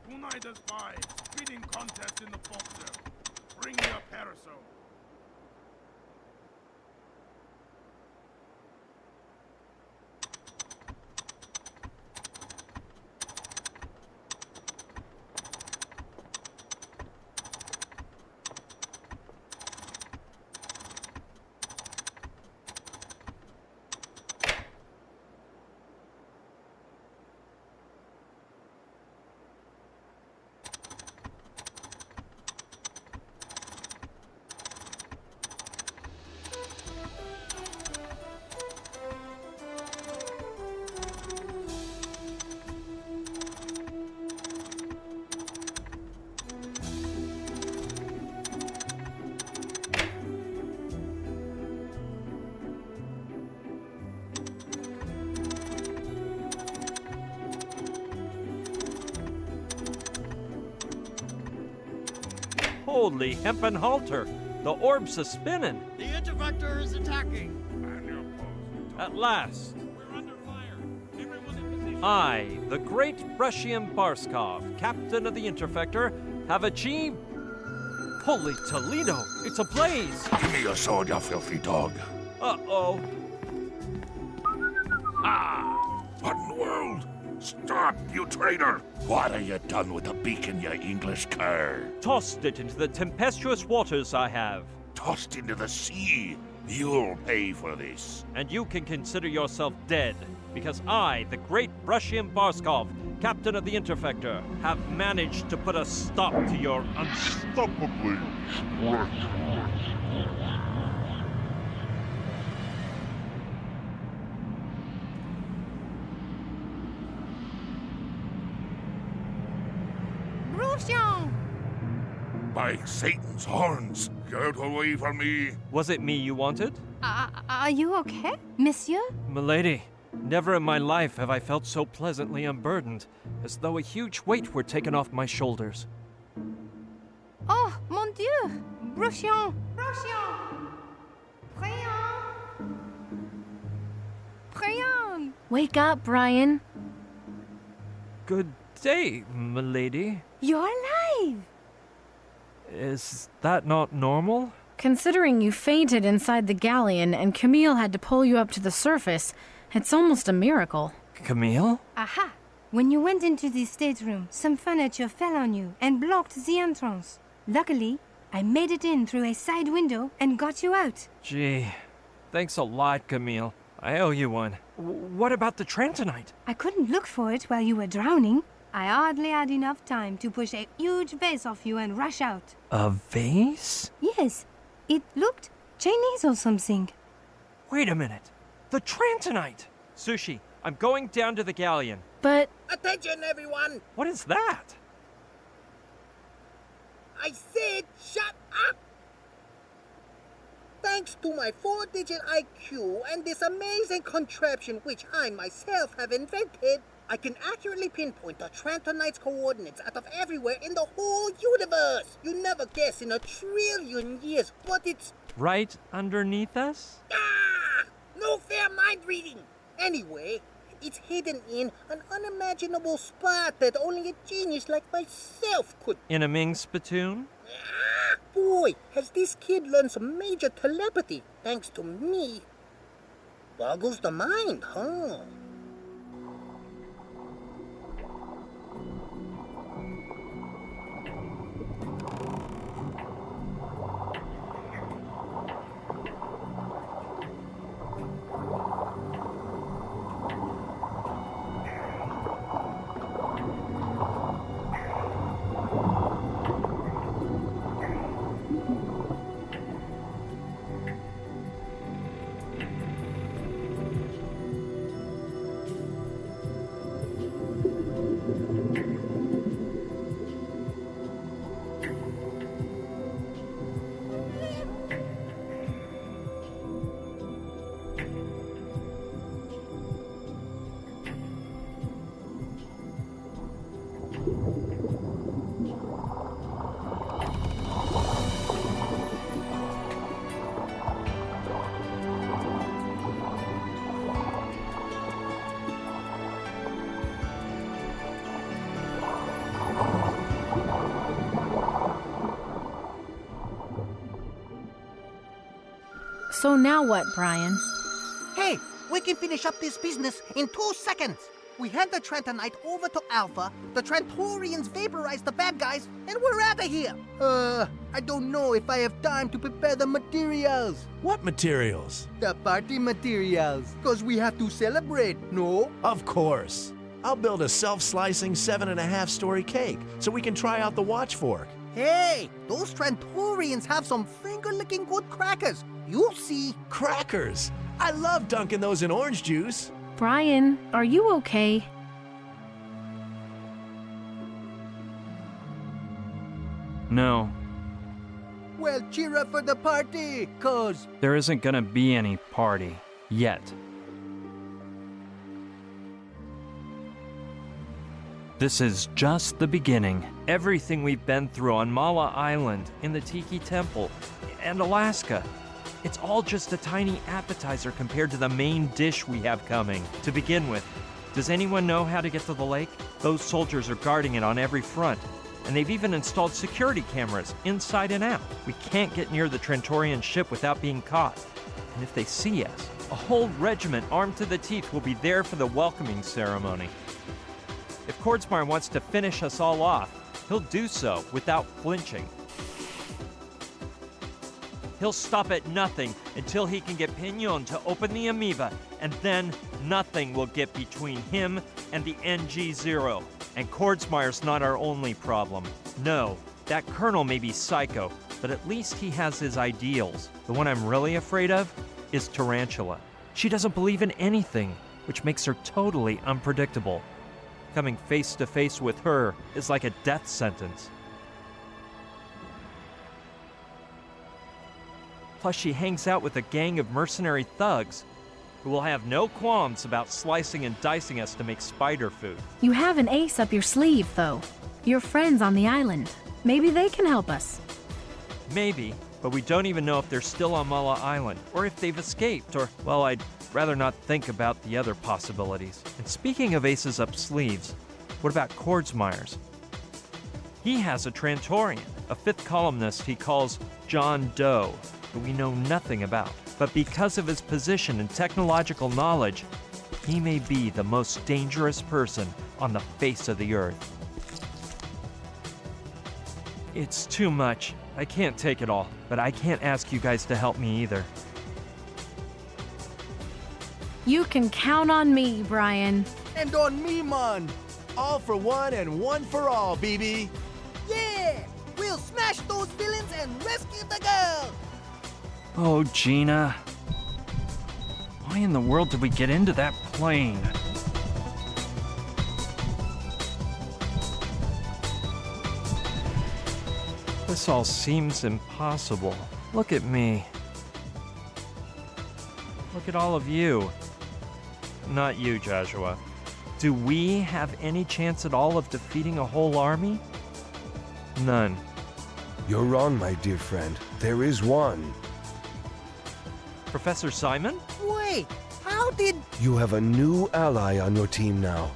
Tonight is 5. Spitting contest in the forecastle. Bring me a parasol. Holy hempen halter! The orb's a-spinning! The Intervector is attacking! At last! I, the great Brescian Barskov, captain of the Interfector, have achieved... Holy Toledo! It's ablaze! Give me your sword, you filthy dog. Uh-oh. What in the world? Stop, you traitor! What have you done with the beacon, you English cur? Tossed it into the tempestuous waters I have. Tossed into the sea? You'll pay for this. And you can consider yourself dead, because I, the great Brescian Barskov, captain of the Interfector, have managed to put a stop to your unstoppably By Satan's horns, get away from me. Was it me you wanted? Are you okay, monsieur? Milady, never in my life have I felt so pleasantly unburdened, as though a huge weight were taken off my shoulders. Oh, mon Dieu! Brouchon! Brouchon! Prions! Prions! Wake up, Brian. Good day, milady. You're alive! Is that not normal? Considering you fainted inside the galleon and Camille had to pull you up to the surface, it's almost a miracle. Camille? Aha! When you went into the stateroom, some furniture fell on you and blocked the entrance. Luckily, I made it in through a side window and got you out. Gee, thanks a lot, Camille. I owe you one. What about the Trantonite? I couldn't look for it while you were drowning. I hardly had enough time to push a huge vase off you and rush out. A vase? Yes, it looked Chinese or something. Wait a minute. The Trantonite! Sushi, I'm going down to the galleon. But... Attention, everyone! What is that? I said shut up! Thanks to my 4-digit IQ and this amazing contraption which I myself have invented, I can accurately pinpoint the Trantonite's coordinates out of everywhere in the whole universe. You never guess in a trillion years what it's... Right underneath us? Ah! No fair mind reading! Anyway, it's hidden in an unimaginable spot that only a genius like myself could... In a Ming spittoon? Ah, boy, has this kid learned some major telepathy thanks to me. Boggles the mind, huh? So now what, Brian? Hey, we can finish up this business in 2 seconds. We hand the Trantonite over to Alpha, the Trantorians vaporize the bad guys, and we're out of here. I don't know if I have time to prepare the materials. What materials? The party materials. Because we have to celebrate, no? Of course. I'll build a self-slicing 7.5-story cake so we can try out the watch fork. Hey, those Trantorians have some finger-licking good crackers. You'll see. Crackers! I love dunking those in orange juice. Brian, are you okay? No, Well, cheer up for the party, cause... there isn't gonna be any party. Yet. This is just the beginning. Everything we've been through on Mala Island, in the Tiki Temple, and Alaska. It's all just a tiny appetizer compared to the main dish we have coming. To begin with, does anyone know how to get to the lake? Those soldiers are guarding it on every front, and they've even installed security cameras inside and out. We can't get near the Trantorian ship without being caught. And if they see us, a whole regiment armed to the teeth will be there for the welcoming ceremony. If Kordsmeyer wants to finish us all off, he'll do so without flinching. He'll stop at nothing until he can get Pignon to open the Ameba, and then nothing will get between him and the NG-0. And Kordsmeyer's not our only problem. No, that colonel may be psycho, but at least he has his ideals. The one I'm really afraid of is Tarantula. She doesn't believe in anything, which makes her totally unpredictable. Coming face to face with her is like a death sentence. Plus, she hangs out with a gang of mercenary thugs who will have no qualms about slicing and dicing us to make spider food. You have an ace up your sleeve, though. Your friends on the island. Maybe they can help us. Maybe, but we don't even know if they're still on Mala Island, or if they've escaped, or, well, I'd rather not think about the other possibilities. And speaking of aces up sleeves, what about Kordsmeyer's? He has a Trantorian, a fifth columnist he calls John Doe, who we know nothing about. But because of his position and technological knowledge, He may be the most dangerous person on the face of the earth. It's too much. I can't take it all, but I can't ask you guys to help me either. You can count on me, Brian. And on me, man. All for one and one for all, BB. Yeah! We'll smash those villains and rescue the girl! Oh, Gina. Why in the world did we get into that plane? This all seems impossible. Look at me. Look at all of you. Not you, Joshua. Do we have any chance at all of defeating a whole army? None. You're wrong, my dear friend. There is one. Professor Simon? Wait, how did... You have a new ally on your team now.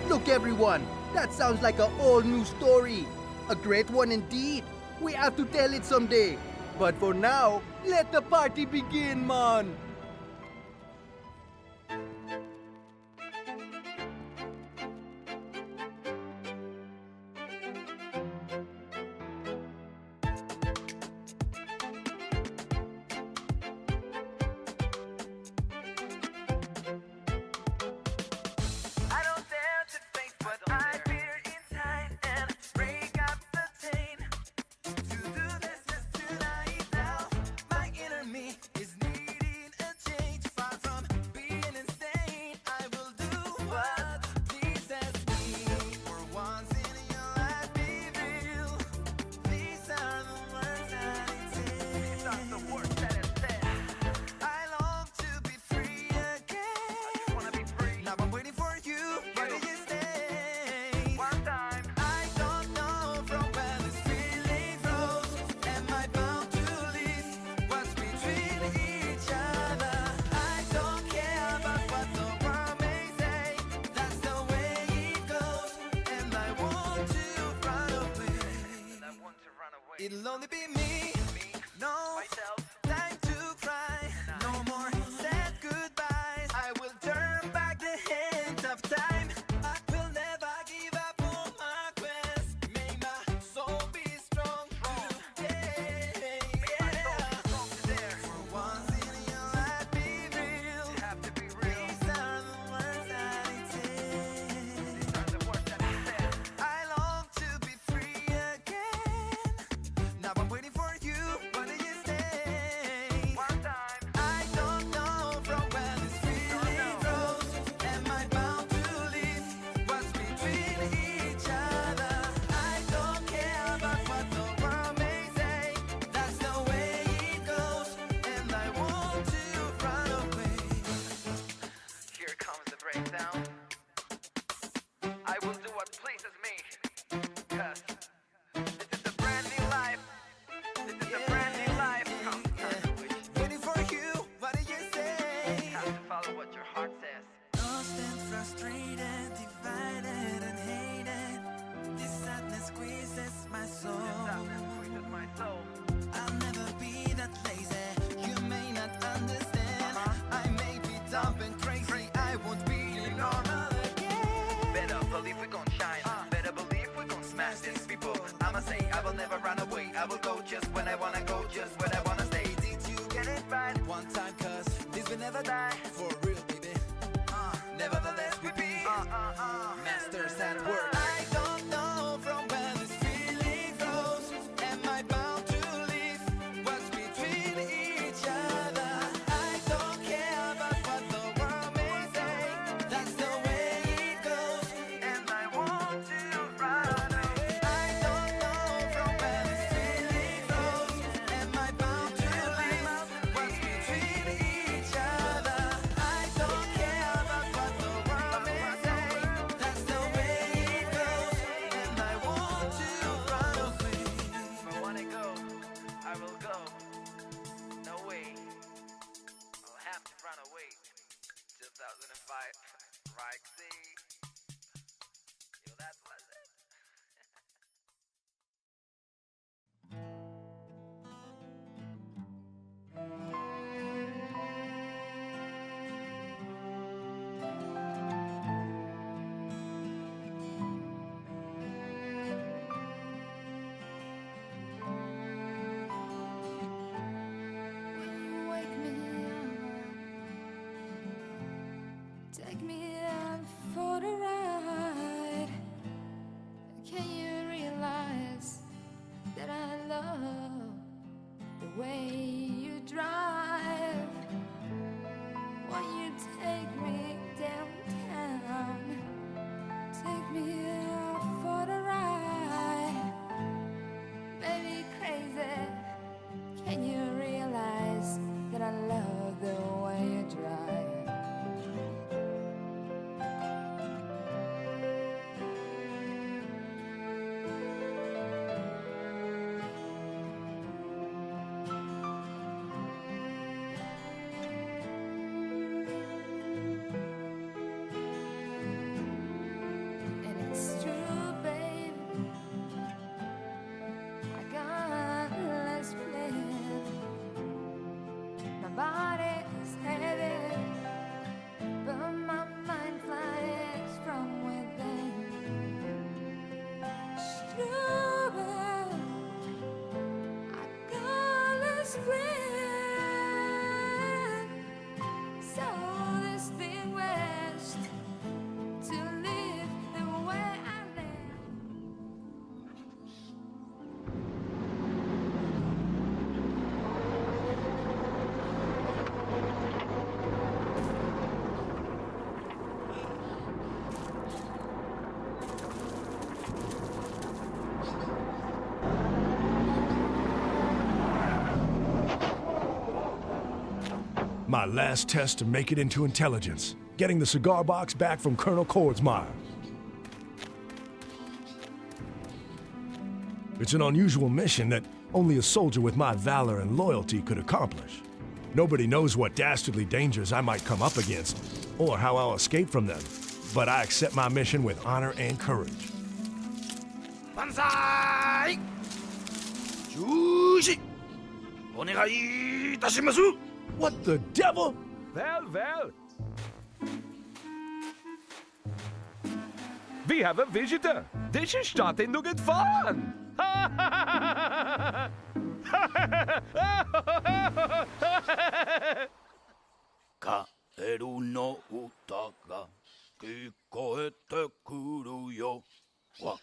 Look, everyone, that sounds like a all new story. A great one indeed. We have to tell it someday. But for now, let the party begin, man. It'll only be me, no time to cry, no more sad goodbyes. I will turn back the hands of time. I will never give up on my quest. May my soul be strong today. For once in your life, be real. These are the words that it says. I long to be free again. Now I'm waiting for you. What do you say? One time. I don't know from where this feeling grows. Am I bound to leave what's between each other? I don't care about what the world may say. That's the way it goes, and I want to run away. Here comes the breakdown. I will do what pleases me. 'Cause this is a brand new life. This is a brand new life. Waiting for you, what do you say? Have to follow what your heart says. Lost and frustrated, divided and hated. This sadness squeezes my soul. I'll never be that lazy. You may not understand. I may be dumb and crazy. I won't be normal again. Better believe we're gonna shine. Better believe we're gonna smash these people. I'ma say I will never run away. I will go just when I wanna go, just when I wanna stay. Did you get it right? One time, 'cause this will never die. For real, baby. Nevertheless, we be masters at work. I don't know from where this feeling grows. Am I bound to leave what's between each other? I don't care about what the world may say. That's the way it goes, and I want to run away. I don't know from crazy. Can you realize that I love the way you drive? And it's true, babe. I got less plan. My body's heavy, but my mind flies from within. It's true, babe. I got less plan. So distinguished to live the way I live. My last test to make it into intelligence. Getting the cigar box back from Colonel Kordsmeyer. It's an unusual mission that only a soldier with my valor and loyalty could accomplish. Nobody knows what dastardly dangers I might come up against, or how I'll escape from them. But I accept my mission with honor and courage. Banzai! Jushi! Onegai itashimasu! What the devil? Well. We have a visitor. This is starting to get fun. Kaeru no uta ga kikoete kuru yo. Wa